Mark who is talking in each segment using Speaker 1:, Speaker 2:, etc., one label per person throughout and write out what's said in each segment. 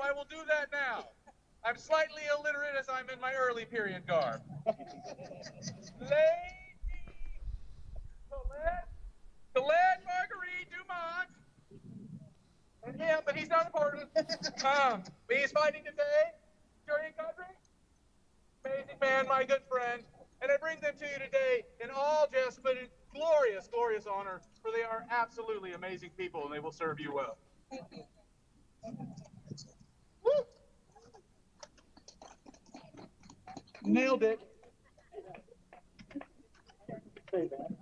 Speaker 1: I will do that now. I'm slightly illiterate as I'm in my early period garb. Lady Colette Marguerite Dumont. And him, but he's not important. But he's fighting today. Jury Country. Amazing man, my good friend. And I bring them to you today in all jest, but in glorious, glorious honor, for they are absolutely amazing people and they will serve you well. Woo! Nailed it.
Speaker 2: Predictions.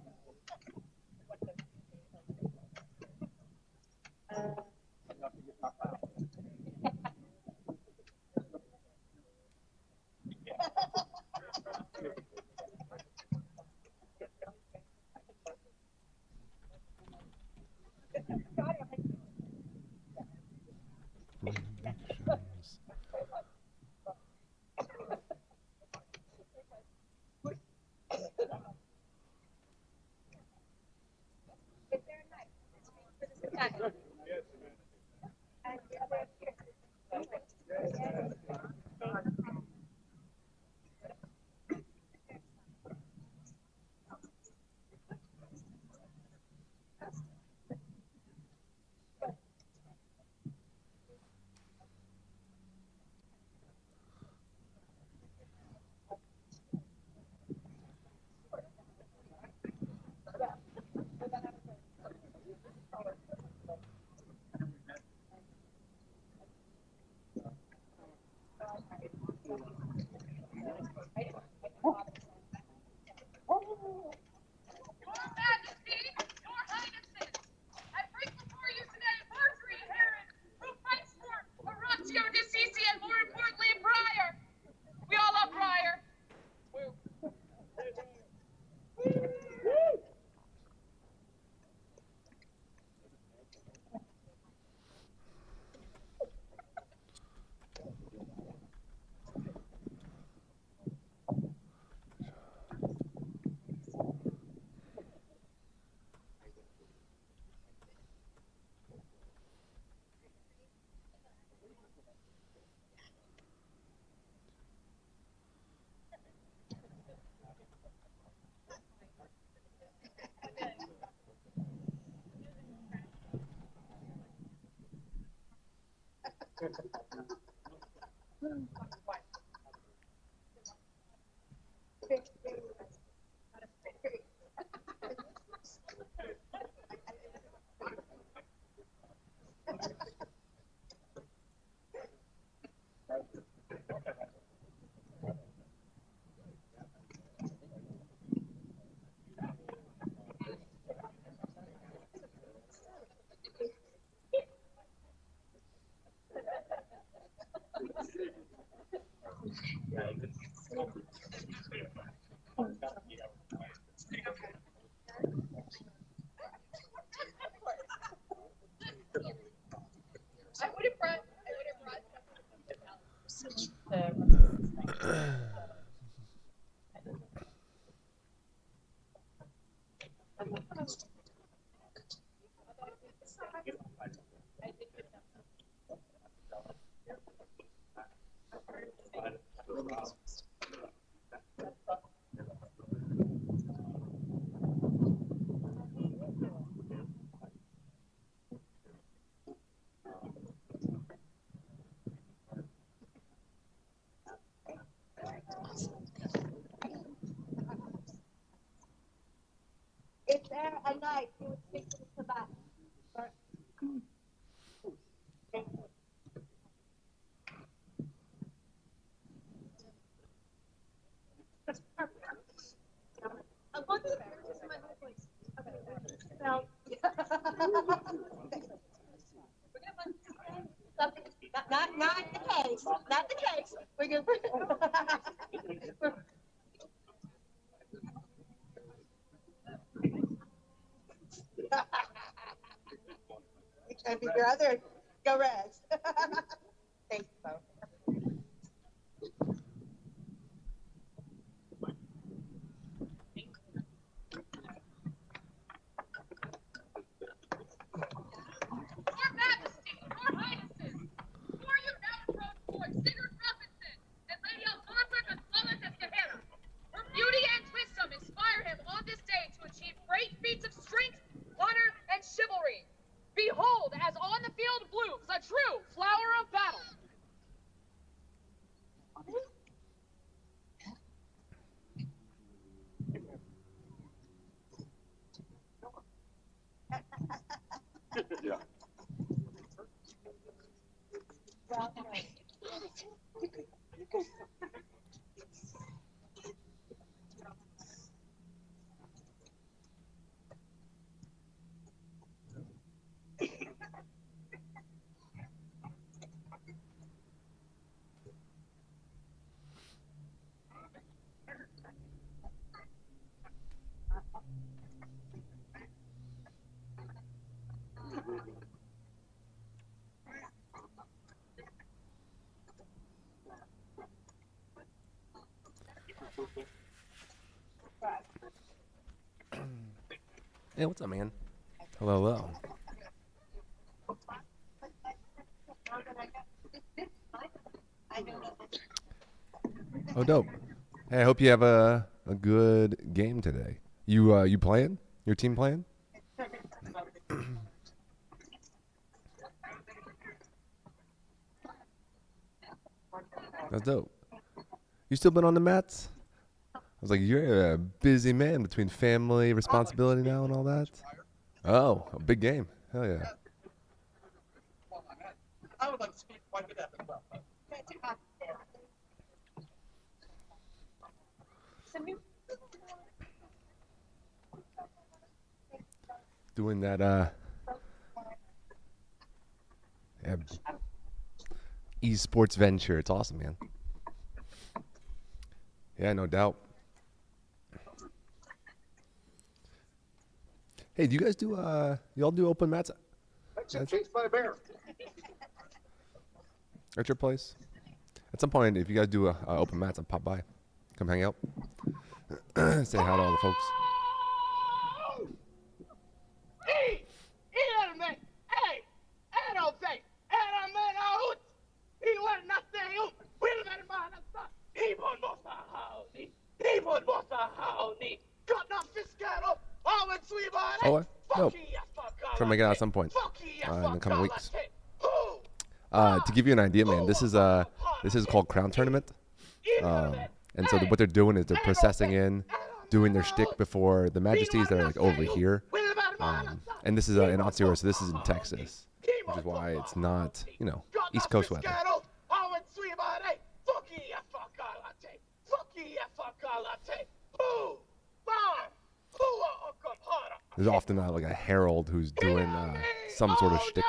Speaker 3: Your Majesty, Your Highnesses, I bring before you today Marjorie Heron, who fights for Horatio DeCisi and more importantly, Briar. We all love Briar. I would have brought
Speaker 4: If there a knight who would speak to the back.
Speaker 3: I'll go to the back, just in my whole voice.
Speaker 4: No. Not the case, not the case. We're gonna. You trying to be your other, go Reds. Thank you, both.
Speaker 3: Your Majesty, Your Highnesses, before you now
Speaker 2: Hey, what's up, man? Hello, hello. Oh, dope. Hey, I hope you have a good game today. You playing? Your team playing? That's dope. You still been on the mats? I was like, you're a busy man between family, responsibility now, and all that. Oh, a big game. Hell yeah.
Speaker 1: I would like to speak quite a bit as well.
Speaker 2: Doing that, yeah, esports venture. It's awesome, man. Yeah, no doubt. Hey, do you guys do y'all do open mats
Speaker 1: Chased by a bear.
Speaker 2: at your place? At some point, if you guys do open mats, I'll pop by, come hang out, say hi to all the folks.
Speaker 1: Hey, hey, hey, hey,
Speaker 2: Oh, nope. Try to make it out at some point in the coming weeks. To give you an idea, man, this is called Crown Tournament, and so what they're doing is they're processing in, doing their shtick before the Majesties that are like over here, and this is in Ansteorran, so this is in Texas, which is why it's not East Coast weather. There's often like a herald who's doing some sort of shtick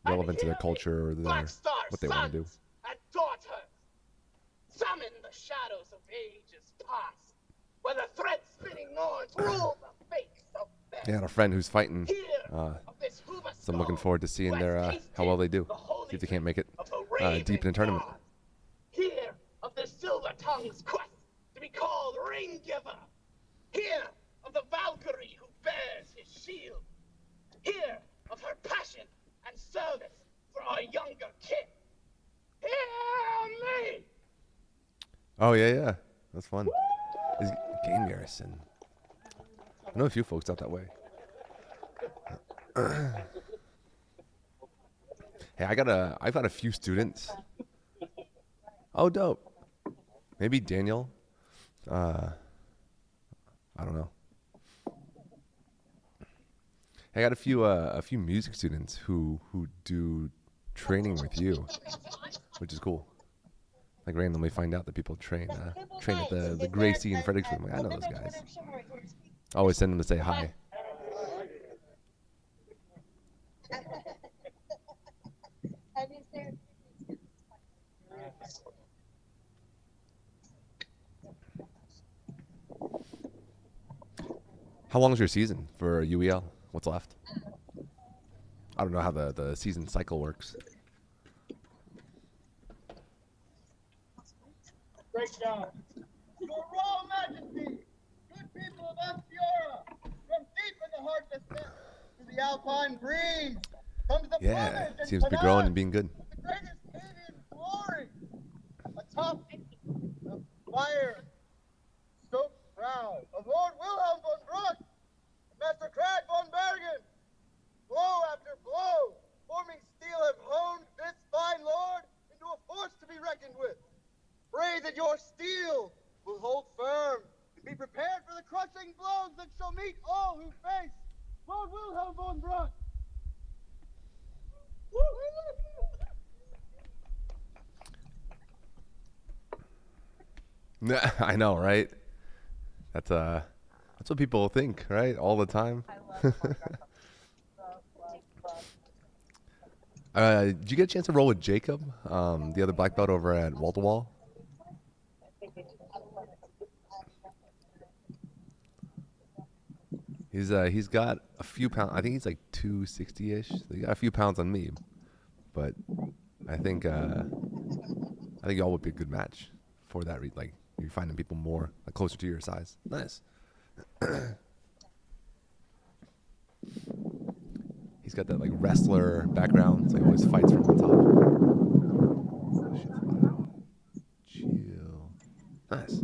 Speaker 2: relevant to their culture or what they want to do.
Speaker 1: And daughters, summon the shadows of ages past, where the thread-spinning Norns rule the fates of men.
Speaker 2: Yeah, and a friend who's fighting. So I'm looking forward to seeing how well they do. See if they can't make it deep in the tournament.
Speaker 1: Hear of the silver tongue's quest to be called Ring Giver. Hear of the Valkyrie who bears his shield. Hear of her passion and service for our younger kin. Hear me!
Speaker 2: Oh yeah, that's fun. Is Game Garrison. I know a few folks out that way. Hey, I've got a few students. Oh, dope. Maybe Daniel. I don't know. I got a few music students who do training with you, which is cool. Like randomly find out that people train at the Gracie and Fredericksburg. I'm like, I know those guys. I always send them to say hi. How long is your season for UEL? What's left? I don't know how the season cycle works.
Speaker 5: Great job. Your Royal Majesty, good people of Ansteorran, from deep in the heart of the steppes to the alpine breeze, comes the
Speaker 2: Yeah,
Speaker 5: plumage and
Speaker 2: seems to be growing and
Speaker 5: panache
Speaker 2: being good.
Speaker 5: of the greatest avian glory. Atop the fire stoked brow of Lord Wilhelm von Bruck, Master Crag von Bergen, blow after blow, forming steel have honed this fine lord into a force to be reckoned with. Pray that your steel will hold firm. Be prepared for the crushing blows that shall meet all who face Lord Wilhelm von Bruck.
Speaker 2: I know, right? That's what people think, right? All the time. Did you get a chance to roll with Jacob, the other black belt over at Wall to Wall? He's got a few pounds. I think he's like 260-ish. So he got a few pounds on me, but I think y'all would be a good match for that. Like you're finding people more like closer to your size. Nice. He's got that like wrestler background, so he always fights from the top. Oh, shit's loud. Chill. Nice.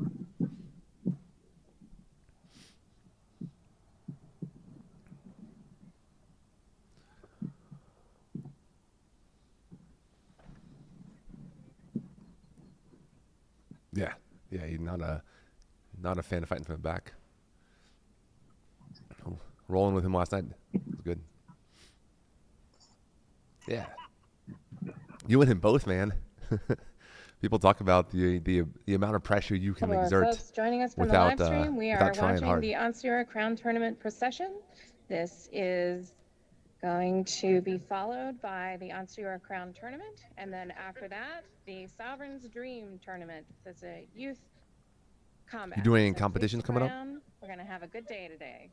Speaker 2: Yeah, yeah. He's not a fan of fighting from the back. Rolling with him last night was good. Yeah, you and him both, man. People talk about the amount of pressure you can
Speaker 3: Hello,
Speaker 2: exert
Speaker 3: folks joining us from
Speaker 2: without
Speaker 3: the live stream. We
Speaker 2: without
Speaker 3: are
Speaker 2: trying
Speaker 3: watching
Speaker 2: hard.
Speaker 3: the Ansteorran Crown Tournament procession. This is going to be followed by the Ansteorran Crown Tournament, and then after that, the Sovereign's Dream Tournament. That's a youth combat.
Speaker 2: You doing any
Speaker 3: It's a
Speaker 2: competitions
Speaker 3: fixed
Speaker 2: coming up?
Speaker 3: crown. We're gonna have a good day today.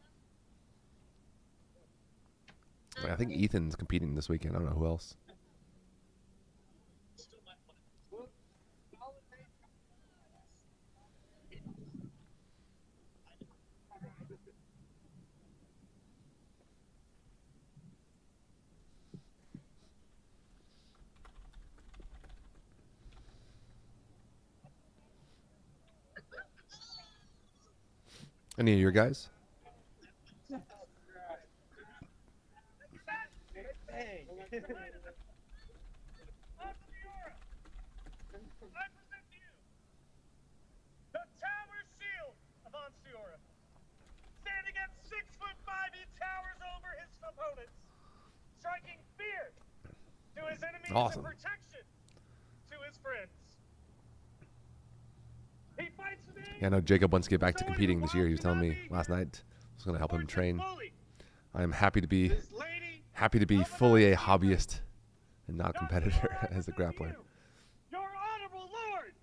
Speaker 2: I think Ethan's competing this weekend. I don't know who else. Any of your guys?
Speaker 1: Hey. Ansteorran, I present to you the Tower Shield of Ansteorran. Standing at 6'5", he towers over his opponents, striking fear to his enemies
Speaker 2: Awesome.
Speaker 1: and protection to his friends. He fights today.
Speaker 2: Yeah, I know Jacob wants to get back to competing this year. He was telling me last night. I was going to help him train. I am happy to be fully a hobbyist and not a competitor as a grappler.
Speaker 1: Your honorable lord,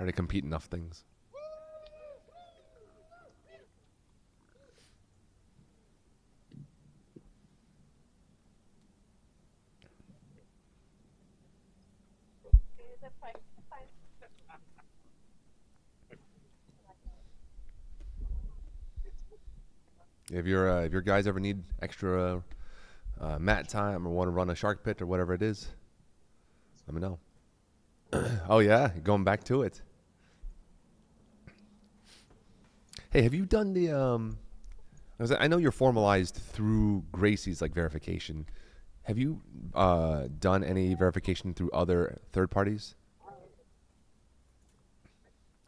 Speaker 2: Or to compete in enough things. If your guys ever need extra mat time or want to run a shark pit or whatever it is, let me know. Oh yeah, you're going back to it. Hey, have you done the I know you're formalized through Gracie's like verification. Have you done any verification through other third parties?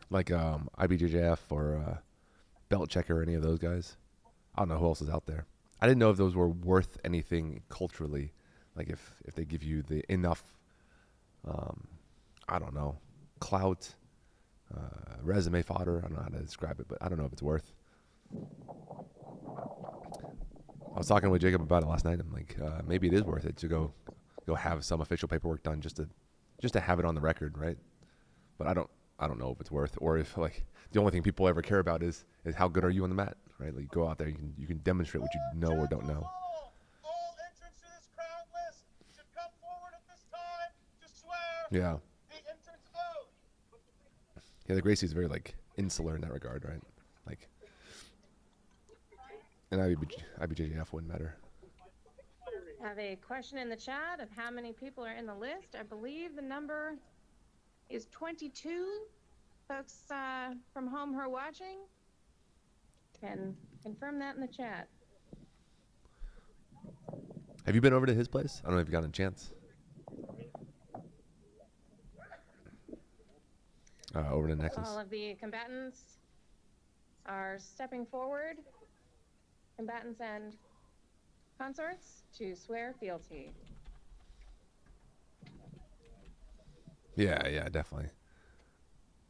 Speaker 2: Like IBJJF or Belt Checker or any of those guys? I don't know who else is out there. I didn't know if those were worth anything culturally. Like if they give you the enough, I don't know, clout, resume fodder. I don't know how to describe it, but I don't know if it's worth. I was talking with Jacob about it last night. I'm like, maybe it is worth it to go have some official paperwork done just to have it on the record, right? But I don't know if it's worth, or if like the only thing people ever care about is how good are you on the mat, right? Like you go out there, you can demonstrate what you know or don't know.
Speaker 1: All entrants to this crown list should come forward at this time to swear
Speaker 2: Yeah.
Speaker 1: the entrance oath.
Speaker 2: Yeah, the Gracie's very like insular in that regard, right? Like, and IBJJF wouldn't matter.
Speaker 3: I have a question in the chat of how many people are in the list. I believe the number is 22. Folks from home who are watching can confirm that in the chat.
Speaker 2: Have you been over to his place? I don't know if you got a chance. Over to Nexus.
Speaker 3: All of the combatants are stepping forward, combatants and consorts, to swear fealty.
Speaker 2: Yeah, definitely.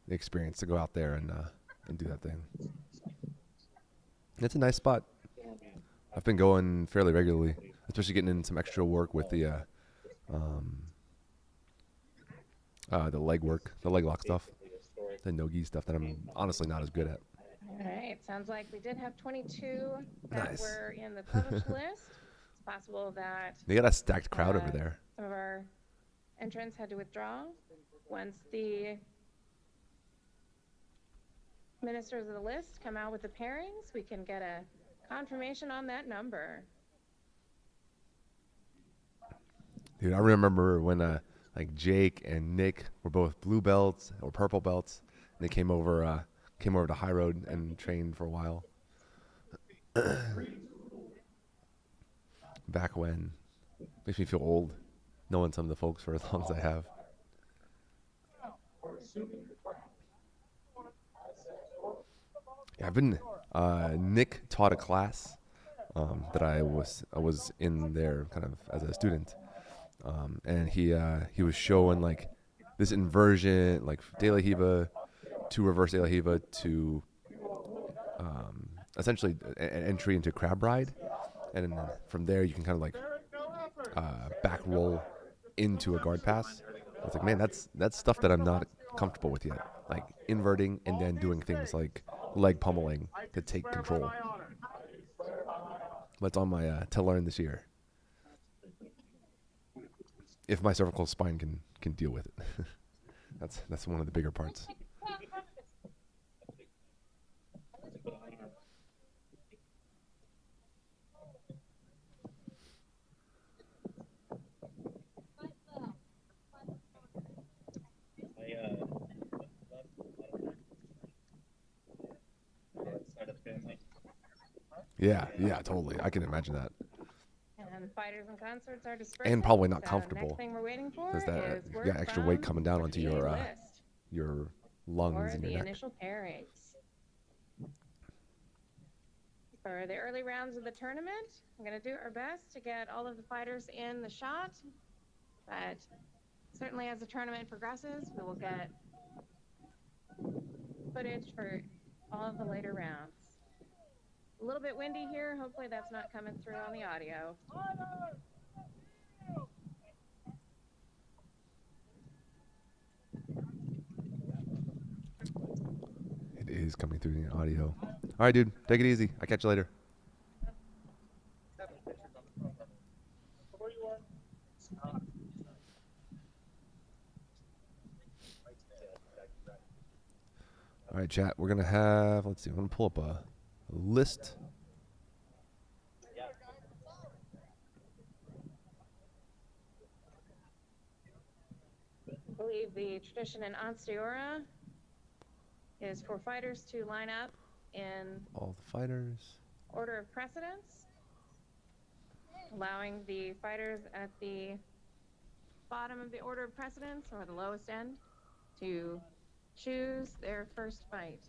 Speaker 2: the experience to go out there and do that thing. It's a nice spot. I've been going fairly regularly, especially getting in some extra work with the leg work, the leg lock stuff, the no-gi stuff that I'm honestly not as good at.
Speaker 6: All right. Sounds like we did have 22 that
Speaker 2: Nice.
Speaker 6: were in the published list. It's possible that
Speaker 2: They got a stacked crowd over
Speaker 6: Uh,
Speaker 2: there.
Speaker 6: some of our entrants had to withdraw. Once the ministers of the list come out with the pairings, we can get a confirmation on that number.
Speaker 2: Dude, I remember when like Jake and Nick were both blue belts or purple belts, and they came over to High Road and trained for a while. Back when. Makes me feel old, knowing some of the folks for as long as I have. Yeah, I've been. Nick taught a class that I was in there kind of as a student, and he was showing like this inversion, like De La Hiva to reverse De La Hiva to essentially an entry into Crab Ride, and then from there you can kind of like back roll into a guard pass. It's like, man, that's stuff that I'm not comfortable with yet. Like inverting and then doing things like leg pummeling to take control. That's on my to learn this year. If my cervical spine can deal with it. that's one of the bigger parts. Yeah, totally. I can imagine that.
Speaker 6: And fighters and concerts are dispersing.
Speaker 2: And probably not
Speaker 6: so
Speaker 2: comfortable.
Speaker 6: Next thing we're waiting for
Speaker 2: Is that
Speaker 6: is
Speaker 2: you
Speaker 6: word
Speaker 2: got extra weight
Speaker 6: from
Speaker 2: coming down onto
Speaker 6: the
Speaker 2: your
Speaker 6: list
Speaker 2: lungs
Speaker 6: for
Speaker 2: and
Speaker 6: the
Speaker 2: your neck.
Speaker 6: initial pairings. For the early rounds of the tournament, I'm going to do our best to get all of the fighters in the shot, but certainly as the tournament progresses, we will get footage for all of the later rounds. A little bit windy here. Hopefully that's not coming through on the audio.
Speaker 2: It is coming through the audio. All right, dude. Take it easy. I'll catch you later. All right, chat. We're going to have, let's see, I'm going to pull up a list.
Speaker 6: I believe the tradition in Ansteorran is for fighters to line up in
Speaker 2: All the fighters.
Speaker 6: order of precedence, allowing the fighters at the bottom of the order of precedence or the lowest end to choose their first fight.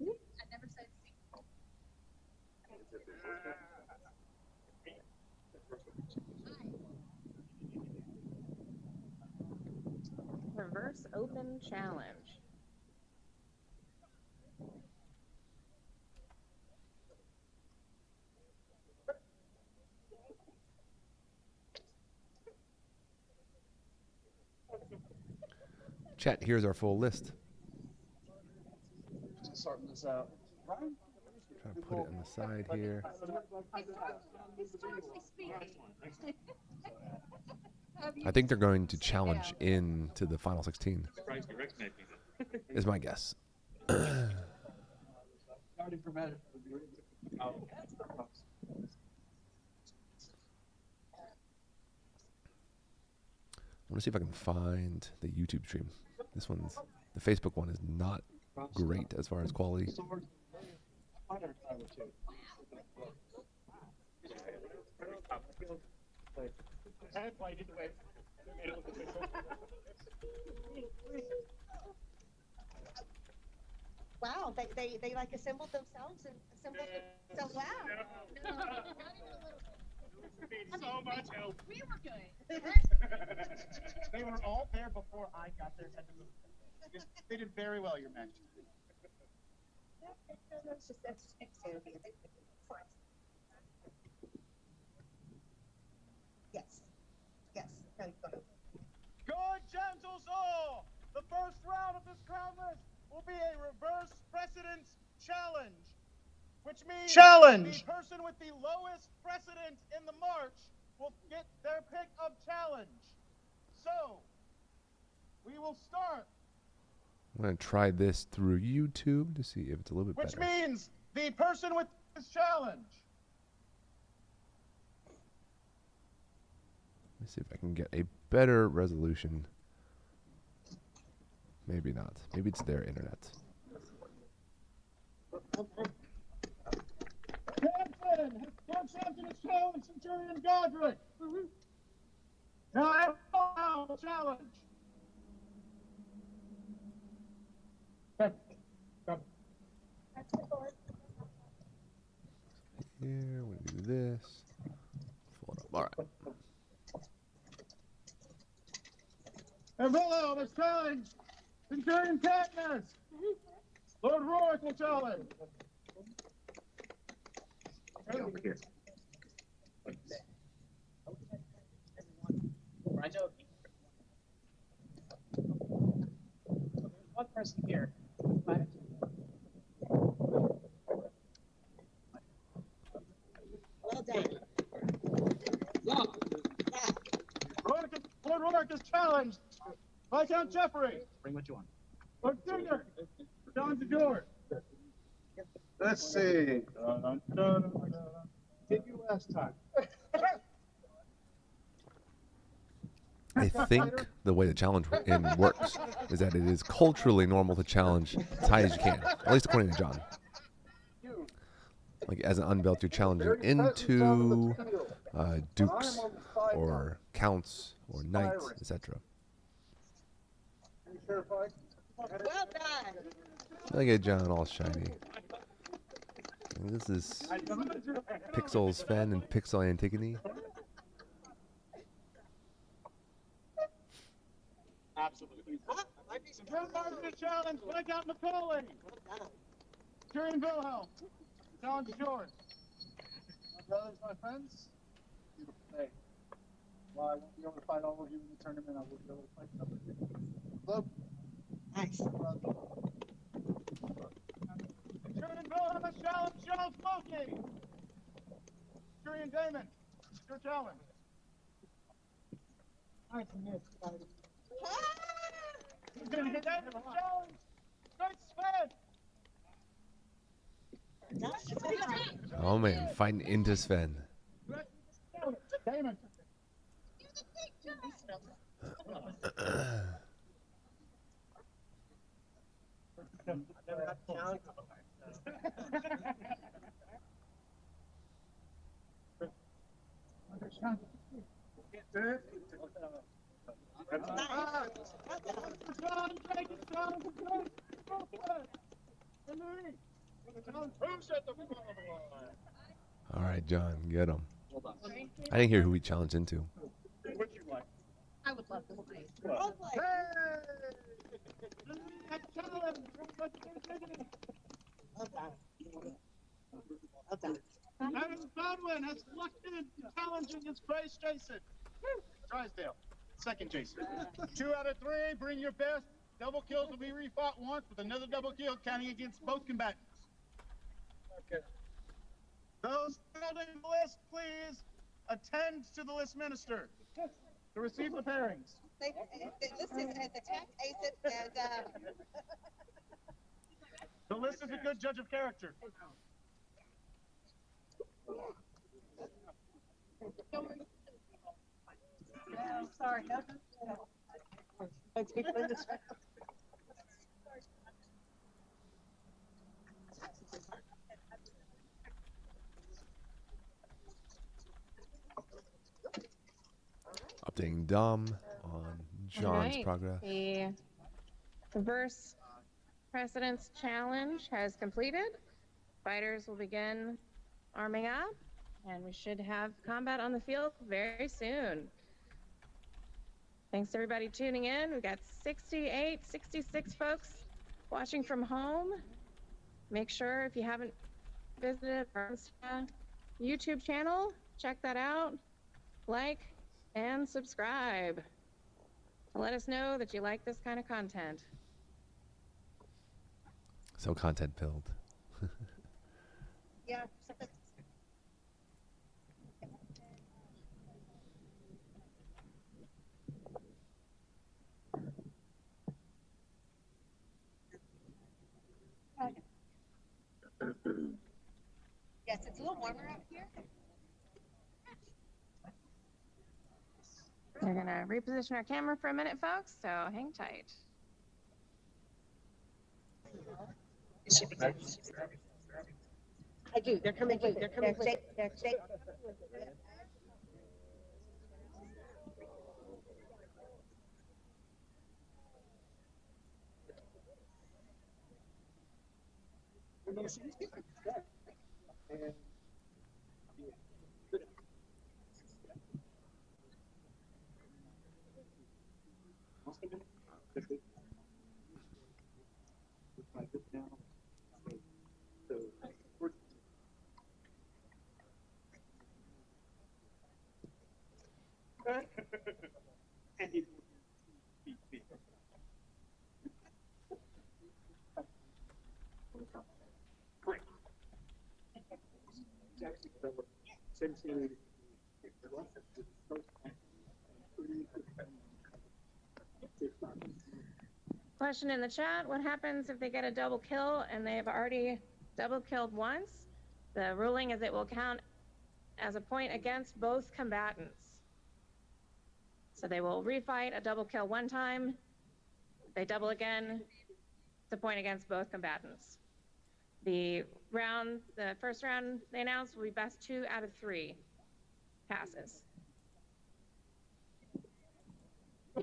Speaker 3: I never said
Speaker 6: Reverse open challenge.
Speaker 2: Chat, here's our full list.
Speaker 5: Sorting this out.
Speaker 2: Try to put it on the side here. I think they're going to challenge into the final 16. Is my guess.
Speaker 5: Starting from it.
Speaker 2: I want to see if I can find the YouTube stream. The Facebook one is not great as far as quality.
Speaker 4: they like assembled themselves and assembled themselves. Wow.
Speaker 5: So much help.
Speaker 3: We were good.
Speaker 5: They were all there before I got there. Had to move them. They did very well, Your Majesty.
Speaker 4: That's just exterior. Yes. Yes. No, you got it.
Speaker 5: Good gentles all! The first round of this crown list will be a reverse precedence challenge, which means the person with the lowest precedence in the march will get their pick of challenge. So, we will start.
Speaker 2: I'm going to try this through YouTube to see if it's a little bit
Speaker 5: Which
Speaker 2: better.
Speaker 5: means the person with this challenge.
Speaker 2: Let me see if I can get a better resolution. Maybe not. Maybe it's their internet.
Speaker 5: Captain has accepted his challenge, Centurion Godric. Now I have a challenge.
Speaker 2: Here, we're going to do this. Fold up. All right.
Speaker 5: And Willow has challenged Centurion Katniss. Lord Rourke will challenge.
Speaker 7: One person here.
Speaker 4: Well done.
Speaker 5: Lord Rourke is challenged. Viscount Jeffrey.
Speaker 7: Bring what you want.
Speaker 5: Lord Singer. John DeGeorge.
Speaker 8: Let's see. Did you last time?
Speaker 2: I think the way the challenge works is that it is culturally normal to challenge as high as you can, at least according to John. Like as an unbelt, you're challenging into dukes or counts or knights, etc.
Speaker 4: Well done.
Speaker 2: Look at John all shiny. And this is Pixel's Fen and Pixel Antigone.
Speaker 5: Absolutely. Centurion challenge. Viscount Macaulay. Centurion Wilhelm. John DeGeorge. My brothers, my friends. Beautiful day. While I won't be able to fight all of you in the tournament, I will be able to fight some of you. Club.
Speaker 4: Nice.
Speaker 5: Centurion Wilhelm has challenged Charles Smokey. Centurion Damon. Your challenge. Nice and miss, buddy. He's going to hit that challenge. Great Sven.
Speaker 2: Oh man, fighting into Sven.
Speaker 5: Damon.
Speaker 2: All right, John, get him. I didn't hear who he challenged into.
Speaker 3: I would love to play.
Speaker 4: Well played. Well done. Well done.
Speaker 5: Aaron Godwin has selected challenging his Grace Jason. Drysdale, second Jason. 2 out of 3, bring your best. Double kills will be refought once with another double kill counting against both combatants. Okay. Those holding the list, please attend to the list minister to receive the pairings.
Speaker 4: They listed as attack, ACIP, and
Speaker 5: The list is a good judge of character.
Speaker 4: sorry.
Speaker 2: Updating Dom on John's
Speaker 6: Alright,
Speaker 2: progress.
Speaker 6: The reverse President's Challenge has completed. Fighters will begin arming up, and we should have combat on the field very soon. Thanks to everybody tuning in. We've got 68, 66 folks watching from home. Make sure if you haven't visited our YouTube channel, check that out, like, and subscribe. Let us know that you like this kind of content.
Speaker 2: So content filled.
Speaker 4: Yeah. Yes, it's a little warmer out here.
Speaker 6: We're gonna reposition our camera for a minute, folks, so hang tight.
Speaker 4: I do. They're coming. They're coming.
Speaker 6: Question in the chat, what happens if they get a double kill and they've already double killed once? The ruling is it will count as a point against both combatants. So they will refight a double kill one time. If they double again, it's a point against both combatants. The first round they announced will be best 2 out of 3 passes.
Speaker 5: I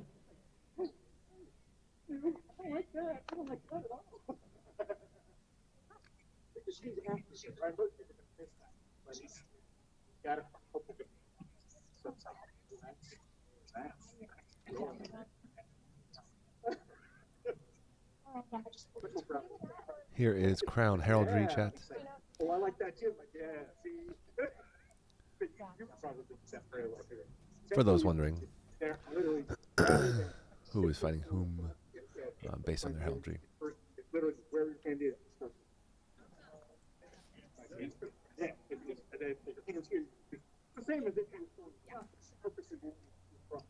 Speaker 5: don't like that. I don't like that at all. Because he's after you, right? Look, you're gonna miss that. But he's got a couple of
Speaker 2: Here is Crown Heraldry chat.
Speaker 5: Oh, I like that too. Like, yeah, see. You probably set very well here.
Speaker 2: For those wondering,
Speaker 5: They're literally
Speaker 2: who is fighting whom based on their heraldry.
Speaker 5: literally where your hand is. Yeah, it's the same as if you were purposely moving from.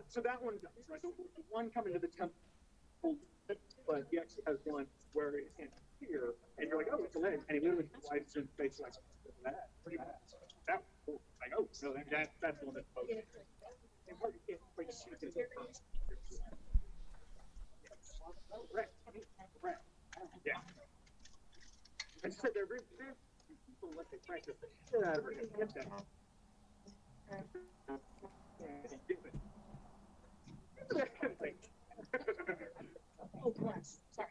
Speaker 5: So that one does, right? So one coming to the temple, but he actually has one where his hand is here, and you're like, oh, it's a leg, and he literally slides in the face like that. Pretty bad. That was cool. Like, oh, so that's the one that's both. And part you can't quite shoot it. Correct. Correct. Yeah. I just said they're very people let they practice the shit out of it. Get that.
Speaker 4: Oh, bless. Sorry.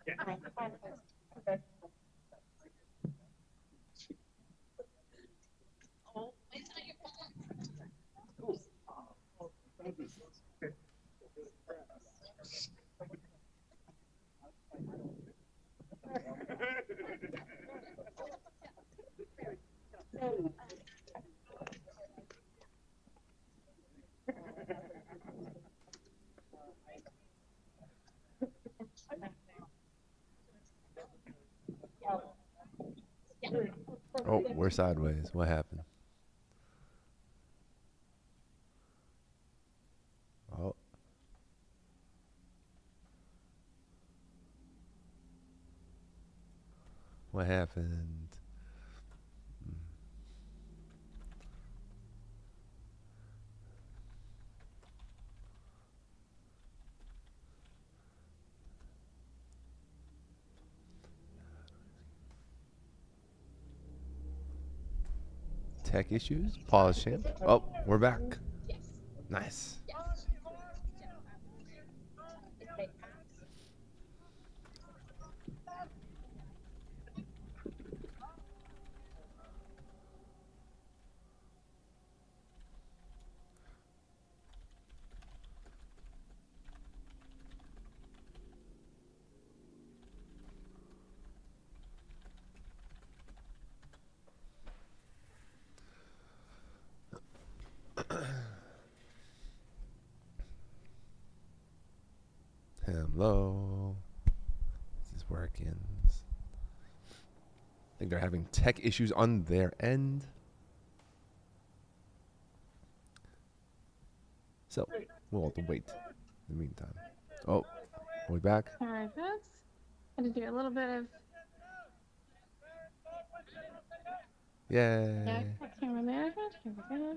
Speaker 5: Yeah.
Speaker 4: Okay. Oh, it's not your fault.
Speaker 5: Oh, thank you.
Speaker 2: Oh, we're sideways. What happened? Oh. What happened? Tech issues. Pause, champ. Oh, we're back.
Speaker 6: Yes.
Speaker 2: Nice.
Speaker 6: Yes.
Speaker 2: Hello. This is working. I think they're having tech issues on their end. So we'll have to wait in the meantime. Oh, are we back?
Speaker 6: All right, folks. Had to do a little bit of
Speaker 2: Yay.
Speaker 6: camera management. Here we go.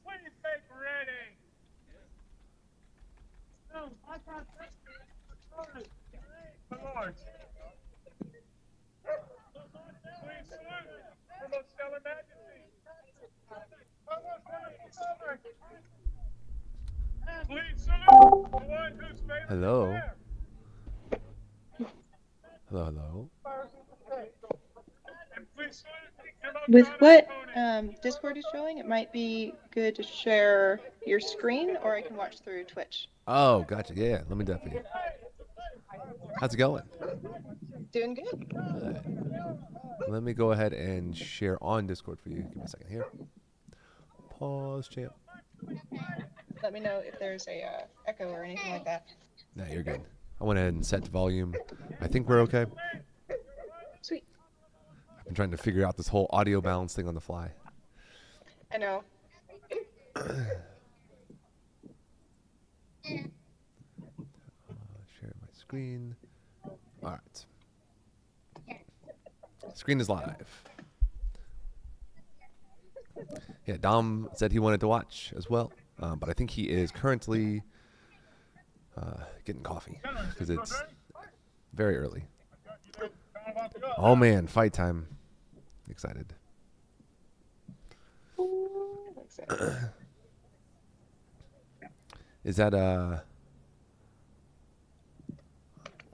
Speaker 1: Please make ready. No, I got this. My lord. Please salute her most stellar majesty. Please salute the one whose fate is
Speaker 2: Hello.
Speaker 1: fair.
Speaker 2: Hello, hello.
Speaker 1: And please salute your most
Speaker 4: With
Speaker 1: honored
Speaker 4: what
Speaker 1: opponent.
Speaker 4: Discord is showing, it might be good to share your screen, or I can watch through Twitch.
Speaker 2: Oh, gotcha. Yeah, let me definitely. How's it going?
Speaker 4: Doing good.
Speaker 2: Good. Let me go ahead and share on Discord for you. Give me a second here. Pause, champ.
Speaker 4: Let me know if there's a echo or anything like that.
Speaker 2: Nah, you're good. I went ahead and set the volume. I think we're okay.
Speaker 4: Sweet.
Speaker 2: I've been trying to figure out this whole audio balance thing on the fly.
Speaker 4: I know.
Speaker 2: Share my screen. All right. Screen is live. Yeah, Dom said he wanted to watch as well, but I think he is currently getting coffee because it's very early. Oh man, fight time! Excited.
Speaker 4: Ooh, excited.
Speaker 2: Is that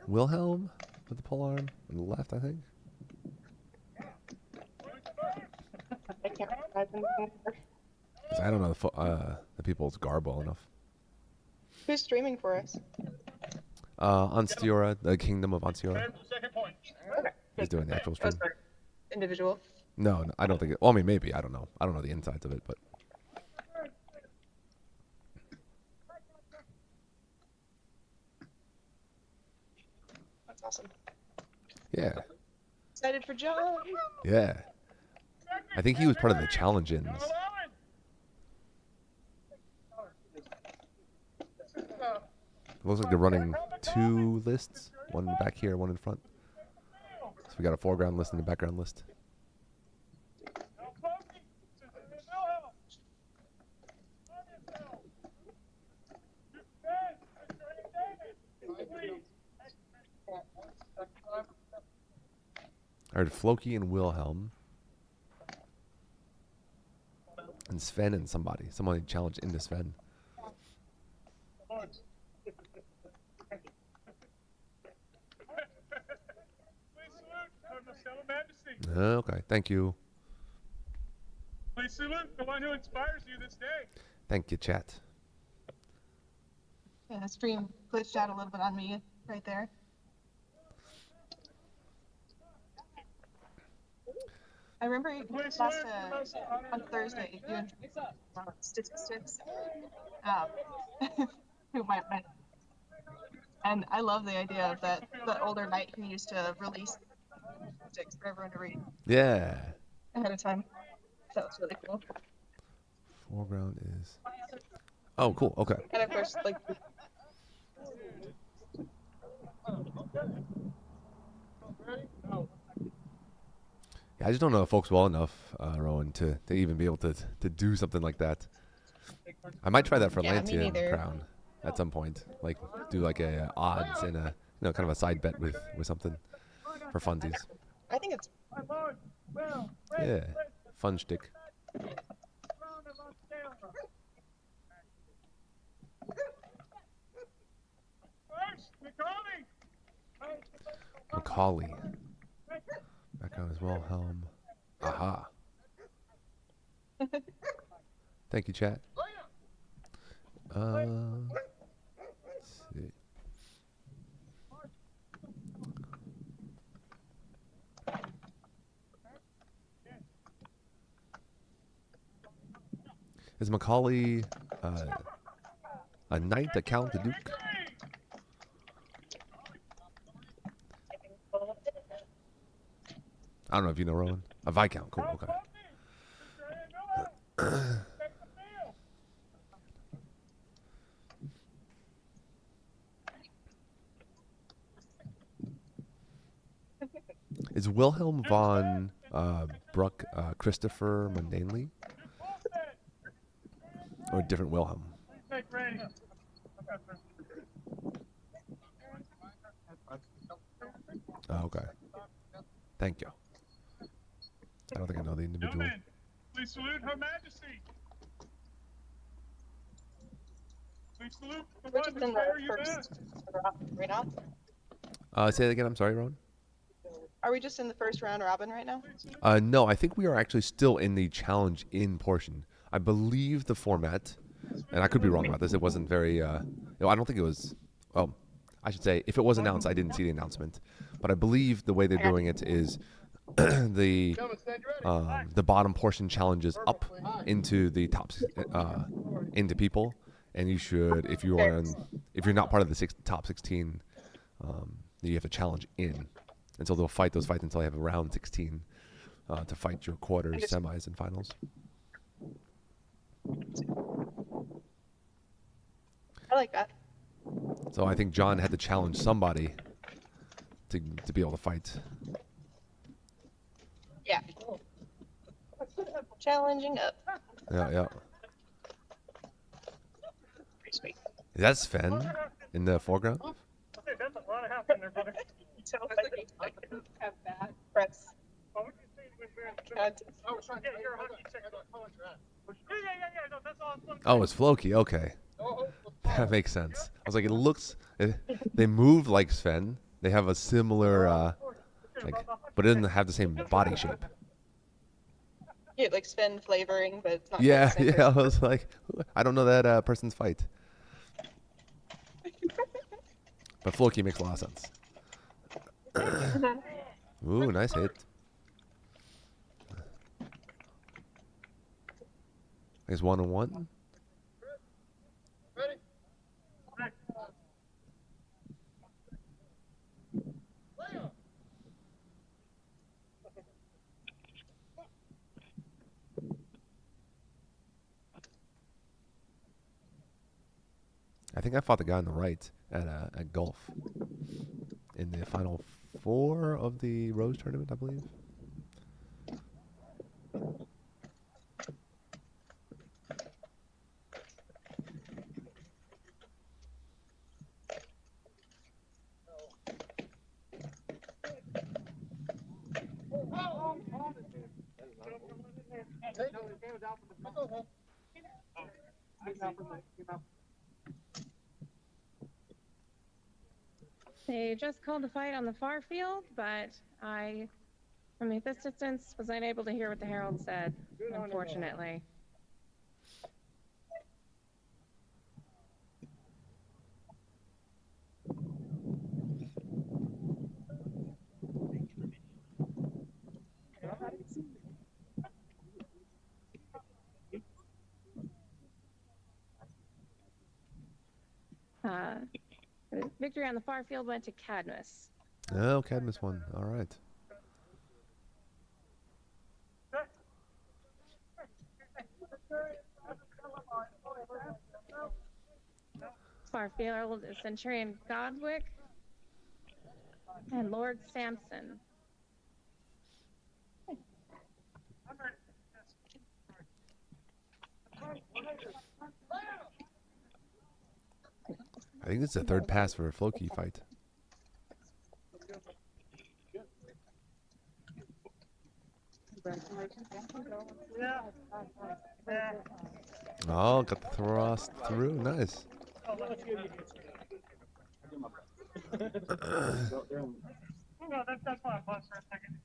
Speaker 2: Wilhelm with the pole arm on the left? I think.
Speaker 4: I can't imagine.
Speaker 2: 'Cause I don't know the people's garb well enough.
Speaker 4: Who's streaming for us?
Speaker 2: Ansteorran, the Kingdom of Ansteorran,
Speaker 1: Second point.
Speaker 4: Okay.
Speaker 2: is doing the actual stream.
Speaker 4: Individual.
Speaker 2: No, I don't think it. Well, I mean, maybe. I don't know. I don't know the insides of it, but.
Speaker 4: That's awesome.
Speaker 2: Yeah.
Speaker 4: Excited for John.
Speaker 2: Yeah. I think he was part of the challenge-ins. Looks like they're running 2 lists. One back here, one in front. So we got a foreground list and a background list. I heard Floki and Wilhelm. And Sven and somebody. Somebody challenged into Sven.
Speaker 1: Please salute Her Nostello Majesty.
Speaker 2: Okay, thank you.
Speaker 1: Please salute the one who inspires you this day.
Speaker 2: Thank you, chat.
Speaker 4: Yeah, stream glitched out a little bit on me right there. I remember last on Thursday doing statistics. Who might and I love the idea of that the older knight who used to release statistics for everyone to read
Speaker 2: Yeah.
Speaker 4: ahead of time. That was really cool.
Speaker 2: Foreground is. Oh, cool. Okay.
Speaker 4: And of course, like.
Speaker 2: Yeah, I just don't know folks well enough, Rowan, to even be able to do something like that. I might try that for Lantian Crown at some point. Like do like a odds and a kind of a side bet with something for funsies.
Speaker 4: I think it's.
Speaker 2: Yeah, fun shtick. Macaulay. Background is Wilhelm. Aha. Thank you, chat. Let's see. Is Macaulay a knight, a count, a duke? I don't know if you know, Rowan. A viscount. Cool. Okay. Is Wilhelm von Bruck Christopher Mundanely? Or a different Wilhelm? Oh, okay. Thank you. I don't think I know the individual.
Speaker 1: Gentlemen, please salute Her Majesty. Please salute the one who spare you best.
Speaker 4: Right now?
Speaker 2: Say that again. I'm sorry, Rowan.
Speaker 4: Are we just in the first round robin right now?
Speaker 2: No, I think we are actually still in the challenge in portion. I believe the format, and I could be wrong about this. It wasn't very. I don't think it was. Well, I should say, if it was announced, I didn't see the announcement. But I believe the way they're doing it is the bottom portion challenges up into the top into people, and you should, if you're not part of the top 16, you have to challenge in. And so they'll fight those fights until they have round 16 to fight your quarters, semis, and finals.
Speaker 4: I like that.
Speaker 2: So I think John had to challenge somebody to be able to fight.
Speaker 4: Yeah. Challenging up.
Speaker 2: Yeah.
Speaker 4: Pretty sweet.
Speaker 2: Is that Sven in the foreground?
Speaker 1: That's a lot of happening there, brother.
Speaker 4: Have bad press.
Speaker 1: Oh, what did you say when we're in
Speaker 5: I was trying to
Speaker 1: Yeah, you're a hockey check. Yeah. No, that's all.
Speaker 2: Oh, it's Floki. Okay. That makes sense. I was like, they move like Sven. They have a similar, but it doesn't have the same body shape.
Speaker 4: Yeah, like Sven flavoring, but it's not.
Speaker 2: Yeah. I was like, I don't know that person's fight. But Floki makes a lot of sense. Ooh, nice hit. Is 1-on-1?
Speaker 5: Ready?
Speaker 2: I think I fought the guy on the right at golf in the final 4 of the Rose tournament, I believe.
Speaker 6: They just called a fight on the far field, but I, from this distance, was unable to hear what the herald said, unfortunately. The victory on the far field went to Cadmus.
Speaker 2: Oh, Cadmus won. All right.
Speaker 6: Far field is Centurion Godwick and Lord Sampson.
Speaker 2: I think it's the third pass for a Floki fight. Oh, got the thrust through. Nice.
Speaker 1: That's why I paused for a second.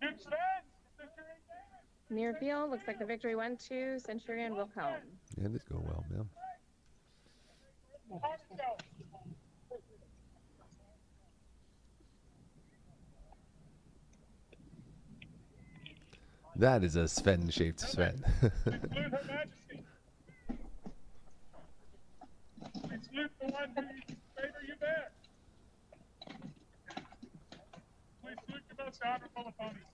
Speaker 1: Duke Sven!
Speaker 6: Near field, looks like the victory went to Centurion Wilhelm.
Speaker 2: Yeah, it did go well, man. That is a Sven-shaped Sven.
Speaker 1: Salute Her Majesty. We salute the one who favor you best. Please salute your most honorable opponent.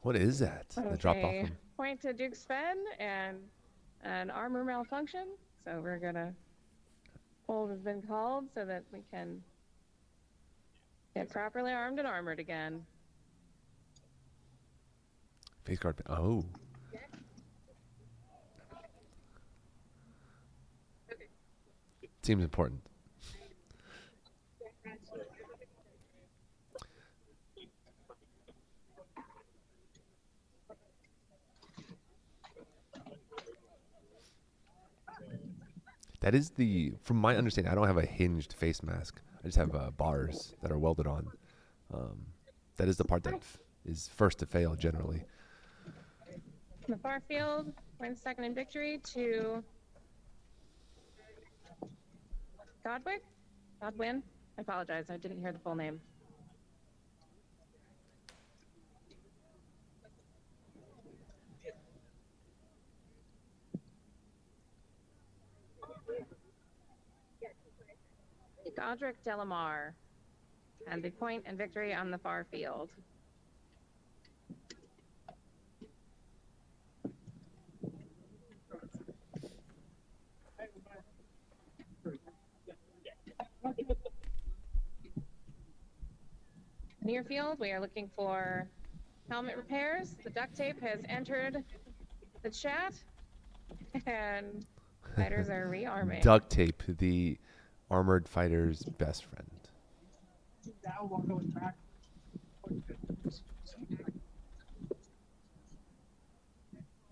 Speaker 2: What is that? That dropped off him.
Speaker 6: Point to Duke Sven and an armor malfunction. So we're gonna hold has been called so that we can get properly armed and armored again.
Speaker 2: Face guard. Oh. Seems important. That is the, from my understanding, I don't have a hinged face mask. I just have bars that are welded on. That is the part that is first to fail generally.
Speaker 6: The far field wins second in victory to Godwick? Godwin? I apologize, I didn't hear the full name. Godric Delamar, and the point and victory on the far field. Near field, we are looking for helmet repairs. The duct tape has entered the chat, and fighters are rearming.
Speaker 2: Duct tape, the armored fighter's best friend.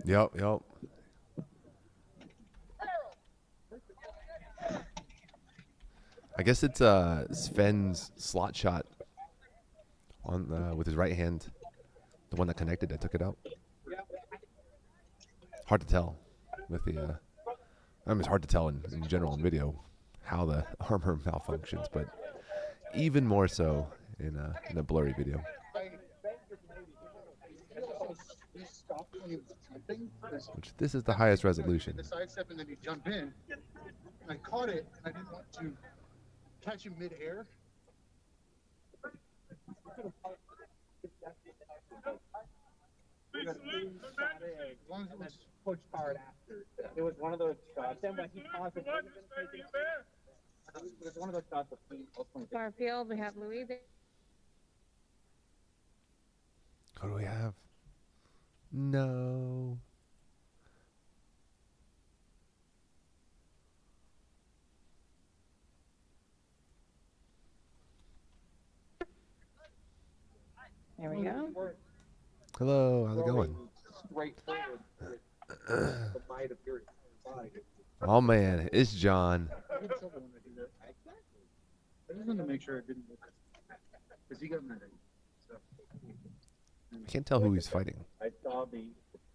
Speaker 2: Yep. I guess it's Sven's slot shot on with his right hand, the one that connected that took it out. Hard to tell with the. I mean, it's hard to tell in general in video how the armor malfunctions, but even more so in a blurry video.
Speaker 5: off when you something.
Speaker 2: Which this is the highest resolution.
Speaker 5: The sidestep and then you jump in. And I caught it and I didn't want to catch him mid-air. As long as it was
Speaker 7: Pushed hard after. It was one of those shots. Then when he paused, it was one of those shots that he ultimately.
Speaker 6: Far field, we have Louis.
Speaker 2: Who do we have? No.
Speaker 6: There we go.
Speaker 2: Hello, how's it going? Oh man, it's John.
Speaker 5: I just wanted to make sure it didn't look because he got mad at me. So.
Speaker 2: I can't tell who he's fighting.
Speaker 7: I saw the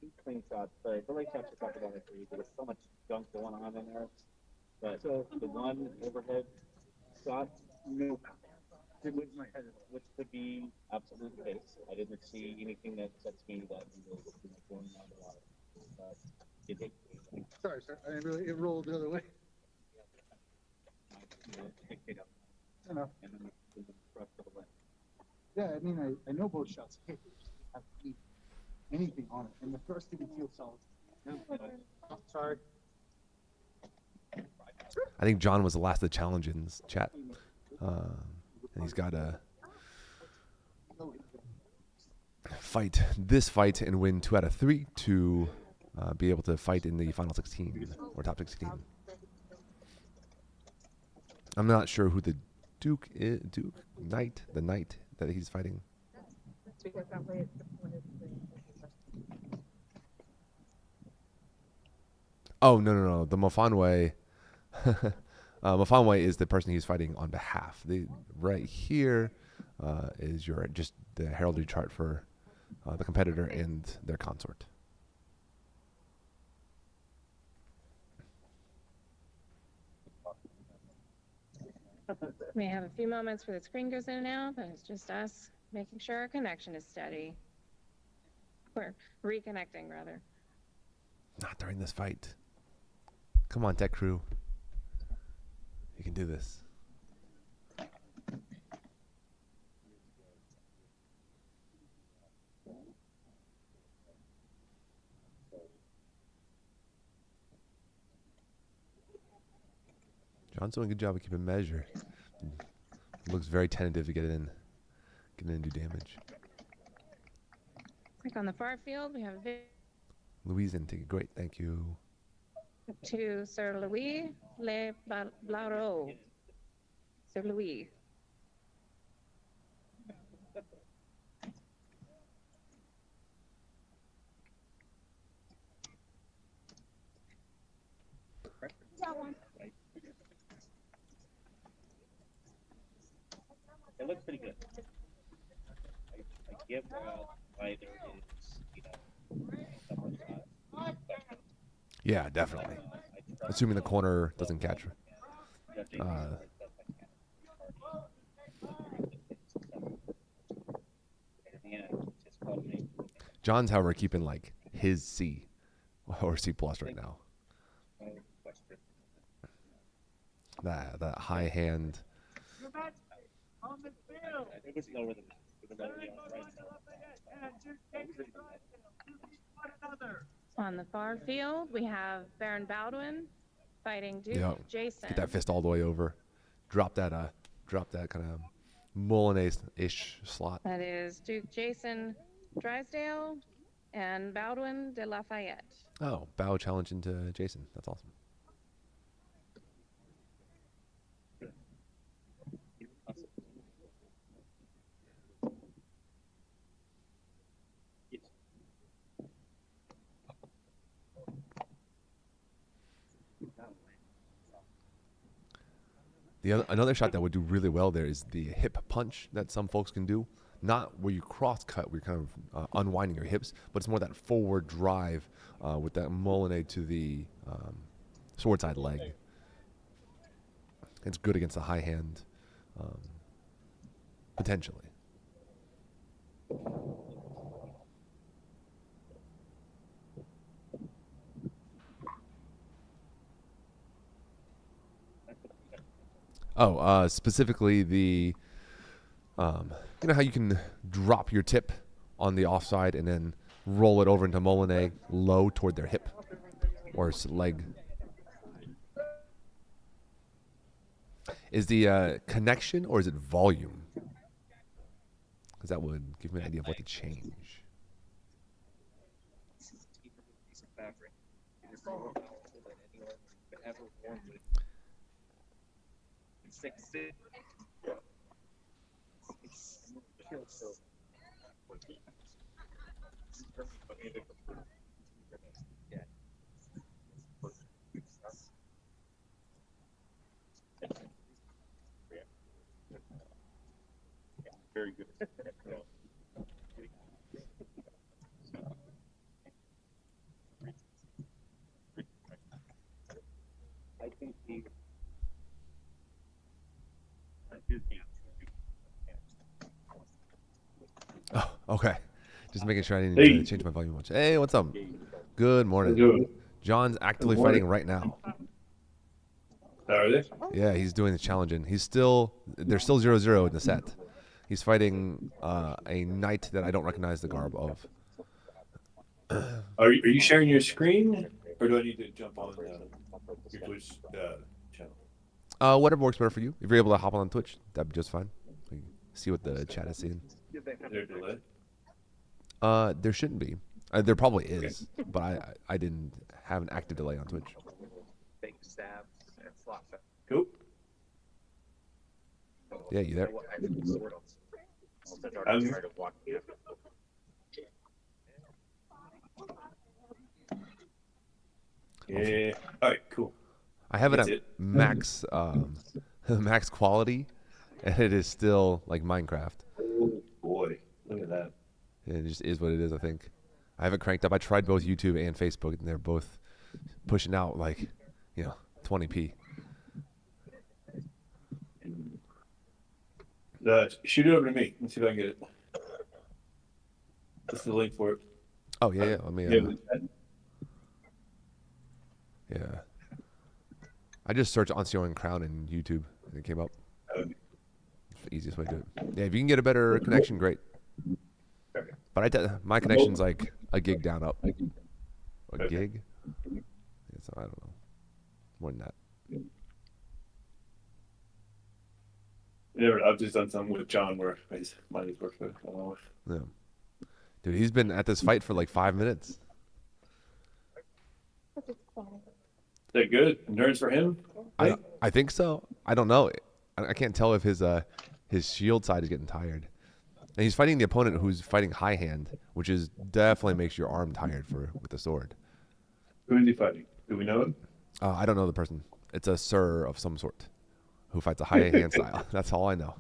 Speaker 7: two clean shots, but the late shots were talking about it. There was so much junk going on in there. But so the one overhead shot, no, it was my head, which could be absolute case. I didn't see anything that sets me that he was going on the water. But it did.
Speaker 5: Sorry, sir. I didn't really. It rolled the other way. I know. Yeah, I mean, I know both shots hit. They just didn't have anything on it, and the first didn't feel solid. No, oh, sorry.
Speaker 2: I think John was the last of the challenges chat. And he's got to fight this fight and win 2 out of 3 to be able to fight in the final 16 or top 16. I'm not sure who the Duke is. The knight that he's fighting. Oh, no. The Mofanwe. Mofanwe is the person he's fighting on behalf. Right here is just the heraldry chart for the competitor and their consort.
Speaker 6: We have a few moments where the screen goes in and out, but it's just us making sure our connection is steady. Or reconnecting, rather.
Speaker 2: Not during this fight. Come on, tech crew. You can do this. John's doing a good job of keeping measure. Looks very tentative to get in and do damage.
Speaker 6: Like on the far field, we have
Speaker 2: Louise and take it great, thank you.
Speaker 6: to Sir Louis Le Blaireau. Sir Louis.
Speaker 7: It looks pretty good. I get why there is, someone
Speaker 2: Yeah, definitely. Assuming the corner doesn't catch her. John's, however, keeping like his C or C plus right now. That high hand.
Speaker 7: It was lower than
Speaker 6: On the far field, we have Baron Baldwin fighting Duke
Speaker 2: Yep.
Speaker 6: Jason.
Speaker 2: Get that fist all the way over. Drop that kind of Molinese-ish slot.
Speaker 6: That is Duke Jason Drysdale and Baldwin de Lafayette.
Speaker 2: Oh, bow challenge into Jason. That's awesome. Another shot that would do really well there is the hip punch that some folks can do. Not where you cross cut, where you're kind of unwinding your hips, but it's more that forward drive with that moulinet to the sword side leg. It's good against the high hand, potentially. Oh, specifically the, you know how you can drop your tip on the offside and then roll it over into Molinet low toward their hip or leg. Is the connection or is it volume? Because that would give me an idea of what to change.
Speaker 7: Very good. I think he.
Speaker 2: Oh, okay. Just making sure I didn't need to change my volume much. Hey, what's up? Good morning. John's actively fighting right now.
Speaker 9: Are they?
Speaker 2: Yeah, he's doing the challenging. They're still 0-0 in the set. He's fighting a knight that I don't recognize the garb of.
Speaker 9: Are you sharing your screen, or do I need to jump on your Twitch channel?
Speaker 2: Whatever works better for you. If you're able to hop on Twitch, that'd be just fine. We can see what the chat is seeing.
Speaker 9: Is there a delay?
Speaker 2: There shouldn't be. There probably is, but I didn't have an active delay on Twitch.
Speaker 9: Cool.
Speaker 2: Yeah, you there?
Speaker 9: Yeah. All right. Cool.
Speaker 2: I have it
Speaker 9: That's
Speaker 2: at max max quality, and it is still like Minecraft.
Speaker 9: Oh boy, look at that.
Speaker 2: It just is what it is. I think I have it cranked up. I tried both YouTube and Facebook, and they're both pushing out like 20p.
Speaker 9: Shoot it over to me. Let's see if I can get it. This is the link for it.
Speaker 2: Oh yeah. Let me. Yeah. I just searched Ansteorran Crown in YouTube, and it came up. It's the easiest way to do it. Yeah, if you can get a better connection, great. But my connection's like a gig down up. A gig? It's, I don't know. More than that.
Speaker 9: I've just done something with John where mine is working.
Speaker 2: Yeah. Dude, he's been at this fight for like 5 minutes.
Speaker 9: Is that good? Endurance for him?
Speaker 2: I think so. I don't know. I can't tell if his shield side is getting tired. And he's fighting the opponent who's fighting high hand, which is definitely makes your arm tired with the sword.
Speaker 9: Who is he fighting? Do we know him?
Speaker 2: I don't know the person. It's a sir of some sort who fights a high hand style. That's all I know.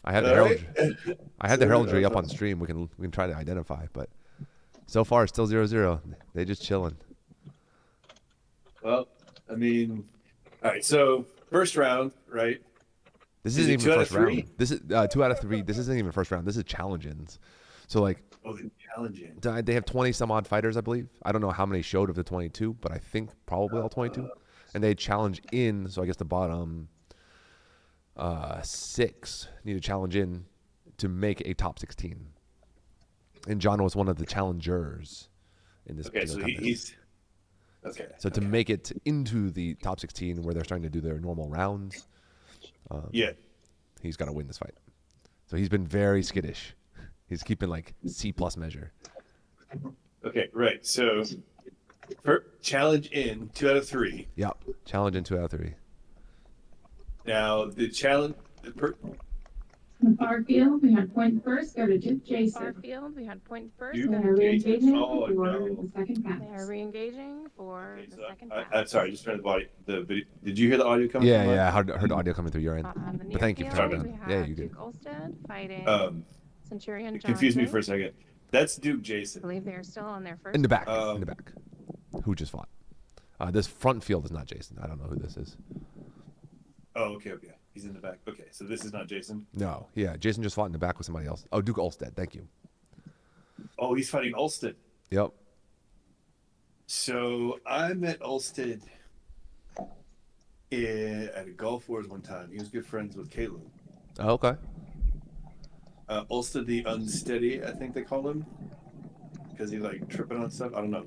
Speaker 2: I had the heraldry up on stream. We can try to identify, but so far it's still 0-0. They just chilling.
Speaker 9: Well, I mean, all right. So first round, right?
Speaker 2: This isn't even first round. This is 2 out of 3. This isn't even first round. This is challenge-ins. So like,
Speaker 9: the challenge-in.
Speaker 2: They have 20 some odd fighters, I believe. I don't know how many showed of the 22, but I think probably all 22. And they challenge in. So I guess the bottom 6 need to challenge in to make a top 16. And John was one of the challengers in this.
Speaker 9: Okay, so he's okay.
Speaker 2: So to make it into the top 16, where they're starting to do their normal rounds, he's got to win this fight. So he's been very skittish. He's keeping like C+ measure.
Speaker 9: Okay, right. So challenge in 2 out of 3.
Speaker 2: Yep, challenge in 2 out of 3.
Speaker 9: Now the challenge.
Speaker 10: Barfield, we had point first, go to Duke Jason.
Speaker 6: Barfield, we had point first.
Speaker 9: Duke
Speaker 6: Go to
Speaker 10: re-engaging
Speaker 9: Oh,
Speaker 10: for
Speaker 9: no.
Speaker 10: the second pass.
Speaker 6: They are re-engaging for the second
Speaker 9: I'm
Speaker 6: pass.
Speaker 9: sorry, just turned the body. The video. Did you hear the audio coming?
Speaker 2: Yeah,
Speaker 9: from
Speaker 2: yeah, I heard the audio coming through your end.
Speaker 6: On the
Speaker 2: But thank you for
Speaker 6: near
Speaker 2: turning
Speaker 6: field,
Speaker 2: it on.
Speaker 6: we
Speaker 2: Yeah,
Speaker 6: have
Speaker 2: you good.
Speaker 6: Duke Olstead fighting Centurion
Speaker 9: It confused me
Speaker 6: Johnson.
Speaker 9: for a second. That's Duke
Speaker 6: I
Speaker 9: Jason.
Speaker 6: believe they are still on their first.
Speaker 2: In the back,
Speaker 9: Um,
Speaker 2: in the back. Who just fought? This front field is not Jason. I don't know who this is.
Speaker 9: Oh, okay. He's in the back. Okay, so this is not Jason.
Speaker 2: No, yeah, Jason just fought in the back with somebody else. Oh, Duke Olstead. Thank you.
Speaker 9: Oh, he's fighting Ulstead.
Speaker 2: Yep.
Speaker 9: So I met Ulstead at a golf wars one time. He was good friends with Caleb.
Speaker 2: Oh, okay.
Speaker 9: Ulster the Unsteady, I think they call him, because he's like tripping on stuff. I don't know.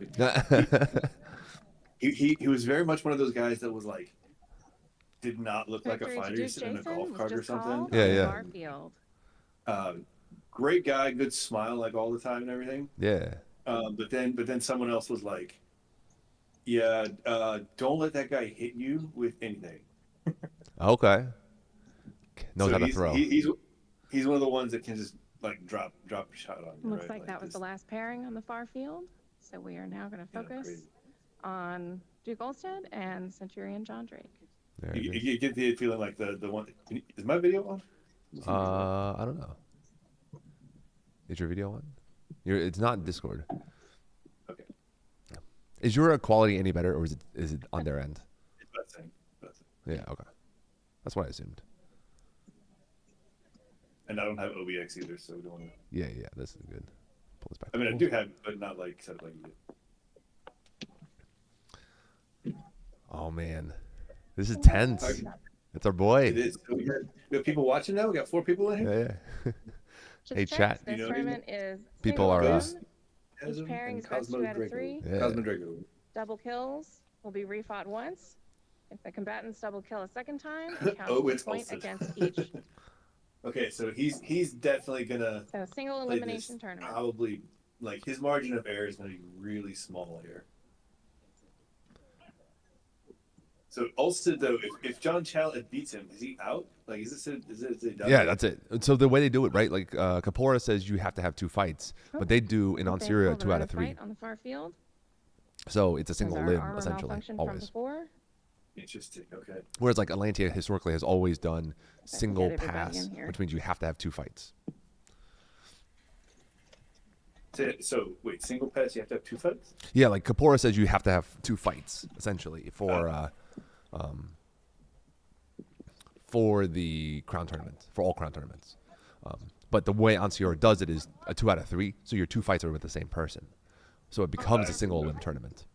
Speaker 9: He was very much one of those guys that was like, did not look like a
Speaker 6: Victory to
Speaker 9: fighter.
Speaker 6: Duke
Speaker 9: He's sitting in a
Speaker 6: Jason
Speaker 9: golf
Speaker 6: was
Speaker 9: cart or
Speaker 6: just
Speaker 9: something.
Speaker 6: called
Speaker 2: Yeah,
Speaker 6: on the
Speaker 2: yeah.
Speaker 6: far field.
Speaker 9: Great guy, good smile like all the time and everything.
Speaker 2: Yeah.
Speaker 9: But then someone else was like, yeah, don't let that guy hit you with anything.
Speaker 2: Okay. Knows how to
Speaker 9: he's,
Speaker 2: throw.
Speaker 9: He's one of the ones that can just like drop a shot on you.
Speaker 6: Looks
Speaker 9: right?
Speaker 6: like that was
Speaker 9: just,
Speaker 6: the last pairing on the far field. So we are now going to focus
Speaker 9: crazy.
Speaker 6: on Duke Olstead and Centurion John Drake.
Speaker 2: There it is.
Speaker 9: You get the feeling like the one. Is my video on?
Speaker 2: I don't know. Is your video on? It's not in Discord.
Speaker 9: Okay.
Speaker 2: Yeah. Is your quality any better, or is it on their end?
Speaker 9: It's that thing.
Speaker 2: Yeah. Okay. That's what I assumed.
Speaker 9: And I don't have OBX either, so we don't want to.
Speaker 2: Yeah. This is good. Pull this back.
Speaker 9: I mean, I do have, but not like set up like you did.
Speaker 2: Oh man, this is tense. It's our boy.
Speaker 9: It is. So we have people watching now. We got 4 people in here.
Speaker 2: Yeah. Hey,
Speaker 6: Just
Speaker 2: chat.
Speaker 6: This tournament is
Speaker 2: People
Speaker 6: single
Speaker 2: are.
Speaker 6: win. Each pairing is best 2 out of 3.
Speaker 2: Yeah.
Speaker 9: Cosmo Draco.
Speaker 6: Double kills will be refought once. If the combatants double kill a second time, it counts
Speaker 9: Oh,
Speaker 6: as
Speaker 9: it's
Speaker 6: a point
Speaker 9: Ulstead.
Speaker 6: against each.
Speaker 9: Okay, so he's definitely gonna
Speaker 6: So single
Speaker 9: play
Speaker 6: elimination
Speaker 9: this
Speaker 6: tournament.
Speaker 9: probably like his margin of error is gonna be really small here. So Ulstead though, if John Chalet beats him, is he out? Like is it done?
Speaker 2: Yeah, that's it. So the way they do it, right? Like Kapora says, you have to have 2 fights, but they do in
Speaker 6: They
Speaker 2: Ansteorran
Speaker 6: pulled
Speaker 2: 2 out
Speaker 6: another
Speaker 2: of 3.
Speaker 6: fight on the far field.
Speaker 2: So it's a
Speaker 6: As
Speaker 2: single
Speaker 6: our
Speaker 2: limb
Speaker 6: armor
Speaker 2: essentially,
Speaker 6: malfunction
Speaker 2: always.
Speaker 6: From before.
Speaker 9: Interesting. Okay.
Speaker 2: Whereas like Atlantia historically has always done single
Speaker 6: get everybody
Speaker 2: pass,
Speaker 6: in here.
Speaker 2: which means you have to have 2 fights.
Speaker 9: So wait, single pass, you have to have 2 fights?
Speaker 2: Yeah, like Kapora says, you have to have 2 fights essentially for the crown tournament, for all crown tournaments. But the way Ansteorran does it is a 2 out of 3, so your 2 fights are with the same person, so it becomes a single limb tournament.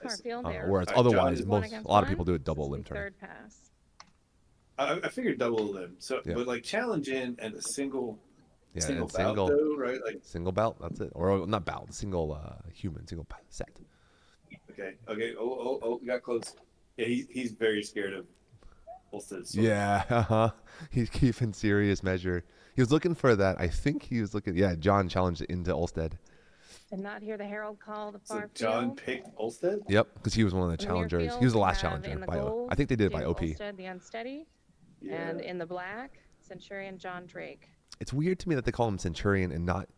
Speaker 6: Far field there.
Speaker 2: Whereas
Speaker 9: All right,
Speaker 2: otherwise,
Speaker 9: John,
Speaker 6: One
Speaker 2: a
Speaker 6: against
Speaker 2: lot of
Speaker 6: one.
Speaker 2: people do a double
Speaker 6: This is
Speaker 2: limb
Speaker 6: the
Speaker 2: tournament.
Speaker 6: Third pass.
Speaker 9: I figured double limb. So
Speaker 2: Yeah.
Speaker 9: but like challenge in and a single
Speaker 2: Yeah,
Speaker 9: single
Speaker 2: and
Speaker 9: bout
Speaker 2: single
Speaker 9: though, right? Like
Speaker 2: single bout. That's it, or not bout, single single set.
Speaker 9: okay. Oh, we got close. Yeah, he's very scared of Ulstead. So
Speaker 2: Yeah, he's keeping serious measure. He was looking for that. I think he was looking. Yeah, John challenged it into Ulstead.
Speaker 6: Did not hear the herald call the
Speaker 9: So
Speaker 6: far
Speaker 9: John
Speaker 6: field.
Speaker 9: picked Ulstead?
Speaker 2: Yep, because he was one of the
Speaker 6: In the near
Speaker 2: challengers.
Speaker 6: field,
Speaker 2: He was the
Speaker 6: we
Speaker 2: last
Speaker 6: have
Speaker 2: challenger.
Speaker 6: in the
Speaker 2: By
Speaker 6: gold,
Speaker 2: I think they did it by
Speaker 6: Duke
Speaker 2: OP.
Speaker 6: Olstead, the unsteady,
Speaker 9: Yeah.
Speaker 6: and in the black, Centurion John Drake.
Speaker 2: It's weird to me that they call him Centurion and not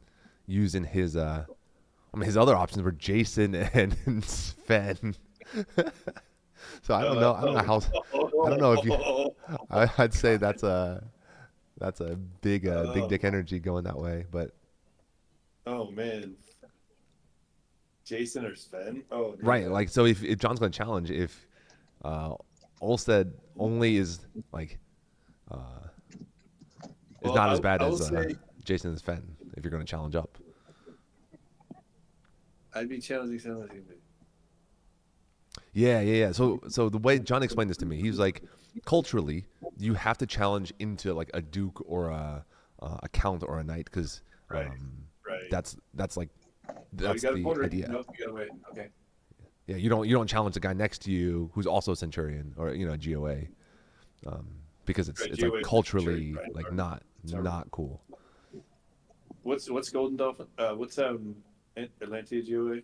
Speaker 2: using his. I mean, his other options were Jason and Sven. So I don't know. I don't know how. I don't know if you. I'd say that's a big big dick energy going that way, but
Speaker 9: Oh man. Jason or Sven? Oh no.
Speaker 2: right. Like so, if John's going to challenge, if Olstead only is like is
Speaker 9: Well,
Speaker 2: not as
Speaker 9: I
Speaker 2: bad
Speaker 9: will
Speaker 2: as
Speaker 9: say-
Speaker 2: Jason and Sven, if you're going to challenge up.
Speaker 9: I'd be challenging someone like
Speaker 2: Yeah. So the way John explained this to me, he was like, culturally, you have to challenge into like a duke or a count or a knight because
Speaker 9: Right.
Speaker 2: that's like
Speaker 9: Oh,
Speaker 2: that's
Speaker 9: you got a
Speaker 2: the
Speaker 9: quarter.
Speaker 2: idea.
Speaker 9: Nope, you gotta wait. Okay.
Speaker 2: Yeah, you don't challenge the guy next to you who's also a centurion or GOA, because it's
Speaker 9: Right,
Speaker 2: it's
Speaker 9: GOA
Speaker 2: like
Speaker 9: is
Speaker 2: culturally
Speaker 9: centurion, right,
Speaker 2: like
Speaker 9: right.
Speaker 2: not cool.
Speaker 9: What's Golden Dolphin? What's Atlantia GOA?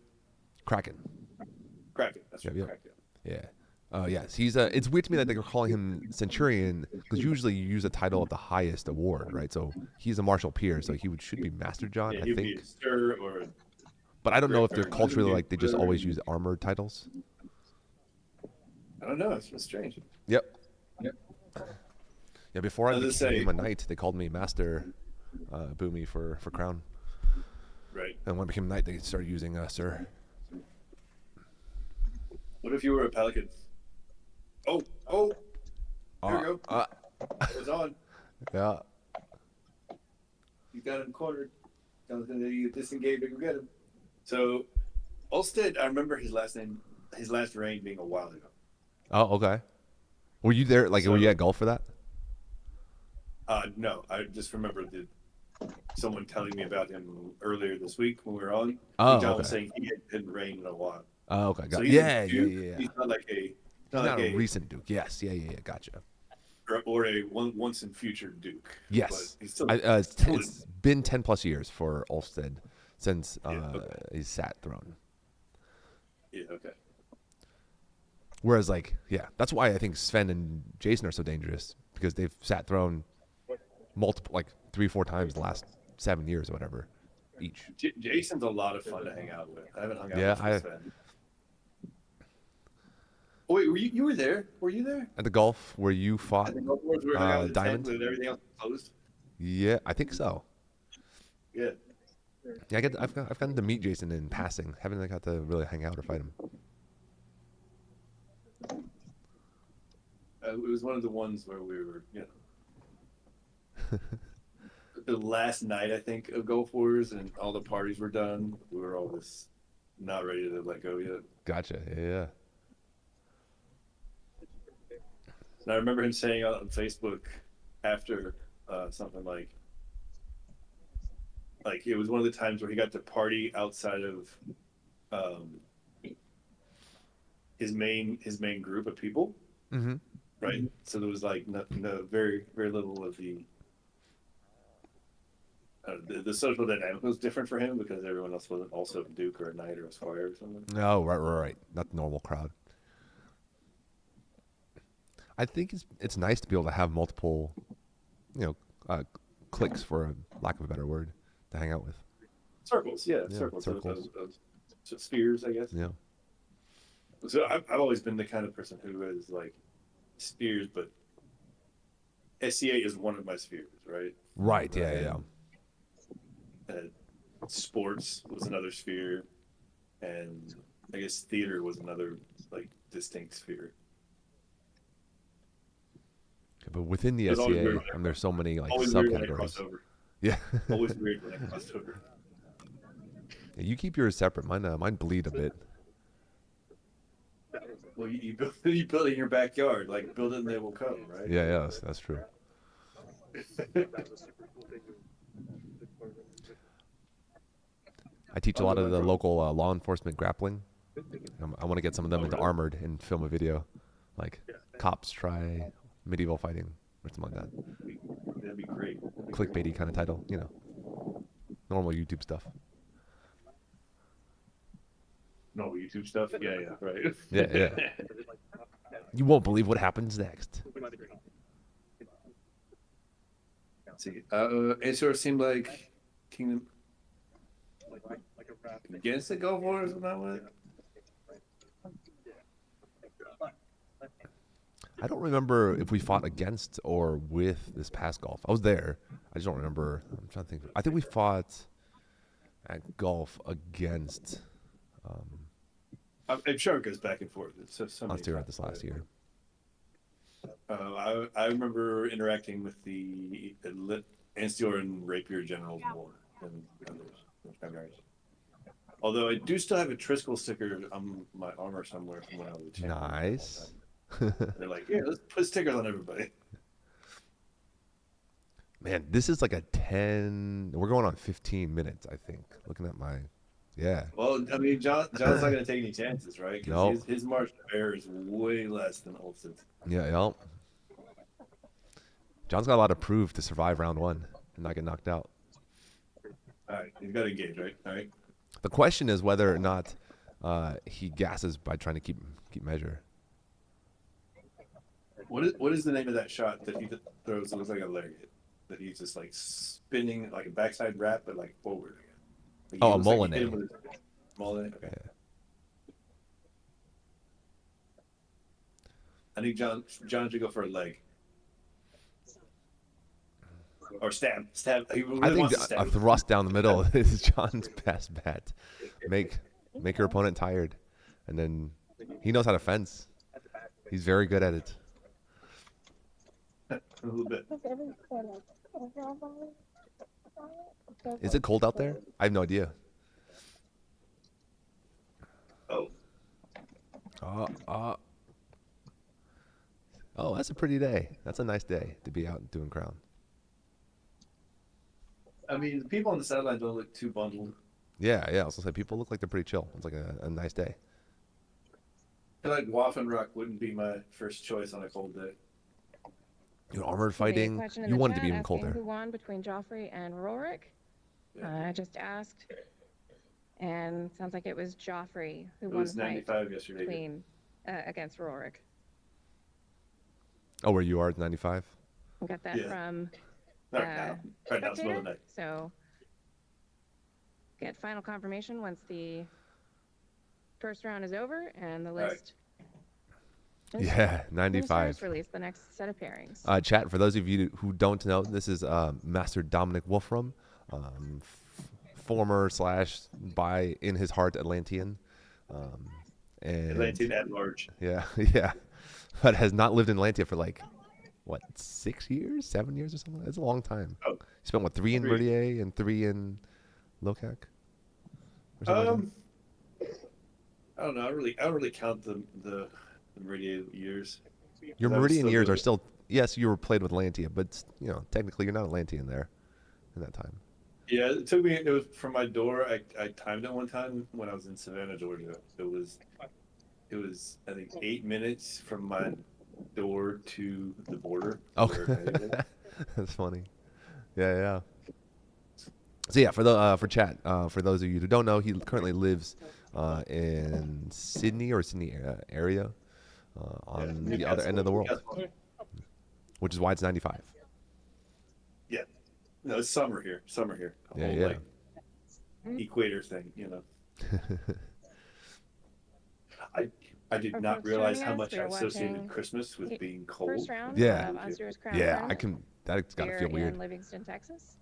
Speaker 2: Kraken.
Speaker 9: Kraken. That's right.
Speaker 2: Yep.
Speaker 9: Kraken.
Speaker 2: Yeah. Yes, he's it's weird to me that they're calling him centurion because usually you use a title of the highest award, right? So he's a martial peer, so he should be Master John,
Speaker 9: Yeah,
Speaker 2: I
Speaker 9: he'd be
Speaker 2: think.
Speaker 9: a stir or
Speaker 2: But I don't know if they're
Speaker 9: Or
Speaker 2: culturally like they just
Speaker 9: whatever.
Speaker 2: always use armored titles.
Speaker 9: I don't know. It's been strange.
Speaker 2: Yep. Yeah, before I
Speaker 9: As I
Speaker 2: became
Speaker 9: say-
Speaker 2: a knight, they called me Master Boomy for crown.
Speaker 9: Right.
Speaker 2: And when I became a knight, they started using Sir.
Speaker 9: What if you were a pelican? Oh. There we go. It was on.
Speaker 2: Yeah.
Speaker 9: You got him cornered. You disengage and get him. So, Ulstead, I remember his last reign being a while ago.
Speaker 2: Oh, okay. Were you there? Like, were
Speaker 9: So-
Speaker 2: you at golf for that?
Speaker 9: No, I just remember someone telling me about him earlier this week when we were on. I
Speaker 2: Oh,
Speaker 9: think John was
Speaker 2: okay.
Speaker 9: saying he hadn't rained in a while.
Speaker 2: Oh, okay.
Speaker 9: So
Speaker 2: Got
Speaker 9: he's a
Speaker 2: yeah, yeah,
Speaker 9: Duke.
Speaker 2: yeah.
Speaker 9: He's not like a
Speaker 2: He's not a recent Duke. Yes, yeah. Gotcha.
Speaker 9: or a once in future Duke.
Speaker 2: Yes,
Speaker 9: but he's still,
Speaker 2: it's been 10 plus years for Olsted since
Speaker 9: okay.
Speaker 2: he's sat throne.
Speaker 9: Yeah. Okay.
Speaker 2: Whereas, like, yeah, that's why I think Sven and Jason are so dangerous because they've sat throne multiple, like 3-4 times the last 7 years or whatever, each.
Speaker 9: Jason's a lot of fun to hang out with. I haven't hung out
Speaker 2: Yeah,
Speaker 9: with Sven. Oh, wait, you were there? Were you there?
Speaker 2: At the golf where you fought
Speaker 9: At the golf course, we were hanging out with the tent
Speaker 2: Diamond.
Speaker 9: with everything else closed.
Speaker 2: Yeah, I think so.
Speaker 9: Yeah.
Speaker 2: Yeah, I've gotten to meet Jason in passing. Haven't got to really hang out or fight him.
Speaker 9: It was one of the ones where we were, the last night, I think, of Gulf Wars, and all the parties were done. We were all just not ready to let go yet.
Speaker 2: Gotcha. Yeah.
Speaker 9: And I remember him saying on Facebook after something like it was one of the times where he got to party outside of his main group of people.
Speaker 2: Mm-hmm.
Speaker 9: Right. So there was like no very very little of the social dynamic was different for him because everyone else wasn't also a Duke or a Knight or a Squire or something.
Speaker 2: Oh, right. Not the normal crowd. I think it's nice to be able to have multiple, cliques, for a lack of a better word, to hang out with.
Speaker 9: Circles, circles. Of spheres, I guess.
Speaker 2: Yeah.
Speaker 9: So I've always been the kind of person who is like spheres, but SCA is one of my spheres, right?
Speaker 2: Right. Yeah.
Speaker 9: Sports was another sphere, and I guess theater was another like distinct sphere.
Speaker 2: But within the
Speaker 9: It's always
Speaker 2: SCA,
Speaker 9: weird
Speaker 2: there's so many like
Speaker 9: always weird when I
Speaker 2: subcategories.
Speaker 9: cross over.
Speaker 2: Yeah.
Speaker 9: Always weird when I crossed over.
Speaker 2: Yeah, you keep yours separate. Mine bleed a bit.
Speaker 9: Well, you build it in your backyard. Like, build it and they will come, right?
Speaker 2: Yeah, that's true. I teach a lot of the local law enforcement grappling. I want to get some of them into Armored and film a video, like cops try medieval fighting or something like that.
Speaker 9: That'd be great.
Speaker 2: Clickbaity kind of title, normal YouTube stuff.
Speaker 9: No YouTube stuff. Yeah, right.
Speaker 2: Yeah. You won't believe what happens next.
Speaker 9: Let's see. Ansteorran seemed like Kingdom against the Gulf Wars on that one.
Speaker 2: I don't remember if we fought against or with this past golf. I was there. I just don't remember. I'm trying to think. I think we fought at golf against.
Speaker 9: I'm sure it goes back and forth. It's so many
Speaker 2: Ansteorran
Speaker 9: times,
Speaker 2: this last year.
Speaker 9: I remember interacting with the Ansteorran Rapier Generals more than others. Although I do still have a Triskel sticker on my armor somewhere from when I was a champion.
Speaker 2: Nice.
Speaker 9: They're like, yeah, let's put stickers on everybody.
Speaker 2: Man, this is like a 10. We're going on 15 minutes, I think. Looking at my. Yeah.
Speaker 9: Well, I mean, John's not going to take any chances, right? Because
Speaker 2: Nope.
Speaker 9: his margin of error is way less than Olsen's.
Speaker 2: Yeah. John's got a lot to prove to survive round 1 and not get knocked out.
Speaker 9: All right, he's got to engage, right? All right.
Speaker 2: The question is whether or not he gasses by trying to keep measure.
Speaker 9: What is the name of that shot that he throws that looks like a lariat? That he's just like spinning like a backside wrap, but like forward again. Like
Speaker 2: Oh, a
Speaker 9: looks like he
Speaker 2: Molinet.
Speaker 9: hit him with his- Molinet? Okay.
Speaker 2: Yeah.
Speaker 9: I think John should go for a leg. Or stab. He really
Speaker 2: I think
Speaker 9: wants to
Speaker 2: a
Speaker 9: stab.
Speaker 2: thrust down the middle is John's best bet. Make your opponent tired, and then he knows how to fence. He's very good at it.
Speaker 9: A little bit.
Speaker 2: Is it cold out there? I have no idea.
Speaker 9: Oh.
Speaker 2: Oh, that's a pretty day. That's a nice day to be out doing Crown.
Speaker 9: I mean, the people on the sideline don't look too bundled.
Speaker 2: Yeah, yeah. I was gonna say people look like they're pretty chill. It's like a nice day.
Speaker 9: I feel like Waffen Rock wouldn't be my first choice on a cold day.
Speaker 2: You know, armored
Speaker 6: The
Speaker 2: fighting.
Speaker 6: question in
Speaker 2: You
Speaker 6: the
Speaker 2: wanted to
Speaker 6: chat
Speaker 2: be even
Speaker 6: asking
Speaker 2: colder.
Speaker 6: who won between Joffrey and Rorik.
Speaker 9: Yeah.
Speaker 6: I just asked, and sounds like it was Joffrey who
Speaker 9: It
Speaker 6: won
Speaker 9: was
Speaker 6: the fight
Speaker 9: 95 yesterday.
Speaker 6: between against Rorik.
Speaker 2: Oh, where you are, 95.
Speaker 6: We got that
Speaker 9: Yeah.
Speaker 6: from
Speaker 9: Right now. Right now, it's the middle of the
Speaker 6: Spectator.
Speaker 9: night.
Speaker 6: So get final confirmation once the first round is over and the
Speaker 9: right.
Speaker 6: list.
Speaker 2: Yeah,
Speaker 6: Then
Speaker 2: 95.
Speaker 6: starts release the next set of pairings.
Speaker 2: Chat, for those of you who don't know, this is Master Dominic Wolfram, former / by in his heart Atlantean, and
Speaker 9: Atlantean at large.
Speaker 2: yeah, yeah, but has not lived in Atlantia for like what 6 years, 7 years or something. That's a long time.
Speaker 9: Oh.
Speaker 2: He spent what 3 in
Speaker 9: 3.
Speaker 2: Merdier and 3 in Locac. Or something like that?
Speaker 9: I don't know. I don't really count the Meridian years.
Speaker 2: Your
Speaker 9: I was
Speaker 2: Meridian
Speaker 9: still
Speaker 2: years
Speaker 9: doing
Speaker 2: are still, yes, you were played with Lantia, but you know technically you're not Atlantean there in that time.
Speaker 9: Yeah, it took me. It was from my door. I timed it one time when I was in Savannah, Georgia. It was I think 8 minutes from my door to the border.
Speaker 2: Okay,
Speaker 9: where
Speaker 2: that's funny. Yeah, yeah. So yeah, for chat, for those of you who don't know, he currently lives in Sydney or Sydney area, on the other end of the world, which is why it's 95.
Speaker 9: Yeah, no, it's summer here. Summer here. The
Speaker 2: Yeah,
Speaker 9: whole,
Speaker 2: yeah.
Speaker 9: like, equator thing, you know. I did
Speaker 6: For
Speaker 9: not
Speaker 6: folks
Speaker 9: realize
Speaker 6: joining
Speaker 9: how
Speaker 6: us,
Speaker 9: much
Speaker 6: we
Speaker 9: I
Speaker 6: are
Speaker 9: associated
Speaker 6: watching
Speaker 9: Christmas with
Speaker 6: the
Speaker 9: being cold.
Speaker 6: First round
Speaker 2: Yeah.
Speaker 6: of Ansteorran's Crown
Speaker 2: Yeah,
Speaker 6: Tournament.
Speaker 2: I can. That's gotta
Speaker 6: Here
Speaker 2: feel weird.
Speaker 6: in Livingston, Texas.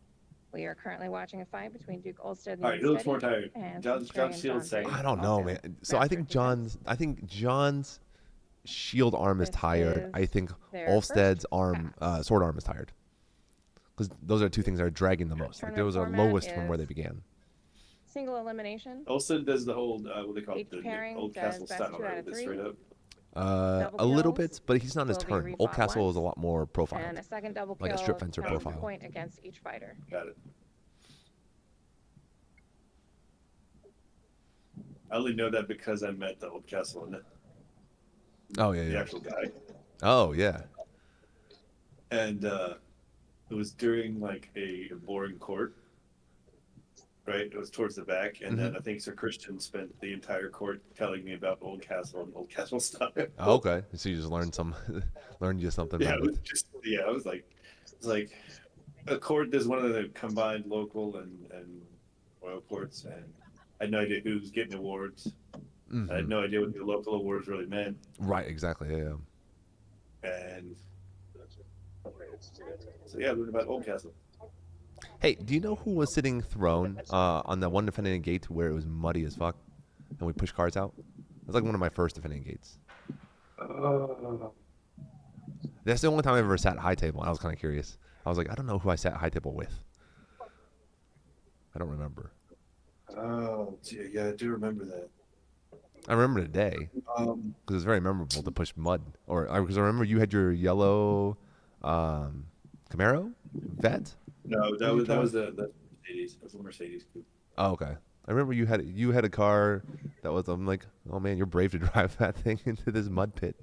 Speaker 6: We are currently watching a fight between Duke Olstead and
Speaker 9: All right, who looks more tired?
Speaker 6: and
Speaker 9: John
Speaker 6: Centurion
Speaker 9: Shields
Speaker 6: John
Speaker 9: second.
Speaker 2: I don't know,
Speaker 6: Drake.
Speaker 2: man. So I think John's shield arm is
Speaker 6: This
Speaker 2: tired. I
Speaker 6: is
Speaker 2: think
Speaker 6: their
Speaker 2: Olsted's
Speaker 6: first
Speaker 2: arm,
Speaker 6: pass.
Speaker 2: sword arm is tired. Because those are two things that are dragging the most. Like those are
Speaker 6: Tournament format
Speaker 2: lowest from where
Speaker 6: is
Speaker 2: they began.
Speaker 6: Single elimination.
Speaker 9: Olsen does the whole what they call
Speaker 6: Each
Speaker 9: it, the
Speaker 6: pairing
Speaker 9: Old
Speaker 6: does
Speaker 9: Castle
Speaker 6: best
Speaker 9: style,
Speaker 6: 2 out
Speaker 9: right?
Speaker 6: of
Speaker 9: With it
Speaker 6: 3.
Speaker 9: straight up.
Speaker 2: A little
Speaker 6: kills
Speaker 2: bit, but he's not his
Speaker 6: will be
Speaker 2: turn. Old
Speaker 6: refought
Speaker 2: Castle is a
Speaker 6: once,
Speaker 2: lot more profiled.
Speaker 6: And a second double
Speaker 2: Like a
Speaker 6: kill
Speaker 2: strip fencer
Speaker 6: counts a
Speaker 2: profile.
Speaker 6: point against each fighter.
Speaker 9: Got it. I only know that because I met the Old Castle in it,
Speaker 2: Oh yeah,
Speaker 9: the
Speaker 2: yeah.
Speaker 9: actual guy,
Speaker 2: Oh yeah.
Speaker 9: and it was during like a boring court. Right, it was towards the back, and then I think Sir Christian spent the entire court telling me about Old Castle and Old Castle style.
Speaker 2: Oh, okay. So you just learned learned you something
Speaker 9: Yeah,
Speaker 2: about
Speaker 9: it was
Speaker 2: it.
Speaker 9: just I was like, it's like a court. There's one of the combined local and royal courts, and I had no idea who was getting awards. I had no idea what the local awards really meant.
Speaker 2: Right, exactly. Yeah, yeah.
Speaker 9: And so yeah, I learned about Old Castle.
Speaker 2: Hey, do you know who was sitting throne on the one defending gate where it was muddy as fuck, and we pushed cards out? That's like one of my first defending gates. That's the only time I ever sat high table. I was kind of curious. I was like, I don't know who I sat high table with. I don't remember.
Speaker 9: Oh, gee, yeah, I do remember that.
Speaker 2: I remember the day because it was very memorable to push mud. Or because I remember you had your yellow Camaro vet.
Speaker 9: No, that was the Mercedes. That was a Mercedes coupe.
Speaker 2: Oh, okay. I remember you had a car that was. I'm like, oh man, you're brave to drive that thing into this mud pit.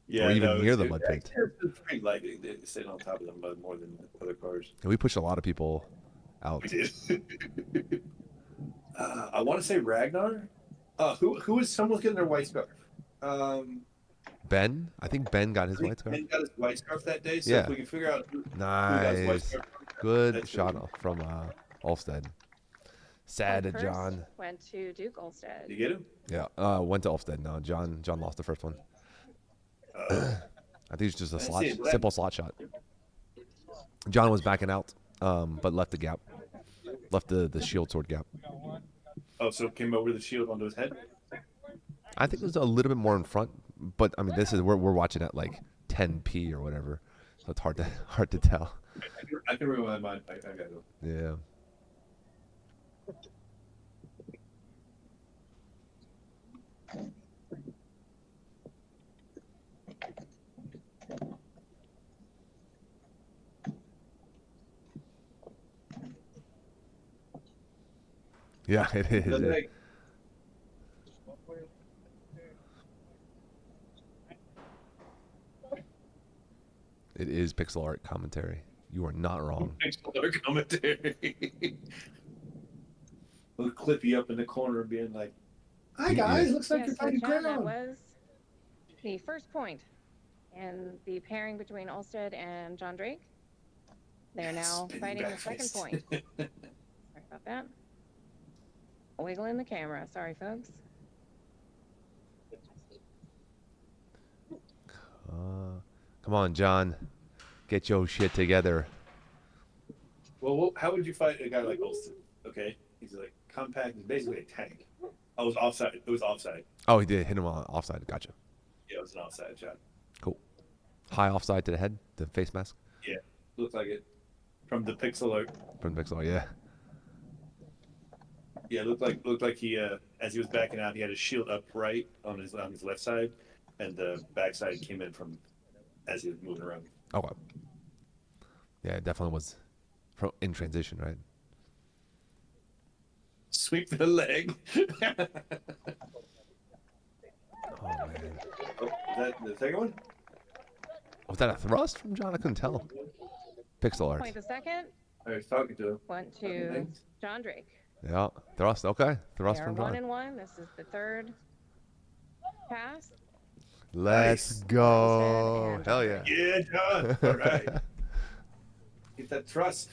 Speaker 9: Yeah,
Speaker 2: or even near the mud pit.
Speaker 9: It's pretty light. They sitting on top of the mud more than other cars.
Speaker 2: And we pushed a lot of people out.
Speaker 9: We did. I want to say Ragnar. Who was someone getting their white scarf?
Speaker 2: Ben, I think Ben got his white scarf.
Speaker 9: Ben got his white scarf that day. So
Speaker 2: Yeah.
Speaker 9: if we can figure out who got his white
Speaker 2: Nice.
Speaker 9: scarf,
Speaker 2: Good shot from Ulfstead. Sad
Speaker 6: Point
Speaker 2: John.
Speaker 6: first went to Duke Olstead.
Speaker 9: You get him?
Speaker 2: Yeah, went to Ulfstead. No, John lost the first one. I think it's just a simple slot shot. John was backing out, but left the gap. Left the shield sword gap.
Speaker 9: Oh, so it came over the shield onto his head?
Speaker 2: I think it was a little bit more in front, but I mean, we're watching at like 10p or whatever, so it's hard to tell.
Speaker 9: I can remember my mind. I got it.
Speaker 2: Yeah. Yeah, it is.
Speaker 9: The leg.
Speaker 2: It is pixel art commentary. You are not wrong.
Speaker 9: Color commentary. We'll clip you up in the corner being like, "Hi guys, looks like
Speaker 6: Yes,
Speaker 9: you're
Speaker 6: for the
Speaker 9: fighting
Speaker 6: chat, that
Speaker 9: ground."
Speaker 6: was the first point in the pairing between Olsted and John Drake. They're now
Speaker 9: Spinning
Speaker 6: fighting the
Speaker 9: back
Speaker 6: second
Speaker 9: face.
Speaker 6: point. Sorry about that. Wiggling the camera. Sorry, folks.
Speaker 2: Come on, John. Get your shit together.
Speaker 9: Well, how would you fight a guy like Olsen? Okay, he's like compact. He's basically a tank. I was offside. It was offside.
Speaker 2: Oh, he did hit him on offside. Gotcha.
Speaker 9: Yeah, it was an offside shot.
Speaker 2: Cool. High offside to the head, the face mask.
Speaker 9: Yeah, looked like it from the pixel art.
Speaker 2: From the pixel art, yeah.
Speaker 9: Yeah, looked like he as he was backing out, he had his shield upright on his left side, and the backside came in from as he was moving around.
Speaker 2: Okay. Yeah, it definitely was in transition, right?
Speaker 9: Sweep the leg.
Speaker 2: Oh man.
Speaker 9: Oh, is that the second one?
Speaker 2: Was that a thrust from John? I couldn't tell. Pixel art.
Speaker 6: Point the second.
Speaker 9: I was talking to him.
Speaker 6: Went to John Drake.
Speaker 2: Yeah, thrust. Okay, thrust
Speaker 6: They are
Speaker 2: from
Speaker 6: 1
Speaker 2: John.
Speaker 6: and 1. This is the third pass.
Speaker 2: Let's go. Hell yeah.
Speaker 9: Yeah, John. All right. Get that thrust.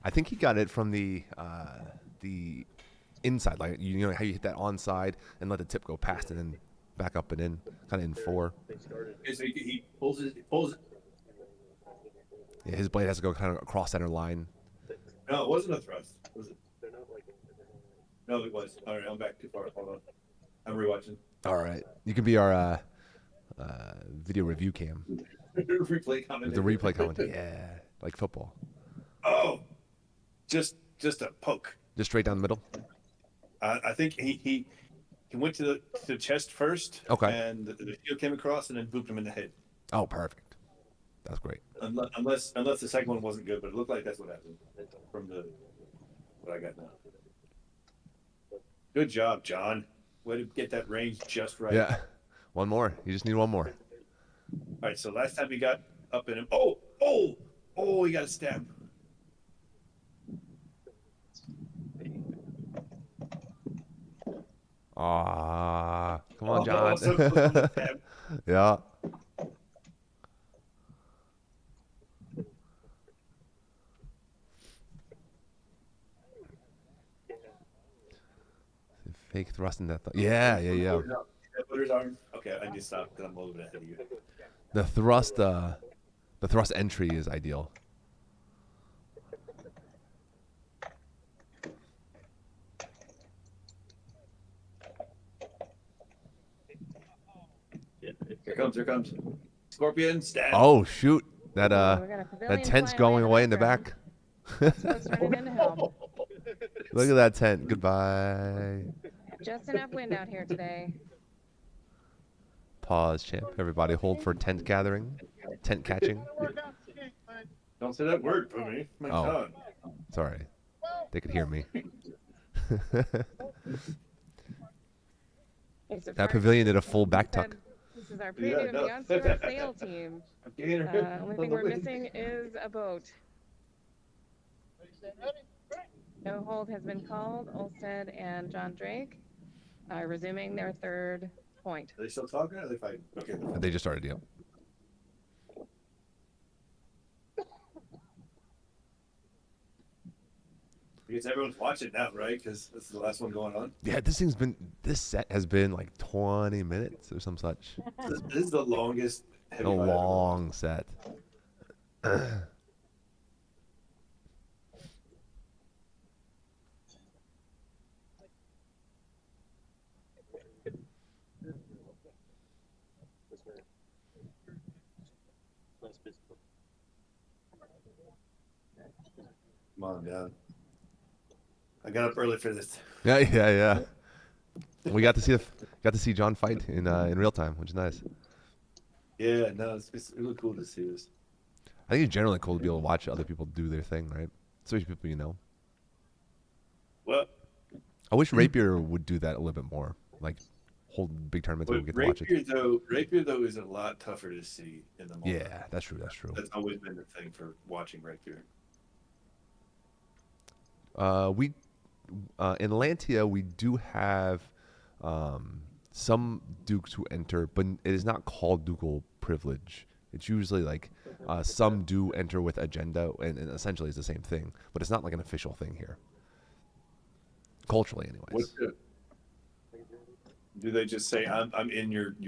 Speaker 2: I think he got it from the inside, like you know how you hit that onside and let the tip go past and then back up and in, kind of in 4.
Speaker 9: So he pulls it.
Speaker 2: Yeah, his blade has to go kind of across center line.
Speaker 9: No, it wasn't a thrust. Was it? No, it was. All right, I'm back too far. Hold on. I'm rewatching.
Speaker 2: All right, you can be our video review cam.
Speaker 9: Replay comment.
Speaker 2: The replay commentary. Yeah, like football.
Speaker 9: Oh, just a poke.
Speaker 2: Just straight down the middle.
Speaker 9: I think he went to the chest first.
Speaker 2: Okay.
Speaker 9: And the shield came across and then booped him in the head.
Speaker 2: Oh, perfect. That's great.
Speaker 9: Unless the second one wasn't good, but it looked like that's what happened from what I got now. Good job, John. Way to get that range just right.
Speaker 2: Yeah. One more. You just need one more.
Speaker 9: All right. So last time he got up in him. Oh! He got a stab.
Speaker 2: Ah, come on, John.
Speaker 9: So close to the stab.
Speaker 2: Yeah. Fake thrust in that. Yeah.
Speaker 9: Put his arm. Okay, I need to stop because I'm a little bit ahead of you.
Speaker 2: The thrust entry is ideal.
Speaker 9: Here comes. Scorpion, stab.
Speaker 2: Oh shoot!
Speaker 6: We're
Speaker 2: That
Speaker 6: gonna pavilion
Speaker 2: tent's
Speaker 6: fly
Speaker 2: going away in the
Speaker 6: background.
Speaker 2: back.
Speaker 6: So it's running into hell.
Speaker 2: Look at that tent. Goodbye.
Speaker 6: Just enough wind out here today.
Speaker 2: Pause, champ. Everybody hold for tent gathering. Tent catching.
Speaker 9: Don't say that word for me. My
Speaker 2: Oh.
Speaker 9: God.
Speaker 2: Sorry. They could hear me.
Speaker 6: It's a
Speaker 2: That
Speaker 6: first.
Speaker 2: pavilion did a full back
Speaker 6: Said,
Speaker 2: tuck.
Speaker 6: This is our preview
Speaker 9: Yeah,
Speaker 6: of the
Speaker 9: no.
Speaker 6: Ansteorran sail team.
Speaker 9: I'm getting her.
Speaker 6: Only thing we're missing is a boat. No hold has been called. Olsted and John Drake are resuming their third point.
Speaker 9: Are they still talking? Or are they fighting? Okay.
Speaker 2: They just started, yep.
Speaker 9: Because everyone's watching now, right? Because this is the last one going on.
Speaker 2: Yeah, this set has been like 20 minutes or some such.
Speaker 9: This is the longest heavy
Speaker 2: A
Speaker 9: fight ever.
Speaker 2: long set.
Speaker 9: Come on, down. I got up early for this.
Speaker 2: Yeah. We got to see John fight in real time, which is nice.
Speaker 9: Yeah, no, it's really cool to see this.
Speaker 2: I think it's generally cool to be able to watch other people do their thing, right? Especially people you know.
Speaker 9: Well,
Speaker 2: I wish Rapier would do that a little bit more. Like, hold big tournaments and we get to watch it.
Speaker 9: Rapier though is a lot tougher to see in the moment.
Speaker 2: Yeah, that's true. That's true.
Speaker 9: That's always been the thing for watching Rapier.
Speaker 2: We in Lantia we do have some dukes who enter, but it is not called ducal privilege. It's usually like some do enter with agenda, and essentially it's the same thing, but it's not like an official thing here. Culturally, anyways.
Speaker 9: Do they just say I'm in your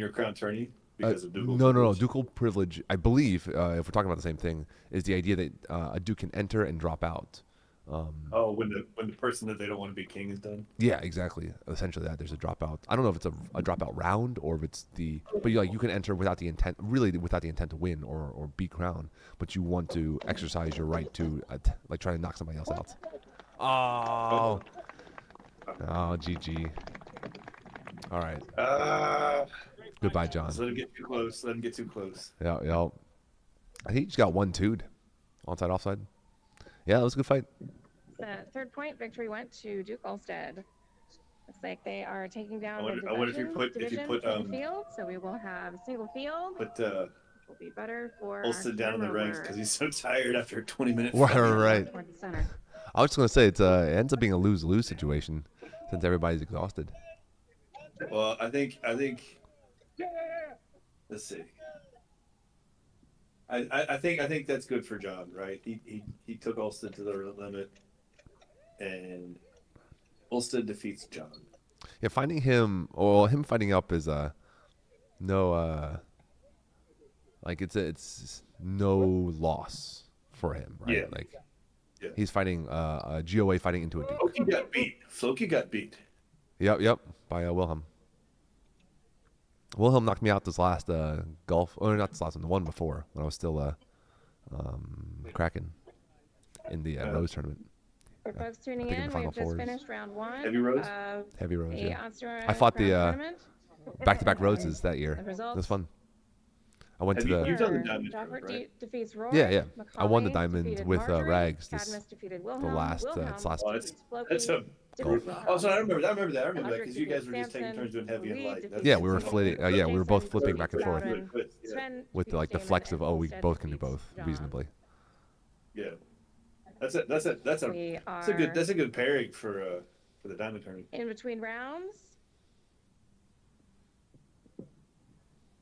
Speaker 9: crown tourney because of ducal?
Speaker 2: No. Ducal privilege, I believe, if we're talking about the same thing, is the idea that a duke can enter and drop out.
Speaker 9: When the person that they don't want to be king is done.
Speaker 2: Yeah, exactly. Essentially, that there's a dropout. I don't know if it's a dropout round or if it's but you can enter without the intent, really without the intent to win or be crowned, but you want to exercise your right to try to knock somebody else out. Oh, GG. All right. Goodbye, John.
Speaker 9: Just let him get too close. Let him get too close.
Speaker 2: Yeah. I think he just got 1-2'd. Onside, offside. Yeah, that was a good fight.
Speaker 6: The third point victory went to Duke Olstead. Looks like they are taking down
Speaker 9: I wonder if you put
Speaker 6: the field, so we will have a single field.
Speaker 9: But
Speaker 6: will be better for
Speaker 9: Olstead down in the ranks because he's so tired after a 20-minute
Speaker 2: fight.
Speaker 9: fight.
Speaker 2: Right. I was just gonna say it ends up being a lose-lose situation since everybody's exhausted.
Speaker 9: Well, I think. Let's see. I think that's good for John, right? He took Olstead to the limit, and Olstead defeats John.
Speaker 2: Yeah, him fighting up is no it's no loss for him, right?
Speaker 9: Yeah.
Speaker 2: Yeah. He's fighting a GOA fighting into a duke.
Speaker 9: Floki got beat.
Speaker 2: Yep, by Wilhelm. Wilhelm knocked me out this last golf, or not this last one, the one before when I was still cracking in the Rose tournament.
Speaker 6: For folks tuning in, we've just finished round 1.
Speaker 9: Heavy Rose?
Speaker 2: Heavy Rose, yeah.
Speaker 6: Ansteorran
Speaker 2: I fought the
Speaker 6: tournament.
Speaker 2: back-to-back Roses that year.
Speaker 6: The
Speaker 2: It
Speaker 6: results
Speaker 2: was fun. I went to
Speaker 9: You've
Speaker 2: the...
Speaker 9: done the diamond tournament,
Speaker 6: Joffrey
Speaker 9: right?
Speaker 6: defeats Roy.
Speaker 2: Yeah. I won the
Speaker 6: Macaulay
Speaker 2: diamond
Speaker 6: defeated
Speaker 2: with
Speaker 6: Marjorie.
Speaker 2: Rags
Speaker 6: Cadmus defeated
Speaker 2: the
Speaker 6: Wilhelm.
Speaker 2: last
Speaker 6: Wilhelm
Speaker 2: this last
Speaker 6: defeats Floki.
Speaker 9: That's a
Speaker 2: golf.
Speaker 9: Oh, so I remember that
Speaker 6: Audric
Speaker 9: because you guys were just taking
Speaker 6: defeated
Speaker 9: turns doing heavy and light.
Speaker 6: Samson.
Speaker 2: Yeah, we were flitting. Yeah, we were both
Speaker 6: Jason
Speaker 2: flipping back and forth
Speaker 6: defeats Sven
Speaker 2: with the
Speaker 6: defeats
Speaker 2: flex
Speaker 6: Damon,
Speaker 2: of
Speaker 6: and
Speaker 2: we
Speaker 6: Olstead
Speaker 2: both can do
Speaker 6: defeats
Speaker 2: both
Speaker 6: John.
Speaker 2: reasonably.
Speaker 9: Yeah, that's a good pairing for the diamond tournament.
Speaker 6: In between rounds,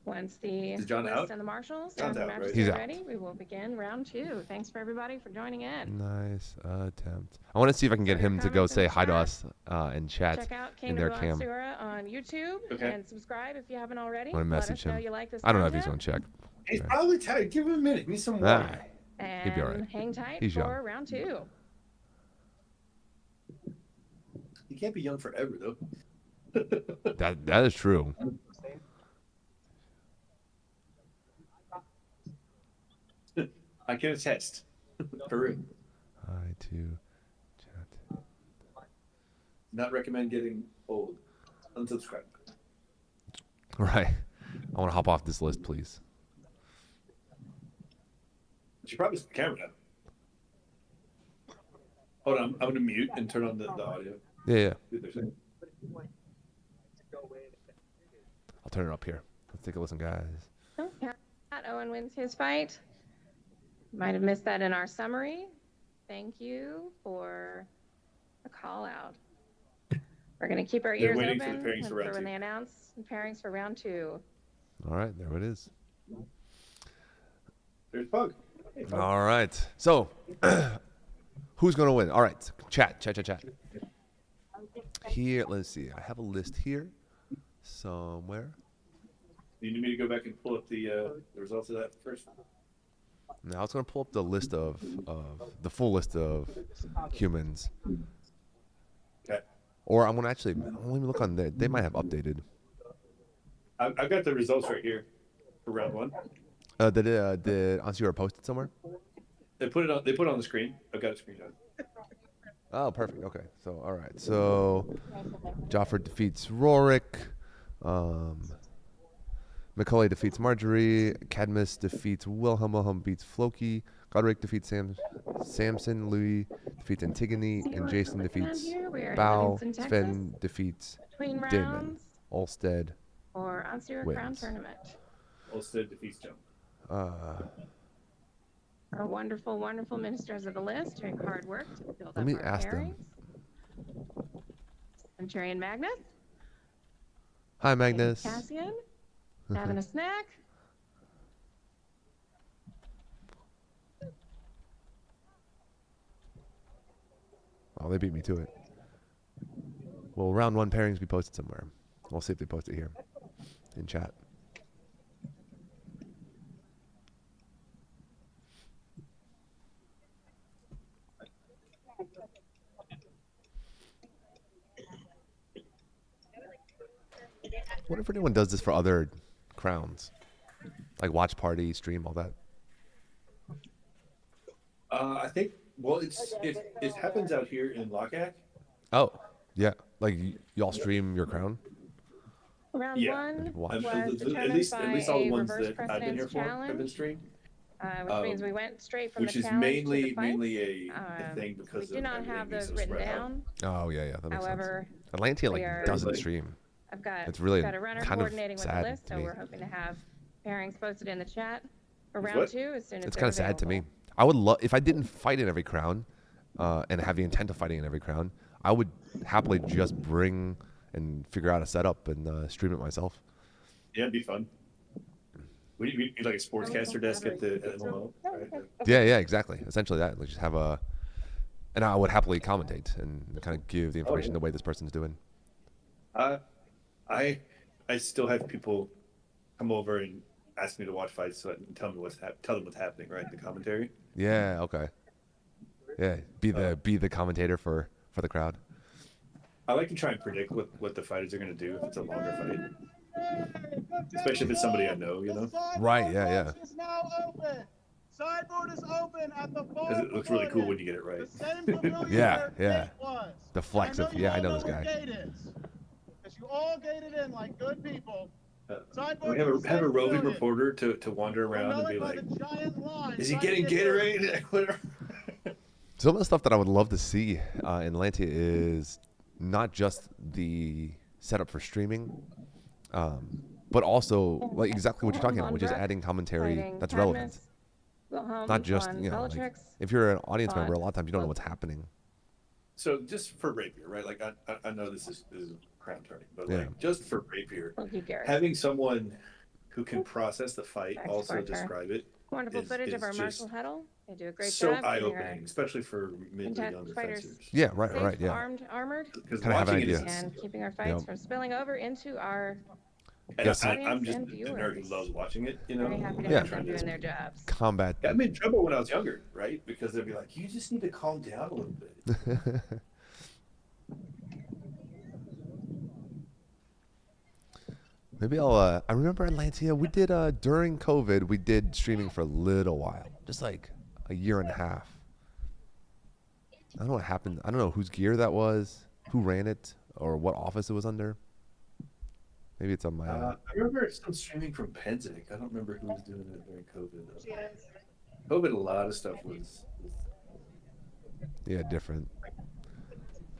Speaker 6: once the
Speaker 9: Is John
Speaker 6: list
Speaker 9: out?
Speaker 6: and the marshals
Speaker 9: John's
Speaker 6: and the
Speaker 9: out, right?
Speaker 6: matches
Speaker 2: He's
Speaker 6: are
Speaker 2: out.
Speaker 6: ready, we will begin round 2. Thanks for everybody for joining in.
Speaker 2: Nice attempt. I want to see if I can get
Speaker 6: For your
Speaker 2: him to go
Speaker 6: comments in
Speaker 2: say
Speaker 6: the
Speaker 2: hi to
Speaker 6: chat,
Speaker 2: us and chat
Speaker 6: Check out
Speaker 2: in their
Speaker 6: Kingdom
Speaker 2: cam.
Speaker 6: of Ansteorran on YouTube
Speaker 9: Okay.
Speaker 6: and subscribe if you haven't already.
Speaker 2: I'm gonna
Speaker 6: Let us
Speaker 2: message
Speaker 6: know
Speaker 2: him.
Speaker 6: you like this
Speaker 2: I don't know if he's
Speaker 6: content,
Speaker 2: gonna check.
Speaker 9: He's
Speaker 2: Okay.
Speaker 9: probably tired. Give him a minute. Need some
Speaker 2: Ah,
Speaker 9: water.
Speaker 6: and
Speaker 2: be all right.
Speaker 6: hang tight
Speaker 2: He's
Speaker 6: for
Speaker 2: young.
Speaker 6: round 2.
Speaker 9: He can't be young forever though.
Speaker 2: that is true.
Speaker 9: I can attest. For real.
Speaker 2: Hi to chat.
Speaker 9: Not recommend getting old. Unsubscribe.
Speaker 2: Right. I want to hop off this list, please.
Speaker 9: You should probably set the camera down. Hold on, I'm gonna mute and turn on the audio.
Speaker 2: Yeah.
Speaker 9: See what they're saying.
Speaker 2: I'll turn it up here. Let's take a listen, guys.
Speaker 6: Oh, Pat Owen wins his fight. Might have missed that in our summary. Thank you for the call out. We're going to keep our
Speaker 9: They're
Speaker 6: ears
Speaker 9: waiting
Speaker 6: open
Speaker 9: for the pairings for round
Speaker 6: when
Speaker 9: 2.
Speaker 6: they announce the pairings for round 2.
Speaker 2: All right, there it is.
Speaker 9: There's Pug. Hey, Pug.
Speaker 2: All right. So, who's going to win? All right. Chat. Here, let's see. I have a list here somewhere.
Speaker 9: You need me to go back and pull up the results of that first?
Speaker 2: Now, I was going to pull up the list of the full list of humans.
Speaker 9: Okay.
Speaker 2: Or I'm going to actually, let me look on there. They might have updated.
Speaker 9: I've got the results right here for round 1.
Speaker 2: Did Ansteorran post it somewhere?
Speaker 9: They put it on the screen. I've got a screenshot.
Speaker 2: Oh, perfect. Okay. So, all right. So, Joffrey defeats Rorik. Macaulay defeats Marjorie. Cadmus defeats Wilhelm. Wilhelm beats Floki. Godric defeats Samson. Louis defeats Antigone.
Speaker 6: See
Speaker 2: And
Speaker 6: what
Speaker 2: Jason
Speaker 6: we're looking at
Speaker 2: defeats
Speaker 6: here. We're in
Speaker 2: Bao.
Speaker 6: Livingston, Texas.
Speaker 2: Sven defeats
Speaker 6: Between
Speaker 2: Damon.
Speaker 6: rounds
Speaker 2: Olstead
Speaker 6: for Ansteorran Crown
Speaker 2: wins.
Speaker 6: Tournament.
Speaker 9: Ulstead defeats Jump.
Speaker 6: Our wonderful, wonderful ministers of the list doing hard work to build
Speaker 2: Let
Speaker 6: up
Speaker 2: me
Speaker 6: our
Speaker 2: ask them.
Speaker 6: pairings. Centurion Magnus.
Speaker 2: Hi, Magnus.
Speaker 6: Cassian. Having a snack.
Speaker 2: Oh, they beat me to it. Will round 1 pairings be posted somewhere? We'll see if they post it here in chat. What if anyone does this for other crowns? Like watch party, stream, all that?
Speaker 9: I think, well, it happens out here in Lockhack.
Speaker 2: Oh, yeah. Like y'all stream your crown?
Speaker 6: Round one was
Speaker 9: at
Speaker 6: determined
Speaker 9: least
Speaker 6: by
Speaker 9: all the
Speaker 6: a
Speaker 9: ones
Speaker 6: reverse
Speaker 9: that I've been here
Speaker 6: precedence
Speaker 9: for have been
Speaker 6: challenge,
Speaker 9: streamed.
Speaker 6: which means we went straight from
Speaker 9: Which
Speaker 6: the
Speaker 9: is
Speaker 6: challenge to the
Speaker 9: mainly
Speaker 6: fight.
Speaker 9: a thing because
Speaker 6: we do not have those written down.
Speaker 2: Oh, yeah, yeah. That makes
Speaker 6: However,
Speaker 2: sense. Atlantia
Speaker 6: we are-
Speaker 2: doesn't stream.
Speaker 6: I've got,
Speaker 2: It's really
Speaker 6: got a runner
Speaker 2: kind of
Speaker 6: coordinating with
Speaker 2: sad
Speaker 6: the list,
Speaker 2: to
Speaker 6: so
Speaker 2: me.
Speaker 6: we're hoping to have pairings posted in the chat for
Speaker 9: What?
Speaker 6: round 2 as soon as
Speaker 2: It's
Speaker 6: they're
Speaker 2: kind of sad to me.
Speaker 6: available.
Speaker 2: I would love if I didn't fight in every crown, and have the intent of fighting in every crown. I would happily just bring and figure out a setup and stream it myself.
Speaker 9: Yeah, it'd be fun. Would you like a sportscaster desk at the MLO? Right?
Speaker 2: Yeah, yeah, exactly. Essentially that. Like just have a, and I would happily commentate and kind of give the information the way this person's doing.
Speaker 9: I still have people come over and ask me to watch fights so I can tell them what's happening, right? The commentary.
Speaker 2: Yeah. Okay. Yeah. Be the commentator for the crowd.
Speaker 9: I like to try and predict what the fighters are going to do if it's a longer fight, especially if it's somebody I know, you know.
Speaker 2: Right. Yeah. Yeah.
Speaker 5: Is now open. Sideboard is open at the far
Speaker 9: 'Cause it looks really cool
Speaker 5: pavilion.
Speaker 9: when you get it right.
Speaker 5: The same pavilion
Speaker 2: Yeah,
Speaker 5: where
Speaker 2: yeah.
Speaker 5: Gate was.
Speaker 2: The flex of
Speaker 5: you
Speaker 2: yeah, I
Speaker 5: all
Speaker 2: know this
Speaker 5: where
Speaker 2: guy.
Speaker 5: Gate is. 'Cause you all gated in like good people.
Speaker 9: We have a roving reporter to wander around and be like, "Is he getting Gatorade?" Whatever.
Speaker 2: Some of the stuff that I would love to see in Lantia is not just the setup for streaming, but also like exactly what you're talking about, which is adding commentary that's relevant. Not just like, if you're an audience member, a lot of times you don't know what's happening.
Speaker 9: So just for rapier, right? Like I know this is crown turning, but
Speaker 2: Yeah.
Speaker 9: like just for rapier,
Speaker 6: Garrett.
Speaker 9: having someone who can process the fight,
Speaker 6: Thanks,
Speaker 9: also
Speaker 6: Parker.
Speaker 9: describe it.
Speaker 6: Wonderful footage of
Speaker 9: is
Speaker 6: our
Speaker 9: just
Speaker 6: martial huddle. They do a great
Speaker 9: so
Speaker 6: job.
Speaker 9: eye
Speaker 6: keeping our
Speaker 9: opening, especially for mid to
Speaker 6: intense
Speaker 9: younger
Speaker 6: fighters
Speaker 9: fencers.
Speaker 2: Yeah, right,
Speaker 6: safe,
Speaker 2: right, yeah.
Speaker 6: armored,
Speaker 9: Because
Speaker 2: Kinda have an
Speaker 9: watching it
Speaker 2: idea.
Speaker 9: is,
Speaker 6: and keeping our fights
Speaker 2: Yep.
Speaker 6: from spilling over into our
Speaker 9: and
Speaker 2: Yes.
Speaker 9: I'm
Speaker 6: audience
Speaker 9: just
Speaker 6: and
Speaker 9: the nerd who
Speaker 6: viewers.
Speaker 9: loves watching it. You know,
Speaker 6: Very happy to
Speaker 2: Yeah.
Speaker 6: have them doing their jobs.
Speaker 2: Combat.
Speaker 9: Got me in trouble when I was younger, right? Because they'd be like, "You just need to calm down a little bit."
Speaker 2: Maybe I'll. I remember Atlantia. We did during COVID. We did streaming for a little while, just like a year and a half. I don't know what happened. I don't know whose gear that was, who ran it, or what office it was under. Maybe it's on my.
Speaker 9: I remember some streaming from Penzic. I don't remember who was doing it during COVID. Though. COVID, a lot of stuff was
Speaker 2: Yeah, different.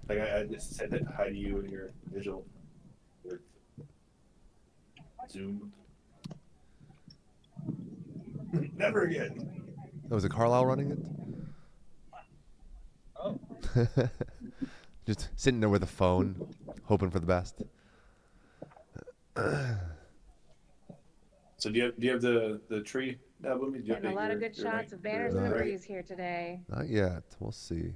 Speaker 9: like I just said that hi to you in your visual. Your Zoom. Never again.
Speaker 2: Oh, was it Carlisle running it?
Speaker 5: Oh.
Speaker 2: Just sitting there with a phone, hoping for the best.
Speaker 9: So do you have the tree album? Do you
Speaker 6: Getting a lot of good shots of banners in the breeze here today.
Speaker 2: Not yet. We'll see.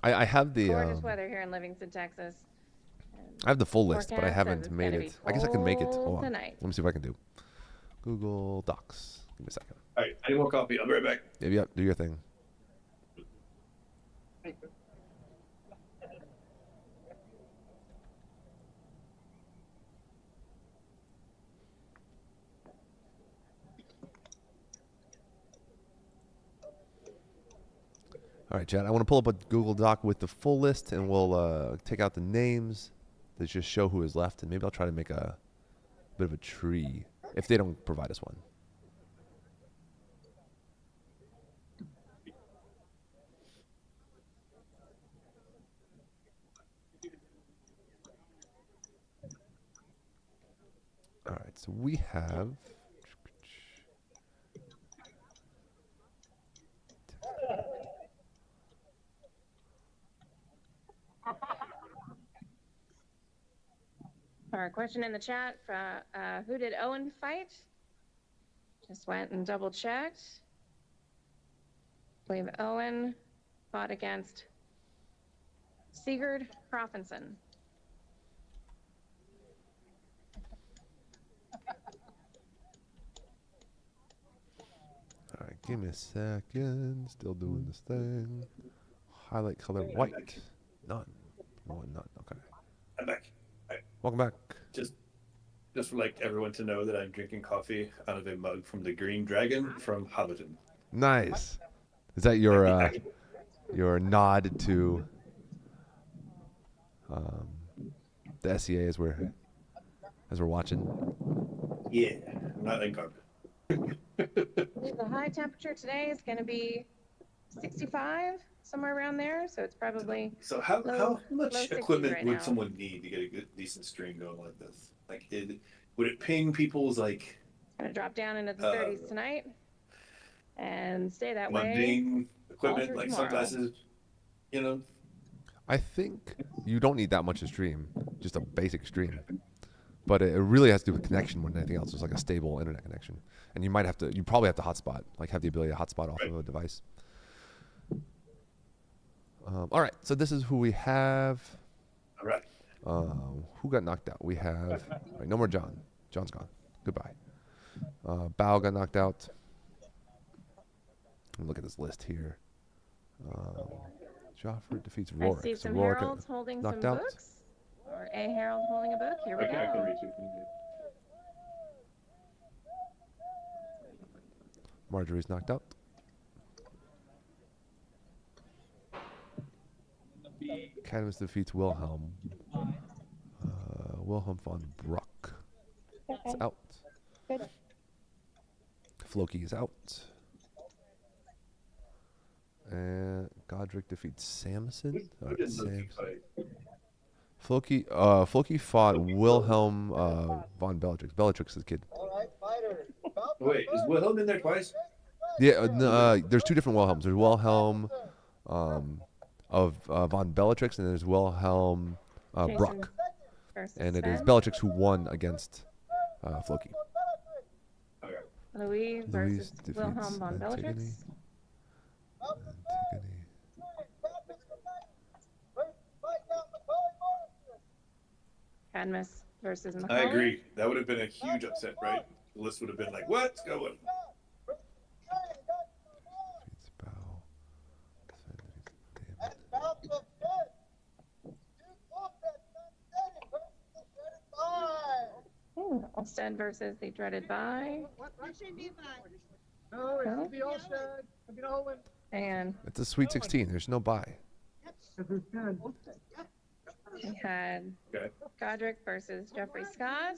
Speaker 2: I have the
Speaker 6: Gorgeous weather here in Livingston, Texas.
Speaker 2: I have the full list, but I
Speaker 6: Forecast says
Speaker 2: haven't
Speaker 6: it's
Speaker 2: made
Speaker 6: gonna be
Speaker 2: it. I guess I can make it.
Speaker 6: cold
Speaker 2: Hold on.
Speaker 6: tonight.
Speaker 2: Let me see what I can do. Google Docs. Give me a second.
Speaker 9: All right, I need more coffee. I'll be right back.
Speaker 2: Yep, do your thing. All right, Chad. I want to pull up a Google Doc with the full list, and we'll take out the names that just show who is left, and maybe I'll try to make a bit of a tree if they don't provide us one. All right, so we have.
Speaker 6: Our question in the chat, who did Owen fight? Just went and double checked. I believe Owen fought against Sigurd Hrafnsson.
Speaker 2: All right, give me a second. Still doing this thing. Highlight color white. None. One none. Okay.
Speaker 9: I'm back.
Speaker 2: Welcome back.
Speaker 9: Just for like everyone to know that I'm drinking coffee out of a mug from the Green Dragon from Hobbiton.
Speaker 2: Nice. Is that your nod to the SEA as we're watching?
Speaker 9: Yeah, I'm not in carpet.
Speaker 6: The high temperature today is going to be 65, somewhere around there. So it's probably
Speaker 9: So how much
Speaker 6: low 60s
Speaker 9: equipment
Speaker 6: right
Speaker 9: would
Speaker 6: now.
Speaker 9: someone need to get a good decent stream going like this? Like, would it ping people's like?
Speaker 6: Going to drop down into the 30s tonight and stay that way.
Speaker 9: Mundane equipment
Speaker 6: through
Speaker 9: like
Speaker 6: tomorrow.
Speaker 9: sunglasses, you know.
Speaker 2: I think you don't need that much to stream, just a basic stream. But it really has to do with connection more than anything else. It's like a stable internet connection. And you probably have to hotspot, like have the ability to hotspot off of a device. All right, so this is who we have.
Speaker 9: All right.
Speaker 2: Who got knocked out? We have, all right, no more John. John's gone. Goodbye. Bao got knocked out. Look at this list here. Joffrey defeats Rorik.
Speaker 6: I see
Speaker 2: So
Speaker 6: some
Speaker 2: Rorik
Speaker 6: heralds holding some
Speaker 2: knocked out.
Speaker 6: books. Or a herald holding a book. Here we
Speaker 9: Okay, I can
Speaker 6: go.
Speaker 9: reach it if you need.
Speaker 2: Marjorie's knocked out. Cadmus defeats Wilhelm. Wilhelm von Bruck is out.
Speaker 6: Good.
Speaker 2: Floki is out. And Godric defeats Samson. All right, Samson. Floki fought Wilhelm von Bellatrix. Bellatrix's kid.
Speaker 5: All right, fighters.
Speaker 9: Wait, is Wilhelm in there twice?
Speaker 2: Yeah, there's two different Wilhelms. There's Wilhelm of von Bellatrix, and there's Wilhelm Bruck. And it is Bellatrix who won against Floki.
Speaker 6: Louis versus
Speaker 2: defeats
Speaker 6: Wilhelm von Bellatrix.
Speaker 2: Antigone.
Speaker 6: Cadmus versus
Speaker 9: I
Speaker 6: Macaulay.
Speaker 9: agree. That would have been a huge upset, right? The list would have been like, what's going?
Speaker 2: Defeats Bao.
Speaker 6: Olstead versus the dreaded by.
Speaker 5: No, it should be Olstead. Should be Owen.
Speaker 6: And
Speaker 2: It's a Sweet 16. There's no buy.
Speaker 6: we had
Speaker 9: Okay.
Speaker 6: Godric versus Jeffrey Scott.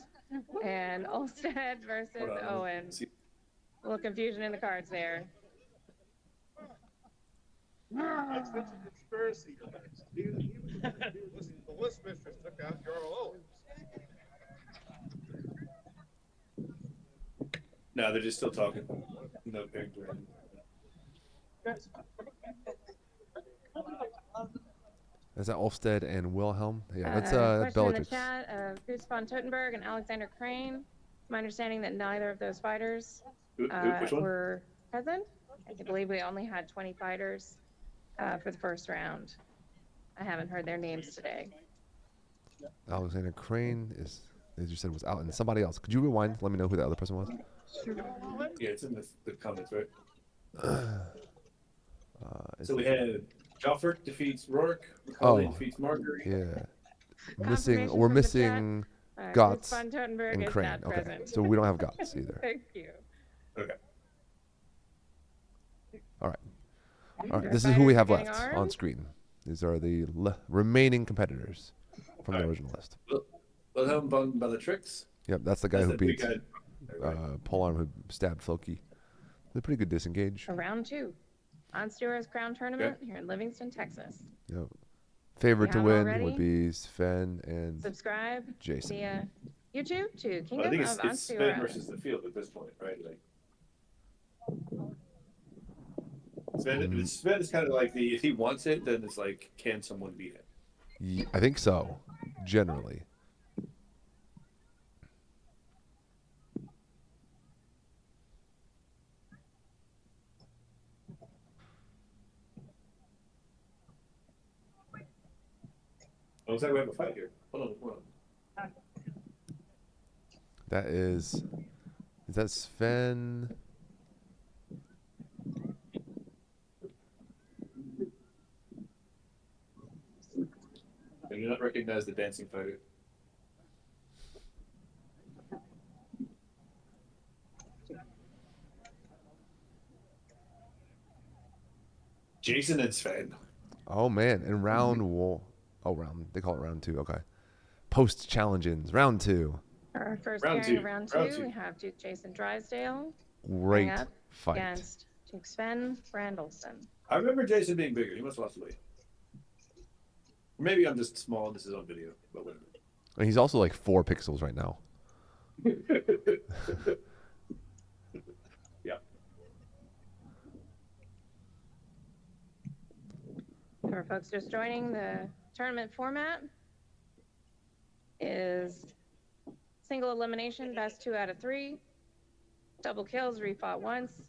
Speaker 6: And Olstead versus
Speaker 9: Hold on,
Speaker 6: Owen.
Speaker 9: see-
Speaker 6: A little confusion in the cards there.
Speaker 8: That's such a conspiracy. Listen, the list mistress took out Jarl Owens.
Speaker 9: No, they're just still talking. No picked or anything.
Speaker 2: Is that Olstead and Wilhelm? Yeah, that's
Speaker 6: Question in the
Speaker 2: Bellatrix.
Speaker 6: chat of Goose von Totenberg and Alexander Crane. It's my understanding that neither of those fighters
Speaker 9: Which one?
Speaker 6: were present. I believe we only had 20 fighters for the first round. I haven't heard their names today.
Speaker 2: Alexander Crane is, as you said, was out, and somebody else. Could you rewind? Let me know who the other person was.
Speaker 9: Yeah, it's in the comments, right?
Speaker 2: Is
Speaker 9: So we
Speaker 2: it-
Speaker 9: had Joffrey defeats Rorik. Macaulay
Speaker 2: Oh.
Speaker 9: defeats Margaret.
Speaker 2: Yeah. We're
Speaker 6: Confirmation
Speaker 2: we're
Speaker 6: from the
Speaker 2: missing
Speaker 6: Goose
Speaker 2: Gotts
Speaker 6: von Totenberg
Speaker 2: and
Speaker 6: is
Speaker 2: Crane.
Speaker 6: not
Speaker 2: Okay,
Speaker 6: present.
Speaker 2: so we don't have Gotts either.
Speaker 6: Thank you.
Speaker 9: Okay.
Speaker 2: All right. All right.
Speaker 6: Your
Speaker 2: This is who we
Speaker 6: fighters
Speaker 2: have
Speaker 6: are getting
Speaker 2: left on
Speaker 6: armed.
Speaker 2: screen. These are the remaining competitors from the
Speaker 9: All right.
Speaker 2: original list.
Speaker 9: Wilhelm von Bellatrix
Speaker 2: Yep, that's the guy
Speaker 9: That's
Speaker 2: who
Speaker 9: the big
Speaker 2: beat
Speaker 9: guy.
Speaker 2: Polearm, who stabbed Floki. They're pretty good disengage.
Speaker 6: For round 2, Ansteorran's Crown Tournament here in Livingston, Texas.
Speaker 2: Yep. Favorite to
Speaker 6: Beyond
Speaker 2: win
Speaker 6: already?
Speaker 2: would be Sven and
Speaker 6: Subscribe
Speaker 2: Jason.
Speaker 6: via YouTube to
Speaker 9: Well, I
Speaker 6: Kingdom
Speaker 9: think
Speaker 6: of
Speaker 9: it's Sven
Speaker 6: Ansteorran.
Speaker 9: versus the field at this point, right? Like Sven is kind of like if he wants it, then it's like, can someone beat it?
Speaker 2: I think so, generally.
Speaker 9: Oh, looks like we have a fight here. Hold on.
Speaker 2: That is that Sven?
Speaker 9: I do not recognize the dancing fighter. Jason and Sven.
Speaker 2: Oh man, in they call it round 2. Okay, post challenges, round 2.
Speaker 6: Our first
Speaker 9: Round
Speaker 6: pairing
Speaker 9: two.
Speaker 6: of round
Speaker 9: Round
Speaker 6: 2,
Speaker 9: two.
Speaker 6: we have Duke Jason Drysdale
Speaker 2: Great
Speaker 6: going up
Speaker 2: fight.
Speaker 6: against Duke Sven Randallson.
Speaker 9: I remember Jason being bigger. He must have lost weight. Maybe I'm just small and this is on video, but whatever.
Speaker 2: And he's also like 4 pixels right now.
Speaker 9: Yeah.
Speaker 6: For folks just joining, the tournament format is single elimination, best 2 out of 3. Double kills, refought once.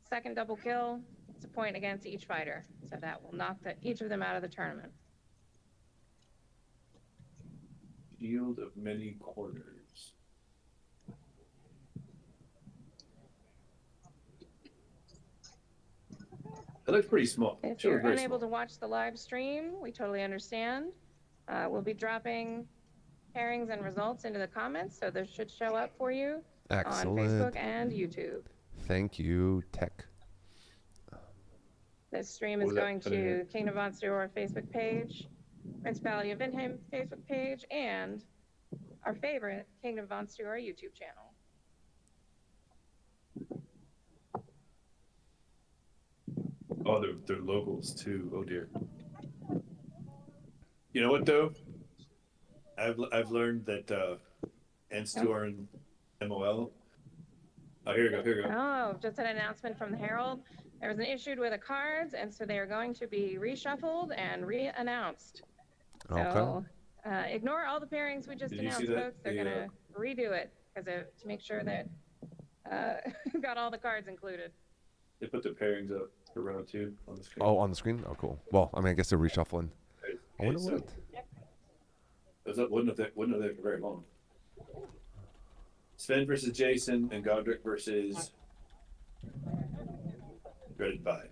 Speaker 6: Second double kill, it's a point against each fighter. So that will knock each of them out of the tournament.
Speaker 9: Shield of many corners. It looks pretty small.
Speaker 6: If
Speaker 9: Sure,
Speaker 6: you're
Speaker 9: very
Speaker 6: unable
Speaker 9: small.
Speaker 6: to watch the live stream, we totally understand. We'll be dropping pairings and results into the comments, so those should show up for you on
Speaker 2: Excellent.
Speaker 6: Facebook and YouTube.
Speaker 2: Thank you, Tech.
Speaker 6: This stream is going to Kingdom of Ansteorran Facebook page, Principality of Vinheim Facebook page, and our favorite Kingdom of Ansteorran YouTube channel.
Speaker 9: Oh, they're locals too. Oh dear. You know what though? I've learned that Ansteorran MOL. Oh, here we go.
Speaker 6: Oh, just an announcement from the Herald. There was an issue with the cards, and so they are going to be reshuffled and re-announced. So ignore all the pairings we just
Speaker 9: Did you
Speaker 6: announced,
Speaker 9: see that?
Speaker 6: folks. They're going to redo it to make sure that got all the cards included.
Speaker 9: They put the pairings up for round 2 on the screen.
Speaker 2: Oh, on the screen? Oh, cool. Well, I mean, I guess they're reshuffling. I wonder what.
Speaker 9: Wouldn't have there for very long. Sven versus Jason and Godric versus Dreaded by.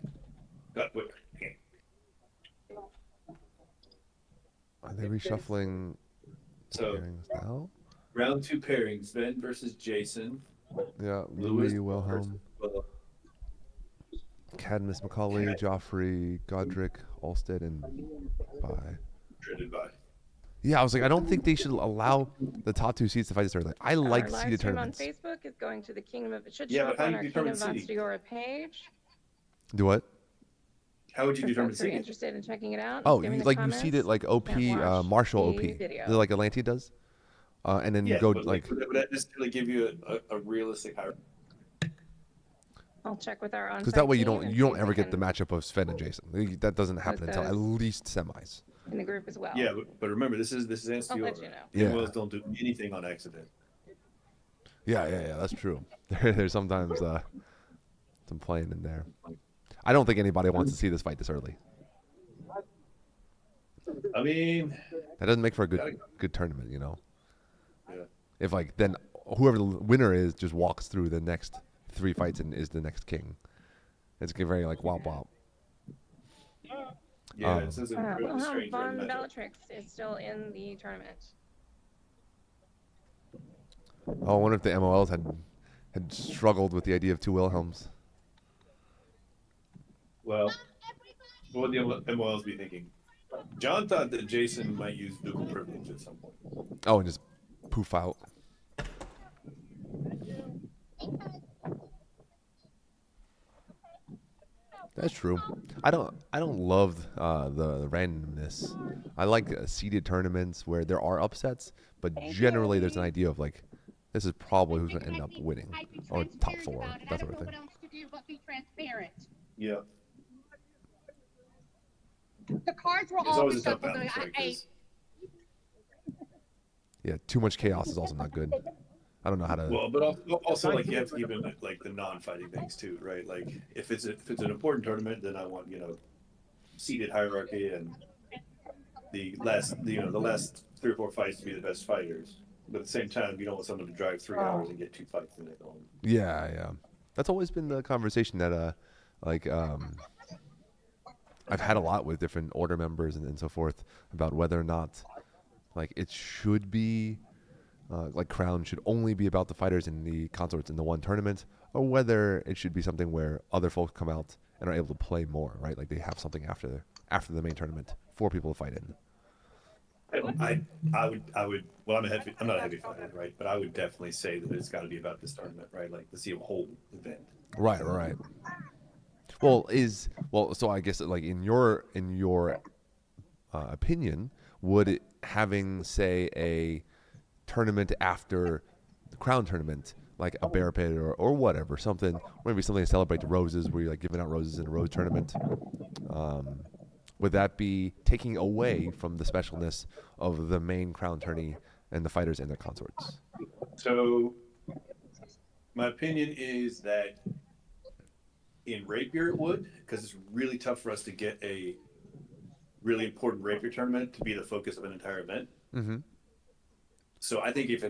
Speaker 2: Are they reshuffling
Speaker 9: So
Speaker 2: pairings now?
Speaker 9: round 2 pairings: Sven versus Jason.
Speaker 2: Yeah,
Speaker 9: Lewis
Speaker 2: Louis Wilhelm, Cadmus Macaulay, Joffrey, Godric, Alstead, and By.
Speaker 9: Dreaded by.
Speaker 2: Yeah, I was like, I don't think they should allow the top 2 seeds to fight this early. I like
Speaker 6: Our live
Speaker 2: seeded
Speaker 6: stream
Speaker 2: tournaments.
Speaker 6: on Facebook is going to the Kingdom of. It should
Speaker 9: Yeah,
Speaker 6: show
Speaker 9: but
Speaker 6: up
Speaker 9: how
Speaker 6: on
Speaker 9: do
Speaker 6: our
Speaker 9: you
Speaker 6: Kingdom
Speaker 9: determine
Speaker 6: of
Speaker 9: seeding?
Speaker 6: Ansteorran page.
Speaker 2: Do what?
Speaker 9: How would you
Speaker 6: For
Speaker 9: determine
Speaker 6: folks who are
Speaker 9: seeding?
Speaker 6: interested in checking it out.
Speaker 2: Oh,
Speaker 6: give me
Speaker 2: you,
Speaker 6: the
Speaker 2: like you
Speaker 6: comments.
Speaker 2: seed it like OP,
Speaker 6: and watch
Speaker 2: Marshall
Speaker 6: the
Speaker 2: OP,
Speaker 6: video.
Speaker 2: like Atlantia does, and then
Speaker 9: Yeah,
Speaker 2: you go
Speaker 9: but
Speaker 2: like.
Speaker 9: would that necessarily give you a realistic hierarchy?
Speaker 6: I'll check with our on-site
Speaker 2: Because that way you
Speaker 6: team
Speaker 2: don't
Speaker 6: and
Speaker 2: you
Speaker 6: see
Speaker 2: don't
Speaker 6: if
Speaker 2: ever
Speaker 6: we
Speaker 2: get the
Speaker 6: can
Speaker 2: matchup of Sven and Jason. That doesn't happen until at
Speaker 6: those
Speaker 2: least semis.
Speaker 6: in the group as well.
Speaker 9: Yeah, but remember, this is
Speaker 6: I'll let
Speaker 9: Ansteorran.
Speaker 6: you know.
Speaker 2: Yeah.
Speaker 9: MLs don't do anything on accident.
Speaker 2: Yeah, that's true. There's sometimes some playing in there. I don't think anybody wants to see this fight this early.
Speaker 9: I mean,
Speaker 2: That doesn't make for a good tournament, you know.
Speaker 9: Yeah.
Speaker 2: If like then whoever the winner is just walks through the next 3 fights and is the next king. It's very like wop wop.
Speaker 9: Yeah, this is a really
Speaker 6: Wilhelm
Speaker 9: strange
Speaker 6: von
Speaker 9: matchup.
Speaker 6: Bellatrix is still in the tournament.
Speaker 2: Oh, I wonder if the MOLs had struggled with the idea of 2 Wilhelms.
Speaker 9: Well, what would the MLs be thinking? John thought that Jason might use dual privilege at some point.
Speaker 2: Oh, and just poof out. That's true. I don't love the randomness. I like seeded tournaments where there are upsets, but generally there's an idea of like this is probably who's going to end up winning or top four, that sort of thing.
Speaker 9: Yeah.
Speaker 3: The cards were
Speaker 9: It's
Speaker 3: all
Speaker 9: always a tough
Speaker 3: reshuffled.
Speaker 9: balance, right? 'Cause
Speaker 2: Yeah, too much chaos is also not good. I don't know how to.
Speaker 9: well, but also like you have to keep in like the non-fighting things too, right? Like if it's an important tournament, then I want seated hierarchy and the last 3 or 4 fights to be the best fighters. But at the same time, you don't want someone to drive 3 hours and get 2 fights in it.
Speaker 2: Yeah, yeah. That's always been the conversation that like I've had a lot with different order members and so forth about whether or not like it should be like Crown should only be about the fighters and the consorts in the one tournament, or whether it should be something where other folks come out and are able to play more, right? Like they have something after the main tournament for people to fight in.
Speaker 9: I would. Well, I'm not a heavy fighter, right? But I would definitely say that it's got to be about this tournament, right? Like to see a whole event.
Speaker 2: Right, right. So I guess like in your opinion, would it, having say a tournament after the crown tournament, like a bear pit or whatever, something, maybe something to celebrate the roses, where you're like giving out roses in a rose tournament, would that be taking away from the specialness of the main crown tourney and the fighters and their consorts?
Speaker 9: So, my opinion is that in Rapier it would, because it's really tough for us to get a really important Rapier tournament to be the focus of an entire event.
Speaker 2: Mm-hmm.
Speaker 9: So I think if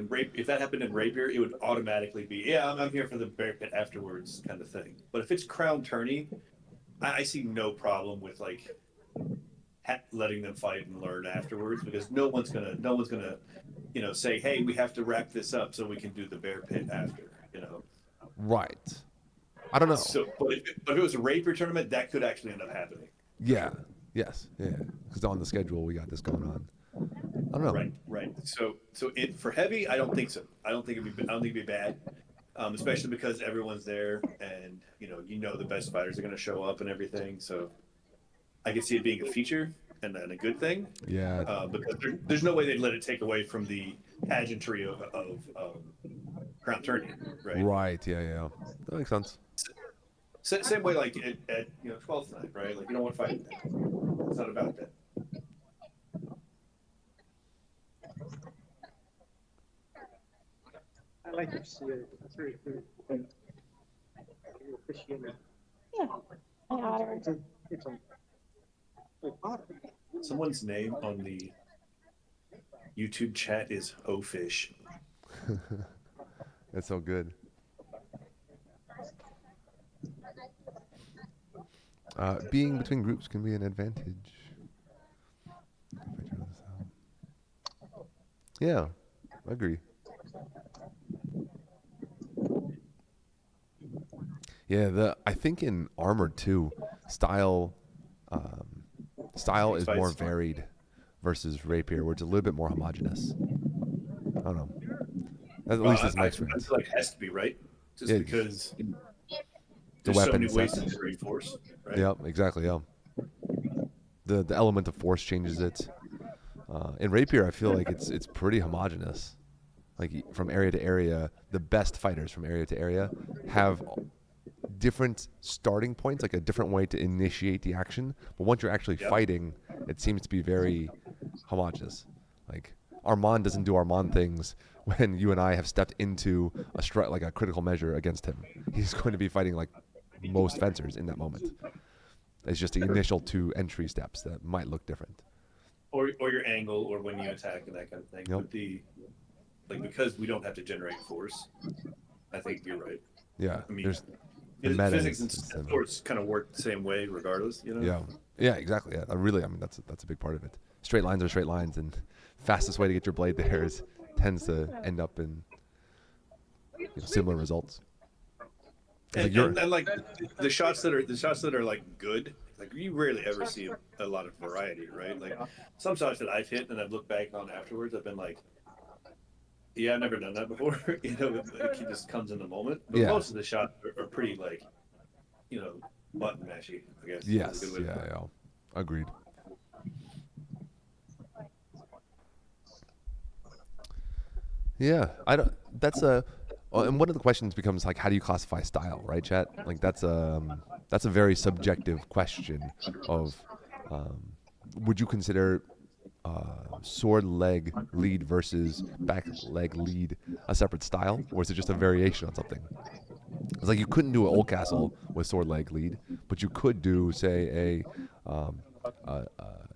Speaker 9: that happened in Rapier, it would automatically be, I'm here for the bear pit afterwards kind of thing. But if it's crown tourney, I see no problem with like letting them fight and learn afterwards, because no one's gonna say, hey, we have to wrap this up so we can do the bear pit after.
Speaker 2: Right. I don't know.
Speaker 9: So, but if it was a Rapier tournament, that could actually end up happening.
Speaker 2: Yeah. Yes. Yeah. Because on the schedule we got this going on. I don't know.
Speaker 9: Right. So for heavy, I don't think so. I don't think it'd be bad, especially because everyone's there, and the best fighters are going to show up and everything. So I can see it being a feature and then a good thing.
Speaker 2: Yeah.
Speaker 9: Because there's no way they'd let it take away from the pageantry of crown tourney, right?
Speaker 2: Right. Yeah. Yeah. That makes sense.
Speaker 9: Same way like at 12th night, right? Like you don't want to fight that. It's not about that.
Speaker 7: I like to see it. It's very good. I appreciate it.
Speaker 6: Yeah. My otter.
Speaker 7: It's
Speaker 9: Someone's name on the YouTube chat is Ofish.
Speaker 2: That's so good. Being between groups can be an advantage. Yeah, I agree. Yeah, I think in Armored too, style is more varied versus Rapier, where it's a little bit more homogenous. I don't know. At least that's my experience.
Speaker 9: I feel like it has to be, right? Just because
Speaker 2: the
Speaker 9: there's
Speaker 2: weapon
Speaker 9: so many ways
Speaker 2: sets.
Speaker 9: to generate force, right?
Speaker 2: Yep, exactly. Yeah. The element of force changes it. In Rapier, I feel like it's pretty homogenous. Like from area to area, the best fighters from area to area have different starting points, like a different way to initiate the action. But once you're actually fighting, it seems to be very homogenous. Like Armand doesn't do Armand things when you and I have stepped into like a critical measure against him. He's going to be fighting like most fencers in that moment. It's just the initial 2 entry steps that might look different.
Speaker 9: Or your angle, or when you attack and that kind of thing.
Speaker 2: Yep.
Speaker 9: But because we don't have to generate force, I think you're right.
Speaker 2: Yeah,
Speaker 9: I mean,
Speaker 2: there's the meta
Speaker 9: physics and sports kind of work the same way, regardless.
Speaker 2: Yeah, exactly. Yeah, that's a big part of it. Straight lines are straight lines, and fastest way to get your blade there tends to end up in similar results.
Speaker 9: And like the shots that are like good, like you rarely ever see a lot of variety, right? Like some shots that I've hit and I've looked back on afterwards, I've been like, yeah, I've never done that before. It just comes in the moment. But most of the shots are pretty like, button mashy, I guess.
Speaker 2: Yes.
Speaker 9: Is a good way to
Speaker 2: Yeah.
Speaker 9: put it.
Speaker 2: Yeah. Agreed. Yeah. I don't. That's a. Well, and one of the questions becomes like, how do you classify style, right, chat? Like that's a very subjective question of, would you consider sword leg lead versus back leg lead a separate style, or is it just a variation on something? It's like you couldn't do an Oldcastle with sword leg lead, but you could do, say, a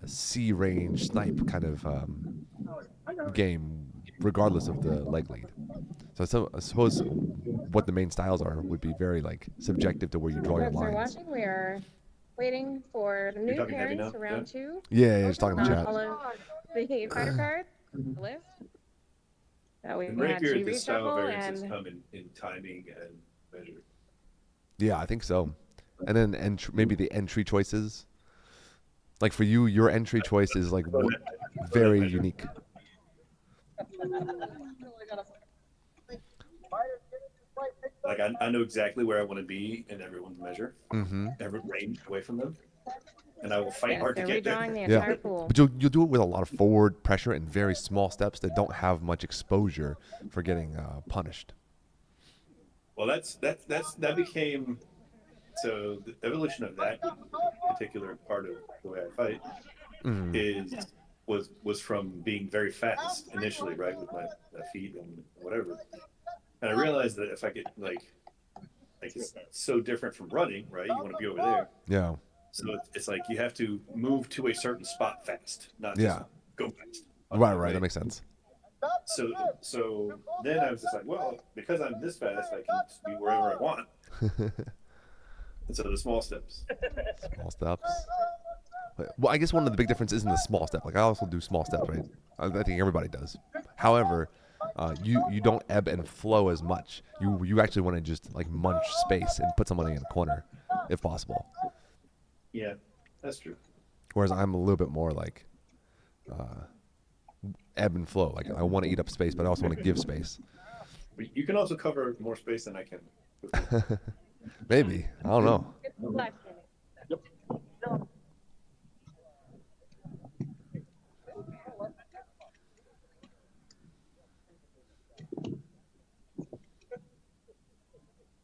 Speaker 2: C range snipe kind of game, regardless of the leg lead. So I suppose what the main styles are would be very like subjective to where you draw your
Speaker 6: Folks are
Speaker 2: lines.
Speaker 6: watching. We are waiting for the
Speaker 9: You're
Speaker 6: new
Speaker 9: talking heavy
Speaker 6: pairings
Speaker 9: now?
Speaker 6: for round 2.
Speaker 2: Yeah, yeah, just talking to
Speaker 6: On
Speaker 2: chat.
Speaker 6: all of the fighter cards, the list. We
Speaker 9: In
Speaker 6: had
Speaker 9: rapier,
Speaker 6: G
Speaker 9: the style
Speaker 6: reshuffle
Speaker 9: variances
Speaker 6: and
Speaker 9: come in timing and measure.
Speaker 2: Yeah, I think so. And then maybe the entry choices. Like for you, your entry choice is like very unique.
Speaker 9: Like I know exactly where I want to be in everyone's measure,
Speaker 2: Mm-hmm.
Speaker 9: every range away from them, and I will fight
Speaker 6: yes,
Speaker 9: hard to
Speaker 6: they're
Speaker 9: get there.
Speaker 6: redrawing the
Speaker 2: Yeah,
Speaker 6: entire pool.
Speaker 2: but you'll do it with a lot of forward pressure and very small steps that don't have much exposure for getting punished.
Speaker 9: Well, that became so the evolution of that particular part of the way I fight
Speaker 2: Mm-hmm.
Speaker 9: was from being very fast initially, right, with my feet and whatever. And I realized that if I could like it's so different from running, right? You want to be over there.
Speaker 2: Yeah.
Speaker 9: So it's like you have to move to a certain spot fast, not just
Speaker 2: Yeah.
Speaker 9: go fast.
Speaker 2: Right. That makes sense.
Speaker 9: So then I was just like, well, because I'm this fast, I can just be wherever I want. And so the small steps.
Speaker 2: Small steps. Well, I guess one of the big differences isn't the small step. Like I also do small steps, right? I think everybody does. However, you don't ebb and flow as much. You actually want to just like munch space and put somebody in a corner, if possible.
Speaker 9: Yeah, that's true.
Speaker 2: Whereas I'm a little bit more like ebb and flow. Like I want to eat up space, but I also want to give space.
Speaker 9: But you can also cover more space than I can.
Speaker 2: Maybe. I don't know.
Speaker 6: Live streaming.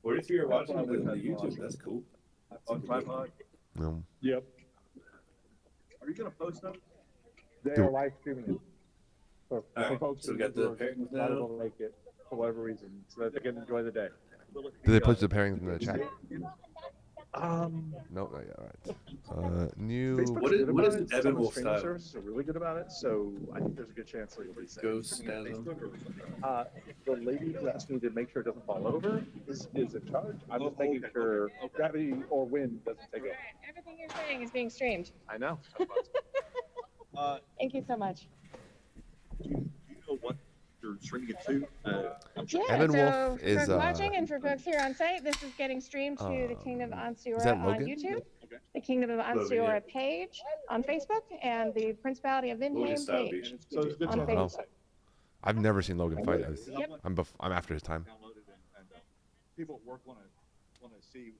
Speaker 9: Or if you're watching the YouTube, that's cool.
Speaker 8: On tripod?
Speaker 2: Yep.
Speaker 8: Are you gonna post them?
Speaker 7: They are live streaming it. For
Speaker 9: Alright,
Speaker 7: folks
Speaker 9: so we
Speaker 7: who
Speaker 9: got the
Speaker 7: are
Speaker 9: pairings
Speaker 7: not
Speaker 9: now.
Speaker 7: able to make it for whatever reason, so that they can enjoy the day.
Speaker 2: Did they put the pairings in the chat?
Speaker 7: Nope,
Speaker 2: not yet. All right. New.
Speaker 7: Facebook's
Speaker 9: What is-
Speaker 7: good
Speaker 9: what
Speaker 7: about
Speaker 9: is
Speaker 7: it.
Speaker 9: Evan
Speaker 7: Some of the
Speaker 9: Wolf
Speaker 7: streaming
Speaker 9: style?
Speaker 7: services are really good about it, so I think there's a good chance that you'll be safe.
Speaker 9: Ghost style.
Speaker 7: The lady who asked me to make sure it doesn't fall over is in charge. I'm just making sure gravity or wind doesn't take it.
Speaker 6: Everything you're saying is being streamed.
Speaker 7: I know.
Speaker 6: Thank you so much.
Speaker 8: Do you know what you're stringing it to?
Speaker 6: Yeah,
Speaker 2: Evan
Speaker 6: so
Speaker 2: Wolf
Speaker 6: for
Speaker 2: is,
Speaker 6: folks watching and for folks here on site, this is getting streamed to the Kingdom of
Speaker 2: is that
Speaker 6: Ansteorran on
Speaker 2: Logan?
Speaker 6: YouTube, the Kingdom of
Speaker 9: Logan,
Speaker 6: Ansteorran
Speaker 9: yeah.
Speaker 6: page on Facebook, and the Principality of
Speaker 9: Logan
Speaker 6: Vindheim
Speaker 9: style
Speaker 6: page
Speaker 9: beach.
Speaker 7: So it's a good
Speaker 6: on
Speaker 7: chance.
Speaker 2: Wow.
Speaker 6: Facebook.
Speaker 2: I've never seen Logan fight.
Speaker 6: Yep.
Speaker 2: I'm after his time.
Speaker 8: Downloaded and people at work want to see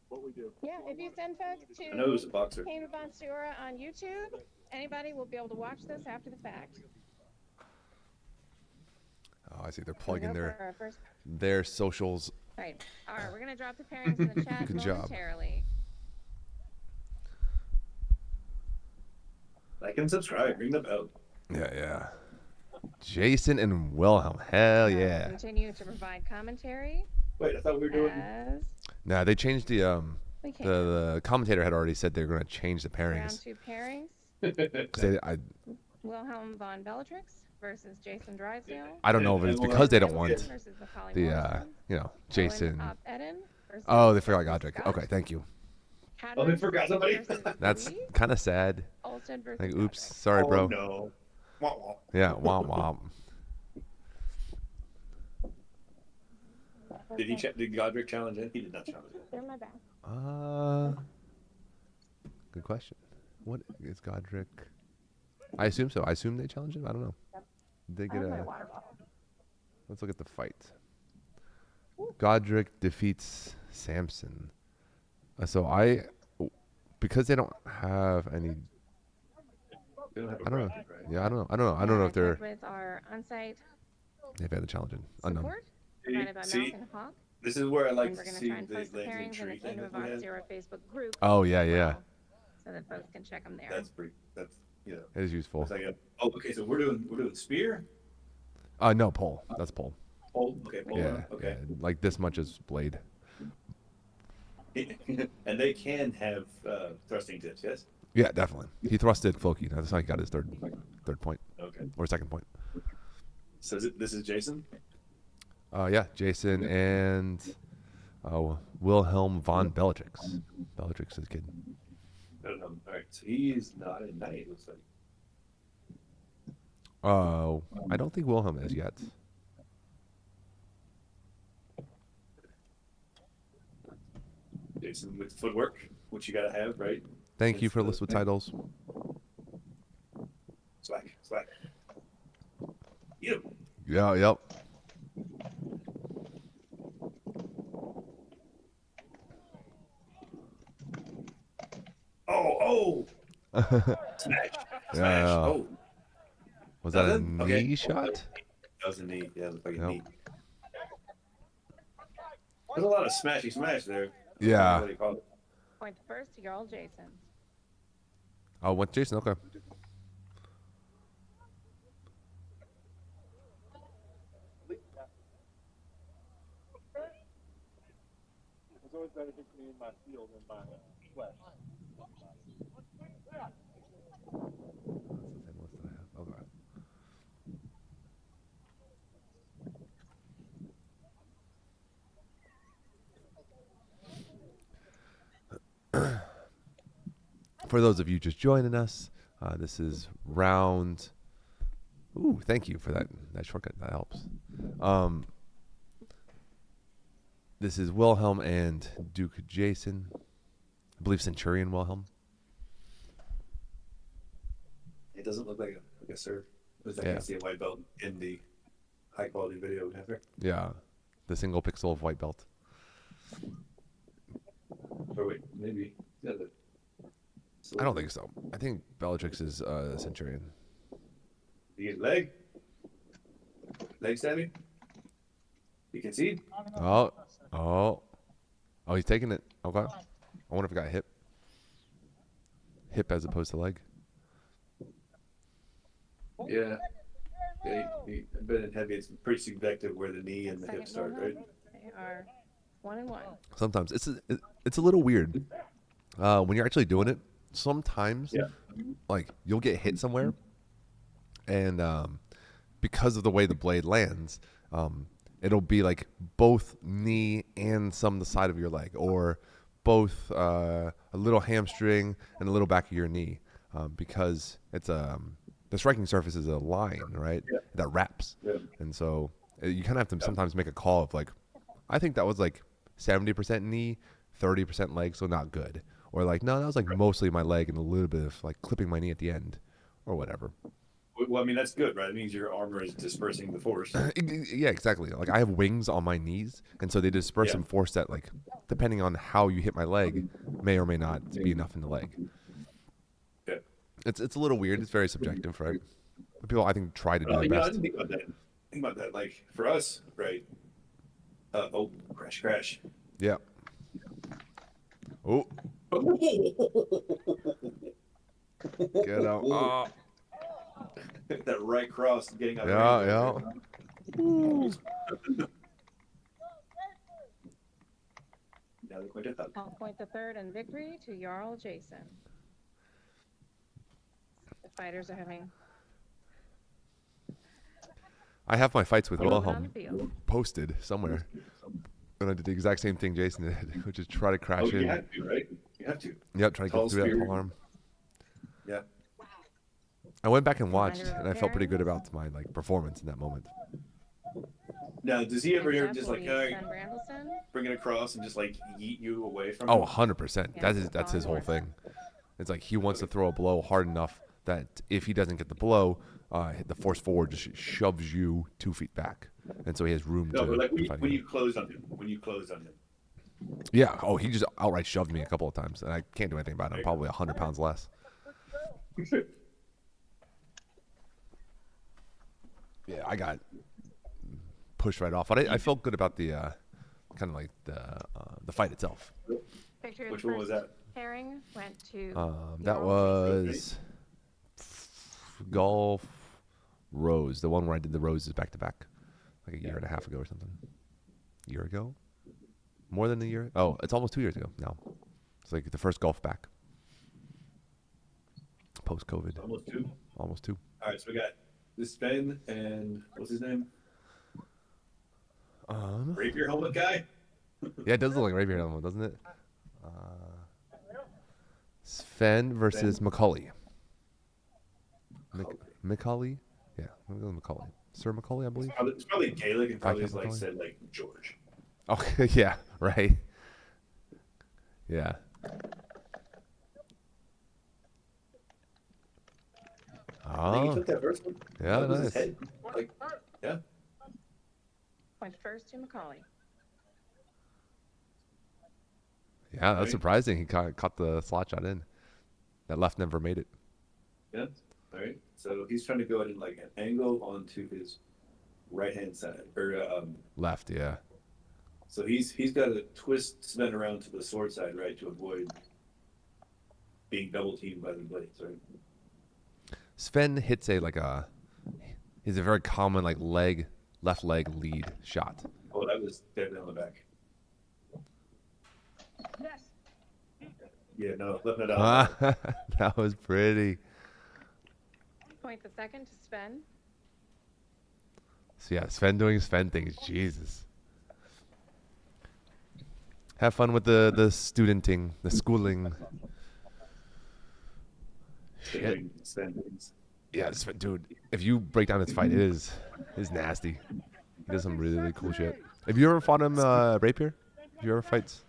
Speaker 8: what we do.
Speaker 6: Yeah, if you send folks
Speaker 9: I know he was a
Speaker 6: to
Speaker 9: boxer.
Speaker 6: Kingdom of Ansteorran on YouTube, anybody will be able to watch this after the fact.
Speaker 2: Oh, I see. They're
Speaker 6: Here we
Speaker 2: plugging
Speaker 6: go
Speaker 2: their
Speaker 6: for our first.
Speaker 2: their socials.
Speaker 6: Right. All right, we're gonna drop the pairings in the chat
Speaker 2: Good job.
Speaker 6: momentarily.
Speaker 9: Like and subscribe. Ring the bell.
Speaker 2: Yeah. Jason and Wilhelm. Hell yeah.
Speaker 6: Continue to provide commentary
Speaker 9: Wait, I thought we were doing.
Speaker 6: as
Speaker 2: Nah, they changed the
Speaker 6: we can.
Speaker 2: the commentator had already said they're going to change the
Speaker 6: Round
Speaker 2: pairings.
Speaker 6: 2 pairings.
Speaker 2: 'Cause
Speaker 6: Wilhelm von Bellatrix versus Jason Drysdale.
Speaker 2: I don't know if it's because they don't want
Speaker 6: Versus Macaulay
Speaker 2: the
Speaker 6: Morrison.
Speaker 2: Jason.
Speaker 6: Owen Eden versus
Speaker 2: Oh, they forgot Godric.
Speaker 6: Scott.
Speaker 2: Okay, thank you.
Speaker 9: Oh, they forgot somebody?
Speaker 6: versus
Speaker 2: That's
Speaker 6: Louise.
Speaker 2: kind of sad.
Speaker 6: Olsen versus
Speaker 2: Like, oops,
Speaker 6: Godric.
Speaker 2: sorry, bro.
Speaker 9: Oh, no. Wah, wah.
Speaker 2: Yeah, womp womp.
Speaker 9: Did Godric challenge it? He did not challenge it.
Speaker 6: They're my back.
Speaker 2: Good question. What is Godric? I assume so. I assume they challenged him. I don't know. Did they
Speaker 6: I
Speaker 2: get
Speaker 6: have my
Speaker 2: a?
Speaker 6: water bottle.
Speaker 2: Let's look at the fight. Godric defeats Samson. So because they don't have any.
Speaker 9: They don't have a
Speaker 2: I don't know.
Speaker 9: bracket, right?
Speaker 2: Yeah, I don't know. I don't know if
Speaker 6: I
Speaker 2: they're.
Speaker 6: checked with our on-site
Speaker 2: They've had the challenge in unknown.
Speaker 6: support provided by
Speaker 9: See,
Speaker 6: Malcolm Hawk.
Speaker 9: this is where I like
Speaker 6: And we're
Speaker 9: to
Speaker 6: going to
Speaker 9: see
Speaker 6: try and
Speaker 9: the
Speaker 6: post the
Speaker 9: landing
Speaker 6: pairings in the
Speaker 9: tree thing
Speaker 6: Kingdom of
Speaker 9: that we have.
Speaker 6: Ansteorran Facebook group.
Speaker 2: Oh yeah,
Speaker 6: as
Speaker 2: yeah.
Speaker 6: well, so that folks can check them there.
Speaker 9: That's pretty. That's
Speaker 2: It is useful.
Speaker 9: It's like okay, so we're doing spear.
Speaker 2: No pole. That's pole.
Speaker 9: Pole. Okay, pole.
Speaker 2: Yeah.
Speaker 9: Okay.
Speaker 2: Yeah, like this much is blade.
Speaker 9: And they can have thrusting tips. Yes.
Speaker 2: Yeah, definitely. He thrusted Floki. That's how he got his third point.
Speaker 9: Okay.
Speaker 2: Or second point.
Speaker 9: So this is Jason.
Speaker 2: Yeah, Jason and Wilhelm von Bellatrix. Bellatrix's kid.
Speaker 9: I don't know. All right, so he's not a knight. It looks like.
Speaker 2: I don't think Wilhelm is yet.
Speaker 9: Jason with footwork, which you gotta have, right?
Speaker 2: Thank you for the list with titles.
Speaker 9: Slack. Yep.
Speaker 2: Yeah, yep.
Speaker 9: Oh! Smash.
Speaker 2: Yeah.
Speaker 9: Oh.
Speaker 2: Was that a
Speaker 9: Nothing?
Speaker 2: knee
Speaker 9: Okay.
Speaker 2: shot?
Speaker 9: That was a knee. Yeah, it looked like a
Speaker 2: Yep.
Speaker 9: knee. There's a lot of smashy smash there.
Speaker 2: Yeah.
Speaker 9: What do you call it?
Speaker 6: Point first to Jarl Jason.
Speaker 2: Oh, went Jason. Okay.
Speaker 7: It's always better to me in my field than my flesh.
Speaker 2: Okay. For those of you just joining us, this is round. Ooh, thank you for that shortcut. That helps. This is Wilhelm and Duke Jason. I believe Centurion Wilhelm.
Speaker 9: It doesn't look like a serve. At least I can't see a white belt in the high quality video we have here.
Speaker 2: Yeah, the single pixel of white belt.
Speaker 9: Or wait, maybe. Yeah,
Speaker 2: I don't think so. I think Bellatrix is Centurion.
Speaker 9: You get leg? Leg stabbing? You concede?
Speaker 2: Oh, he's taking it. Okay. I wonder if it got hip. Hip as opposed to leg.
Speaker 9: Yeah. But in heavy, it's pretty subjective where the knee and the hip start, right?
Speaker 6: They are 1-1.
Speaker 2: Sometimes it's a little weird when you're actually doing it. Sometimes, like you'll get hit somewhere, and because of the way the blade lands, it'll be like both knee and some the side of your leg, or both a little hamstring and a little back of your knee, because it's the striking surface is a line, right?
Speaker 9: Yeah.
Speaker 2: That wraps, and so you kind of have to sometimes make a call of like, I think that was like 70% knee, 30% leg, so not good. Or like, no, that was like mostly my leg and a little bit of like clipping my knee at the end, or whatever.
Speaker 9: Well, I mean, that's good, right? It means your armor is dispersing the force.
Speaker 2: Yeah, exactly. Like I have wings on my knees, and so they disperse some force that, like, depending on how you hit my leg, may or may not be enough in the leg.
Speaker 9: Yeah.
Speaker 2: It's a little weird. It's very subjective, right? But people, I think, try to do their
Speaker 9: I
Speaker 2: best.
Speaker 9: didn't think about that. Think about that. Like for us, right? Crash.
Speaker 2: Yeah. Oh. Get out. Oh.
Speaker 9: That right cross getting out.
Speaker 2: Yeah.
Speaker 6: I'll point the third and victory to Jarl Jason. The fighters are having.
Speaker 2: I have my fights with
Speaker 6: Moving on
Speaker 2: Wilhelm
Speaker 6: the field.
Speaker 2: posted somewhere. And I did the exact same thing Jason did, which is try to crash in.
Speaker 9: You have to, right? You have to.
Speaker 2: Yep, try to
Speaker 9: Tall
Speaker 2: get through that
Speaker 9: spear.
Speaker 2: pole arm.
Speaker 9: Yeah.
Speaker 2: I went back and watched, and I felt pretty good about my performance in that moment.
Speaker 9: Now, does he ever
Speaker 6: Next
Speaker 9: just
Speaker 6: up
Speaker 9: like
Speaker 6: will be Sven Brandelson.
Speaker 9: bring it across and just like yeet you away from
Speaker 2: Oh,
Speaker 9: him?
Speaker 2: 100%. That's his whole thing. It's like he wants to throw a blow hard enough that if he doesn't get the blow, the force forward just shoves you 2 feet back, and so he has room
Speaker 9: No,
Speaker 2: to.
Speaker 9: but like
Speaker 2: to fight
Speaker 9: when
Speaker 2: you.
Speaker 9: you closed on him.
Speaker 2: Yeah. Oh, he just outright shoved me a couple of times, and I can't do anything about it. I'm probably 100 pounds less. Yeah, I got pushed right off, but I felt good about the kind of like the fight itself.
Speaker 6: Victory
Speaker 9: Which one was that?
Speaker 6: Pairing went to.
Speaker 2: That was golf rose, the one where I did the roses back to back, like a year and a half ago or something. A year ago? More than a year? Oh, it's almost 2 years ago now. It's like the first golf back. Post-COVID.
Speaker 9: Almost 2.
Speaker 2: Almost 2.
Speaker 9: All right, so we got this Ben and what's his name? Rapier helmet guy.
Speaker 2: Yeah, it does look like Rapier helmet, doesn't it? Sven versus Macaulay. Macaulay? Yeah, I'm going with Macaulay. Sir Macaulay, I believe.
Speaker 9: It's probably Gaelic and probably
Speaker 2: Viscount
Speaker 9: like
Speaker 2: Macaulay?
Speaker 9: said like George.
Speaker 2: Okay, yeah, right. Yeah.
Speaker 9: I think he
Speaker 2: Oh,
Speaker 9: took that first one.
Speaker 2: yeah,
Speaker 9: That was his
Speaker 2: nice.
Speaker 9: head. Like, yeah.
Speaker 6: Went first to Macaulay.
Speaker 2: Yeah, that's
Speaker 9: Right.
Speaker 2: surprising. He caught the slot shot in. That left never made it.
Speaker 9: Yeah. All right. So he's trying to go at like an angle onto his right hand side, or
Speaker 2: Left, yeah.
Speaker 9: so he's got to twist Sven around to the sword side, right, to avoid being double teamed by the blades, right?
Speaker 2: Sven hits he's a very common like left leg lead shot.
Speaker 9: Oh, that was dead on the back. Yeah, no, left it out.
Speaker 2: That was pretty.
Speaker 6: Point the second to Sven.
Speaker 2: So yeah, Sven doing Sven things. Jesus. Have fun with the studenting, the schooling. Shit.
Speaker 9: Sven things.
Speaker 2: Yeah, Sven, dude. If you break down this fight, it is nasty. He does some really, really cool shit. Have you ever fought him rapier? Have you ever fights?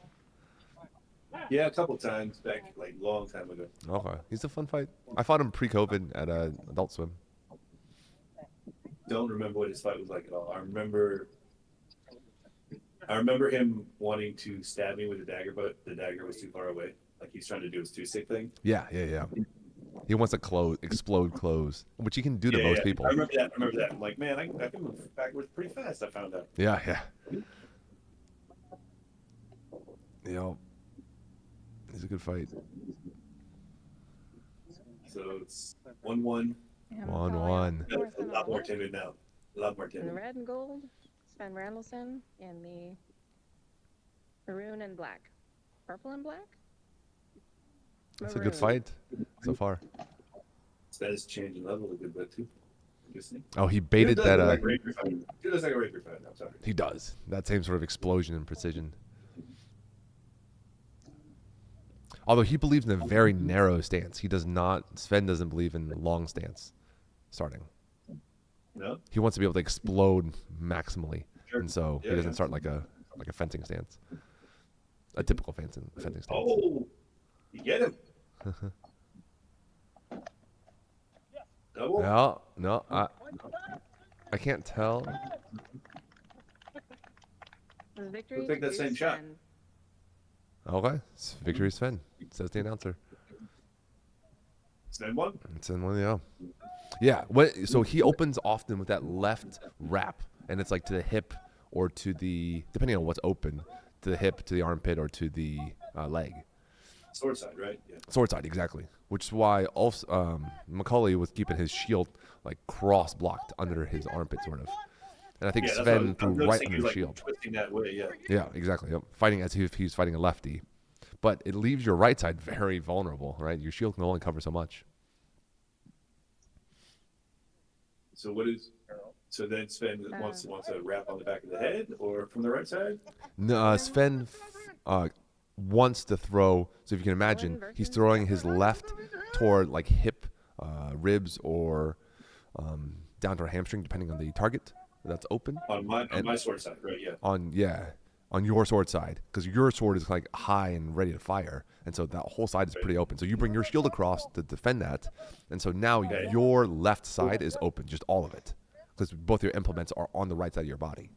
Speaker 9: Yeah, a couple times back, like long time ago.
Speaker 2: Okay, he's a fun fight. I fought him pre-COVID at Adult Swim.
Speaker 9: Don't remember what his fight was like at all. I remember him wanting to stab me with a dagger, but the dagger was too far away. Like he's trying to do his too sick thing.
Speaker 2: Yeah. He wants to explode clothes, which he can do to most people.
Speaker 9: I remember that. I'm like, man, I can move backwards pretty fast. I found out.
Speaker 2: Yeah. It's a good fight.
Speaker 9: So it's 1-1.
Speaker 6: Yeah,
Speaker 2: 1-1.
Speaker 9: A lot more timid now. A lot more
Speaker 6: In the
Speaker 9: timid.
Speaker 6: red and gold, Sven Randleson. In the maroon and black. Purple and black?
Speaker 2: It's a good
Speaker 6: Maroon.
Speaker 2: fight so far.
Speaker 9: That is changing level a good bit too. Interesting.
Speaker 2: Oh, he baited that.
Speaker 9: Like a rapier fight. It looks like a rapier fight. I'm sorry.
Speaker 2: He does that same sort of explosion and precision. Although he believes in a very narrow stance, he does not. Sven doesn't believe in long stance starting.
Speaker 9: No.
Speaker 2: He wants to be able to explode maximally,
Speaker 9: Sure.
Speaker 2: and so
Speaker 9: Yeah,
Speaker 2: he doesn't
Speaker 9: yeah.
Speaker 2: start like a fencing stance, a typical fencing stance.
Speaker 9: Oh, you get him. Double.
Speaker 2: No, I can't tell.
Speaker 6: The victory
Speaker 9: We'll take
Speaker 6: to
Speaker 9: that same
Speaker 6: Goose
Speaker 9: shot.
Speaker 6: Sven.
Speaker 2: Okay, it's victory Sven, says the announcer.
Speaker 9: Sven won.
Speaker 2: It's in one, yeah. Yeah. So he opens often with that left wrap, and it's like to the hip or to the, depending on what's open, to the hip, to the armpit, or to the leg.
Speaker 9: Sword side, right? Yeah.
Speaker 2: Sword side, exactly. Which is why also Macaulay was keeping his shield like cross blocked under his armpit, sort of. And I think
Speaker 9: Yeah, that's
Speaker 2: Sven
Speaker 9: what
Speaker 2: threw
Speaker 9: I'm
Speaker 2: right
Speaker 9: noticing.
Speaker 2: under
Speaker 9: He's
Speaker 2: the
Speaker 9: like
Speaker 2: shield.
Speaker 9: twisting that way. Yeah.
Speaker 2: Yeah, exactly. Yep. Fighting as if he's fighting a lefty. But it leaves your right side very vulnerable, right? Your shield can only cover so much.
Speaker 9: So what is? So then Sven wants to wrap on the back of the head or from the right side.
Speaker 2: No, Sven wants to throw. So if you can imagine, he's throwing his left toward like hip, ribs, or down to a hamstring, depending on the target that's open.
Speaker 9: On my sword side, right? Yeah.
Speaker 2: On your sword side, because your sword is like high and ready to fire, and so that whole side is pretty open. So you bring your shield across to defend that, and so now your left side is open, just all of it, because both your implements are on the right side of your body.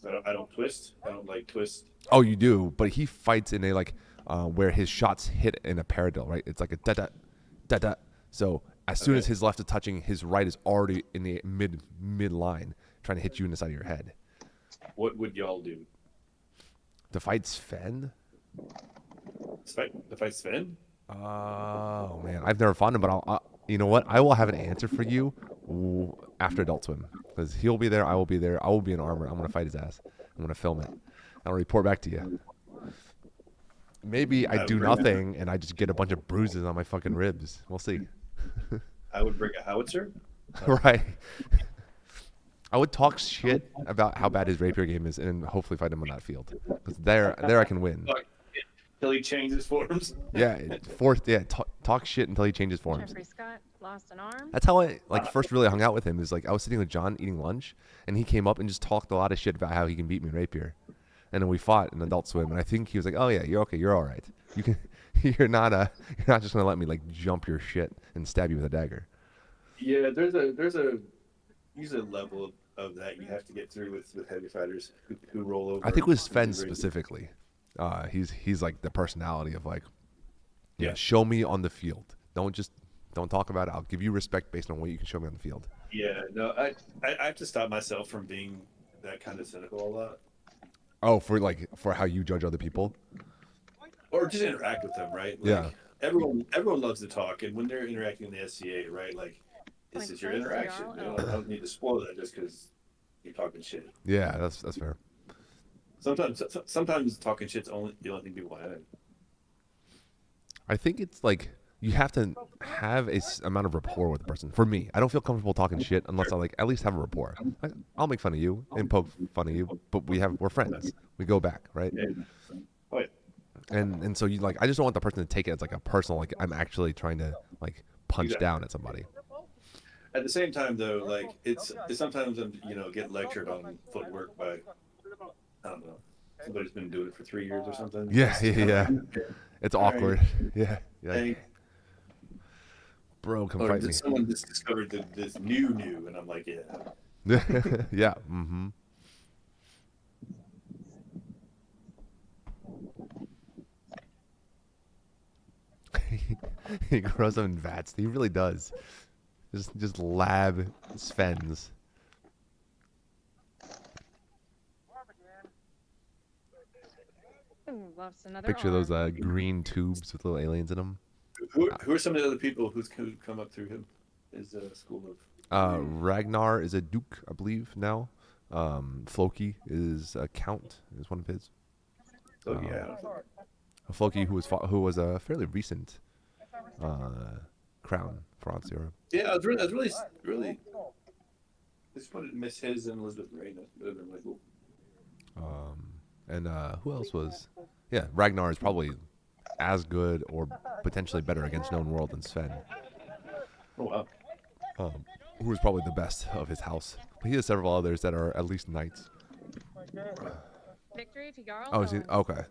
Speaker 9: So I don't twist. I don't like twist.
Speaker 2: Oh, you do, but he fights in a like where his shots hit in a paradiddle, right? It's like a da da da da. So as soon as his left is touching, his right is already in the mid line, trying to hit you in the side of your head.
Speaker 9: What would y'all do?
Speaker 2: To fight Sven?
Speaker 9: To fight Sven?
Speaker 2: Oh man, I've never fought him, but you know what? I will have an answer for you after Adult Swim, because he'll be there, I will be there, I will be in armor. I'm gonna fight his ass. I'm gonna film it. I'll report back to you. Maybe I do nothing and I just get a bunch of bruises on my fucking ribs. We'll see.
Speaker 9: I would bring a howitzer.
Speaker 2: Right. I would talk shit about how bad his rapier game is and hopefully fight him on that field. Because there I can win.
Speaker 9: Until he changes forms.
Speaker 2: Yeah, talk shit until he changes forms.
Speaker 6: Jeffrey Scott lost an arm.
Speaker 2: That's how I first really hung out with him. Is like I was sitting with John eating lunch, and he came up and just talked a lot of shit about how he can beat me in rapier. And then we fought in Adult Swim, and I think he was like, "Oh yeah, you're okay, you're all right. You can, you're not just gonna let me like jump your shit and stab you with a dagger."
Speaker 9: Yeah, there's usually a level of that you have to get through with heavy fighters who roll over.
Speaker 2: I think with Sven specifically, he's like the personality of like, yeah, show me on the field. Don't talk about it. I'll give you respect based on what you can show me on the field.
Speaker 9: Yeah, no, I have to stop myself from being that kind of cynical a lot.
Speaker 2: Oh, for how you judge other people,
Speaker 9: or just interact with them, right? Like,
Speaker 2: yeah.
Speaker 9: Everyone loves to talk, and when they're interacting in the SCA, right? Like, this is your interaction. You know, I don't need to spoil that just because you're talking shit.
Speaker 2: Yeah, that's fair.
Speaker 9: Sometimes talking shit's the only thing people have.
Speaker 2: I think it's like you have to have a amount of rapport with the person. For me, I don't feel comfortable talking shit unless I like at least have a rapport. I'll make fun of you and poke fun of you, but we're friends. We go back, right?
Speaker 9: Yeah. Oh, yeah.
Speaker 2: And so you like I just don't want the person to take it as like a personal like I'm actually trying to like punch down at somebody.
Speaker 9: At the same time, though, like it's sometimes get lectured on footwork by I don't know somebody who's been doing it for 3 years or something.
Speaker 2: Yeah. It's awkward. Right. Yeah.
Speaker 9: Hey,
Speaker 2: bro, come fight me.
Speaker 9: Someone just discovered this new, and I'm like, yeah.
Speaker 2: Yeah. Mm-hmm. He grows up in vats. He really does. Just lab Svens.
Speaker 6: Ooh, lost another
Speaker 2: Picture
Speaker 6: arm.
Speaker 2: those green tubes with little aliens in them.
Speaker 9: Who are some of the other people who's come up through him? His school of.
Speaker 2: Ragnar is a duke, I believe now. Floki is a count. Is one of his.
Speaker 9: Oh yeah.
Speaker 2: Floki, who was a fairly recent crown for Ansteorran.
Speaker 9: Yeah, I was really. I just wanted to miss his and Elizabeth Reina. That would have been really cool.
Speaker 2: And who else was? Yeah, Ragnar is probably as good or potentially better against known world than Sven.
Speaker 9: Oh wow.
Speaker 2: Who is probably the best of his house. But he has several others that are at least knights.
Speaker 6: Victory, Figaro.
Speaker 2: Oh, is he? Okay.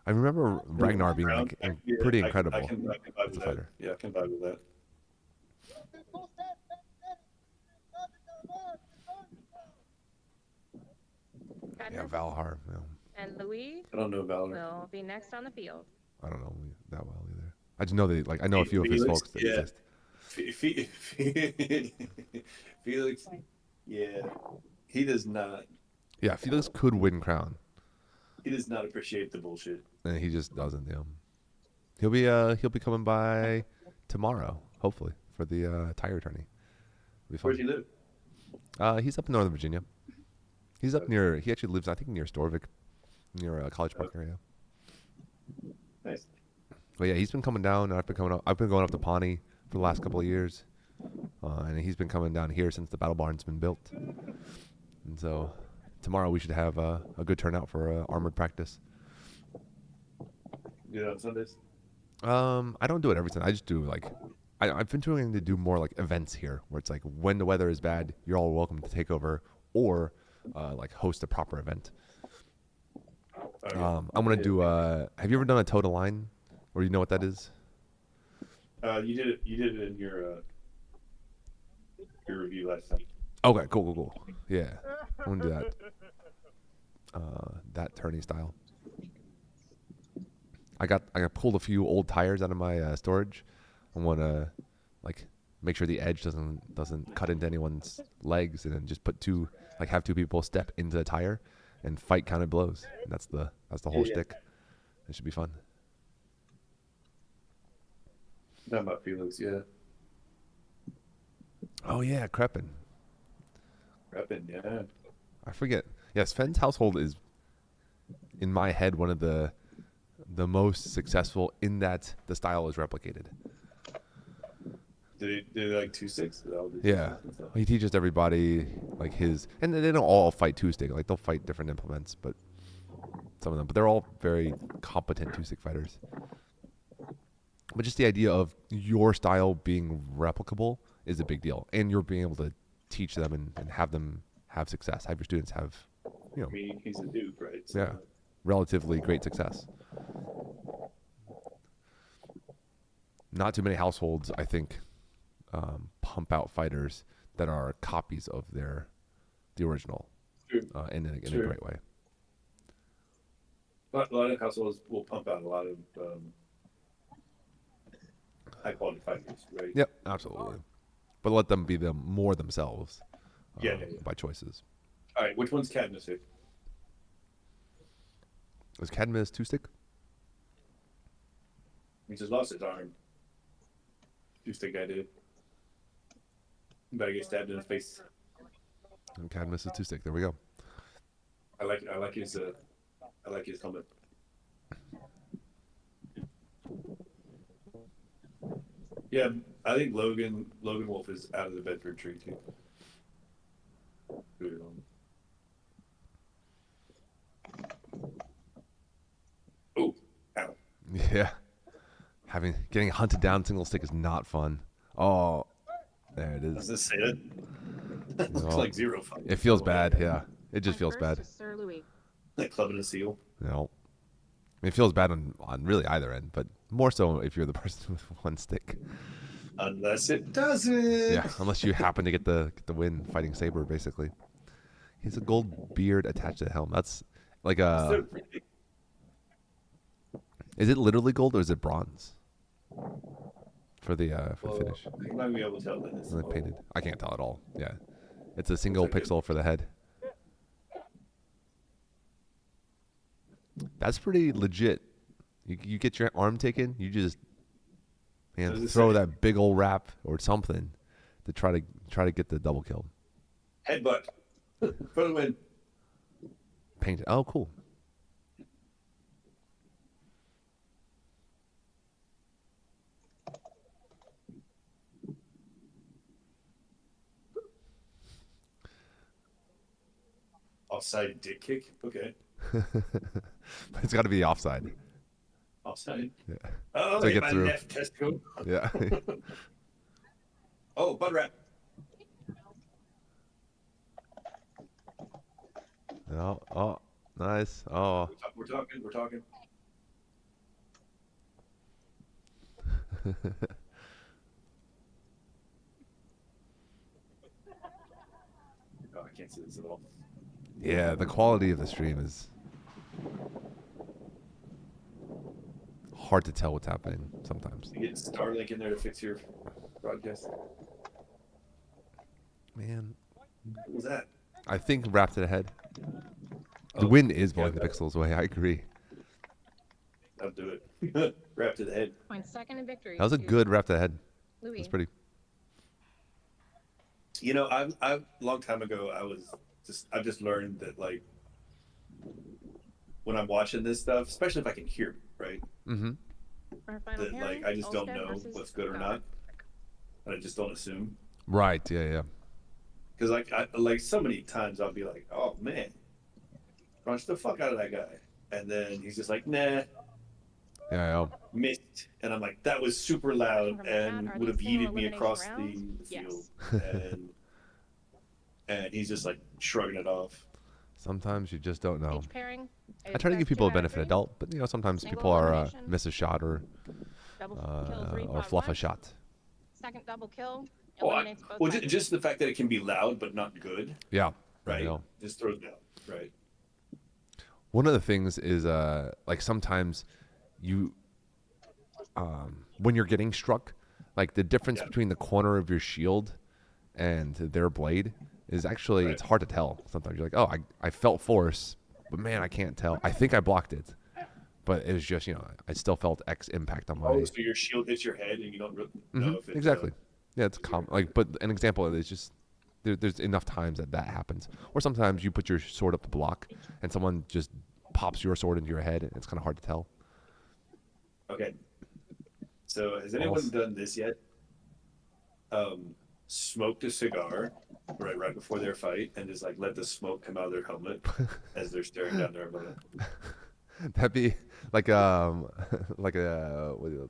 Speaker 2: I remember Ragnar being like pretty incredible
Speaker 9: I can
Speaker 2: as a fighter.
Speaker 9: Yeah, I can vibe with that.
Speaker 2: Yeah, Valhar. Yeah.
Speaker 6: And Louis
Speaker 9: I don't know Valor.
Speaker 6: will be next on the field.
Speaker 2: I don't know that well either. I just know that I know a few of his folks that exist.
Speaker 9: Felix, yeah, he does not.
Speaker 2: Yeah, Felix could win crown.
Speaker 9: He does not appreciate the bullshit.
Speaker 2: And he just doesn't. Yeah. He'll be coming by tomorrow, hopefully, for the tire attorney.
Speaker 9: Where does he live?
Speaker 2: He's up in Northern Virginia. He's up near. He actually lives, I think, near Storvik, near College Park area.
Speaker 9: Nice.
Speaker 2: But yeah, he's been coming down. I've been going up to Pawnee for the last couple of years, and he's been coming down here since the battle barn's been built. And so tomorrow we should have a good turnout for armored practice.
Speaker 9: You do it on Sundays?
Speaker 2: I don't do it every Sunday. I just do I've been trying to do more like events here, where it's like when the weather is bad, you're all welcome to take over, or like host a proper event.
Speaker 9: Okay.
Speaker 2: I'm gonna do. Have you ever done a toe to line, or you know what that is?
Speaker 9: You did it in your review last night.
Speaker 2: Okay, cool. Yeah, I'm gonna do that. that tourney style. I got pulled a few old tires out of my storage. I want to like make sure the edge doesn't cut into anyone's legs, and then just have two people step into the tire and fight counted blows. And that's the whole shtick. It should be fun.
Speaker 9: Not about Felix, yeah.
Speaker 2: Oh yeah, Crepin.
Speaker 9: Crepin, yeah.
Speaker 2: I forget. Yeah, Sven's household is, in my head, one of the most successful in that the style is replicated.
Speaker 9: Did they like 2-6?
Speaker 2: Yeah, he teaches everybody like his, and they don't all fight 2-stick. Like they'll fight different implements, but some of them. But they're all very competent 2-stick fighters. But just the idea of your style being replicable is a big deal, and you're being able to teach them and have them have success. Have your students have,
Speaker 9: I mean, he's a dude, right? So
Speaker 2: yeah, relatively great success. Not too many households, I think, pump out fighters that are copies of the original, in a great way.
Speaker 9: A lot of households will pump out a lot of high quality fighters, right?
Speaker 2: Yep, absolutely. But let them be more themselves.
Speaker 9: Yeah.
Speaker 2: By choices.
Speaker 9: All right, which one's Cadmus here?
Speaker 2: Is Cadmus 2-stick?
Speaker 9: He just lost his arm. 2-stick guy did. Better get stabbed in the face.
Speaker 2: And Cadmus is 2-stick. There we go.
Speaker 9: I like his helmet. Yeah, I think Logan Wolf is out of the Bedford tree too. Oh, ow.
Speaker 2: Yeah. Getting hunted down single stick is not fun. Oh, there it is.
Speaker 9: Does this say that? Looks like 0 fun.
Speaker 2: It feels bad, yeah. It just feels bad.
Speaker 4: Sir Louis.
Speaker 9: Like clubbing a seal.
Speaker 2: No. I mean, it feels bad on really either end, but more so if you're the person with one stick.
Speaker 9: Unless it doesn't.
Speaker 2: Yeah, unless you happen to get the win fighting Saber, basically. He has a gold beard attached to the helm. That's like a... Is it literally gold or is it bronze? For the finish.
Speaker 9: You might be able to tell that it's
Speaker 2: painted. I can't tell at all. Yeah. It's a single pixel for the head. That's pretty legit. You get your arm taken, you just throw that big old wrap or something to try to get the double kill.
Speaker 9: Headbutt. For the win.
Speaker 2: Painted. Oh, cool.
Speaker 9: Offside dick kick? Okay.
Speaker 2: It's got to be offside.
Speaker 9: Offside?
Speaker 2: Yeah.
Speaker 9: Oh,
Speaker 2: to get
Speaker 9: my
Speaker 2: through.
Speaker 9: left testicle.
Speaker 2: Yeah.
Speaker 9: Oh, butt wrap.
Speaker 2: Oh, nice. Oh.
Speaker 9: We're talking. Oh, I can't see this at all.
Speaker 2: Yeah, the quality of the stream is hard to tell what's happening sometimes.
Speaker 9: You get Starlink in there to fix your broadcast.
Speaker 2: Man.
Speaker 9: What was that?
Speaker 2: I think wrapped to the head. The wind is blowing the pixels away. I agree.
Speaker 9: I'll do it. Wrap to the head.
Speaker 6: Points second in victory.
Speaker 2: That was a good wrap to the head.
Speaker 6: Louis.
Speaker 2: That's pretty.
Speaker 9: You know, I long time ago I've just learned that like when I'm watching this stuff, especially if I can hear it, right?
Speaker 2: Mm-hmm.
Speaker 9: That like I just don't know what's good or not, and I just don't assume.
Speaker 2: Right. Yeah.
Speaker 9: Because like so many times I'll be like, oh man, punch the fuck out of that guy, and then he's just like, nah.
Speaker 2: Yeah.
Speaker 9: Missed, and I'm like, that was super loud and would have yeeted me across the field, and he's just like shrugging it off.
Speaker 2: Sometimes you just don't know.
Speaker 6: Pairing
Speaker 2: I try to give people a benefit of doubt, but sometimes people are miss a shot or fluff a shot.
Speaker 6: Second double kill.
Speaker 9: Well, just the fact that it can be loud but not good.
Speaker 2: Yeah.
Speaker 9: Right. Just throws it out. Right.
Speaker 2: One of the things is like sometimes you when you're getting struck, like the difference between the corner of your shield and their blade is actually it's hard to tell. Sometimes you're like, oh, I felt force, but man, I can't tell. I think I blocked it, but it was just I still felt X impact on my.
Speaker 9: Oh, so your shield hits your head and you don't really know if it's
Speaker 2: exactly. Yeah, it's like, but an example is just there's enough times that happens, or sometimes you put your sword up to block and someone just pops your sword into your head, and it's kind of hard to tell.
Speaker 9: Okay. So has anyone done this yet? Smoked a cigar right before their fight and just like let the smoke come out of their helmet as they're staring down their opponent.
Speaker 2: That'd be like like a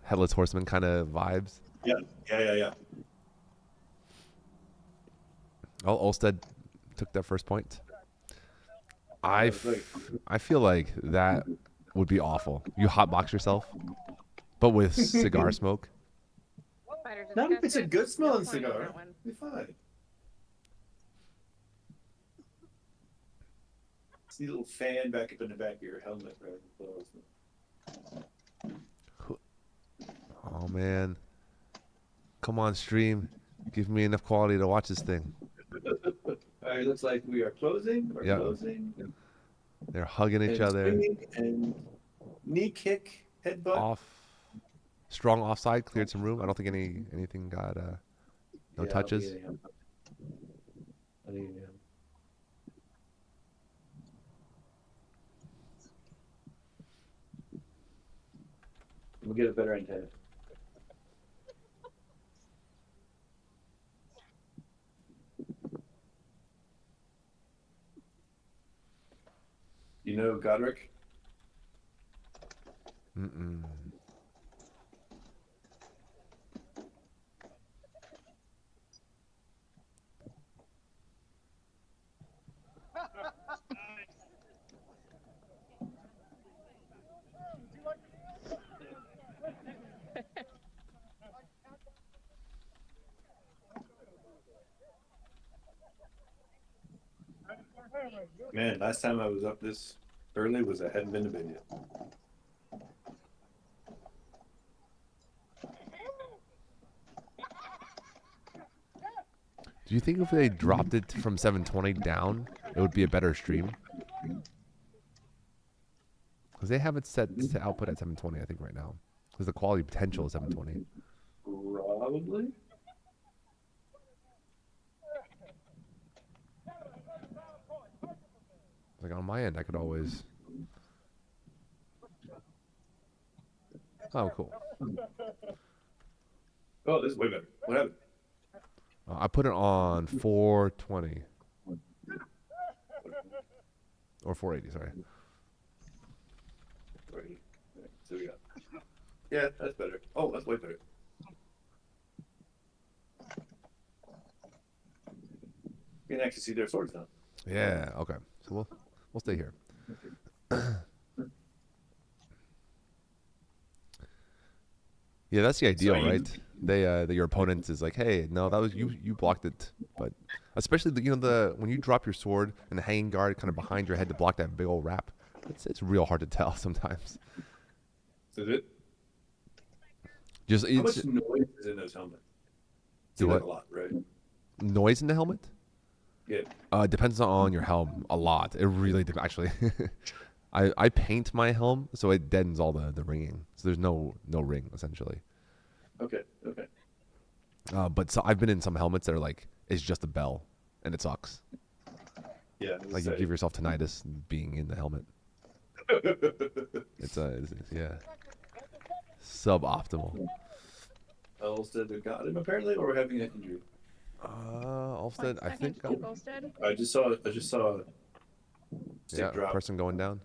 Speaker 2: Headless Horseman kind of vibes.
Speaker 9: Yeah.
Speaker 2: Oh, Olstead took that first point. I feel like that would be awful. You hotbox yourself, but with cigar smoke.
Speaker 9: No, it's a good smelling cigar. Be fine. See a little fan back up in the back of your helmet, right?
Speaker 2: Oh man, come on, stream. Give me enough quality to watch this thing.
Speaker 9: All right, looks like we are closing. We're closing.
Speaker 2: They're hugging each other.
Speaker 9: And knee kick, headbutt.
Speaker 2: Off. Strong offside, cleared some room. I don't think anything got no touches.
Speaker 9: We'll get a better antenna. You know Godric?
Speaker 2: Mm-mm.
Speaker 9: Man, last time I was up this early was I hadn't been to bed yet.
Speaker 2: Do you think if they dropped it from 720 down, it would be a better stream? Because they have it set to output at 720, I think, right now. Because the quality potential is 720.
Speaker 9: Probably.
Speaker 2: Like on my end, I could always. Oh, cool.
Speaker 9: Oh, this is way better. What happened?
Speaker 2: I put it on 420. Or 480, sorry.
Speaker 9: 480. So we got. Yeah, that's better. Oh, that's way better. You can actually see their swords now.
Speaker 2: Yeah, okay. So we'll stay here. Yeah, that's the ideal, right? Your opponent is like, hey, no, that was you blocked it. But especially when you drop your sword and the hanging guard kind of behind your head to block that big old wrap, it's real hard to tell sometimes.
Speaker 9: Is it?
Speaker 2: Just
Speaker 9: how much noise is in those helmets?
Speaker 2: Do what?
Speaker 9: A lot, right?
Speaker 2: Noise in the helmet?
Speaker 9: Yeah.
Speaker 2: Depends on your helm a lot. It really actually. I paint my helm so it deadens all the ringing. So there's no ring essentially.
Speaker 9: Okay.
Speaker 2: But so I've been in some helmets that are like it's just a bell and it sucks.
Speaker 9: Yeah.
Speaker 2: Like you give yourself tinnitus being in the helmet. it's yeah. Suboptimal.
Speaker 9: Ulstead got him apparently, or we're having an injury.
Speaker 2: Ulstead, I think.
Speaker 9: I just saw. Stick drop.
Speaker 2: Person going down.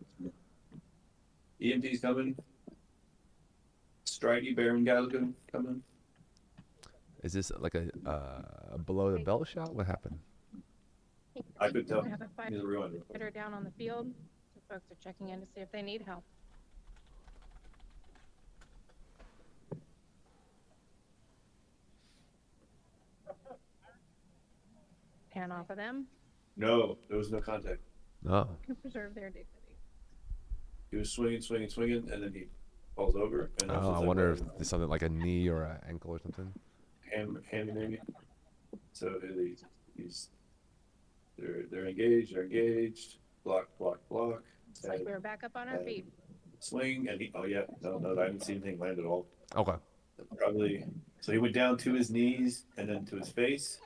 Speaker 9: EMP's coming. Stridey Baron Galligan coming.
Speaker 2: Is this like a below the belt shot? What happened?
Speaker 9: I could tell.
Speaker 6: Have a fighter down on the field. So folks are checking in to see if they need help. Pan off of them.
Speaker 9: No, there was no contact.
Speaker 2: Oh.
Speaker 6: To preserve their dignity.
Speaker 9: He was swinging, and then he falls over. And
Speaker 2: Oh, I
Speaker 9: like,
Speaker 2: wonder if there's something like a knee or an ankle or something.
Speaker 9: Hand maybe. So they're engaged. Block.
Speaker 6: It's like we're back up on our feet.
Speaker 9: Swing, and I didn't see anything land at all.
Speaker 2: Okay.
Speaker 9: Probably. So he went down to his knees and then to his face.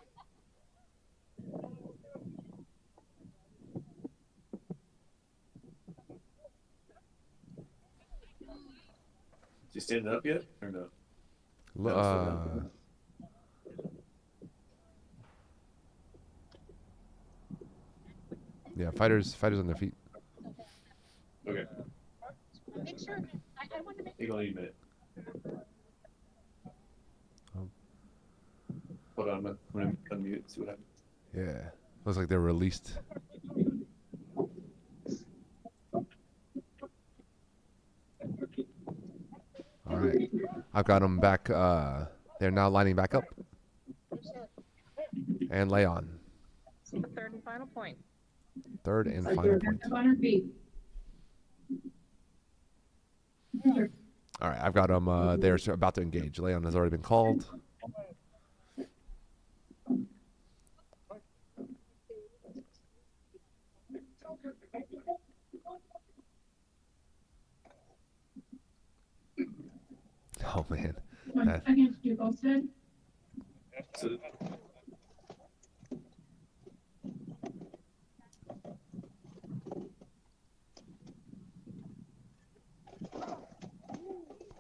Speaker 9: Is he standing up yet or no?
Speaker 2: Yeah, fighters on their feet.
Speaker 9: Okay.
Speaker 6: Make sure. I want to make.
Speaker 9: You're gonna need a minute.
Speaker 2: Oh.
Speaker 9: Hold on, I'm gonna unmute. See what happens.
Speaker 2: Yeah, looks like they're released. All right, I've got them back. They're now lining back up. And lay on.
Speaker 6: The third and final point.
Speaker 2: Third and final point.
Speaker 10: On our feet.
Speaker 2: All right, I've got them. They're about to engage. Leon has already been called. Oh man.
Speaker 10: Against you, Golstead.
Speaker 9: So,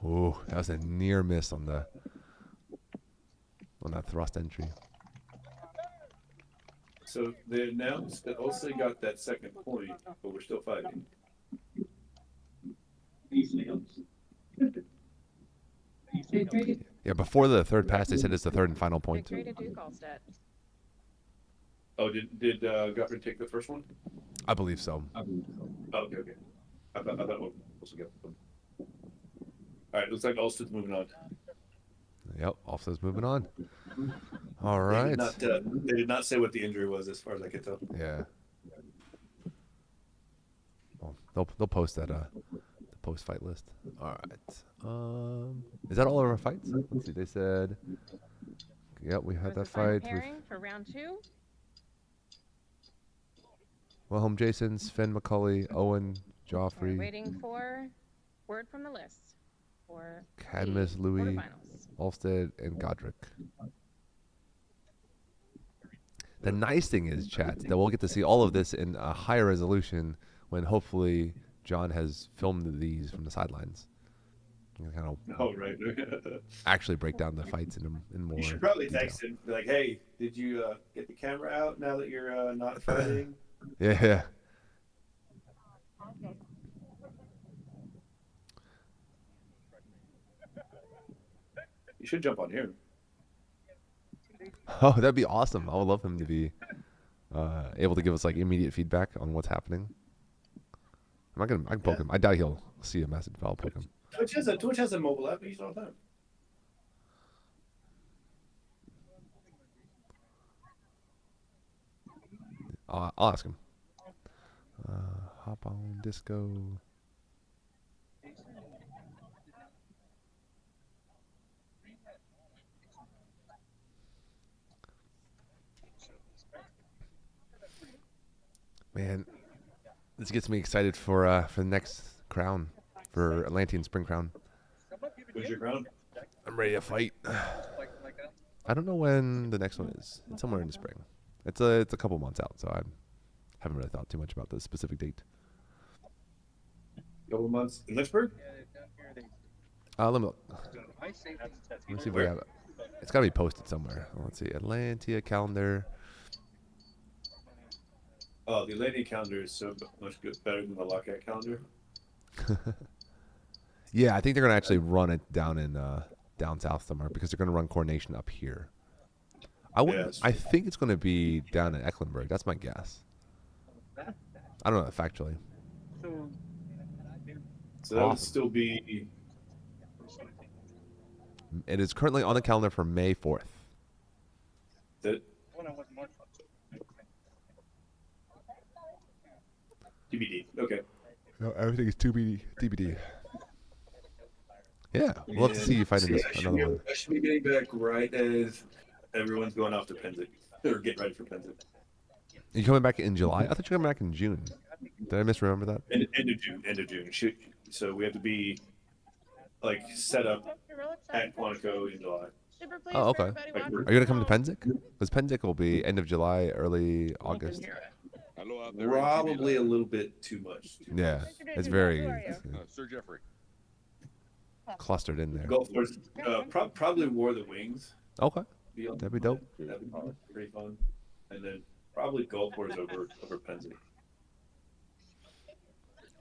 Speaker 2: Ooh, that was a near miss on that thrust entry.
Speaker 9: So they announced that also got that second point, but we're still fighting.
Speaker 2: Yeah, before the third pass, they said it's the third and final point.
Speaker 6: Victory to Duke Allstat.
Speaker 9: Oh, did Guthrie take the first one?
Speaker 2: I believe so.
Speaker 9: Oh, okay. I thought we'll also get them. All right, looks like Ulster's moving on.
Speaker 2: Yep, Ulster's moving on. All right.
Speaker 9: They did not say what the injury was, as far as I could tell.
Speaker 2: Yeah. Well, they'll post that the post fight list. All right. Is that all of our fights? Let's see. They said. Yep, we had that fight.
Speaker 6: Pairing for round 2.
Speaker 2: Wilhelm Jason, Sven McCulley, Owen, Joffrey.
Speaker 6: We're waiting for word from the list for
Speaker 2: Cadmus,
Speaker 6: the
Speaker 2: Louis,
Speaker 6: quarterfinals.
Speaker 2: Olstead, and Godric. The nice thing is, chat, that we'll get to see all of this in a higher resolution when hopefully John has filmed these from the sidelines. You can kind of
Speaker 9: right.
Speaker 2: actually break down the fights in more.
Speaker 9: You should probably
Speaker 2: detail.
Speaker 9: text him, be like, "Hey, did you get the camera out now that you're not fighting?"
Speaker 2: Yeah.
Speaker 9: You should jump on here.
Speaker 2: Oh, that'd be awesome. I would love him to be able to give us like immediate feedback on what's happening. I can poke him. I doubt he'll see a message, but I'll poke him.
Speaker 9: Twitch has a mobile app. We use it all the time.
Speaker 2: I'll ask him. Hop on disco. Man, this gets me excited for the next crown, for Atlantean Spring Crown.
Speaker 9: Who's your crown?
Speaker 2: I'm ready to fight. I don't know when the next one is. It's somewhere in the spring. It's a couple months out, so I haven't really thought too much about the specific date.
Speaker 9: Couple months in Lynchburg?
Speaker 2: Let me look. Let me see if we have it. It's got to be posted somewhere. Let's see. Atlantia calendar.
Speaker 9: Oh, the Atlantean calendar is so much better than the Lockout calendar.
Speaker 2: Yeah, I think they're gonna actually run it down in down south somewhere because they're gonna run Coronation up here. I think it's gonna be down in Ecklenburg. That's my guess. I don't know factually.
Speaker 9: So that would still be.
Speaker 2: It is currently on the calendar for May 4th.
Speaker 9: TBD. Okay.
Speaker 2: No, everything is TBD. Yeah, we'll have to see you fighting this another one.
Speaker 9: I should be getting back right as everyone's going off to Penzik or getting ready for Penzik.
Speaker 2: Are you coming back in July? I thought you were coming back in June. Did I misremember that?
Speaker 9: End of June. End of June. So we have to be like set up at Quantico in July.
Speaker 6: Super pleased
Speaker 2: Oh,
Speaker 6: for
Speaker 2: okay.
Speaker 6: everybody
Speaker 9: Like,
Speaker 6: watching.
Speaker 2: Are you gonna come to Penzik? Because Penzik will be end of July, early August.
Speaker 9: Probably a little bit too much.
Speaker 2: Yeah, it's very
Speaker 6: Who are you?
Speaker 8: Sir Jeffrey.
Speaker 2: clustered in there.
Speaker 9: Golf course. Probably War of the Wings.
Speaker 2: Okay,
Speaker 9: Be on
Speaker 2: that'd be dope.
Speaker 9: That'd be pretty fun. And then probably golf course over Penzik.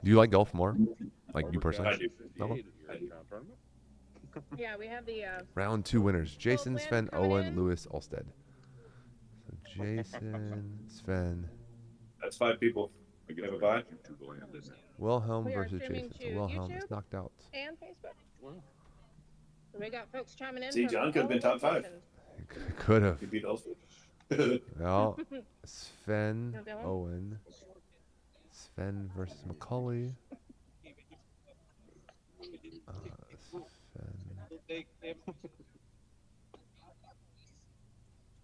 Speaker 2: Do you like golf more? Like you personally?
Speaker 9: I do.
Speaker 2: Okay.
Speaker 9: I do.
Speaker 6: Yeah, we have the
Speaker 2: Round 2 winners: Jason,
Speaker 6: Win
Speaker 2: Sven,
Speaker 6: coming
Speaker 2: Owen,
Speaker 6: in.
Speaker 2: Lewis, Olsted. So Jason, Sven,
Speaker 9: That's 5 people. We have a bye.
Speaker 2: Wilhelm
Speaker 6: We are
Speaker 2: versus
Speaker 6: streaming
Speaker 2: Jason. So
Speaker 6: to
Speaker 2: Wilhelm is
Speaker 6: YouTube.
Speaker 2: knocked out.
Speaker 6: and Facebook. So we got folks chiming in.
Speaker 9: See,
Speaker 6: from
Speaker 9: John could have been
Speaker 6: all
Speaker 9: top 5.
Speaker 6: locations.
Speaker 2: Could have.
Speaker 9: He beat Ulster.
Speaker 2: Well, Sven,
Speaker 6: You okay, Will?
Speaker 2: Owen. Sven versus Macaulay. Sven.
Speaker 8: It's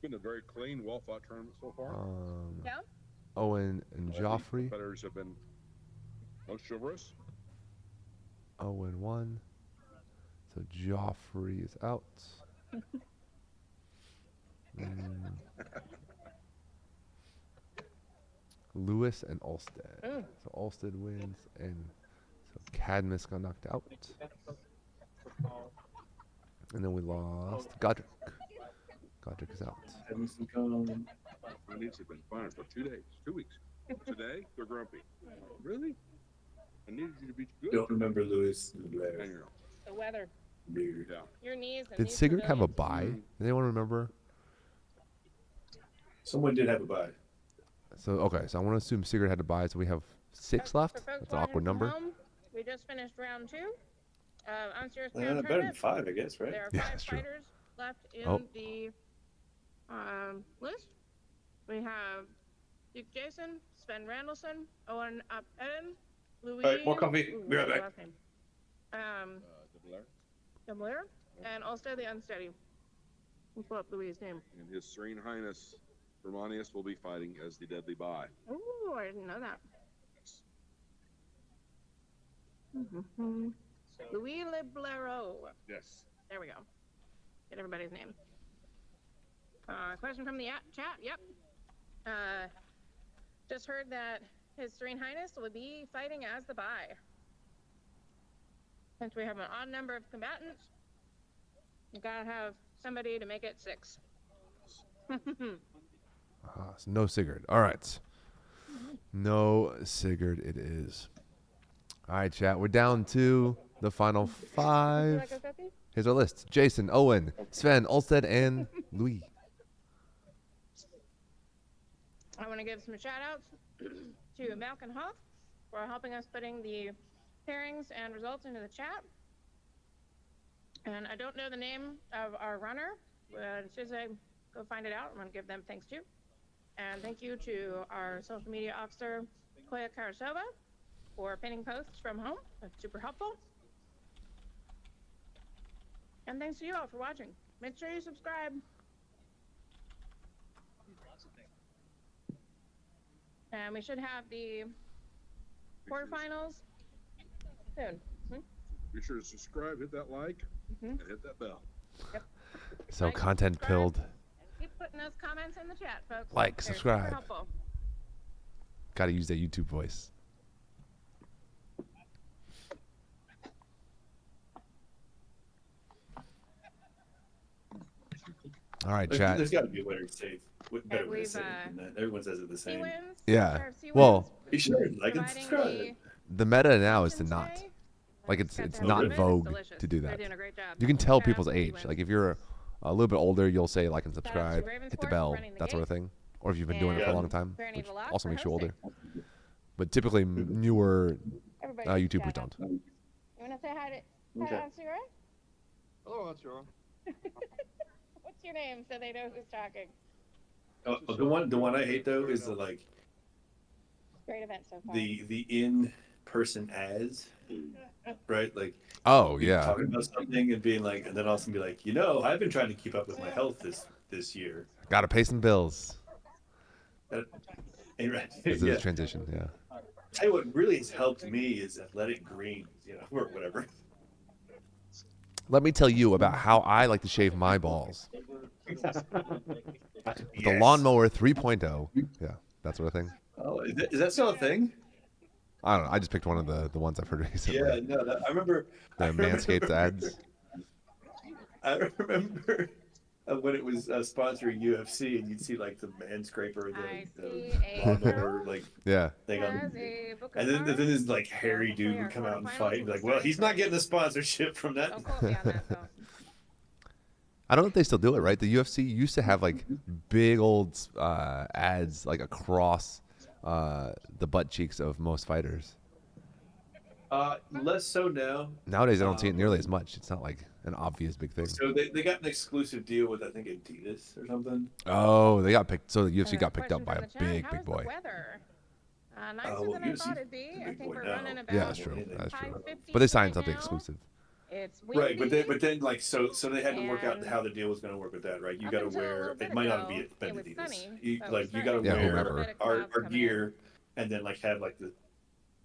Speaker 8: been a very clean, well-fought tournament so far.
Speaker 6: Yeah.
Speaker 2: Owen and Joffrey.
Speaker 8: Competitors have been most chivalrous.
Speaker 2: Owen won. So Joffrey is out. Lewis and Olsted. So Olsted wins, and so Cadmus got knocked out. And then we lost Godric. Godric is out.
Speaker 8: My niece have been fine for 2 days, 2 weeks. Today, they're grumpy. Really? I needed you to be good.
Speaker 9: Don't remember Lewis.
Speaker 8: And you're not.
Speaker 6: The weather.
Speaker 9: Weird.
Speaker 8: Yeah.
Speaker 6: Your knees. And
Speaker 2: Did
Speaker 6: these
Speaker 2: Sigurd have a
Speaker 6: pavilions.
Speaker 2: bye? Does anyone remember?
Speaker 9: Someone did have a bye.
Speaker 2: So okay, so I want to assume Sigurd had a bye, so we have 6 left.
Speaker 6: For folks
Speaker 2: That's an awkward
Speaker 6: watching from
Speaker 2: number.
Speaker 6: home, we just finished round 2. Ansteorran's
Speaker 9: Better than
Speaker 6: tournament.
Speaker 9: 5, I guess, right?
Speaker 6: There are
Speaker 2: Yeah,
Speaker 6: 5
Speaker 2: that's true.
Speaker 6: fighters left in
Speaker 2: Oh.
Speaker 6: the list. We have Duke Jason, Sven Randallson, Owen Eden, Louis.
Speaker 9: All right, more coffee.
Speaker 6: Ooh,
Speaker 9: Be right
Speaker 6: what's
Speaker 9: back.
Speaker 6: his last name? De Blair and Ulster the Unsteady. We'll pull up Louis' name.
Speaker 8: And His Serene Highness Vermonius will be fighting as the Deadly Bye.
Speaker 6: Ooh, I didn't know that. Louis Le Blaireau.
Speaker 8: Yes.
Speaker 6: There we go. Get everybody's name. Question from the chat. Yep. Just heard that His Serene Highness will be fighting as the bye. Since we have an odd number of combatants, you gotta have somebody to make it 6.
Speaker 2: So no Sigurd. All right. No Sigurd it is. All right, chat. We're down to the final
Speaker 6: Would you
Speaker 2: 5.
Speaker 6: like a cookie?
Speaker 2: Here's our list: Jason, Owen, Sven, Olsted, and Louis.
Speaker 6: I want to give some shout outs to Malcolm Hoff for helping us putting the pairings and results into the chat. And I don't know the name of our runner, but as soon as I go find it out, I'm going to give them thanks too. And thank you to our social media officer, Koya Karasova, for pinning posts from home. That's super helpful. And thanks to you all for watching. Make sure you subscribe. And we should have the quarterfinals soon.
Speaker 8: Be sure to subscribe, hit that like, and hit that bell.
Speaker 2: So
Speaker 6: Like,
Speaker 2: content
Speaker 6: subscribe,
Speaker 2: pilled.
Speaker 6: and keep putting those comments in the chat, folks.
Speaker 2: Like,
Speaker 6: They're super
Speaker 2: subscribe.
Speaker 6: helpful.
Speaker 2: Got to use that YouTube voice. All right, chat.
Speaker 9: There's got to be a winner safe. Better way to
Speaker 6: we've,
Speaker 9: say it than that. Everyone says it the
Speaker 6: Sea
Speaker 9: same.
Speaker 6: wins.
Speaker 2: Yeah.
Speaker 6: Our Sea
Speaker 2: Well,
Speaker 6: wins
Speaker 9: Be sure, like and
Speaker 6: providing
Speaker 9: subscribe.
Speaker 2: The meta now is to
Speaker 6: options
Speaker 2: not.
Speaker 6: today.
Speaker 2: Like
Speaker 6: Just got
Speaker 2: it's
Speaker 6: to
Speaker 2: not
Speaker 6: have it. It's
Speaker 2: vogue
Speaker 6: delicious.
Speaker 2: to do
Speaker 6: They're
Speaker 2: that.
Speaker 6: doing a great job.
Speaker 2: You can tell
Speaker 6: Shout out
Speaker 2: people's
Speaker 6: to Sea
Speaker 2: age.
Speaker 6: Wins.
Speaker 2: Like if you're a little bit older, you'll say like and
Speaker 6: Shout out to
Speaker 2: subscribe, hit the
Speaker 6: Ravensworth
Speaker 2: bell,
Speaker 6: running the
Speaker 2: that sort of
Speaker 6: gate.
Speaker 2: thing. Or if you've been doing it for a
Speaker 6: And
Speaker 2: long time,
Speaker 6: Granny
Speaker 2: which
Speaker 6: Vlog
Speaker 2: also
Speaker 6: for
Speaker 2: makes you older.
Speaker 6: hosting.
Speaker 2: But typically newer
Speaker 6: Everybody
Speaker 2: YouTubers
Speaker 6: shout out.
Speaker 2: don't.
Speaker 6: You want to say hi to
Speaker 9: Okay.
Speaker 6: Ansteorran?
Speaker 8: Hello, Ansteorran.
Speaker 6: What's your name so they know who's talking?
Speaker 9: The one I hate though is the like
Speaker 6: Great event so far.
Speaker 9: the in-person ads, right? Like,
Speaker 2: Oh
Speaker 9: be
Speaker 2: yeah,
Speaker 9: talking about something and being like, and then also be like, you know, I've been trying to keep up with my health this year.
Speaker 2: gotta pay some bills.
Speaker 9: That, and,
Speaker 2: This is a
Speaker 9: yeah.
Speaker 2: transition. Yeah.
Speaker 9: Tell you what really has helped me is Athletic Greens, you know, or whatever.
Speaker 2: Let me tell you about how I like to shave my balls. With the
Speaker 9: Yes.
Speaker 2: lawnmower 3.0. Yeah, that sort of thing.
Speaker 9: Oh, is that still a thing?
Speaker 2: I don't know. I just picked one of the ones I've heard recently.
Speaker 9: Yeah, no, I remember.
Speaker 2: The Manscaped ads.
Speaker 9: I remember when it was sponsoring UFC, and you'd see like the man scraper, the lawnmower, like
Speaker 2: Yeah.
Speaker 9: thing on.
Speaker 6: Has a book of
Speaker 9: And then
Speaker 6: cards.
Speaker 9: this like hairy
Speaker 6: Hopefully
Speaker 9: dude
Speaker 6: our
Speaker 9: would come out and
Speaker 6: quarterfinals
Speaker 9: fight and be
Speaker 6: will
Speaker 9: like, well,
Speaker 6: start
Speaker 9: he's not
Speaker 6: soon.
Speaker 9: getting the sponsorship from that.
Speaker 6: Don't quote me on that, though.
Speaker 2: I don't know if they still do it, right? The UFC used to have like big old ads like across the butt cheeks of most fighters.
Speaker 9: Less so now.
Speaker 2: Nowadays, I don't see it nearly as much. It's not like an obvious big thing.
Speaker 9: So they got an exclusive deal with, I think, Adidas or something.
Speaker 2: Oh, they got picked. So the UFC
Speaker 6: And
Speaker 2: got picked up
Speaker 6: questions
Speaker 2: by
Speaker 6: in
Speaker 2: a
Speaker 6: the chat.
Speaker 2: big,
Speaker 6: How
Speaker 2: big
Speaker 6: is the
Speaker 2: boy.
Speaker 6: weather? Nicer
Speaker 9: well,
Speaker 6: than I
Speaker 9: UFC
Speaker 6: thought it'd be.
Speaker 9: the
Speaker 6: I
Speaker 9: big
Speaker 6: think
Speaker 9: boy
Speaker 6: we're
Speaker 9: now.
Speaker 6: running about
Speaker 2: Yeah, that's true. That's
Speaker 6: high
Speaker 2: true.
Speaker 6: 50s
Speaker 2: But they signed
Speaker 6: right
Speaker 2: something
Speaker 6: now.
Speaker 2: exclusive.
Speaker 6: It's windy.
Speaker 9: Right, but then like so they had to work out
Speaker 6: And
Speaker 9: how the deal was going to work with that, right? You
Speaker 6: up
Speaker 9: got to
Speaker 6: until a
Speaker 9: wear.
Speaker 6: little bit
Speaker 9: It might not
Speaker 6: ago,
Speaker 9: be
Speaker 6: it was
Speaker 9: Adidas.
Speaker 6: sunny,
Speaker 9: You,
Speaker 6: so we're
Speaker 9: like you
Speaker 6: starting
Speaker 9: got to
Speaker 6: to
Speaker 2: Yeah,
Speaker 6: see a
Speaker 9: wear
Speaker 6: little
Speaker 2: whomever.
Speaker 6: bit of
Speaker 9: our
Speaker 6: clouds coming in.
Speaker 9: gear, and then like have like the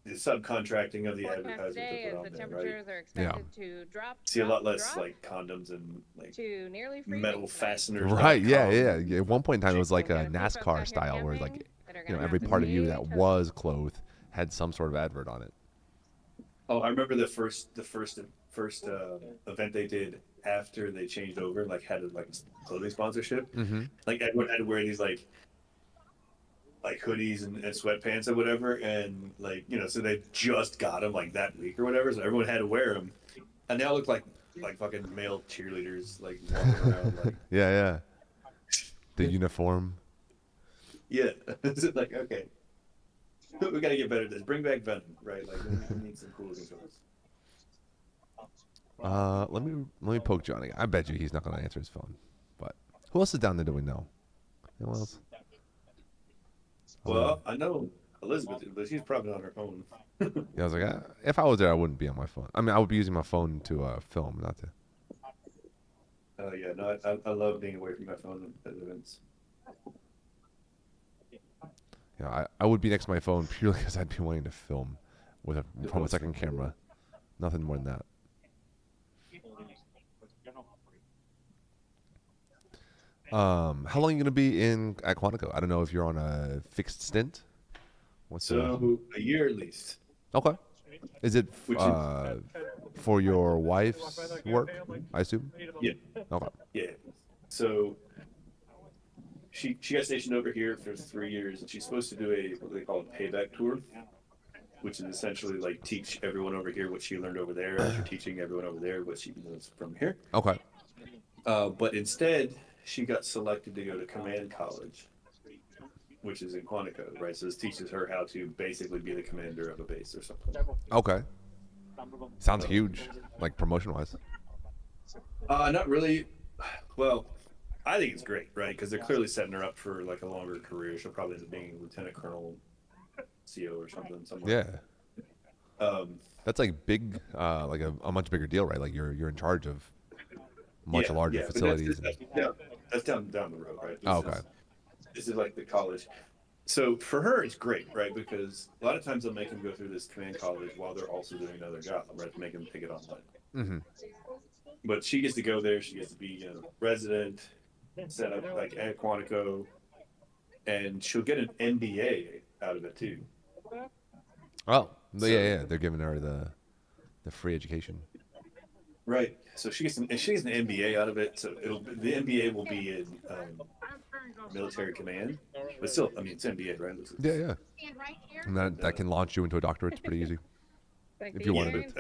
Speaker 9: subcontracting of the
Speaker 6: Forecast
Speaker 9: advertisers
Speaker 6: today
Speaker 9: they
Speaker 6: is
Speaker 9: put
Speaker 6: the
Speaker 9: on there, right?
Speaker 6: temperatures are expected to drop,
Speaker 9: See a lot less
Speaker 6: drop
Speaker 9: like condoms and like
Speaker 6: to nearly freezing
Speaker 9: metal
Speaker 6: tonight.
Speaker 9: fasteners.
Speaker 2: Right? Yeah, yeah. At one point in time, it was like
Speaker 6: We've
Speaker 2: a
Speaker 6: got a few folks
Speaker 2: NASCAR
Speaker 6: out here
Speaker 2: style, where
Speaker 6: camping
Speaker 2: like
Speaker 6: that are
Speaker 2: you know
Speaker 6: gonna
Speaker 2: every
Speaker 6: have to
Speaker 2: part of you
Speaker 6: stay
Speaker 2: that
Speaker 6: toasty.
Speaker 2: was clothed had some sort of advert on it.
Speaker 9: Oh, I remember the first event they did after they changed over, like had a like clothing sponsorship.
Speaker 2: Mm-hmm.
Speaker 9: Like everyone had to wear these like hoodies and sweatpants or whatever, and like so they just got them like that week or whatever, so everyone had to wear them, and they all look like fucking male cheerleaders like walking around like
Speaker 2: Yeah, yeah. The uniform.
Speaker 9: yeah. It's like okay, we got to get better at this. Bring back Venom, right? Like we need some cool looking clothes.
Speaker 2: Let me poke Johnny. I bet you he's not gonna answer his phone. But who else is down there? Do we know? Anyone else?
Speaker 9: Well, I know Elizabeth, but she's probably on her phone.
Speaker 2: Yeah, I was like, if I was there, I wouldn't be on my phone. I mean, I would be using my phone to film, not to.
Speaker 9: Oh yeah, no, I love being away from my phone at events.
Speaker 2: Yeah, I would be next to my phone purely because I'd be wanting to film from a second camera. Nothing more than that. How long are you gonna be at Quantico? I don't know if you're on a fixed stint.
Speaker 9: So a year at least.
Speaker 2: Okay. Is it
Speaker 9: Which
Speaker 2: for your wife's work? I assume.
Speaker 9: Yeah.
Speaker 2: Okay.
Speaker 9: Yeah. So she got stationed over here for 3 years, and she's supposed to do what they call a payback tour, which is essentially like teach everyone over here what she learned over there after teaching everyone over there what she knows from here.
Speaker 2: Okay.
Speaker 9: But instead, she got selected to go to command college, which is in Quantico, right? So this teaches her how to basically be the commander of a base or something.
Speaker 2: Okay. Sounds huge, like promotion-wise.
Speaker 9: Not really. Well, I think it's great, right? Because they're clearly setting her up for like a longer career. She'll probably end up being a lieutenant colonel, CO or something. Somewhere.
Speaker 2: Yeah. That's like big, like a much bigger deal, right? Like you're in charge of much larger facilities.
Speaker 9: That's down the road, right?
Speaker 2: Okay.
Speaker 9: This is like the college. So for her, it's great, right? Because a lot of times they'll make them go through this command college while they're also doing another job, right? To make them take it online.
Speaker 2: Mm-hmm.
Speaker 9: But she gets to go there. She gets to be resident, set up like at Quantico, and she'll get an MBA out of it too.
Speaker 2: Oh, yeah. They're giving her the free education.
Speaker 9: Right. So she gets an MBA out of it. So the MBA will be in military command, but still, I mean, it's MBA, right?
Speaker 2: Yeah. And that can launch you into a doctorate. It's pretty easy. If you want to do it.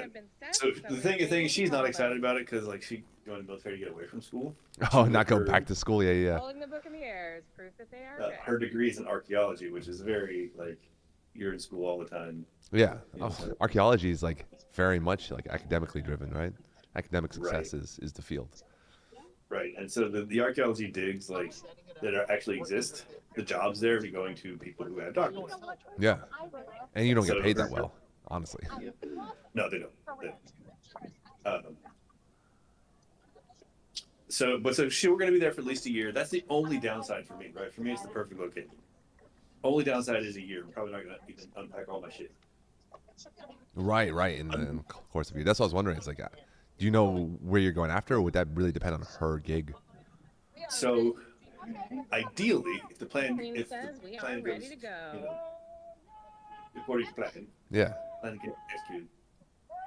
Speaker 9: So the thing is, she's not excited about it because like she going to the military to get away from school.
Speaker 2: Oh, not go back to school. Yeah.
Speaker 6: Holding the book in the air is proof that they are good.
Speaker 9: Her degree is in archaeology, which is very like you're in school all the time.
Speaker 2: Yeah. Archaeology is like very much like academically driven, right? Academic success is the field.
Speaker 9: Right, and so the archaeology digs like that actually exist the jobs there be going to people who have doctorates.
Speaker 2: Yeah, and you don't get
Speaker 9: So
Speaker 2: paid that
Speaker 9: they're-
Speaker 2: well, honestly.
Speaker 9: No, they don't. They don't. So we're going to be there for at least a year. That's the only downside for me, right? For me, it's the perfect location. Only downside is a year. I'm probably not going to even unpack all my shit.
Speaker 2: Right. In the course of a year. That's what I was wondering. It's like, do you know where you're going after, or would that really depend on her gig?
Speaker 9: So, ideally, if the plan,
Speaker 6: Queen
Speaker 9: if
Speaker 6: says
Speaker 9: the
Speaker 6: we
Speaker 9: plan
Speaker 6: are
Speaker 9: goes,
Speaker 6: ready to go.
Speaker 9: according to plan,
Speaker 2: Yeah.
Speaker 9: plan to get executed.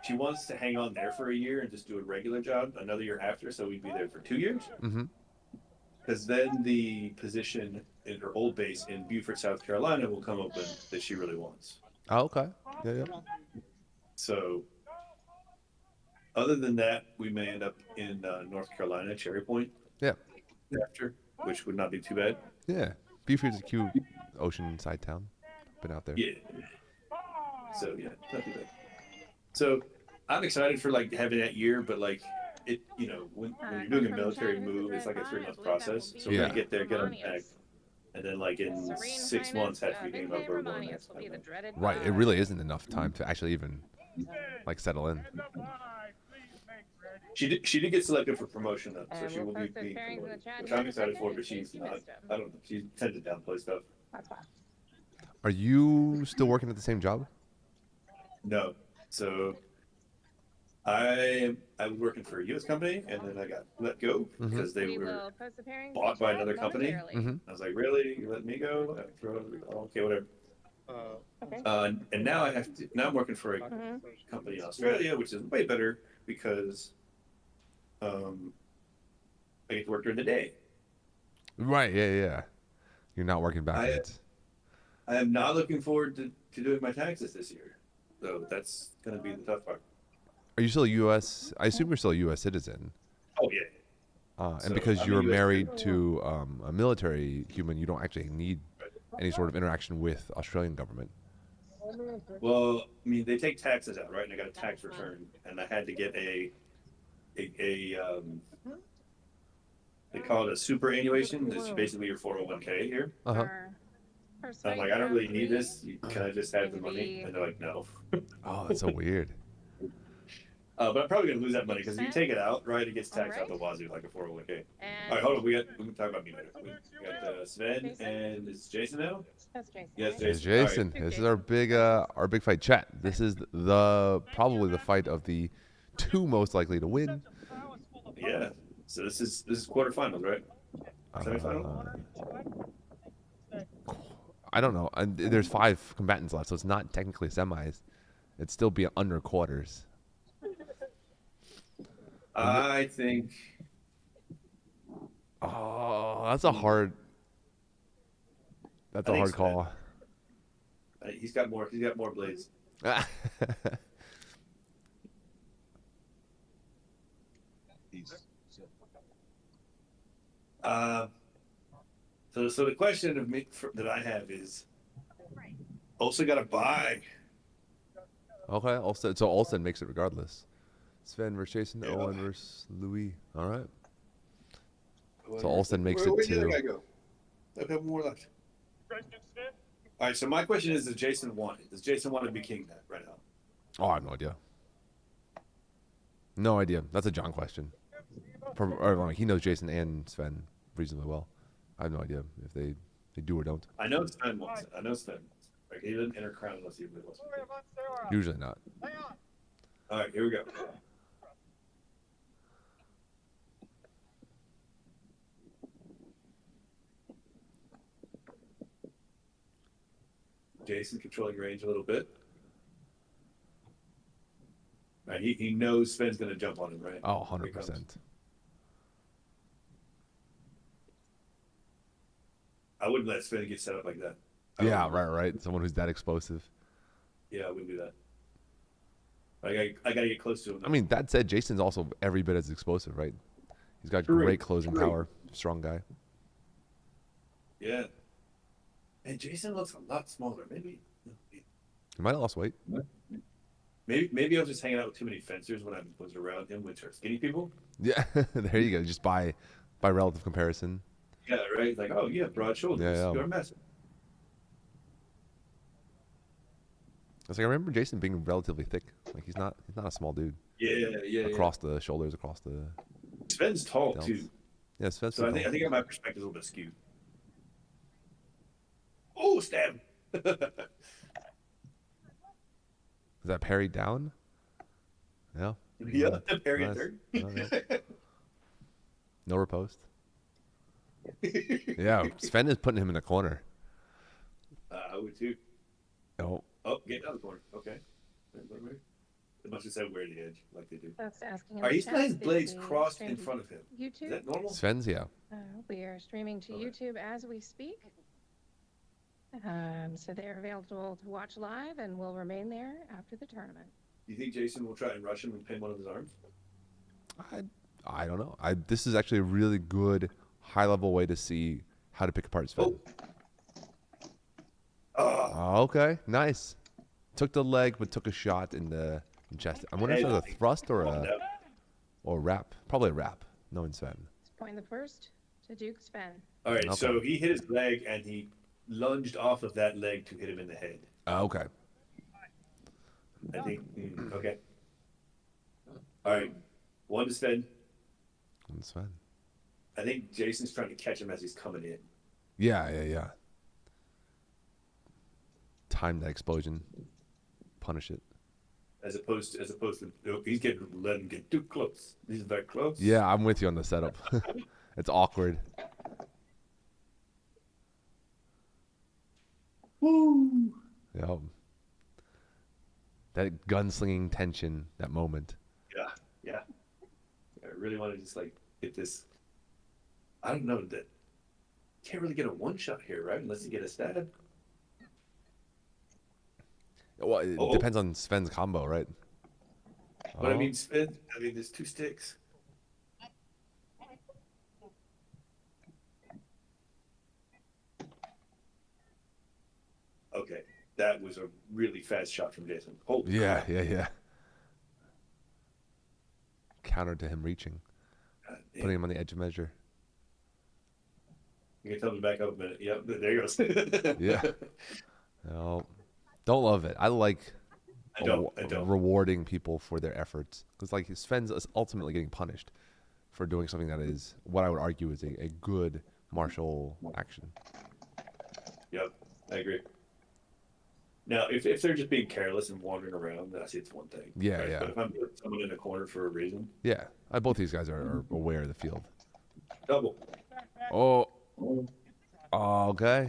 Speaker 9: She wants to hang on there for a year and just do a regular job another year after, so we'd be there for 2 years.
Speaker 2: Mm-hmm.
Speaker 9: Because then the position in her old base in Beaufort, South Carolina, will come open that she really wants.
Speaker 2: Oh, okay. Yeah.
Speaker 9: So, other than that, we may end up in North Carolina, Cherry Point.
Speaker 2: Yeah.
Speaker 9: After, which would not be too bad.
Speaker 2: Yeah. Beaufort's a cute oceanside town. Been out there.
Speaker 9: Yeah. So yeah, not too bad. So I'm excited for like having that year, but like it, when you're doing a military move, it's like a 3-month process. So we're gonna get there, get unpacked, and then like in 6 months have to be game over.
Speaker 2: Right. It really isn't enough time to actually even like settle in.
Speaker 9: She did get selected for promotion though, so she will be being promoted, which I'm excited for. But she's not. I don't know. She tends to downplay stuff.
Speaker 2: Are you still working at the same job?
Speaker 9: No. So I was working for a U.S. company, and then I got let go because they were bought by another company.
Speaker 2: Mm-hmm.
Speaker 9: I was like, really? You let me go? Okay, whatever. And now I'm working for a company in Australia, which is way better because I get to work during the day.
Speaker 2: Right. Yeah. You're not working backwards.
Speaker 9: I am not looking forward to doing my taxes this year, so that's going to be the tough part.
Speaker 2: Are you still a U.S.? I assume you're still a U.S. citizen.
Speaker 9: Oh yeah.
Speaker 2: And because you're married to a military human, you don't actually need any sort of interaction with Australian government.
Speaker 9: Well, I mean, they take taxes out, right? And I got a tax return, and I had to get a they call it a superannuation. It's basically your 401k here.
Speaker 2: Uh-huh.
Speaker 9: I'm like, I don't really need this. Can I just have the money? And they're like, no.
Speaker 2: Oh, that's so weird.
Speaker 9: But I'm probably gonna lose that money because if you take it out, right, it gets taxed out the wazoo like a 401k. All right, hold on. We can talk about me later. We got Sven and is Jason now?
Speaker 6: That's Jason.
Speaker 9: Yes,
Speaker 2: Hey,
Speaker 9: Jason.
Speaker 2: Jason,
Speaker 9: Right.
Speaker 2: this is our big fight. Chat. This is probably the fight of the two most likely to win.
Speaker 9: Yeah. So this is quarterfinals, right? Semifinal.
Speaker 2: I don't know. And there's 5 combatants left, so it's not technically semis. It'd still be under quarters.
Speaker 9: I think.
Speaker 2: Oh, that's a hard. That's a hard call.
Speaker 9: He's got more blades. So the question of me that I have is, also got to buy.
Speaker 2: Okay, Olsen. So Olsen makes it regardless. Sven versus Jason, Owen versus Louis. All right. So Olsen makes it too.
Speaker 9: I have more left. All right. So my question is, does Jason want it? Does Jason want to be king right now?
Speaker 2: Oh, I have no idea. No idea. That's a John question. He knows Jason and Sven reasonably well. I have no idea if they do or don't.
Speaker 9: I know Sven wants it. Like, he doesn't enter crown unless he really wants it.
Speaker 2: Usually not.
Speaker 9: All right, here we go. Jason controlling range a little bit. Right, he knows Sven's going to jump on him, right?
Speaker 2: Oh, 100%.
Speaker 9: I wouldn't let Sven get set up like that.
Speaker 2: Yeah, right. Someone who's that explosive.
Speaker 9: Yeah, I wouldn't do that. I got to get close to him.
Speaker 2: I mean, that said, Jason's also every bit as explosive, right? He's got great closing power. Strong guy.
Speaker 9: Yeah. And Jason looks a lot smaller. Maybe
Speaker 2: he might have lost weight.
Speaker 9: Maybe I was just hanging out with too many fencers when I was around him, which are skinny people.
Speaker 2: Yeah, there you go. Just by relative comparison.
Speaker 9: Yeah, right. Like, oh yeah, broad shoulders.
Speaker 2: Yeah, yeah.
Speaker 9: You're massive.
Speaker 2: It's like I remember Jason being relatively thick. Like he's not a small dude.
Speaker 9: Yeah.
Speaker 2: Across the shoulders, across the.
Speaker 9: Sven's tall
Speaker 2: delts.
Speaker 9: too.
Speaker 2: Yeah, Sven's
Speaker 9: So I
Speaker 2: pretty
Speaker 9: think
Speaker 2: tall.
Speaker 9: my perspective is a little bit skewed. Oh, stab!
Speaker 2: Is that parry down? Yeah.
Speaker 9: Yeah, parry
Speaker 2: Nice.
Speaker 9: third.
Speaker 2: No riposte. Yeah, Sven is putting him in a corner.
Speaker 9: I would too.
Speaker 2: Oh.
Speaker 9: Oh, get out of the corner. Okay. It must have said where the edge, like they do.
Speaker 6: That's asking in
Speaker 9: Are
Speaker 6: the
Speaker 9: his
Speaker 6: chat,
Speaker 9: blades
Speaker 6: did we
Speaker 9: crossed
Speaker 6: stream
Speaker 9: in
Speaker 6: to
Speaker 9: front of him?
Speaker 6: YouTube?
Speaker 9: Is that normal?
Speaker 2: Sven's, yeah.
Speaker 6: We are streaming to
Speaker 9: Okay.
Speaker 6: YouTube as we speak. So they're available to watch live and will remain there after the tournament.
Speaker 9: Do you think Jason will try and rush him and pin one of his arms?
Speaker 2: I don't know. This is actually a really good high-level way to see how to pick apart Sven. Oh, okay, nice. Took the leg, but took a shot in the chest. I wonder if that's a thrust or a wrap. Probably a wrap, knowing Sven.
Speaker 6: Let's point the first to Duke Sven.
Speaker 9: All right,
Speaker 2: Okay.
Speaker 9: so he hit his leg and he lunged off of that leg to hit him in the head.
Speaker 2: Okay.
Speaker 9: I think. Okay. All right. One to Sven.
Speaker 2: And Sven.
Speaker 9: I think Jason's trying to catch him as he's coming in.
Speaker 2: Yeah. Time that explosion. Punish it.
Speaker 9: As opposed to he's let him get too close. He's very close.
Speaker 2: Yeah, I'm with you on the setup. It's awkward.
Speaker 9: Woo!
Speaker 2: Yeah. That gunslinging tension, that moment.
Speaker 9: Yeah. I really want to just like hit this. I don't know that. Can't really get a one shot here, right? Unless you get a stab.
Speaker 2: Well, it depends on Sven's combo, right?
Speaker 9: But I mean, Sven. I mean, there's two sticks. Okay, that was a really fast shot from Jason. Holy crap.
Speaker 2: Yeah. Counter to him reaching. Putting him on the edge of measure.
Speaker 9: You can tell him to back up a minute. Yep, there he goes.
Speaker 2: Yeah. No, don't love it. I like
Speaker 9: I don't.
Speaker 2: rewarding people for their efforts. Because like Sven's is ultimately getting punished for doing something that is what I would argue is a good martial action.
Speaker 9: Yep, I agree. Now, if they're just being careless and wandering around, it's one thing.
Speaker 2: Yeah,
Speaker 9: right?
Speaker 2: yeah.
Speaker 9: But if I'm putting someone in a corner for a reason,
Speaker 2: Yeah, both these guys are aware of the field.
Speaker 9: double.
Speaker 2: Oh, okay.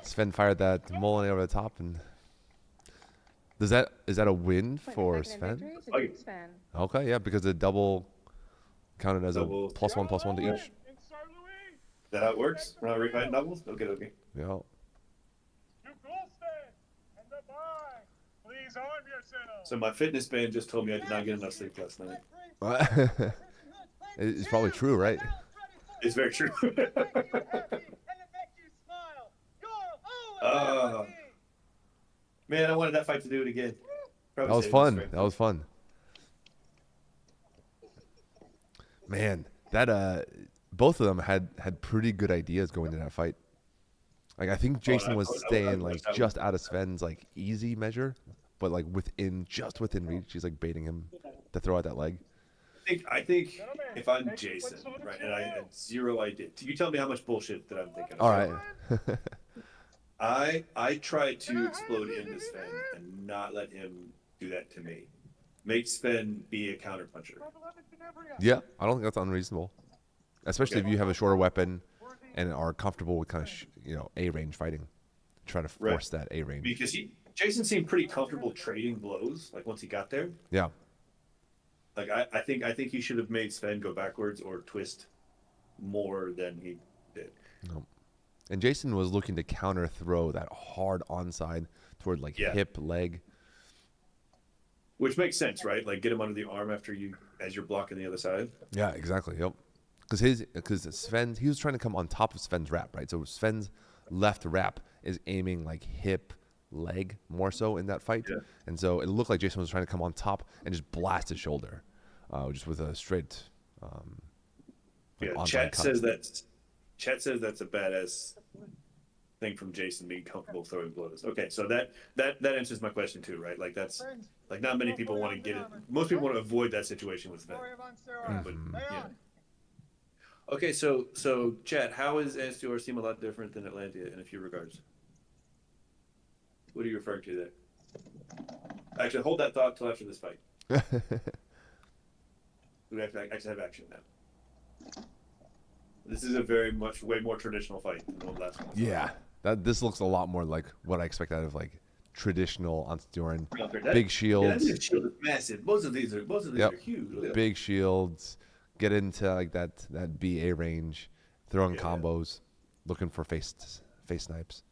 Speaker 2: Sven fired that Molyneux over the top, and is that a win for Sven?
Speaker 6: Sven.
Speaker 2: Okay, yeah, because the double counted as
Speaker 9: Double.
Speaker 2: a +1/+1 to each.
Speaker 9: Is that how it works? We're not refining doubles? Okay.
Speaker 2: Yeah.
Speaker 1: Please arm yourself.
Speaker 9: So my fitness band just told me I did not get enough sleep last night.
Speaker 2: It's probably true, right?
Speaker 9: It's very true. Man, I wanted that fight to do it again. Probably
Speaker 2: That was
Speaker 9: save
Speaker 2: fun.
Speaker 9: this fight.
Speaker 2: That was fun. Man, that both of them had pretty good ideas going into that fight. Like I think Jason was staying like just out of Sven's like easy measure, but like just within reach. He's like baiting him to throw out that leg.
Speaker 9: I think if I'm Jason, right, and I had zero idea. You tell me how much bullshit that I'm thinking.
Speaker 2: All right.
Speaker 9: I try to explode into Sven and not let him do that to me. Make Sven be a counterpuncher.
Speaker 2: Yeah, I don't think that's unreasonable, especially if you have a shorter weapon and are comfortable with kind of A range fighting. Try to force that A range.
Speaker 9: Because Jason seemed pretty comfortable trading blows. Like once he got there.
Speaker 2: Yeah.
Speaker 9: Like I think he should have made Sven go backwards or twist more than he did.
Speaker 2: No. And Jason was looking to counter throw that hard onside toward like hip, leg.
Speaker 9: Which makes sense, right? Like get him under the arm as you're blocking the other side.
Speaker 2: Yeah, exactly. Yep. Because Sven, he was trying to come on top of Sven's wrap, right? So Sven's left wrap is aiming like hip, leg more so in that fight.
Speaker 9: Yeah.
Speaker 2: And so it looked like Jason was trying to come on top and just blast his shoulder, just with a straight like
Speaker 9: Yeah,
Speaker 2: onside
Speaker 9: chat
Speaker 2: cuts.
Speaker 9: says that's a badass thing from Jason being comfortable throwing blows. Okay, so that answers my question too, right? Like that's like not many people want to get it. Most people want to avoid that situation with Ven. But yeah. Okay, so Chad, how is Ansteorran seem a lot different than Atlantia in a few regards? What are you referring to there? Actually, hold that thought till after this fight. We actually have action now. This is a way more traditional fight than the last one.
Speaker 2: Yeah, this looks a lot more like what I expect out of like traditional Ansteorran. Big shields.
Speaker 9: Yeah, that shield is massive. Most of these are huge.
Speaker 2: Big shields. Get into like that BA range, throwing combos, looking for face snipes.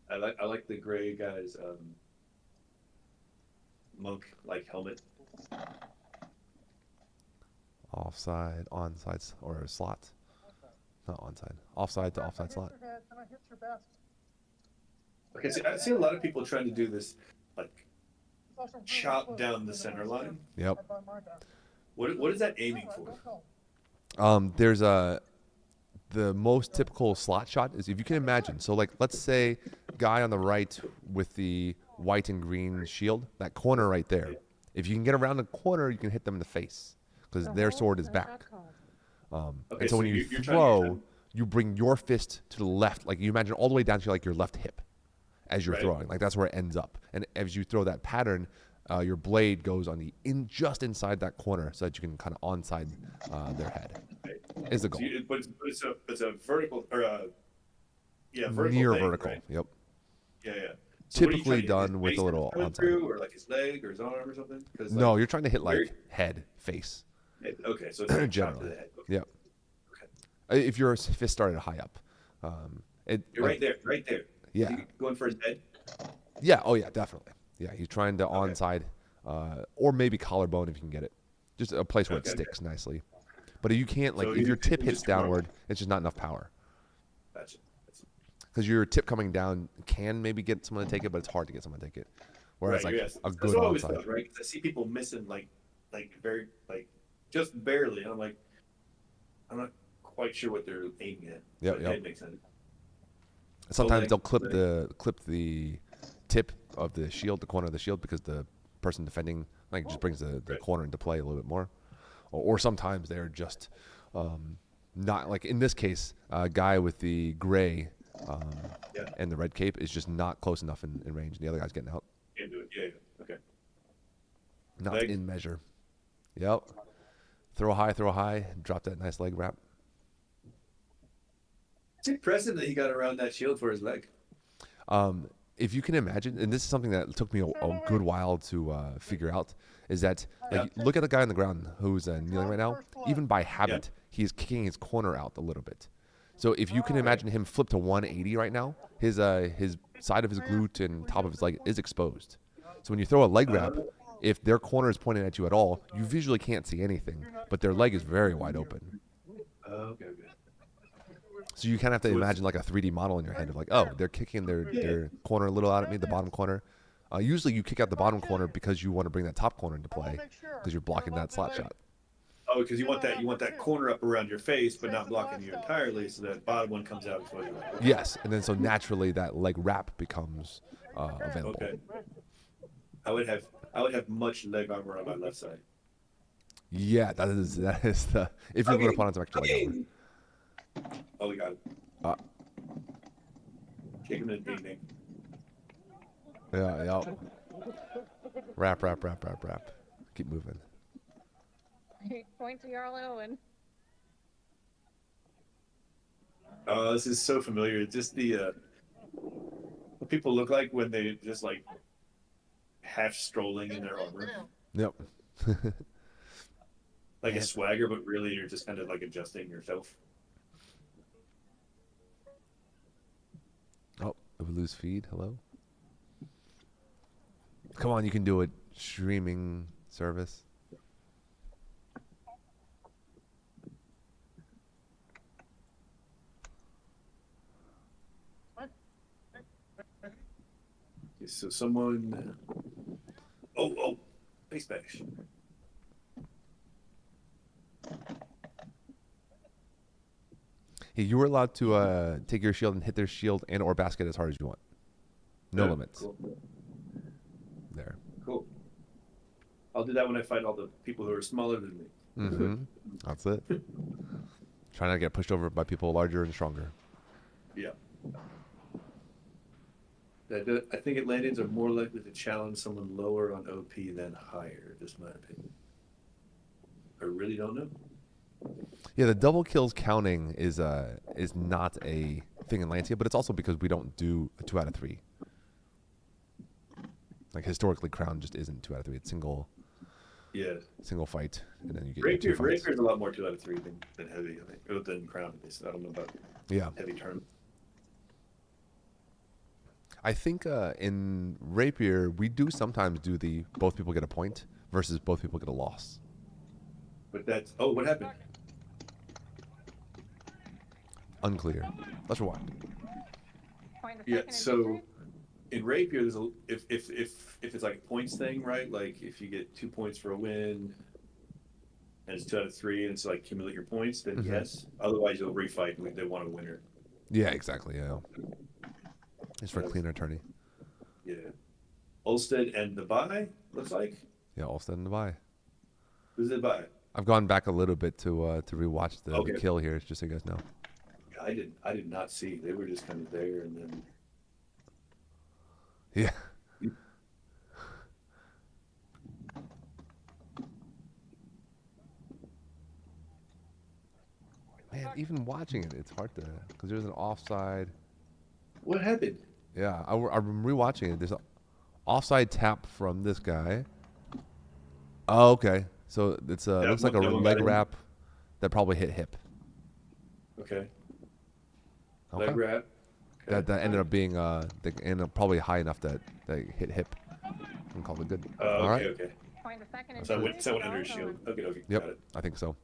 Speaker 9: I like the gray guy's monk like helmet.
Speaker 2: Offside, onside, or slot. Not onside. Offside to offside slot.
Speaker 9: Okay, so I see a lot of people trying to do this, like chop down the center line.
Speaker 2: Yep.
Speaker 9: What is that aiming for?
Speaker 2: There's the most typical slot shot is if you can imagine. So like let's say guy on the right with the white and green shield, that corner right there. If you can get around the corner, you can hit them in the face because their sword is back. And so when you throw, you bring your fist to the left, like you imagine all the way down to like your left hip as you're throwing. Like that's where it ends up. And as you throw that pattern, your blade goes on just inside that corner so that you can kind of onside their head. Is the goal.
Speaker 9: But it's a vertical or vertical
Speaker 2: near
Speaker 9: thing,
Speaker 2: vertical.
Speaker 9: Right?
Speaker 2: Yep.
Speaker 9: Yeah. So
Speaker 2: typically done with a little onside.
Speaker 9: Or like his leg or his arm or something.
Speaker 2: No, you're trying to hit like head, face.
Speaker 9: Okay, so it's like
Speaker 2: generally.
Speaker 9: To the head. Okay.
Speaker 2: Yep.
Speaker 9: Okay.
Speaker 2: If your fist started high up,
Speaker 9: you're right there.
Speaker 2: Yeah.
Speaker 9: Going for his head.
Speaker 2: Yeah. Oh yeah, definitely. Yeah, he's trying to onside, or maybe collarbone if you can get it. Just a place where it sticks nicely. But you can't like if your tip hits downward, it's just not enough power.
Speaker 9: Gotcha.
Speaker 2: Because your tip coming down can maybe get someone to take it, but it's hard to get someone to take it. Whereas a good onside.
Speaker 9: Thought, right? Because I see people missing like very just barely, and I'm not quite sure what they're aiming at.
Speaker 2: Yep.
Speaker 9: That makes sense.
Speaker 2: Sometimes they'll clip the tip of the shield, the corner of the shield, because the person defending just brings the corner into play a little bit more. Or sometimes they're just not like in this case, a guy with the gray and the red cape is just not close enough in range, and the other guy's getting out.
Speaker 9: Can't do it. Yeah. Okay.
Speaker 2: Not in measure. Yep. Throw high, drop that nice leg wrap.
Speaker 9: It's impressive that he got around that shield for his leg.
Speaker 2: If you can imagine, and this is something that took me a good while to figure out, is that look at the guy on the ground who's kneeling right now. Even by habit, he is kicking his corner out a little bit. So if you can imagine him flip to 180 right now, his side of his glute and top of his leg is exposed. So when you throw a leg wrap, if their corner is pointing at you at all, you visually can't see anything, but their leg is very wide open.
Speaker 9: Okay.
Speaker 2: So you kind of have to imagine like a 3D model in your head of like, oh, they're kicking their corner a little out at me, the bottom corner. Usually you kick out the bottom corner because you want to bring that top corner into play because you're blocking that slot shot.
Speaker 9: Oh, because you want that corner up around your face, but not blocking you entirely, so that bottom one comes out before you.
Speaker 2: Yes, and then so naturally that leg wrap becomes available.
Speaker 9: Okay. I would have much leg armor on my left side.
Speaker 2: Yeah, that is the if you're going to put on some extra leg armor.
Speaker 9: Oh, we got it. Kick him in the ding.
Speaker 2: Yeah. Wrap. Keep moving.
Speaker 6: Point to Jarl Owen.
Speaker 9: Oh, this is so familiar. It's just the what people look like when they just like half strolling in their armor.
Speaker 2: Yep.
Speaker 9: Like a swagger, but really you're just kind of like adjusting yourself.
Speaker 2: Oh, did we lose feed? Hello? Come on, you can do it. Streaming service.
Speaker 9: Okay, so someone. Oh, face bash.
Speaker 2: Yeah, you were allowed to take your shield and hit their shield and or basket as hard as you want. No
Speaker 9: Yeah,
Speaker 2: limits.
Speaker 9: Cool.
Speaker 2: There.
Speaker 9: Cool. I'll do that when I fight all the people who are smaller than me.
Speaker 2: Mm-hmm. That's it. Trying not to get pushed over by people larger and stronger.
Speaker 9: Yeah. I think Atlanteans are more likely to challenge someone lower on OP than higher, just my opinion. I really don't know.
Speaker 2: Yeah, the double kills counting is not a thing in Lancia, but it's also because we don't do a 2 out of 3. Like historically, Crown just isn't 2 out of 3. It's single fight, and then you get your 2 fights.
Speaker 9: Rapier's a lot more 2 out of 3 than heavy, I think, or than Crown. At least I don't know about heavy tournament.
Speaker 2: I think in Rapier we do sometimes do the both people get a point versus both people get a loss.
Speaker 9: But that's what happened?
Speaker 2: Unclear. Let's rewind.
Speaker 9: Yeah, so in Rapier, there's if it's like a points thing, right? Like if you get 2 points for a win, and it's 2 out of 3, and it's like accumulate your points, then yes. Otherwise, you'll refight and they want a winner.
Speaker 2: Yeah, exactly. Yeah, it's for a cleaner tourney.
Speaker 9: Yeah, Ulstead and the bye looks like.
Speaker 2: Yeah, Ulstead and the bye.
Speaker 9: Who's the bye?
Speaker 2: I've gone back a little bit to rewatch the kill here, just so you guys know.
Speaker 9: I did not see. They were just kind of there, and then.
Speaker 2: Yeah. Man, even watching it, it's hard to, because there's an offside.
Speaker 9: What happened?
Speaker 2: Yeah, I'm rewatching it. There's an offside tap from this guy. Oh, okay. So it's looks like a leg wrap that probably hit hip.
Speaker 9: Okay. Leg wrap.
Speaker 2: Okay. That ended up being probably high enough that hit hip. And called it good. All right.
Speaker 9: Okay. So that went under his shield. Okay.
Speaker 2: Yep.
Speaker 9: Got it.
Speaker 2: I think so.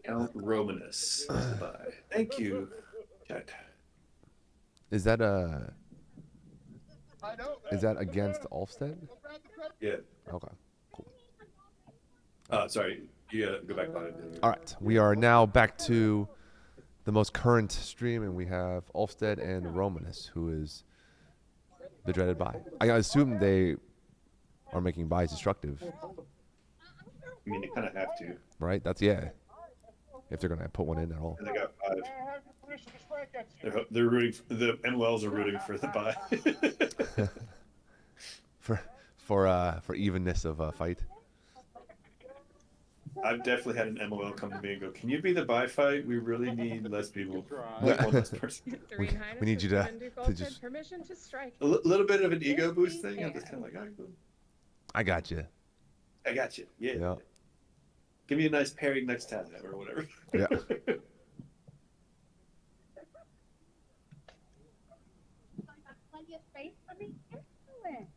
Speaker 9: Count Romanus. Thank you. Chat.
Speaker 2: Is that against Ulstead?
Speaker 9: Yeah.
Speaker 2: Okay. Cool.
Speaker 9: Sorry. You gotta go back on it.
Speaker 2: All right. We are now back to the most current stream, and we have Ulstead and Romanus, who is the dreaded buy. I assume they are making buys destructive.
Speaker 9: I mean, they kind of have to.
Speaker 2: Right? That's if they're gonna put one in at all.
Speaker 9: And they got 5. They're rooting. The MLs are rooting for the buy.
Speaker 2: for evenness of a fight.
Speaker 9: I've definitely had an MOL come to me and go, "Can you be the buy fight? We really need less people. Like one less person.
Speaker 2: we need you to just
Speaker 6: permission to strike.
Speaker 9: A little bit of an ego boost thing. I'm just kind of like,
Speaker 2: I got you.
Speaker 9: I got you. Yeah.
Speaker 2: Yeah.
Speaker 9: Give me a nice pairing next time or whatever.
Speaker 2: Yeah.
Speaker 3: Plenty of space for me. Excellent.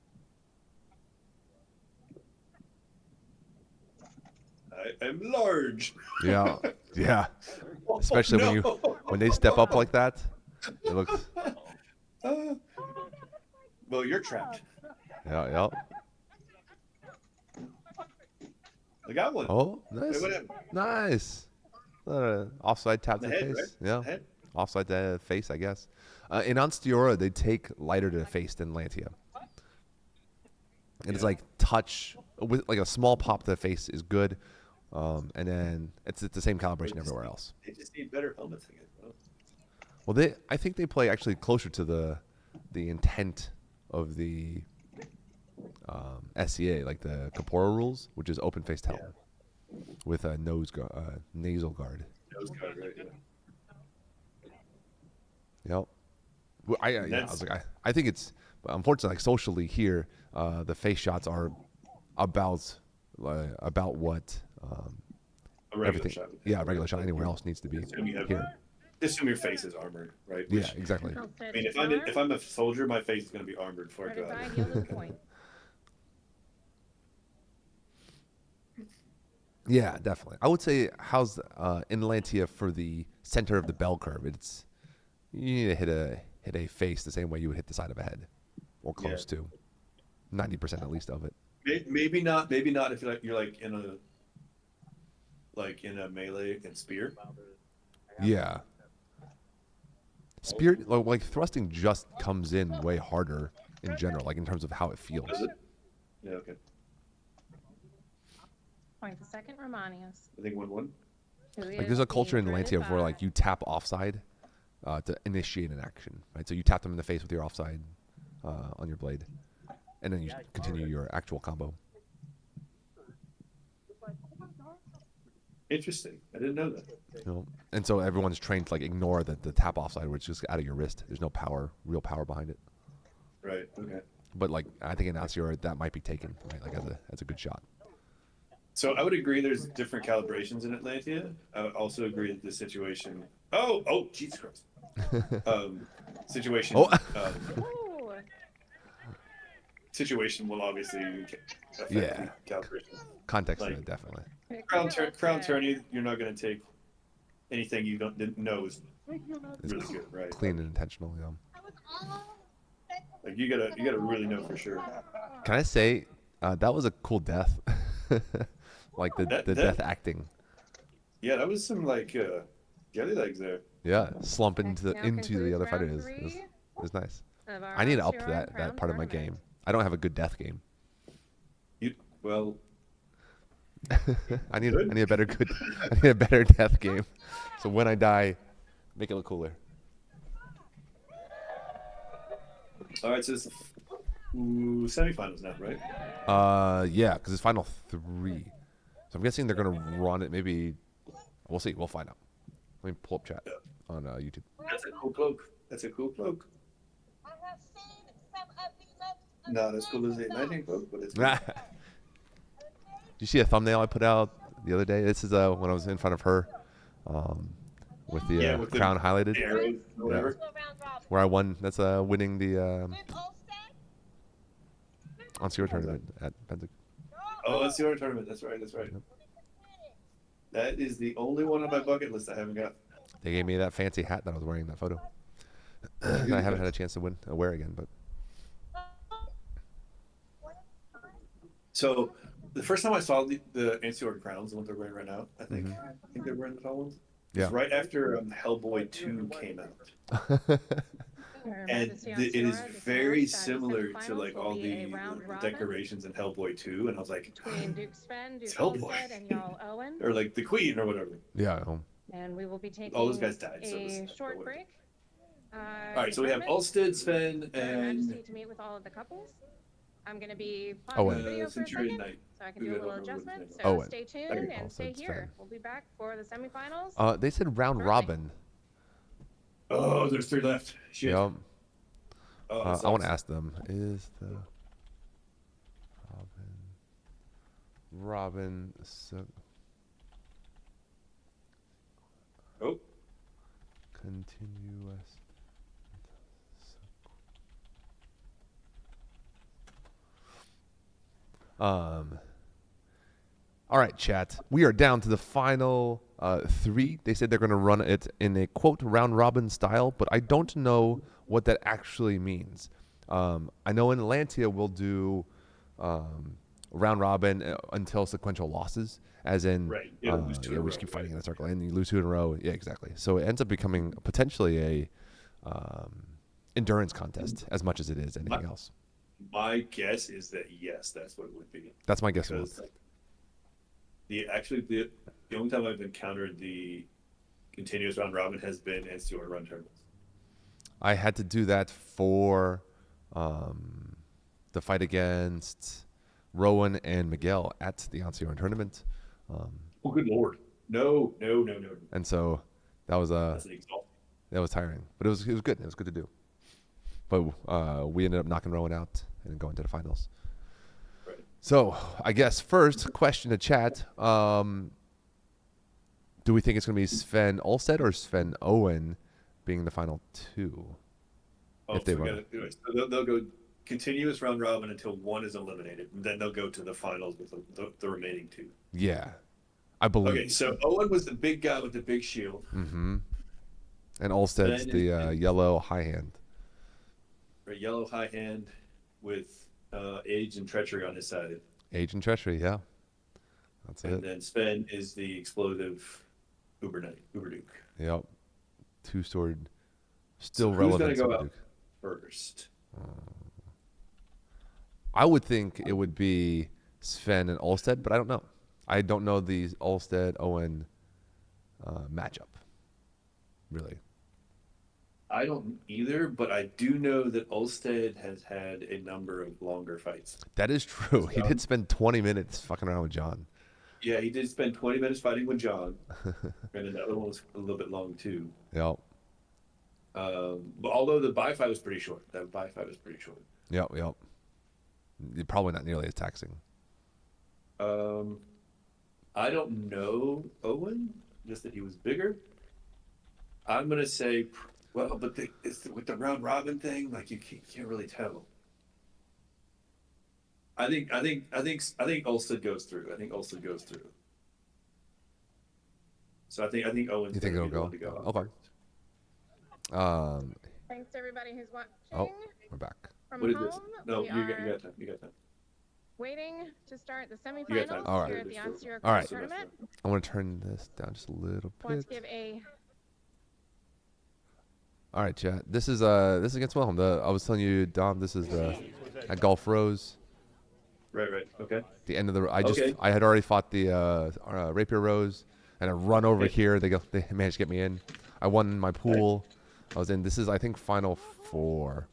Speaker 9: I am large.
Speaker 2: Yeah. Yeah. Especially when they step up like that, it looks.
Speaker 9: Well, you're trapped.
Speaker 2: Yeah.
Speaker 9: I got one.
Speaker 2: Oh, nice.
Speaker 9: Wait,
Speaker 2: Nice. Offside tap to the face.
Speaker 9: Right?
Speaker 2: Yeah.
Speaker 9: Head.
Speaker 2: Offside to the face, I guess. In Ansteorran, they take lighter to the face than Lancia. And it's like touch with like a small pop to the face is good. And then it's the same calibration everywhere else.
Speaker 9: They just need better helmets, I guess.
Speaker 2: Well, I think they play actually closer to the intent of the SCA, like the Capora rules, which is open faced helmet with a nasal guard.
Speaker 9: Nose guard, right? Yeah.
Speaker 2: Yep. Well, I was like, I think it's unfortunately like socially here, the face shots are about what
Speaker 9: A regular
Speaker 2: everything.
Speaker 9: shot.
Speaker 2: Yeah, a regular shot anywhere else needs to be here.
Speaker 9: Assume your face is armored, right?
Speaker 2: Yeah, exactly.
Speaker 9: I mean, if I'm a soldier, my face is going to be armored before I go out.
Speaker 2: Yeah, definitely. I would say how's in Lancia for the center of the bell curve. You need to hit a face the same way you would hit the side of a head, or close to 90% at least of it.
Speaker 9: Maybe not. Maybe not if you're like in like in a melee and spear?
Speaker 2: Yeah. Spear, like thrusting just comes in way harder in general, like in terms of how it feels.
Speaker 9: Does it? Yeah, okay.
Speaker 6: Point the second, Romanius.
Speaker 9: I think 1-1.
Speaker 2: Like there's a culture in Atlantia where like you tap offside to initiate an action, right? So you tap them in the face with your offside on your blade, and then you continue your actual combo.
Speaker 9: Interesting. I didn't know that.
Speaker 2: You know? And so everyone's trained to like ignore the tap offside, which is out of your wrist. There's no power, real power behind it.
Speaker 9: Right. Okay.
Speaker 2: But like I think in Ansteorran that might be taken, right? Like as a good shot.
Speaker 9: So I would agree there's different calibrations in Atlantia. I would also agree that the situation. Oh, Jesus Christ. Situation.
Speaker 2: Oh.
Speaker 9: Situation will obviously affect the calibration.
Speaker 2: Context,
Speaker 9: Like,
Speaker 2: definitely.
Speaker 9: Crown tourney, you're not going to take anything you didn't know is really good, right?
Speaker 2: Clean and intentional, yeah.
Speaker 9: Like you gotta really know for sure.
Speaker 2: Can I say that was a cool death? Like the death acting.
Speaker 9: Yeah, that was some like jelly legs there.
Speaker 2: Yeah, slump into the other fighter is nice. I need to up that part of my game. I don't have a good death game. I need a better death game. So when I die, make it look cooler.
Speaker 9: All right, so it's semifinals now, right?
Speaker 2: Yeah, because it's final 3. So I'm guessing they're gonna run it. Maybe we'll see. We'll find out. Let me pull up chat on YouTube.
Speaker 9: That's a cool cloak. Not as cool as the Lightning cloak, but it's cool.
Speaker 2: Did you see a thumbnail I put out the other day? This is when I was in front of her, with the crown highlighted.
Speaker 9: Arrows, whatever.
Speaker 2: Where I won. That's winning the Ansteorran tournament at Penzic.
Speaker 9: Oh, that's the Ansteorran tournament. That's right. Yep. That is the only one on my bucket list I haven't got.
Speaker 2: They gave me that fancy hat that I was wearing in that photo. I haven't had a chance to wear again, but.
Speaker 9: So the first time I saw the Ansteorran crowns, the ones they're wearing right now, I think they're wearing the tall ones.
Speaker 2: Yeah.
Speaker 9: Right after Hellboy 2 came out. And it is very similar to like all the decorations in Hellboy 2, and I was like, it's Hellboy, or like the Queen or whatever.
Speaker 2: Yeah.
Speaker 6: And we will be taking
Speaker 9: all those guys died.
Speaker 6: A short break.
Speaker 9: All right, so we have Ulstead, Sven, and
Speaker 6: to meet with all of the couples. I'm going to be
Speaker 2: Owen.
Speaker 6: Video for a second, so I can do a little adjustment. So
Speaker 2: Owen.
Speaker 6: Stay tuned and stay here. We'll be back for the semifinals.
Speaker 2: They said round robin.
Speaker 9: Oh, there's 3 left. Shit.
Speaker 2: Yep.
Speaker 9: Oh,
Speaker 2: I want to ask them, is the Robin continuous? All right, chat. We are down to the final 3. They said they're going to run it in a quote round robin style, but I don't know what that actually means. I know in Atlantia we'll do round robin until sequential losses, as in we just keep fighting in a circle and you lose 2 in a row. Yeah, exactly. So it ends up becoming potentially a endurance contest as much as it is anything else.
Speaker 9: My guess is that yes, that's what it would be.
Speaker 2: That's my guess.
Speaker 9: Because the only time I've encountered the continuous round robin has been Ansteorran run tournaments.
Speaker 2: I had to do that for the fight against Rowan and Miguel at the Ansteorran tournament.
Speaker 9: Oh, good lord! No.
Speaker 2: And so that was tiring, but it was good. It was good to do. But we ended up knocking Rowan out and going to the finals.
Speaker 9: Right.
Speaker 2: So I guess first question to chat: do we think it's going to be Sven Ulstead or Sven Owen being the final 2?
Speaker 9: If they run it. So they'll go continuous round robin until 1 is eliminated, and then they'll go to the finals with the remaining 2.
Speaker 2: Yeah, I believe.
Speaker 9: Okay, so Owen was the big guy with the big shield.
Speaker 2: Mm-hmm. And Ulstead's the yellow high hand.
Speaker 9: A yellow high hand with age and treachery on his side.
Speaker 2: Age and treachery, yeah. That's
Speaker 9: and
Speaker 2: it.
Speaker 9: then Sven is the explosive Uber Duke.
Speaker 2: Yep. Two-sword, still
Speaker 9: So who's
Speaker 2: relevant.
Speaker 9: gonna go
Speaker 2: Super
Speaker 9: out
Speaker 2: Duke.
Speaker 9: first?
Speaker 2: I would think it would be Sven and Ulstead, but I don't know. I don't know the Ulstead Owen matchup, really.
Speaker 9: I don't either, but I do know that Ulstead has had a number of longer fights.
Speaker 2: That is true. He did spend 20 minutes fucking around with John.
Speaker 9: Yeah, he did spend 20 minutes fighting with John, and then the other one was a little bit long too.
Speaker 2: Yep.
Speaker 9: But although the buy fight was pretty short, that buy fight was pretty short.
Speaker 2: Yep. Probably not nearly as taxing.
Speaker 9: I don't know Owen, just that he was bigger. I'm gonna say, well, but with the round robin thing, like you can't really tell. I think Ulstead goes through. I think Ulstead goes through. So I think Owen's
Speaker 2: You think
Speaker 9: gonna
Speaker 2: it'll
Speaker 9: be the one to go out
Speaker 2: Okay.
Speaker 9: first.
Speaker 6: Thanks to everybody who's watching.
Speaker 2: Oh, we're back.
Speaker 6: From
Speaker 9: What is
Speaker 6: home,
Speaker 9: this? No,
Speaker 6: we
Speaker 9: you
Speaker 6: are
Speaker 9: got time. You got time.
Speaker 6: waiting to start the
Speaker 9: time.
Speaker 6: semifinals
Speaker 2: All right.
Speaker 6: here at the Ansteorran
Speaker 2: All right.
Speaker 6: tournament.
Speaker 2: I want to turn this down just a little
Speaker 6: Want
Speaker 2: bit.
Speaker 6: to give a
Speaker 2: All right, chat. This is against Wilhelm. I was telling you, Dom. This is at Golf Rose.
Speaker 9: Right. Okay.
Speaker 2: The end of the.
Speaker 9: Okay.
Speaker 2: I had already fought the Rapier Rose, and I run over
Speaker 9: Okay.
Speaker 2: here. They managed to get me in. I won my pool. I was in. This is I think final 4.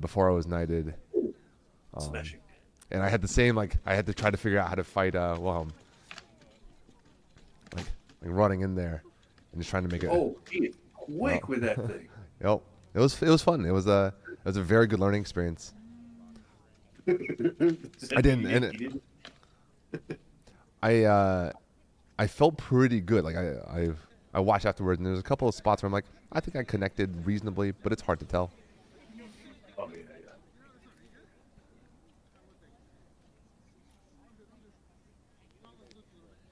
Speaker 2: Before I was knighted.
Speaker 9: Smashing.
Speaker 2: And I had the same I had to try to figure out how to fight Wilhelm. Like running in there and just trying to make it.
Speaker 9: Oh, he is quick with that thing.
Speaker 2: Yep. It was fun. It was a very good learning experience. I didn't. I felt pretty good. Like I watched afterwards, and there's a couple of spots where I'm like, I think I connected reasonably, but it's hard to tell.
Speaker 9: Oh yeah.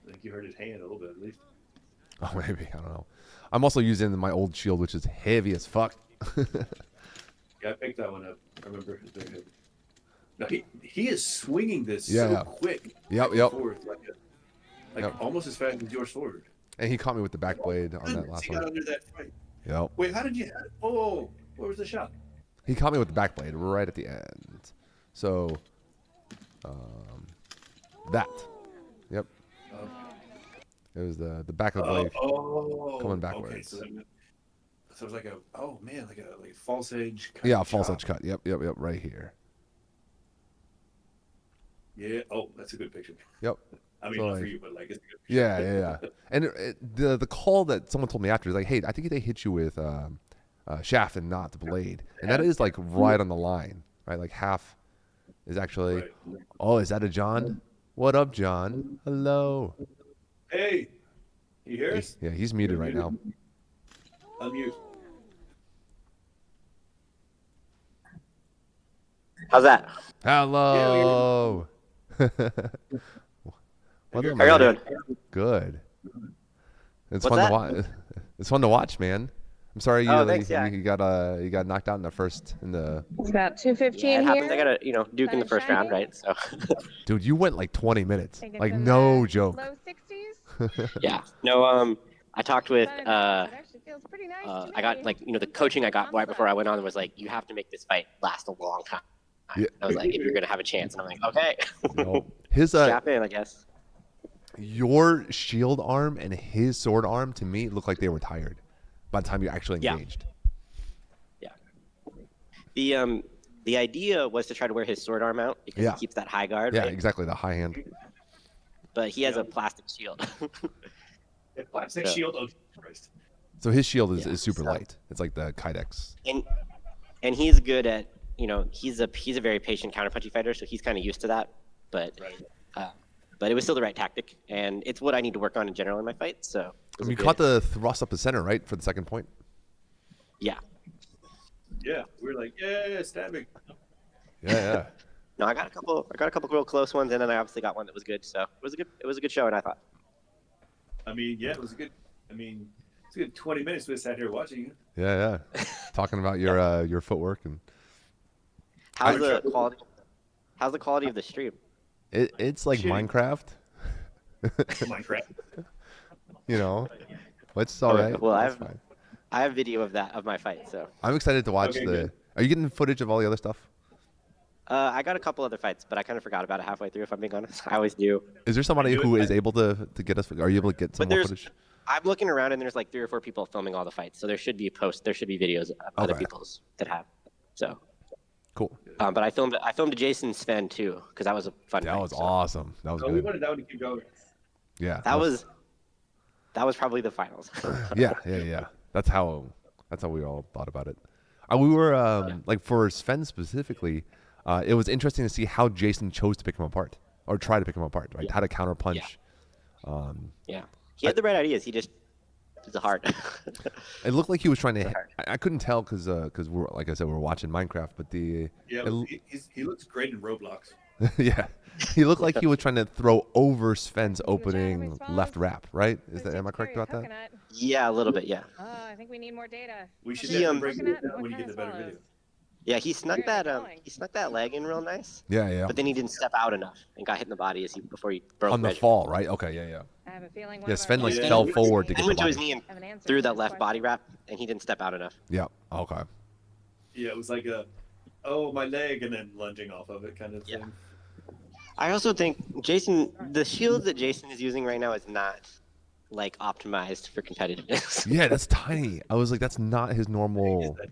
Speaker 9: I think you hurt his hand a little bit at least.
Speaker 2: Oh, maybe I don't know. I'm also using my old shield, which is heavy as fuck.
Speaker 9: Yeah, I picked that one up. I remember. Now he is swinging this
Speaker 2: Yeah.
Speaker 9: quick.
Speaker 2: Yep.
Speaker 9: Forth, like almost as fast as your sword.
Speaker 2: And he caught me with the back blade on that last
Speaker 9: He got
Speaker 2: one.
Speaker 9: under that fight.
Speaker 2: Yep.
Speaker 9: Wait, how did you? Oh, where was the shot?
Speaker 2: He caught me with the back blade right at the end. So, that. Yep. It was the back of the blade coming backwards.
Speaker 9: Okay, so it was like a like a false edge.
Speaker 2: Yeah, false edge cut. Yep. Right here.
Speaker 9: Yeah. Oh, that's a good picture.
Speaker 2: Yep.
Speaker 9: I mean,
Speaker 2: So,
Speaker 9: not
Speaker 2: like,
Speaker 9: for you, but like it's a good picture.
Speaker 2: Yeah. And the call that someone told me after is like, hey, I think they hit you with shaft and not the blade, and that is like right on the line, right? Like half is actually.
Speaker 9: Right.
Speaker 2: Oh, is that a John? What up, John? Hello.
Speaker 9: Hey, you hear us?
Speaker 2: Yeah, he's muted right now.
Speaker 9: Unmute.
Speaker 11: How's that?
Speaker 2: Hello.
Speaker 11: How y'all doing?
Speaker 2: Good. It's
Speaker 11: What's
Speaker 2: fun
Speaker 11: that?
Speaker 2: to watch. It's fun to watch, man. I'm sorry you,
Speaker 11: Thanks, yeah.
Speaker 2: you got knocked out in the first in the.
Speaker 6: It's about 2:15
Speaker 11: Yeah, it happens.
Speaker 6: here.
Speaker 11: I got a Duke in the first round, right? So
Speaker 2: Dude, you went like 20 minutes.
Speaker 6: Think it's
Speaker 2: Like
Speaker 6: in
Speaker 2: no
Speaker 6: the
Speaker 2: joke.
Speaker 6: Low 60s.
Speaker 11: yeah. No, I talked with
Speaker 6: But it actually feels pretty nice to
Speaker 11: I got
Speaker 6: me.
Speaker 11: like the coaching I got right before I went on was like, you have to make this fight last a long time.
Speaker 2: Yeah.
Speaker 11: I was like, if you're gonna have a chance, and I'm like, okay.
Speaker 2: No. His
Speaker 11: Strap in, I guess.
Speaker 2: your shield arm and his sword arm to me looked like they were tired by the time you actually
Speaker 11: Yeah.
Speaker 2: engaged.
Speaker 11: Yeah. The idea was to try to wear his sword arm out because
Speaker 2: Yeah.
Speaker 11: he keeps that high guard.
Speaker 2: Yeah,
Speaker 11: right?
Speaker 2: exactly. The high hand.
Speaker 11: But he has a plastic shield.
Speaker 9: Plastic
Speaker 11: So-
Speaker 9: shield. Oh, Christ.
Speaker 2: So his shield
Speaker 11: Yeah,
Speaker 2: is super
Speaker 11: so-
Speaker 2: light. It's like the Kydex.
Speaker 11: and he's good at he's a very patient counterpunchy fighter, so he's kind of used to that. But
Speaker 9: Right.
Speaker 11: but it was still the right tactic, and it's what I need to work on in general in my fight. So it
Speaker 2: I
Speaker 11: was
Speaker 2: mean,
Speaker 11: a
Speaker 2: you
Speaker 11: good-
Speaker 2: caught the thrust up the center, right, for the second point.
Speaker 11: yeah.
Speaker 9: Yeah, we were like, yeah, stabbing.
Speaker 2: Yeah.
Speaker 11: No, I got a couple real close ones, and then I obviously got one that was good. So it was a good show, and I thought.
Speaker 9: I mean, yeah, it was a good. I mean, it's a good 20 minutes we sat here watching you.
Speaker 2: Yeah. Talking about your footwork and
Speaker 11: How's the quality of the stream?
Speaker 2: it's like
Speaker 9: Shitty.
Speaker 2: Minecraft,
Speaker 9: Minecraft.
Speaker 2: You know, it's all right.
Speaker 11: Well,
Speaker 2: That's fine.
Speaker 11: I have video of my fight, so.
Speaker 2: I'm excited to watch
Speaker 9: Okay,
Speaker 2: the.
Speaker 9: good.
Speaker 2: Are you getting footage of all the other stuff?
Speaker 11: I got a couple other fights, but I kind of forgot about it halfway through. If I'm being honest, I always do.
Speaker 2: Is there somebody who is able to get us? Are you able to get some
Speaker 11: But
Speaker 2: more
Speaker 11: there's,
Speaker 2: footage?
Speaker 11: I'm looking around and there's like 3 or 4 people filming all the fights, so there should be videos of other
Speaker 2: Okay.
Speaker 11: people's that have. So.
Speaker 2: Cool.
Speaker 11: But I filmed Jason Sven too, because that was a fun.
Speaker 2: That
Speaker 11: fight,
Speaker 2: was
Speaker 11: so.
Speaker 2: awesome. That was
Speaker 9: So we
Speaker 2: good.
Speaker 9: wanted that one to keep going.
Speaker 2: Yeah.
Speaker 11: That was probably the finals.
Speaker 2: Yeah. That's how we all thought about it. We were like for Sven specifically, it was interesting to see how Jason chose to pick him apart or try to pick him apart, right? How to counterpunch.
Speaker 11: Yeah, he had the right ideas. He just it's hard.
Speaker 2: It looked like he was trying to. I couldn't tell because we're like I said we're watching Minecraft, but
Speaker 9: he looks great in Roblox.
Speaker 2: yeah, he looked like he was trying to throw over Sven's opening left wrap, right? Am I correct about that?
Speaker 11: Yeah, a little bit. Yeah.
Speaker 6: Oh, I think we need more data.
Speaker 9: We should
Speaker 11: He,
Speaker 9: definitely break it down when you get the better video.
Speaker 11: Yeah, he snuck that leg in real nice.
Speaker 2: Yeah.
Speaker 11: But then he didn't step out enough and got hit in the body before he broke.
Speaker 2: On the fall, right? Okay, yeah.
Speaker 6: I have a feeling.
Speaker 2: Yeah, Sven like fell forward to get
Speaker 11: He
Speaker 2: the
Speaker 11: went to his
Speaker 2: body.
Speaker 11: knee and threw that left body wrap, and he didn't step out enough.
Speaker 2: Yeah. Okay.
Speaker 9: Yeah, it was like my leg, and then lunging off of it kind of thing.
Speaker 11: I also think the shield that Jason is using right now is not like optimized for competitiveness.
Speaker 2: Yeah, that's tiny. I was like, that's not his normal thing.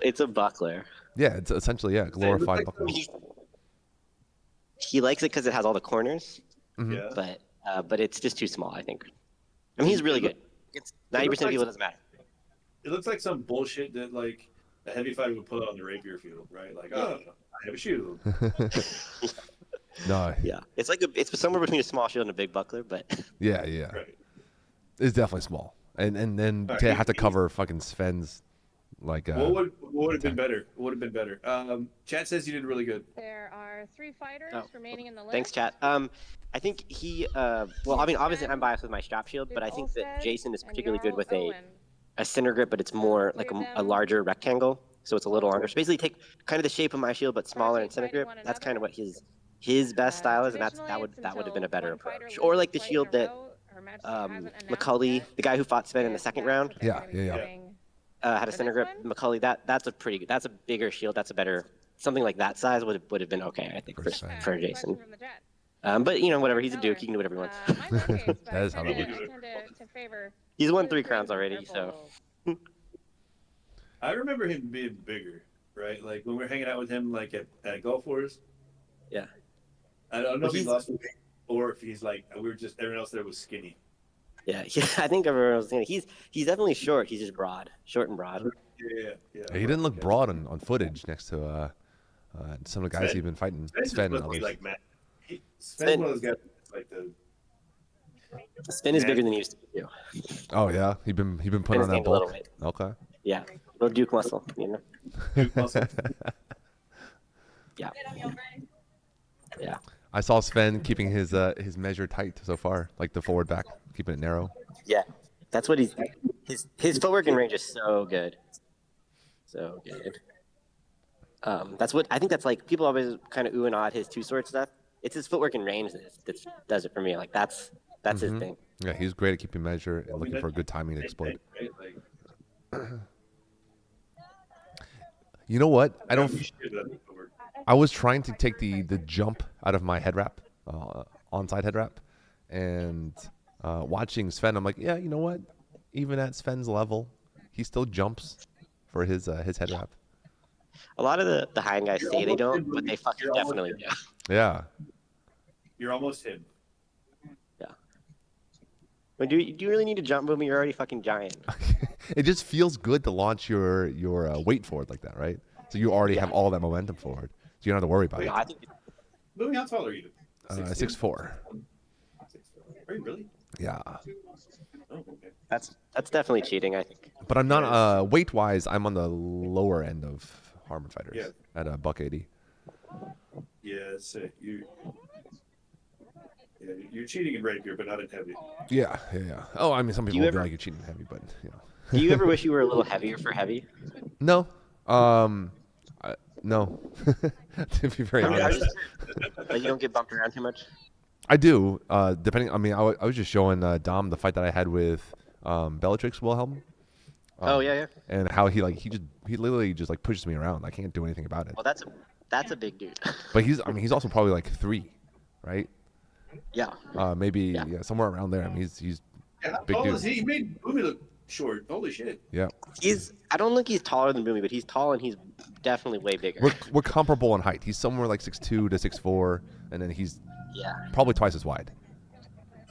Speaker 11: It's a buckler.
Speaker 2: Yeah, it's essentially glorified buckler.
Speaker 11: He likes it because it has all the corners.
Speaker 2: Mhm.
Speaker 9: Yeah.
Speaker 11: But it's just too small, I think. I mean, he's really good. It's 90% of people, it doesn't matter.
Speaker 9: It looks like some bullshit that like a heavy fighter would put on the rapier field, right? Like, oh, I have a shield.
Speaker 2: No.
Speaker 11: Yeah, it's somewhere between a small shield and a big buckler, but.
Speaker 2: Yeah.
Speaker 9: Right.
Speaker 2: It's definitely small, and then to have to cover fucking Sven's like.
Speaker 9: What would have been better? What would have been better? Chat says you did really good.
Speaker 6: There are 3 fighters remaining in the list.
Speaker 11: Thanks, chat. I think he. Well, I mean, obviously, I'm biased with my strap shield, but I think that Jason is particularly good with a center grip, but it's more like a larger rectangle, so it's a little longer. So basically, take kind of the shape of my shield, but smaller and center grip. That's kind of what his best style is, and that would have been a better approach. Or like the shield that McCully, the guy who fought Sven in the second round.
Speaker 2: Yeah.
Speaker 11: Had a center grip. McCully, that's a bigger shield. That's a better something like that size would have been okay, I think, for Jason. But whatever. He's a Duke. He can do whatever he wants.
Speaker 2: That is how that works.
Speaker 11: He's won 3 crowns already, so.
Speaker 9: I remember him being bigger, right? Like when we were hanging out with him, like at Golf Wars.
Speaker 11: Yeah.
Speaker 9: I don't know if he lost weight or if he's like everyone else there was skinny.
Speaker 11: Yeah, I think everyone was thinking he's definitely short. He's just short and broad.
Speaker 9: Yeah.
Speaker 2: He didn't look broad on footage next to some of the guys he's been fighting. Sven and others.
Speaker 9: Like Matt. Sven's one of those guys like
Speaker 11: Sven is bigger than he used to be.
Speaker 2: Oh yeah, he been putting on that bulk. Okay.
Speaker 11: Yeah, little Duke muscle,
Speaker 9: Duke muscle.
Speaker 11: Yeah. Yeah.
Speaker 2: I saw Sven keeping his measure tight so far, like the forward back, keeping it narrow.
Speaker 11: Yeah, that's what his footwork and range is so good. So good. That's what I think. That's like people always kind of ooh and ah at his 2-sword stuff. It's his footwork and range that does it for me. Like that's his thing.
Speaker 2: Yeah, he's great at keeping measure and looking for a good timing to exploit. You know what? I was trying to take the jump out of my head wrap, onside head wrap, and watching Sven, I'm like, yeah, you know what? Even at Sven's level, he still jumps for his head wrap.
Speaker 11: A lot of the high-end guys say they don't, but they fucking definitely do.
Speaker 2: Yeah.
Speaker 9: You're almost him.
Speaker 11: Yeah. But do you really need to jump move? You're already fucking giant.
Speaker 2: It just feels good to launch your weight forward like that, right? So you already have all that momentum forward, so you don't have to worry about it.
Speaker 9: Louis, how tall are you?
Speaker 2: 6'4".
Speaker 9: Are you really?
Speaker 2: Yeah.
Speaker 9: Oh, okay.
Speaker 11: That's definitely cheating, I think.
Speaker 2: But I'm not weight wise. I'm on the lower end of Harmon fighters at a $180.
Speaker 9: Yeah, you're cheating in rapier, but not in heavy.
Speaker 2: Yeah. Oh, I mean, some people will be like you're cheating in heavy, but
Speaker 11: Do you ever wish you were a little heavier for heavy?
Speaker 2: No. No. To be very honest.
Speaker 11: Like you don't get bumped around too much.
Speaker 2: I do. Depending. I mean, I was just showing Dom the fight that I had with Bellatrix Wilhelm.
Speaker 11: Oh yeah.
Speaker 2: And how he literally just like pushes me around. I can't do anything about it.
Speaker 11: Well, that's a big dude.
Speaker 2: But he's also probably like 3, right?
Speaker 11: Yeah.
Speaker 2: Maybe somewhere around there. I mean, he's
Speaker 9: Yeah, how
Speaker 2: big
Speaker 9: tall
Speaker 2: dude.
Speaker 9: is he? He made Boomy look short. Holy shit.
Speaker 2: Yeah.
Speaker 11: I don't think he's taller than Boomy, but he's tall and he's definitely way bigger.
Speaker 2: We're comparable in height. He's somewhere like 6'2" to 6'4", and then he's probably twice as wide.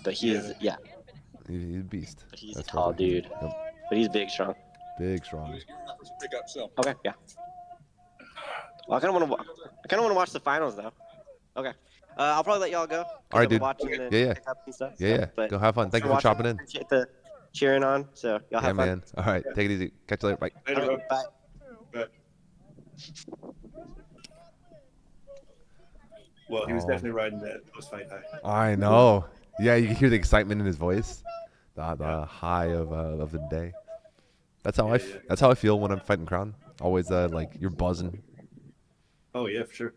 Speaker 11: But he's
Speaker 2: He's a beast.
Speaker 11: But he's
Speaker 2: That's
Speaker 11: a tall
Speaker 2: perfect.
Speaker 11: dude.
Speaker 2: Yep.
Speaker 11: But he's big, strong.
Speaker 2: Big, strong.
Speaker 8: Pick up some.
Speaker 11: Okay, yeah. Well, I kind of want to watch the finals though. Okay. I'll probably let y'all go.
Speaker 2: All right, dude. Yeah.
Speaker 11: Stuff,
Speaker 2: yeah.
Speaker 11: But
Speaker 2: Go have fun. Thank you for chopping in.
Speaker 11: Appreciate the cheering on. So y'all have fun.
Speaker 2: Man. All right. Take it easy. Catch you later. Bye.
Speaker 9: Later,
Speaker 11: Bye.
Speaker 9: Bye. Well, he was definitely riding that post-fight high.
Speaker 2: I know. Yeah, you can hear the excitement in his voice. The high of the day. That's how that's how I feel when I'm fighting Crown. Always like you're buzzing.
Speaker 9: Oh yeah, for sure.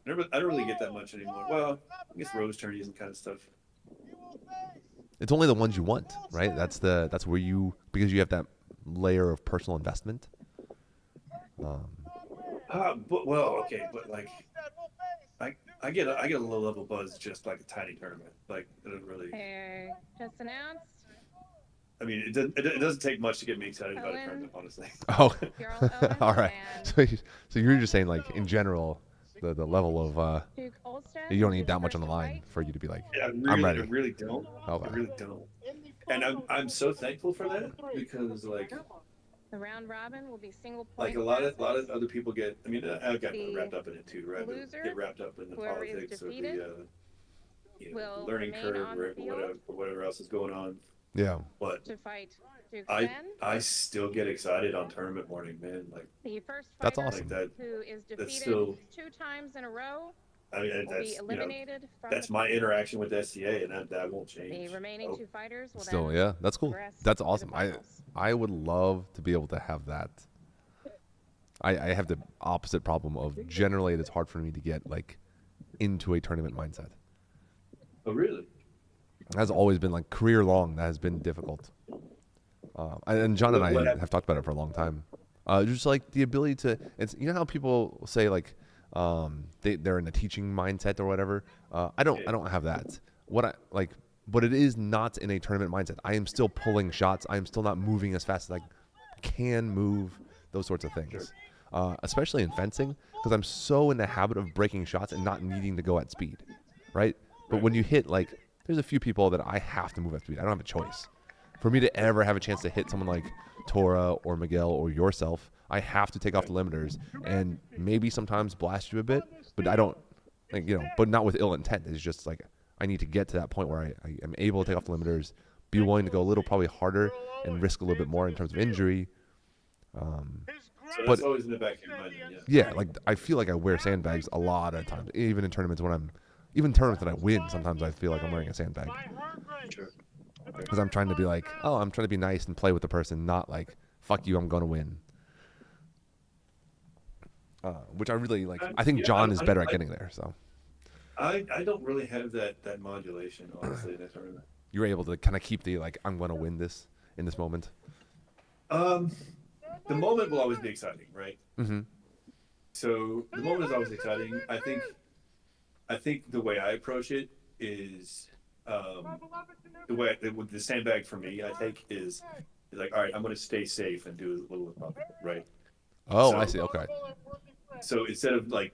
Speaker 9: I don't really get that much anymore. Well, I guess Rose tourneys and kind of stuff.
Speaker 2: It's only the ones you want, right? That's where because you have that layer of personal investment.
Speaker 9: But like, I get a low level buzz just like a tiny tournament. Like it doesn't really.
Speaker 6: Just announced.
Speaker 9: I mean, it doesn't take much to get me excited about a tournament, honestly.
Speaker 2: Oh, all right. So you're just saying like in general, the level of you don't need that much on the line for you to be like, I'm ready.
Speaker 9: I really don't.
Speaker 2: Okay.
Speaker 9: I really don't. And I'm so thankful for that because like.
Speaker 6: The round robin will be single point.
Speaker 9: Like a lot of other people get. I mean, I got wrapped up in it too, right? Get wrapped up in the politics of the learning curve or whatever else is going on.
Speaker 2: Yeah.
Speaker 9: But
Speaker 6: to fight
Speaker 9: I still get excited on tournament morning, man. Like
Speaker 6: the first
Speaker 2: that's awesome.
Speaker 6: Like who is defeated
Speaker 9: still,
Speaker 6: 2 times in a row.
Speaker 9: I mean, that's my interaction with SCA, and that won't change.
Speaker 6: The remaining 2 fighters will
Speaker 2: still, yeah, that's cool. That's awesome. I would love to be able to have that. I have the opposite problem of generally it's hard for me to get like into a tournament mindset.
Speaker 9: Oh, really?
Speaker 2: It has always been like career long. That has been difficult. And John and I have talked about it for a long time. Just like the ability to, you know how people say like they're in a teaching mindset or whatever. I don't have that. But it is not in a tournament mindset. I am still pulling shots. I am still not moving as fast as I can move. Those sorts of things, especially in fencing, because I'm so in the habit of breaking shots and not needing to go at speed, right? But when you hit there's a few people that I have to move at speed. I don't have a choice. For me to ever have a chance to hit someone like Tora or Miguel or yourself, I have to take off the limiters and maybe sometimes blast you a bit, but I don't, but not with ill intent. It's just like I need to get to that point where I am able to take off the limiters, be willing to go a little probably harder and risk a little bit more in terms of injury.
Speaker 9: So that's always in the back of your mind.
Speaker 2: Yeah, like I feel like I wear sandbags a lot of times, even in tournaments even tournaments that I win, sometimes I feel like I'm wearing a sandbag.
Speaker 9: Sure.
Speaker 2: Because I'm trying to be like, I'm trying to be nice and play with the person, not like, fuck you, I'm going to win. Which I really like. I think John is better at getting there. So
Speaker 9: I don't really have that modulation, honestly, in a tournament.
Speaker 2: You're able to kind of keep the like, I'm going to win this in this moment.
Speaker 9: The moment will always be exciting, right?
Speaker 2: Mm-hmm.
Speaker 9: So the moment is always exciting. I think the way I approach it is the sandbag for me, I think is like, all right, I'm going to stay safe and do as little as possible, right?
Speaker 2: Oh, I see. Okay.
Speaker 9: So instead of like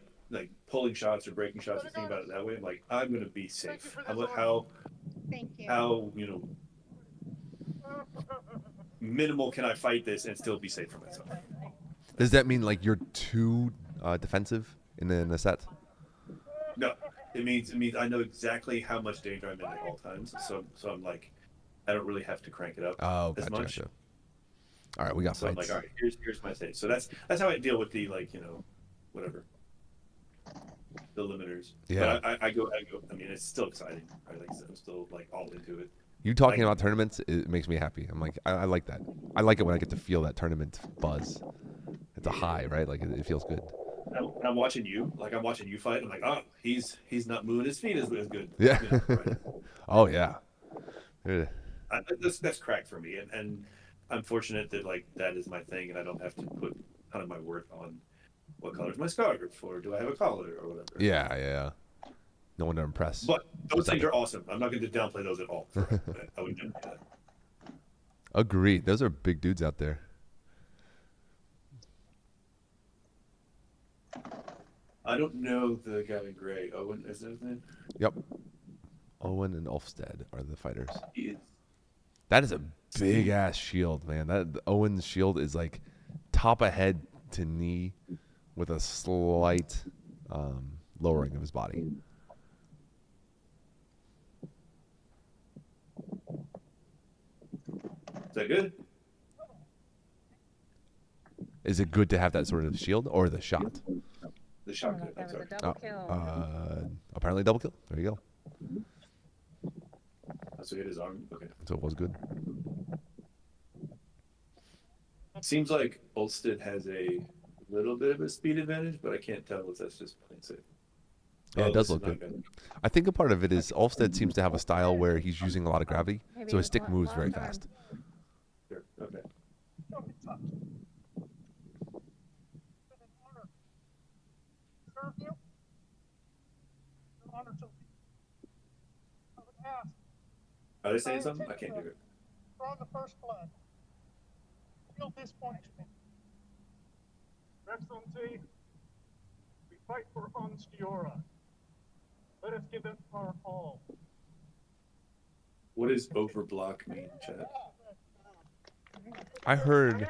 Speaker 9: pulling shots or breaking shots or thinking about it that way, I'm like, I'm going to be safe. How minimal can I fight this and still be safe for myself?
Speaker 2: Does that mean like you're too defensive in the set?
Speaker 9: No, it means I know exactly how much danger I'm in at all times. So I'm like, I don't really have to crank it up as much.
Speaker 2: Gotcha. All right, we got
Speaker 9: so
Speaker 2: fights.
Speaker 9: I'm like, all right, here's my stage. So that's how I deal with the whatever, the limiters.
Speaker 2: Yeah.
Speaker 9: But I go. I mean, it's still exciting. Right? Like I'm still like all into it.
Speaker 2: You talking about tournaments, it makes me happy. I'm like, I like that. I like it when I get to feel that tournament buzz. It's a high, right? Like it feels good.
Speaker 9: I'm watching you, like I'm watching you fight. I'm like, oh, he's not moving his feet as good.
Speaker 2: Yeah.
Speaker 9: You know, right?
Speaker 2: Oh yeah. Yeah.
Speaker 9: That's crack for me, and I'm fortunate that like that is my thing, and I don't have to put kind of my worth on what color is my scarf, or do I have a collar, or whatever.
Speaker 2: Yeah, yeah. No one to impress.
Speaker 9: But those things are awesome. I'm not going to downplay those at all. I would never do that.
Speaker 2: Agreed. Those are big dudes out there.
Speaker 9: I don't know the guy in gray. Owen, is that his name?
Speaker 2: Yep. Owen and Ulfstead are the fighters.
Speaker 9: He is.
Speaker 2: That is a big ass shield, man. That Owen's shield is like top of head to knee with a slight lowering of his body.
Speaker 9: Is that good?
Speaker 2: Is it good to have that sort of shield or the shot?
Speaker 9: The shot.
Speaker 6: That
Speaker 9: I'm
Speaker 6: was
Speaker 9: sorry.
Speaker 6: a double kill.
Speaker 2: Apparently double kill. There you go.
Speaker 9: So he hit his arm. Okay.
Speaker 2: So it was good.
Speaker 9: Seems like Ulstead has a little bit of a speed advantage, but I can't tell if that's just plain safe.
Speaker 2: Yeah, it does look
Speaker 9: not
Speaker 2: good. I think a part of it is Ulfstead seems to have a style where he's using a lot of gravity, so his stick moves very fast.
Speaker 9: Sure. Okay.
Speaker 1: Serve you? Honor to I would ask.
Speaker 9: Are they saying something? I can't hear it.
Speaker 1: Draw the first blood. Feel this punishment. Excellency, we fight for Ansteorran. Let us give it our all.
Speaker 9: What does overblock mean, Chad?
Speaker 2: I heard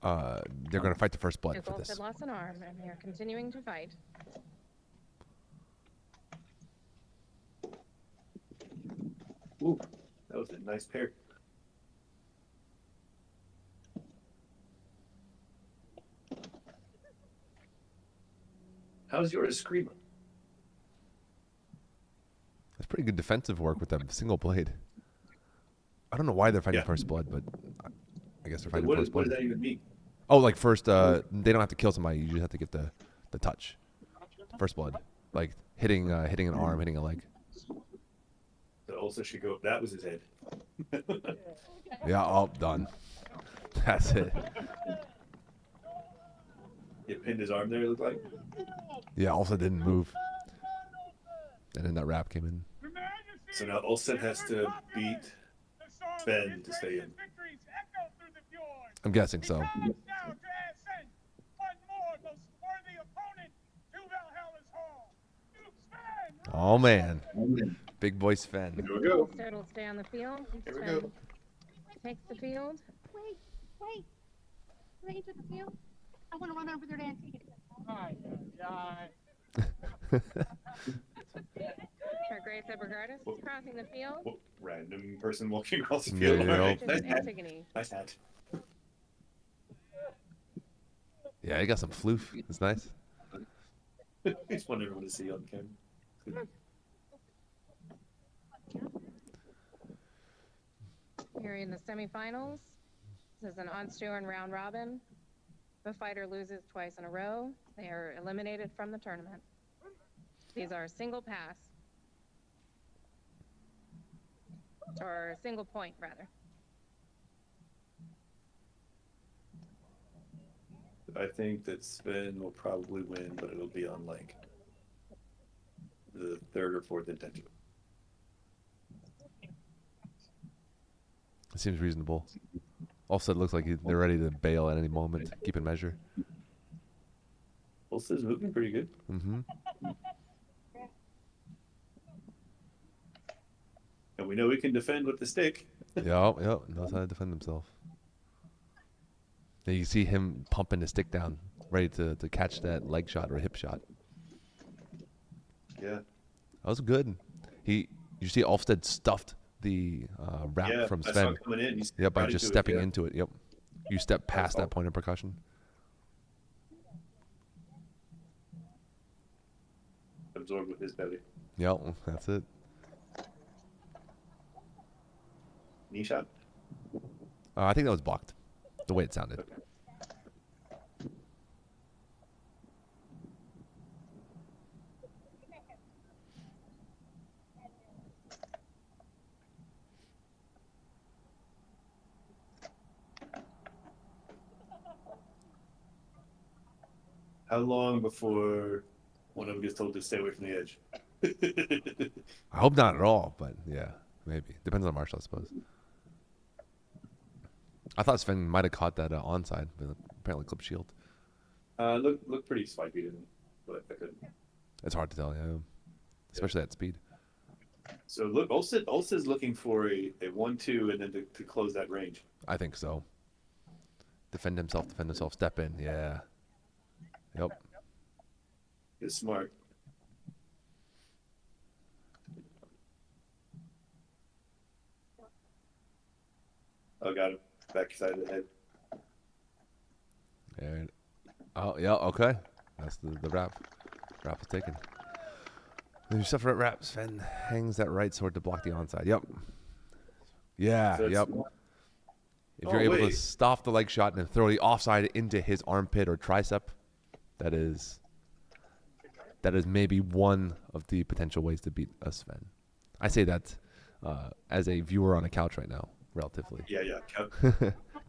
Speaker 2: they're going to fight the first blood for
Speaker 6: Duke
Speaker 2: this.
Speaker 6: Ulfstead lost an arm, and they are continuing to fight.
Speaker 9: Ooh, that was a nice pair. How's yours screaming?
Speaker 2: That's pretty good defensive work with that single blade. I don't know why they're fighting first blood, but I guess they're fighting first blood.
Speaker 9: What does that even mean?
Speaker 2: Oh, like first, they don't have to kill somebody. You just have to get the touch. First blood, like hitting an arm, hitting a leg.
Speaker 9: So also should go. That was his head.
Speaker 2: Yeah, all done. That's it.
Speaker 9: You pinned his arm there. It looked like.
Speaker 2: Yeah, also didn't move. And then that rap came in.
Speaker 9: So now Ulstead has to beat Sven to stay in.
Speaker 2: I'm guessing so. Oh man, big boy Sven.
Speaker 9: Here we go.
Speaker 6: Ulfstead will stay on the field.
Speaker 9: Here we
Speaker 6: Sven
Speaker 9: go.
Speaker 6: takes the field.
Speaker 10: Wait. Let me to the field. I want to run over there to Antigua.
Speaker 6: Her Grace Ebergardus is crossing the field.
Speaker 9: Whoop, random person walking across the field.
Speaker 2: Yeah.
Speaker 9: All right. Nice
Speaker 6: Just
Speaker 9: hat.
Speaker 6: Antigone.
Speaker 9: Nice hat.
Speaker 2: Yeah, he got some floof. It's nice.
Speaker 9: Just want everyone to see on camera.
Speaker 6: Here in the semifinals, this is an Ansteorran round robin. If a fighter loses twice in a row, they are eliminated from the tournament. These are single pass. Or single point, rather.
Speaker 9: I think that Sven will probably win, but it'll be on like the third or fourth intention.
Speaker 2: It seems reasonable. Also, it looks like they're ready to bail at any moment. Keeping measure.
Speaker 9: Ulstead's moving pretty good.
Speaker 2: Mm-hmm.
Speaker 9: And we know we can defend with the stick.
Speaker 2: Yep. Knows how to defend himself. And you see him pumping the stick down, ready to catch that leg shot or hip shot.
Speaker 9: Yeah.
Speaker 2: That was good. You see Ulfstead stuffed the wrap from
Speaker 9: I saw
Speaker 2: Sven.
Speaker 9: him coming in. He's
Speaker 2: Yep, by
Speaker 9: right
Speaker 2: just
Speaker 9: into it,
Speaker 2: stepping
Speaker 9: yeah.
Speaker 2: into it. Yep. You step past
Speaker 9: all.
Speaker 2: that point of percussion.
Speaker 9: Absorbed with his belly.
Speaker 2: Yep, that's it.
Speaker 9: Knee shot.
Speaker 2: I think that was blocked. The way it sounded.
Speaker 9: How long before one of them gets told to stay away from the edge?
Speaker 2: I hope not at all, but yeah, maybe. Depends on Marshall, I suppose. I thought Sven might have caught that onside, but apparently clipped shield.
Speaker 9: Look pretty spiky, didn't it? But I couldn't.
Speaker 2: It's hard to tell, yeah. Especially at speed.
Speaker 9: So look, Olsted's looking for a 1-2 and then to close that range.
Speaker 2: I think so. Defend himself, step in, yeah. Yep.
Speaker 9: It's smart. Oh, got him. Back side of the head.
Speaker 2: And oh yeah, okay. That's the wrap. Wrap is taken. When you suffer at wrap, Sven hangs that right sword to block the onside. Yep. Yeah,
Speaker 9: So
Speaker 2: yep. If you're able to stop the leg shot and throw the offside into his armpit or tricep, that is maybe one of the potential ways to beat a Sven. I say that as a viewer on a couch right now, relatively.
Speaker 9: Yeah.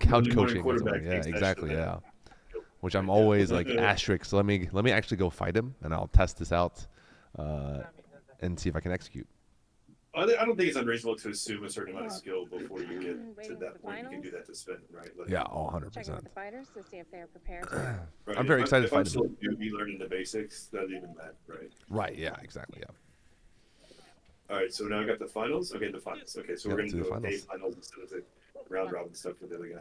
Speaker 2: Couch coaching. Yeah, exactly. Yeah. Which I'm always like asterisk. So let me actually go fight him, and I'll test this out and see if I can execute.
Speaker 9: I don't think it's unreasonable to assume a certain amount of skill before you get to that point. You can do that to Sven, right? Like,
Speaker 2: yeah, 100%.
Speaker 6: Checking with the fighters to see if they're prepared.
Speaker 9: Right.
Speaker 2: I'm very excited to fight him.
Speaker 9: If I'm still newbie learning the basics, not even that, right?
Speaker 2: Right. Yeah. Exactly. Yeah.
Speaker 9: All right. So now I got the finals. Okay, the finals. Okay, so we're gonna do a finals instead of the round robin stuff with the other guy.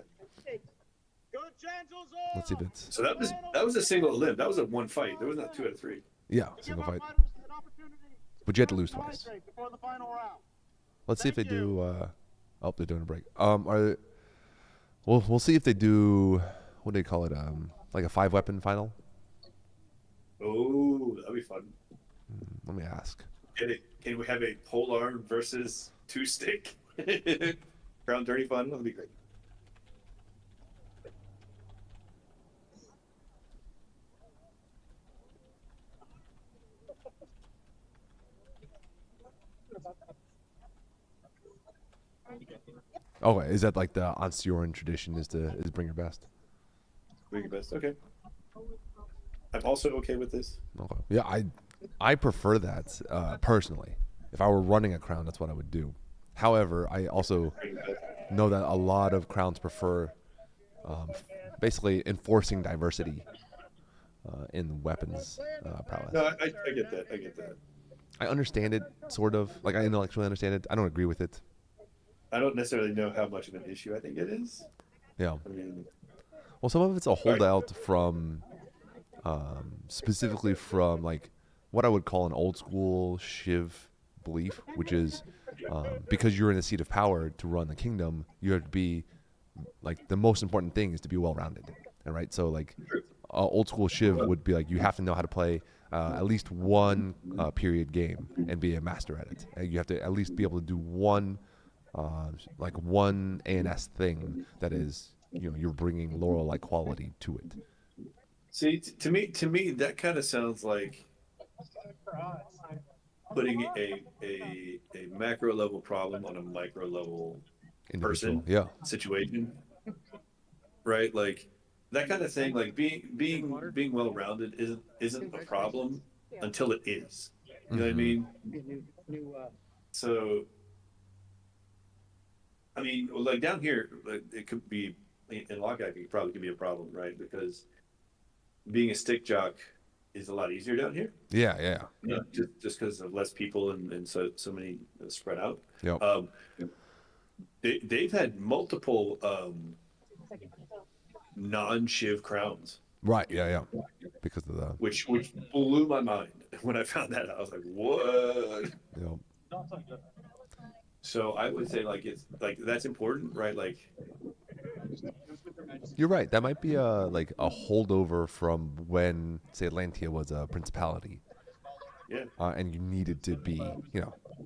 Speaker 2: Let's see if it's.
Speaker 9: So that was a single limb. That was a one fight. There was not 2 out of 3.
Speaker 2: Yeah, single fight. But you had to lose twice. Let's see if they do. Oh, they're doing a break. We'll see if they do. What do they call it? Like a 5-weapon final.
Speaker 9: Oh, that'd be fun.
Speaker 2: Let me ask.
Speaker 9: Can we have a polearm versus 2-stick? Crown dirty fun. That'd be great.
Speaker 2: Oh, is that like the Ansteorran tradition? Is bring your best?
Speaker 9: Bring your best. Okay. I'm also okay with this.
Speaker 2: Okay. Yeah, I prefer that personally. If I were running a crown, that's what I would do. However, I also know that a lot of crowns prefer basically enforcing diversity in weapons prowess.
Speaker 9: No, I get that. I get that.
Speaker 2: I understand it, sort of. Like, I intellectually understand it. I don't agree with it.
Speaker 9: I don't necessarily know how much of an issue I think it is.
Speaker 2: Yeah.
Speaker 9: I mean,
Speaker 2: well, some of it's a holdout from, specifically from like what I would call an old school Shiv belief, which is because you're in a seat of power to run the kingdom, you have to be like the most important thing is to be well-rounded, and right. So like, old school Shiv would be like you have to know how to play at least one period game and be a master at it. And you have to at least be able to do one ANS thing that is, you're bringing Laurel-like quality to it.
Speaker 9: See, to me, that kind of sounds like putting a macro level problem on a micro level person situation, right? Like that kind of thing. Like being well rounded isn't a problem until it is. You know what I mean? So, I mean, like down here, it could be in Lockout. It probably could be a problem, right? Because being a stick jock is a lot easier down here.
Speaker 2: Yeah.
Speaker 9: You know, just because of less people and so many spread out.
Speaker 2: Yep.
Speaker 9: They've had multiple non-Shiv crowns.
Speaker 2: Right. Yeah. Because of the
Speaker 9: which blew my mind when I found that out. I was like, what?
Speaker 2: Yep.
Speaker 9: So I would say like it's like that's important, right? Like
Speaker 2: you're right. That might be a holdover from when, say, Atlantia was a principality.
Speaker 9: Yeah.
Speaker 2: And you needed to be,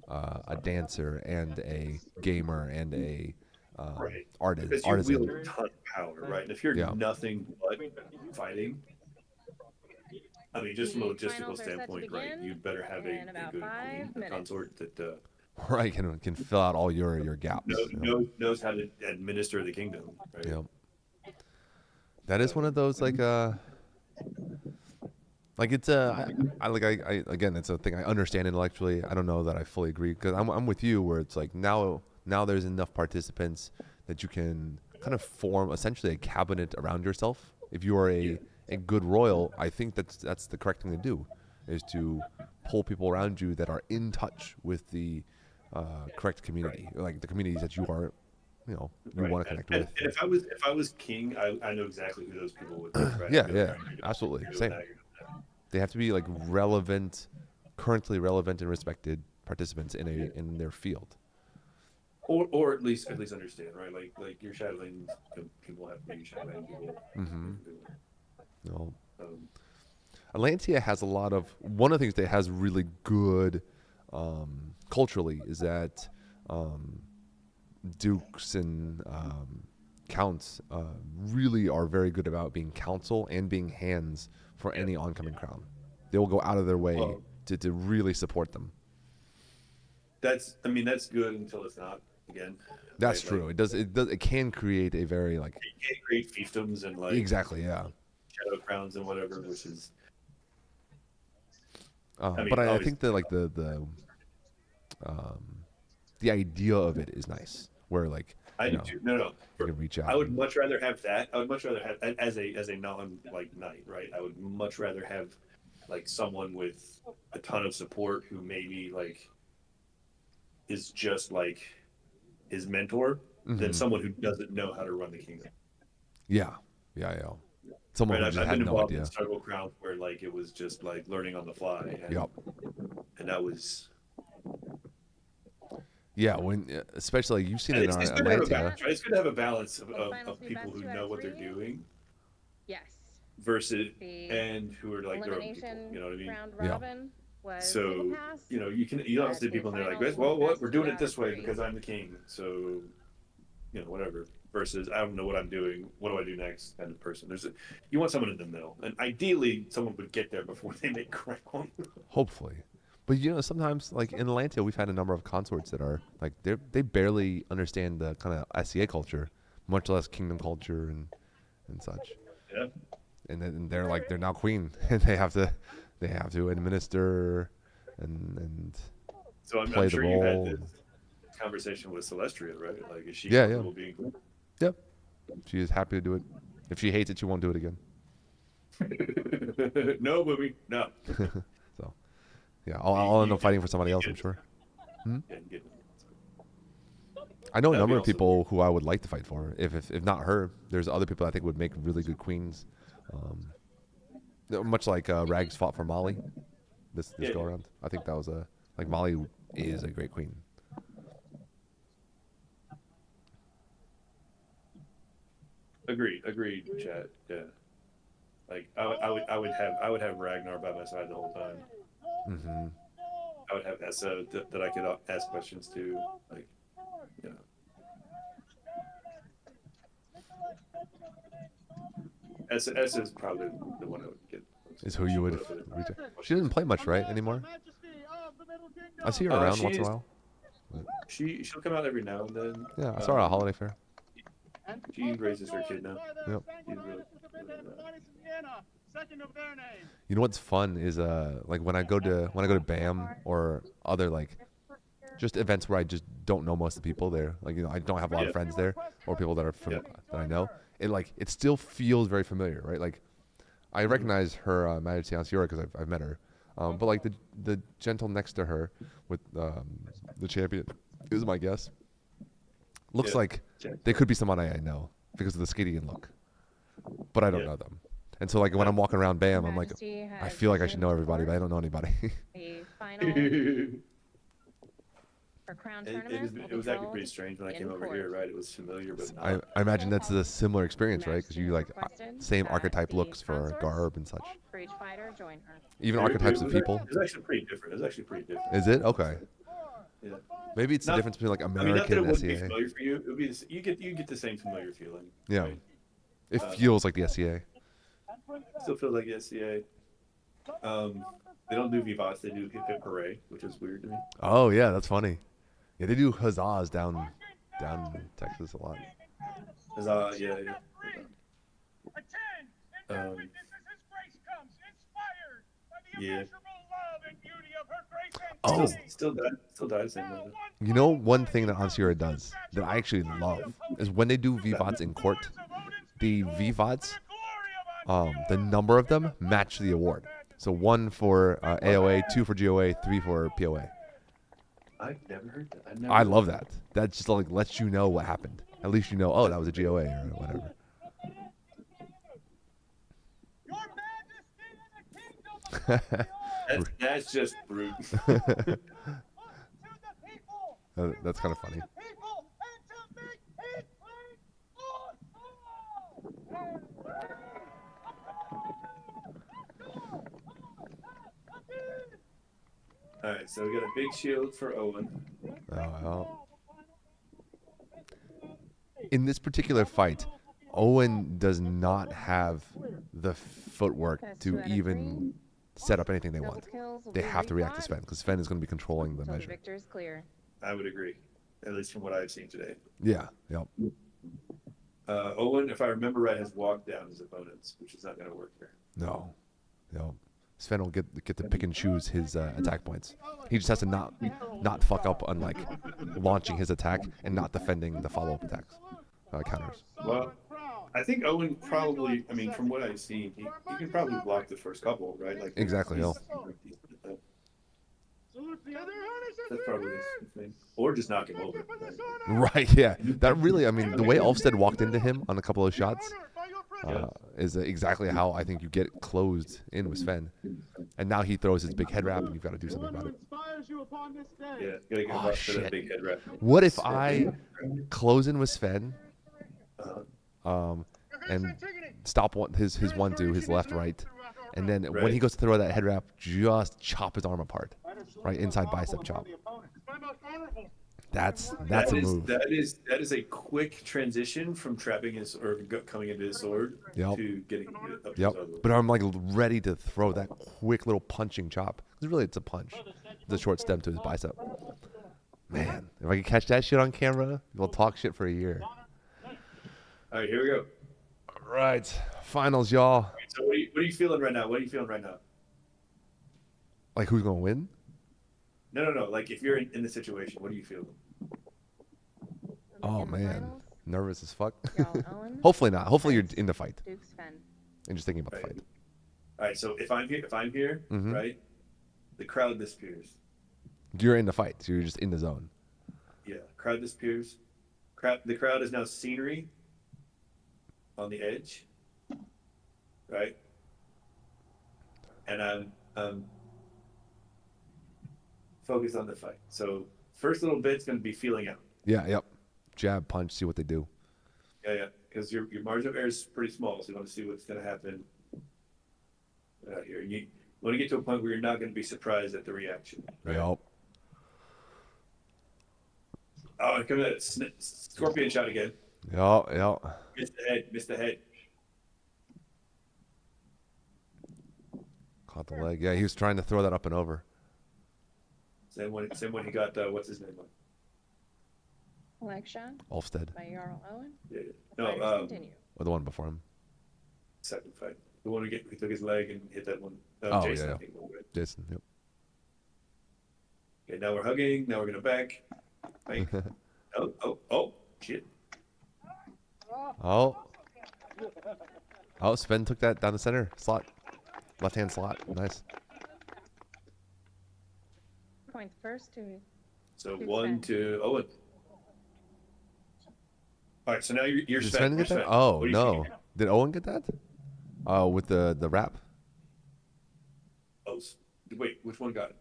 Speaker 2: a dancer and a gamer and a artist.
Speaker 9: Because you wield a ton of power, right? And if you're nothing but fighting, I mean, just from a logistical standpoint, right? You'd better have a good queen consort that
Speaker 2: right can fill out all your gaps.
Speaker 9: Knows how to administer the kingdom. Right?
Speaker 2: Yep. That is one of those Like it's I again, it's a thing I understand intellectually. I don't know that I fully agree because I'm with you where it's like now there's enough participants that you can kind of form essentially a cabinet around yourself. If you are a good royal, I think that's the correct thing to do, is to pull people around you that are in touch with the correct community, like the communities that you are, you
Speaker 9: Right.
Speaker 2: want to connect
Speaker 9: And
Speaker 2: with.
Speaker 9: if I was king, I know exactly who those people would be. Right. I'd
Speaker 2: Yeah,
Speaker 9: be like,
Speaker 2: yeah,
Speaker 9: all right,
Speaker 2: absolutely,
Speaker 9: you're doing
Speaker 2: same.
Speaker 9: that, you're doing that.
Speaker 2: They have to be like relevant, currently relevant and respected participants in their field.
Speaker 9: Or at least understand, right? Like your shadowlings, people have to be shadowling people.
Speaker 2: Mm-hmm. You know,
Speaker 9: Um,
Speaker 2: Atlantia has a lot of one of the things that has really good culturally is that dukes and counts really are very good about being counsel and being hands for any oncoming crown. They will go out of their way
Speaker 9: well,
Speaker 2: to really support them.
Speaker 9: I mean, that's good until it's not. Again,
Speaker 2: That's
Speaker 9: right?
Speaker 2: true.
Speaker 9: Like
Speaker 2: It can create a very like
Speaker 9: you can't create fiefdoms and like
Speaker 2: exactly, yeah.
Speaker 9: shadow crowns and whatever, which is.
Speaker 2: But I
Speaker 9: Obviously,
Speaker 2: think that like the idea of it is nice, where like
Speaker 9: I do too. No, no.
Speaker 2: you can reach out.
Speaker 9: I would much rather have that. I would much rather have as a non like knight, right? I would much rather have like someone with a ton of support who maybe like is just like his mentor than someone who doesn't know how to run the kingdom.
Speaker 2: Yeah. Someone
Speaker 9: Right,
Speaker 2: who just
Speaker 9: I've
Speaker 2: had
Speaker 9: been
Speaker 2: no
Speaker 9: involved
Speaker 2: idea.
Speaker 9: in several crowns where like it was just like learning on the fly. And,
Speaker 2: Yep.
Speaker 9: And that was.
Speaker 2: Yeah, especially like you've seen it in
Speaker 9: It's good to have a
Speaker 2: Atlantia.
Speaker 9: balance, right? It's good to have a balance of people who know what they're doing.
Speaker 6: Yes.
Speaker 9: Versus and who are like their own people. You know what I mean?
Speaker 6: Round robin was
Speaker 9: So
Speaker 6: table pass,
Speaker 9: you don't see people and they're like, well, what we're doing it this way because I'm the king. So whatever. Versus I don't know what I'm doing. What do I do next? Kind of person. You want someone in the middle, and ideally someone would get there before they make crown.
Speaker 2: Hopefully, but sometimes like in Atlantia, we've had a number of consorts that are like they barely understand the kind of SCA culture, much less kingdom culture and such.
Speaker 9: Yeah.
Speaker 2: And then they're now queen, and they have to administer and
Speaker 9: so I'm
Speaker 2: play
Speaker 9: sure
Speaker 2: the
Speaker 9: you've
Speaker 2: role.
Speaker 9: had this conversation with Celestria, right? Like, is she
Speaker 2: Yeah.
Speaker 9: comfortable being queen?
Speaker 2: Yep. She is happy to do it. If she hates it, she won't do it again.
Speaker 9: No, movie, no.
Speaker 2: So, yeah, I'll end up fighting for somebody else, I'm sure. I know a number of people who I would like to fight for. If not her, there's other people I think would make really good queens. Much like Rags fought for Molly this go around. I think that was Molly is a great queen.
Speaker 9: Agreed, chat. Yeah. Like I would have Ragnar by my side the whole time.
Speaker 2: Mm-hmm.
Speaker 9: I would have Essa that I could ask questions to, like, Essa is probably the one I would get.
Speaker 2: Is who you would reach out. She doesn't play much, right, anymore? I see her around once in a while.
Speaker 9: She'll come out every now and then.
Speaker 2: Yeah, I saw her at a holiday fair.
Speaker 9: She raises her kid now.
Speaker 2: Yep.
Speaker 9: She's really
Speaker 2: You know what's fun is like when I go to BAM or other like just events where I just don't know most of the people there. Like I don't have a lot of friends there or people that are that I know. It still feels very familiar, right? Like I recognize her Majesty Ansteorran because I've met her. But like the gentle next to her with the champion is my guess. Looks like they could be someone I know because of the Skydian look, but I don't know them. And so like when I'm walking around BAM, I'm like, I feel like I should know everybody, but I don't know anybody.
Speaker 6: The final for crown tournament.
Speaker 9: It was actually pretty strange when I came over here, right? It was familiar, but
Speaker 2: I imagine that's a similar experience, right? Because you like same archetype looks for garb and such.
Speaker 6: For each fighter, join her.
Speaker 2: Even archetypes of people.
Speaker 9: It's actually pretty different.
Speaker 2: Is it okay?
Speaker 9: Yeah.
Speaker 2: Maybe it's the difference between like American
Speaker 9: not that it
Speaker 2: and
Speaker 9: wouldn't be
Speaker 2: SCA.
Speaker 9: familiar for you. It would be you get the same familiar feeling.
Speaker 2: Yeah.
Speaker 9: Right?
Speaker 2: It feels like the SCA.
Speaker 9: Still feels like the SCA. They don't do Vivas, they do Hip Hip Hooray, which is weird to me.
Speaker 2: Oh yeah, that's funny. Yeah, they do huzzas down in Texas a lot.
Speaker 9: Huzzah, yeah. Yeah.
Speaker 2: Oh,
Speaker 9: Still died same way.
Speaker 2: you know one thing that Ansteorran does that I actually love is when they do VVODs in court, the VVODs, the number of them match the award. So 1 for AOA, 2 for GOA, 3 for POA.
Speaker 9: I've never heard that.
Speaker 2: I love that. That just like lets you know what happened. At least you know, oh, that was a GOA or whatever.
Speaker 9: That's just brute.
Speaker 2: That's kind of funny.
Speaker 9: All right, so we got a big shield for Owen.
Speaker 2: Oh, well. In this particular fight, Owen does not have the footwork to even set up anything they want. They have to react to Sven because Sven is going to be controlling the measure.
Speaker 6: Victor is clear.
Speaker 9: I would agree, at least from what I've seen today.
Speaker 2: Yeah, yep.
Speaker 9: Owen, if I remember right, has walked down his opponents, which is not going to work here.
Speaker 2: No. Sven will get to pick and choose his attack points. He just has to not fuck up on like launching his attack and not defending the follow-up attacks, counters.
Speaker 9: Well, I think Owen probably, I mean, from what I've seen, he can probably block the first couple, right? Like
Speaker 2: Exactly, yeah.
Speaker 9: That's probably his thing. Or just knock him over.
Speaker 2: Right, yeah. That really, I mean, the way Ulfstead walked into him on a couple of shots is exactly how I think you get closed in with Sven. And now he throws his big head wrap, and you've got to do something about it.
Speaker 9: Yeah, gotta get him up for that big head wrap.
Speaker 2: What if I close in with Sven, and stop his 1-2, his left, right, and then when he goes to throw that head wrap, just chop his arm apart, right inside bicep chop. That's a move.
Speaker 9: That is a quick transition from trapping his or coming into his sword to getting it up.
Speaker 2: Yep. But I'm like ready to throw that quick little punching chop. Because really, it's a punch. It's a short stem to his bicep. Man, if I could catch that shit on camera, we'll talk shit for a year.
Speaker 9: All right, here we go.
Speaker 2: All right, finals, y'all.
Speaker 9: So what are you feeling right now?
Speaker 2: Like who's gonna win?
Speaker 9: No. Like if you're in the situation, what are you feeling?
Speaker 2: Oh man, nervous as fuck. Hopefully not. Hopefully you're in the fight and just thinking about the fight.
Speaker 9: All right. So if I'm here, right, the crowd disappears.
Speaker 2: You're in the fight. So you're just in the zone.
Speaker 9: Yeah, crowd disappears. The crowd is now scenery on the edge, right? And I'm focused on the fight. So first little bit's gonna be feeling out.
Speaker 2: Yeah. Yep. Jab, punch, see what they do.
Speaker 9: Yeah. Because your margin of error is pretty small, so you want to see what's going to happen out here. You want to get to a point where you're not going to be surprised at the reaction. Right?
Speaker 2: Yep.
Speaker 9: Oh, come at scorpion shot again.
Speaker 2: Yep.
Speaker 9: Missed the head.
Speaker 2: Caught the leg. Yeah, he was trying to throw that up and over.
Speaker 9: Same one he got. What's his name?
Speaker 6: Leg shot.
Speaker 2: Ulfstead.
Speaker 6: By Jarl Owen.
Speaker 9: Yeah.
Speaker 6: No. Continue.
Speaker 2: Or the one before him.
Speaker 9: Second fight. The one he took his leg and hit that one. Jason, I think.
Speaker 2: Jason. Yep.
Speaker 9: Okay, now we're hugging. Now we're gonna back. Right. Oh, shit.
Speaker 2: Oh, Sven took that down the center slot. Left hand slot. Nice.
Speaker 6: Points first to.
Speaker 9: So 1 to Owen. All right, so now you're
Speaker 2: Did
Speaker 9: Sven.
Speaker 2: Sven get that? Oh, no. Did Owen get that? With the wrap.
Speaker 9: Oh, wait, which one got it?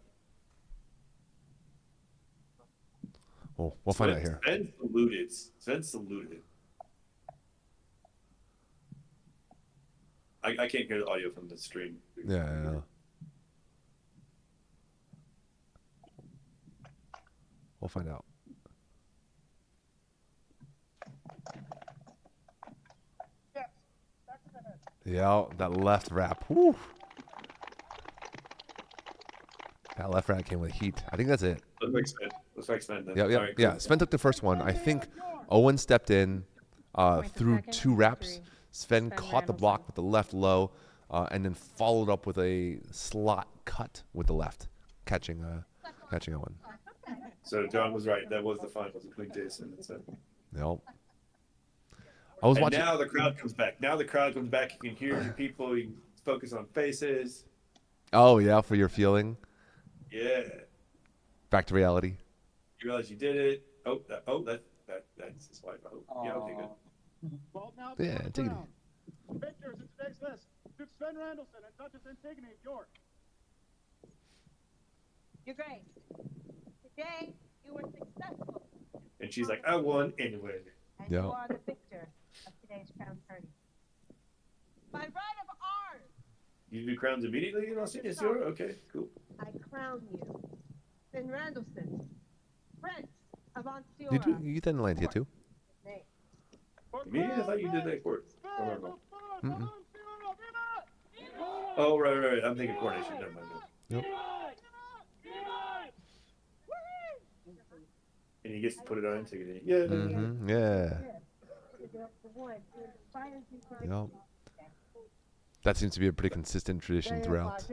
Speaker 2: Oh, we'll find out here.
Speaker 9: Sven saluted. I can't hear the audio from the stream.
Speaker 2: Yeah. We'll find out. Yeah, that left wrap. Woo. That left wrap came with heat. I think that's it.
Speaker 9: Looks like Sven.
Speaker 2: Yeah.
Speaker 9: Right,
Speaker 2: Yeah.
Speaker 9: cool.
Speaker 2: Sven took the first one. I think Owen stepped in, threw 2 wraps. Sven caught the block with the left low, and then followed up with a slot cut with the left, catching a one.
Speaker 9: So John was right. That was the finals between Jason and Seth.
Speaker 2: Yep. I was
Speaker 9: And
Speaker 2: watching.
Speaker 9: now the crowd comes back. Now the crowd comes back. You can hear the people. You can focus on faces.
Speaker 2: Oh yeah, for your feeling.
Speaker 9: Yeah.
Speaker 2: Back to reality.
Speaker 9: You realize you did it. That's his wife. Yeah, okay, good.
Speaker 2: Yeah, Antigone.
Speaker 5: Victors in today's list: Duke Sven Randallson and Duchess Antigone of York.
Speaker 10: Your Grace, today you were successful.
Speaker 9: And she's like, I won anyway.
Speaker 10: And
Speaker 2: Yeah.
Speaker 10: you are the victor of today's crown tourney. By right of arms,
Speaker 9: You do crowns immediately in Ansteorran? Okay, cool.
Speaker 10: I crown you, Sven Randallson, Prince of Ansteorran.
Speaker 2: You do. You did Atlantia too.
Speaker 9: Me? I thought you did that court.
Speaker 2: Mm-mm.
Speaker 9: Oh, right. I'm thinking coronation. Never mind.
Speaker 2: Yep.
Speaker 9: And he gets to put it on Antigone. Yeah.
Speaker 2: Mm-hmm. Yeah. Yep. That seems to be a pretty consistent tradition throughout.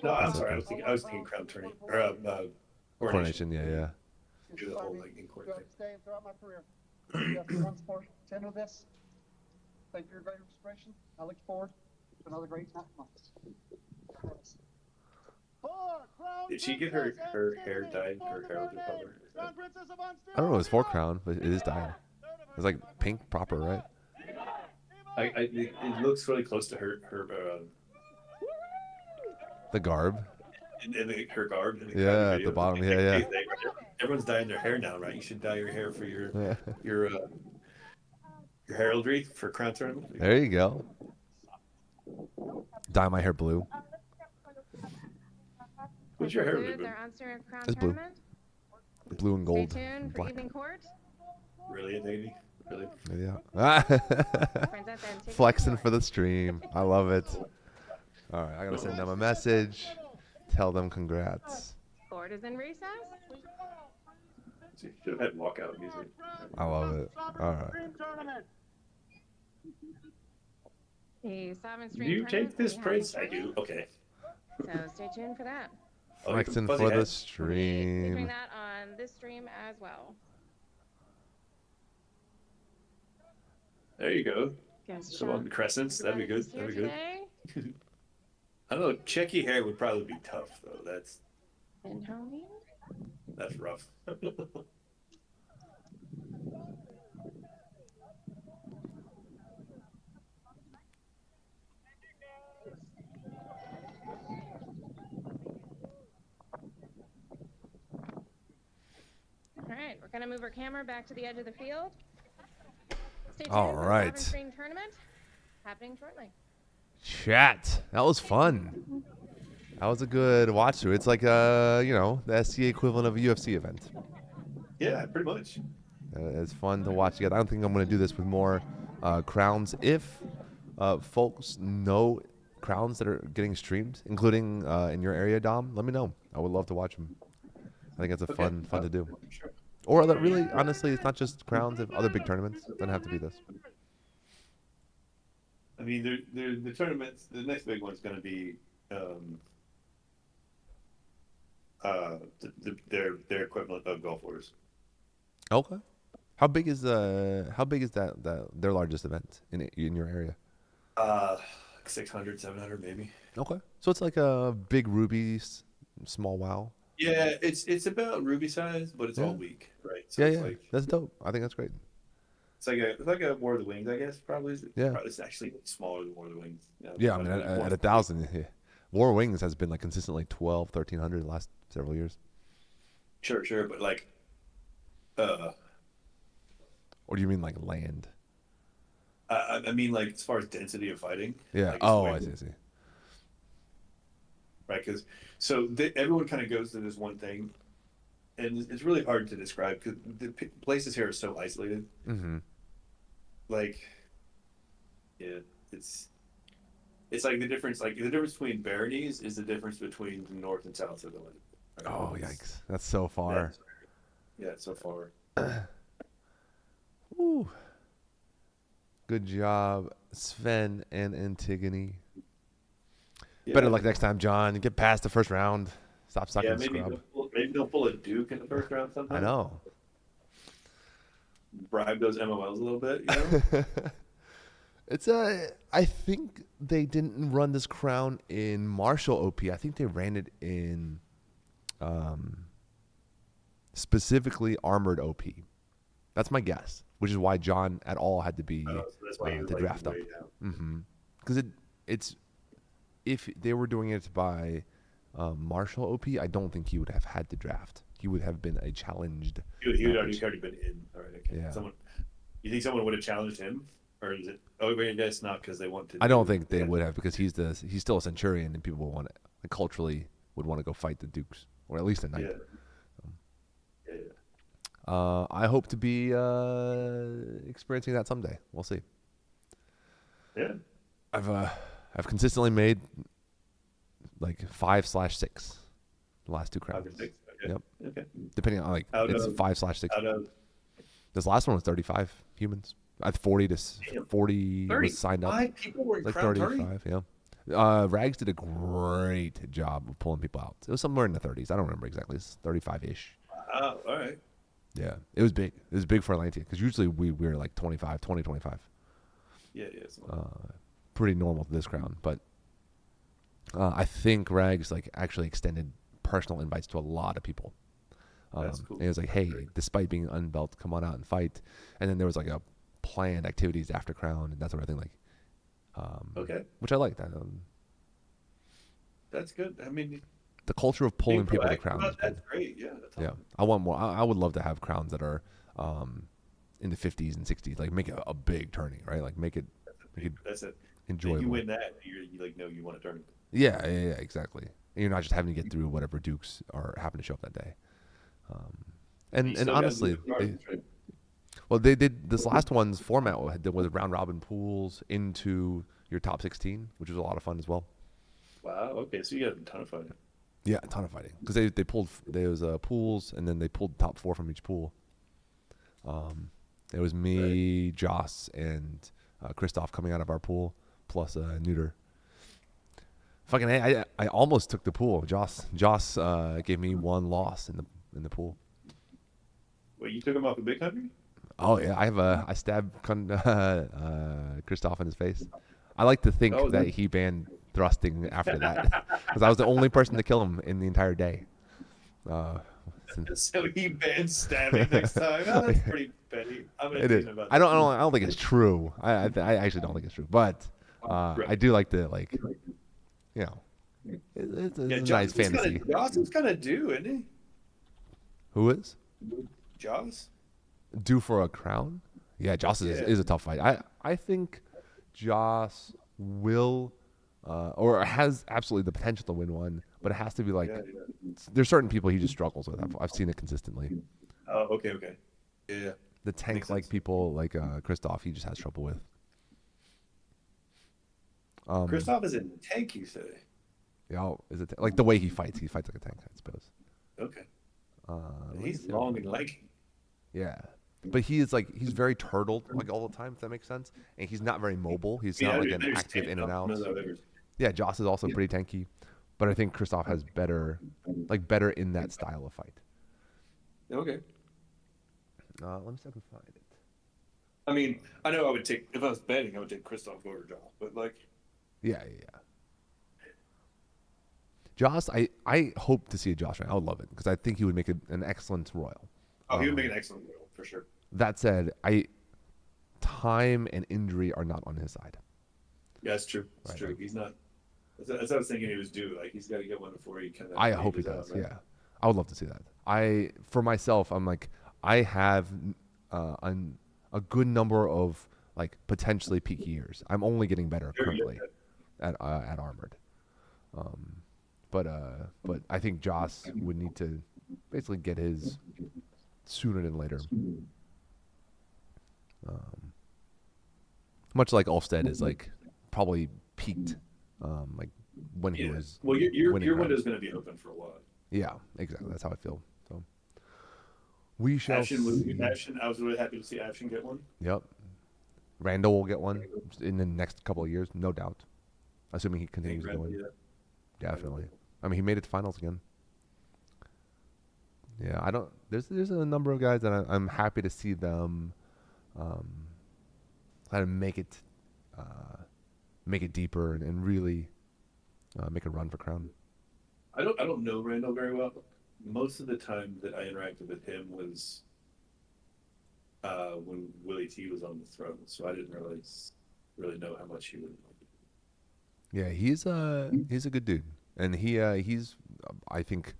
Speaker 9: No, I'm sorry. I was thinking crown tourney or
Speaker 2: Coronation. Yeah.
Speaker 9: Do the whole like in court thing.
Speaker 5: Staying throughout my career. Once more, to end with this. Thank you for your great inspiration. I look forward to another great month.
Speaker 9: Did she get her hair dyed? Her hair was a color.
Speaker 2: I don't know. It's 4 crown, but it is dyed. It's like pink proper, right?
Speaker 9: It looks really close to her
Speaker 2: The garb.
Speaker 9: and her garb. In the
Speaker 2: Yeah, at
Speaker 9: video.
Speaker 2: the bottom. Yeah.
Speaker 9: Everyone's dyeing their hair now, right? You should dye your hair for your heraldry for crown tournament.
Speaker 2: There you go. Dye my hair blue.
Speaker 9: What's your hair
Speaker 6: Concludes
Speaker 9: blue?
Speaker 6: our Ansteorran Crown
Speaker 2: It's blue.
Speaker 6: Tournament.
Speaker 2: Blue and
Speaker 6: Stay
Speaker 2: gold.
Speaker 6: tuned for
Speaker 2: Black.
Speaker 6: evening court.
Speaker 9: Really, lady? Really?
Speaker 2: Yeah.
Speaker 6: Princess Antigone.
Speaker 2: Flexing for the stream. I love it. All right, I gotta send them a message. Tell them congrats.
Speaker 6: Court is in recess.
Speaker 9: Should have had walkout music.
Speaker 2: I love it. All right.
Speaker 6: The Sovereign
Speaker 9: Do
Speaker 6: Stream
Speaker 9: you
Speaker 6: tournament
Speaker 9: take this
Speaker 6: will be
Speaker 9: praise? I
Speaker 6: happening
Speaker 9: do. Okay.
Speaker 6: shortly, So stay tuned for that.
Speaker 2: Flexing
Speaker 9: fuzzy
Speaker 2: for the
Speaker 9: hat.
Speaker 6: We're doing
Speaker 2: stream.
Speaker 6: that on this stream as well.
Speaker 9: There you go.
Speaker 6: Guest
Speaker 9: Some on the
Speaker 6: shot.
Speaker 9: crescents. That'd be good.
Speaker 6: Here
Speaker 9: That'd be good.
Speaker 6: today.
Speaker 9: I don't know. Checky hair would probably be tough though.
Speaker 6: And Halloween.
Speaker 9: That's rough.
Speaker 6: All right, we're gonna move our camera back to the edge of the field. Stay tuned
Speaker 2: All
Speaker 6: for the
Speaker 2: right.
Speaker 6: Sovereign Stream tournament happening shortly.
Speaker 2: Chat. That was fun. That was a good watch through. It's like the SCA equivalent of a UFC event.
Speaker 9: Yeah, pretty much.
Speaker 2: It's fun to watch together. I don't think I'm going to do this with more crowns. If folks know crowns that are getting streamed, including in your area, Dom, let me know. I would love to watch them. I think it's a fun to do.
Speaker 9: Sure.
Speaker 2: Or that really, honestly, it's not just crowns. If other big tournaments, doesn't have to be this.
Speaker 9: I mean, the tournaments. The next big one's going to be their equivalent of Gulf Wars.
Speaker 2: Okay. How big is that their largest event in your area?
Speaker 9: 600, 700 maybe.
Speaker 2: Okay. So it's like a big Ruby, small WoW.
Speaker 9: Yeah, it's about Ruby size, but it's
Speaker 2: Yeah.
Speaker 9: all weak, right? So
Speaker 2: Yeah,
Speaker 9: it's
Speaker 2: yeah.
Speaker 9: like
Speaker 2: That's dope. I think that's great.
Speaker 9: it's like a War of the Wings, I guess. Probably.
Speaker 2: Yeah.
Speaker 9: It's actually smaller than War of the Wings.
Speaker 2: Yeah, I mean, at 1,000, yeah. War Wings has been like consistently 1,200, 1,300 the last several years.
Speaker 9: Sure, but like,
Speaker 2: Or do you mean like land?
Speaker 9: I mean, like as far as density of fighting.
Speaker 2: Yeah.
Speaker 9: Like,
Speaker 2: I see.
Speaker 9: Right, because everyone kind of goes to this one thing, and it's really hard to describe because the places here are so isolated.
Speaker 2: Mm-hmm.
Speaker 9: Like, yeah, it's like the difference. Like the difference between baronies is the difference between the north and south of the land. Right?
Speaker 2: Oh, yikes. That's so far.
Speaker 9: Yeah, it's so far.
Speaker 2: Ooh. Good job, Sven and Antigone. Better luck next time, John. Get past the first round. Stop sucking
Speaker 9: Yeah, maybe
Speaker 2: scrub.
Speaker 9: maybe they'll pull a Duke in the first round sometime.
Speaker 2: I know.
Speaker 9: Bribe those MOLs a little bit, you know.
Speaker 2: It's I think they didn't run this crown in Marshall OP. I think they ran it in specifically armored OP. That's my guess, which is why John at all had to be
Speaker 9: So that's why
Speaker 2: to draft up. Because it's if they were doing it by Marshall OP, I don't think he would have had to draft. He would have been a challenged.
Speaker 9: He would already been in. All right, okay.
Speaker 2: Yeah.
Speaker 9: You think someone would have challenged him, or is it? Oh, I guess not because they want to.
Speaker 2: I don't think they would have because he's still a centurion and people would want it. Like culturally would want to go fight the Dukes or at least a knight. I hope to be experiencing that someday. We'll see.
Speaker 9: Yeah.
Speaker 2: I've consistently made like 5/6 the last two crowns.
Speaker 9: 5 or 6. Okay.
Speaker 2: Yep.
Speaker 9: Okay.
Speaker 2: Depending on it's 5/6. This last one was 35 humans. I had 40 to 40 was signed up.
Speaker 9: People were in
Speaker 2: like
Speaker 9: crown
Speaker 2: 35. Yeah. Rags did a great job of pulling people out. It was somewhere in the 30s. I don't remember exactly. It's 35-ish.
Speaker 9: Oh, all right.
Speaker 2: Yeah, it was big. It was big for Atlantean because usually we were like 20, 25.
Speaker 9: Yeah.
Speaker 2: Pretty normal to this crown, but I think Rags like actually extended personal invites to a lot of people.
Speaker 9: That's cool.
Speaker 2: And it was like, hey, despite being unbelt, come on out and fight. And then there was like a planned activities after crown and that sort of thing. Like,
Speaker 9: okay,
Speaker 2: which I like that.
Speaker 9: That's good. I mean,
Speaker 2: the culture of pulling people to crowns.
Speaker 9: That's great. Yeah. That's
Speaker 2: Yeah, I want more. I would love to have crowns that are in the 50s and 60s. Like make it a big tourney, right? Like make it
Speaker 9: that's it.
Speaker 2: Enjoyable.
Speaker 9: If you win that, you like know you want a tournament.
Speaker 2: Yeah, exactly. And you're not just having to get through whatever Dukes are happen to show up that day. And honestly, they did this last one's format was round robin pools into your top 16, which was a lot of fun as well.
Speaker 9: Wow. Okay, so you got a ton of fun.
Speaker 2: Yeah, a ton of fighting because they pulled there was pools and then they pulled top 4 from each pool. It was me, Joss, and Christoph coming out of our pool plus Neuter. Fucking I almost took the pool. Joss gave me 1 loss in the pool.
Speaker 9: Wait, you took him off a big country?
Speaker 2: Oh yeah, I stabbed Christoph in his face. I like to think that he banned thrusting after that because I was the only person to kill him in the entire day.
Speaker 9: So he bans stabbing next time. Oh, that's pretty petty. I'm gonna tease him about that.
Speaker 2: I don't think it's true. I actually don't think it's true, but I do like to it's a nice fantasy.
Speaker 9: Joss is kind of due, isn't he?
Speaker 2: Who is?
Speaker 9: Joss.
Speaker 2: Due for a crown? Yeah, Joss is a tough fight. I think Joss will or has absolutely the potential to win one, but it has to be like there's certain people he just struggles with. I've seen it consistently.
Speaker 9: Oh, okay. Yeah.
Speaker 2: The tank like people like Christoph, he just has trouble with.
Speaker 9: Christoph is a tank, you say?
Speaker 2: Yeah, is it like the way he fights? He fights like a tank, I suppose.
Speaker 9: Okay. He's long and lanky.
Speaker 2: Yeah, but he's very turtled like all the time. If that makes sense, and he's not very mobile. He's not like an active in and out. Yeah, Joss is also pretty tanky, but I think Christoph has better in that style of fight.
Speaker 9: Okay.
Speaker 2: Let me see if I can find it.
Speaker 9: I mean, I know I would take if I was betting, I would take Christoph over Joss, but like.
Speaker 2: Yeah. Joss, I hope to see a Joss fight. I would love it because I think he would make an excellent royal.
Speaker 9: Oh, he would make an excellent royal for sure.
Speaker 2: That said, time and injury are not on his side.
Speaker 9: Yeah, that's true. It's true. He's not. That's what I was thinking he was due. Like he's got to get one before he kind of.
Speaker 2: I hope he does. Right? Yeah, I would love to see that. For myself, I'm like I have a good number of like potentially peak years. I'm only getting better currently at armored. But I think Joss would need to basically get his sooner than later. Much like Ulfstead is like probably peaked like when he was.
Speaker 9: Well, your window's going to be open for a while.
Speaker 2: Yeah, exactly. That's how I feel. So we shall.
Speaker 9: Ashen, I was really happy to see Ashen get one.
Speaker 2: Yep. Randall will get one in the next couple of years, no doubt. Assuming he continues going. Definitely. I mean, he made it to finals again. Yeah, I don't. There's a number of guys that I'm happy to see them kind of make it deeper and really make a run for crown.
Speaker 9: I don't know Randall very well. Most of the time that I interacted with him was when Willie T was on the throne, so I didn't really know how much he would.
Speaker 2: Yeah, he's a good dude, and he's I think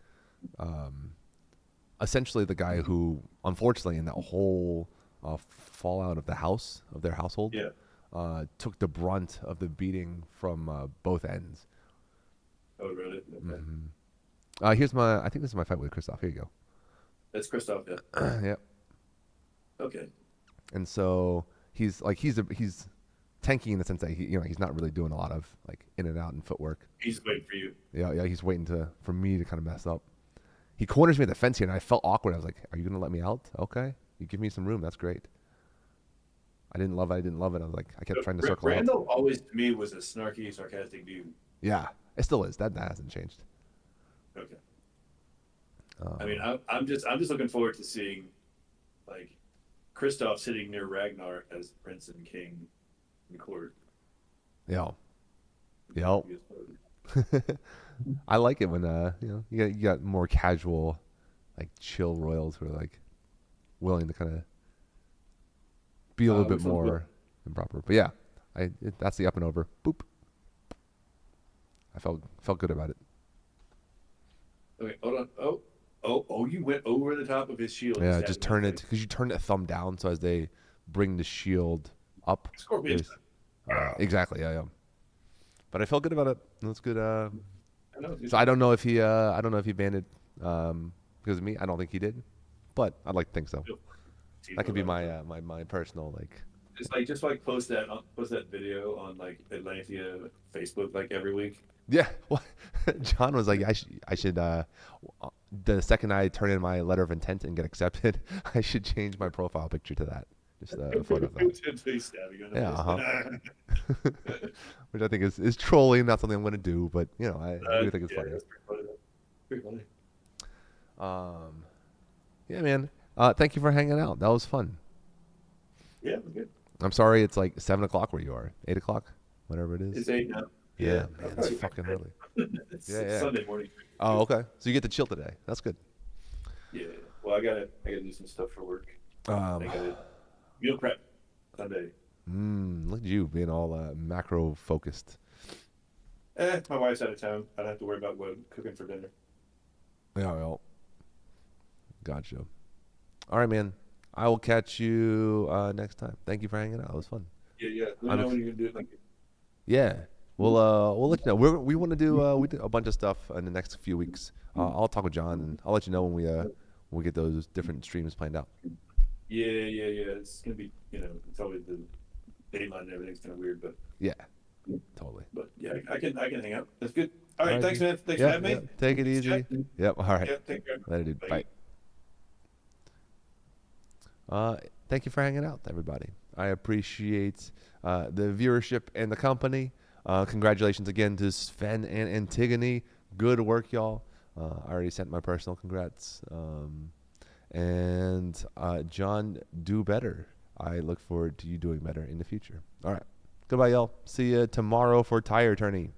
Speaker 2: essentially the guy who, unfortunately, in that whole fallout of their household, took the brunt of the beating from both ends.
Speaker 9: Oh, really? Okay.
Speaker 2: Mm-hmm. I think this is my fight with Christoph. Here you go.
Speaker 9: That's Christoph, yeah.
Speaker 2: Yep.
Speaker 9: Okay.
Speaker 2: And so he's tanking in the sense that he's not really doing a lot of like in and out and footwork.
Speaker 9: He's waiting for you.
Speaker 2: Yeah, he's waiting for me to kind of mess up. He corners me at the fence here, and I felt awkward. I was like, "Are you gonna let me out? Okay, you give me some room. That's great." I didn't love it. I was like, I kept trying to circle out.
Speaker 9: Randall always to me was a snarky, sarcastic dude.
Speaker 2: Yeah, it still is. That hasn't changed.
Speaker 9: Okay. I mean, I'm just looking forward to seeing like Christoph sitting near Ragnar as Prince and King in court.
Speaker 2: Yeah. Yep. I like it when you got more casual, like chill royals who are like willing to kind of be a little bit more improper. But yeah, that's the up and over. Boop. I felt good about it.
Speaker 9: Okay, hold on. Oh! You went over the top of his shield.
Speaker 2: Yeah, just turn it because you turn it thumb down, so as they bring the shield up.
Speaker 9: Scorpion.
Speaker 2: Exactly. Yeah. But I felt good about it. That's good. So I don't know if he banned it because of me. I don't think he did, but I'd like to think so. That could be my my personal like.
Speaker 9: Just post that video on like Atlantia Facebook like every week.
Speaker 2: Yeah, well, John was like, I should the second I turn in my letter of intent and get accepted, I should change my profile picture to that. Just a photo of that. Yeah, which I think is trolling, not something I'm going to do, but I do think it's funny.
Speaker 9: That's pretty funny.
Speaker 2: Yeah, man. Thank you for hanging out. That was fun.
Speaker 9: Yeah, good.
Speaker 2: I'm sorry it's like 7 o'clock where you are. 8 o'clock, whatever it is.
Speaker 9: It's 8 now.
Speaker 2: Yeah, man, it's fucking early.
Speaker 9: It's Sunday morning.
Speaker 2: Oh, okay. So you get to chill today. That's good.
Speaker 9: Yeah. Well, I gotta do some stuff for work. I gotta meal prep Sunday.
Speaker 2: Look at you being all macro focused.
Speaker 9: My wife's out of town. I don't have to worry about cooking for dinner.
Speaker 2: Yeah, well. Gotcha. All right, man. I will catch you next time. Thank you for hanging out. It was fun.
Speaker 9: Yeah. Let me know when you're gonna do it.
Speaker 2: Yeah. We'll let you know. We want to do a bunch of stuff in the next few weeks. I'll talk with John and I'll let you know when we get those different streams planned out.
Speaker 9: Yeah. It's gonna be it's always the daylight and everything's kind of weird, but
Speaker 2: yeah, totally.
Speaker 9: But yeah, I can hang out. That's good. All right, thanks, man. Thanks for having me.
Speaker 2: Yeah. Take it easy. Yep. All right.
Speaker 9: Yeah, take care.
Speaker 2: Later, dude. Bye. Thank you for hanging out, everybody. I appreciate the viewership and the company. Congratulations again to Sven and Antigone. Good work, y'all. I already sent my personal congrats. And John, do better. I look forward to you doing better in the future. All right. Goodbye, y'all. See you tomorrow for tire tourney.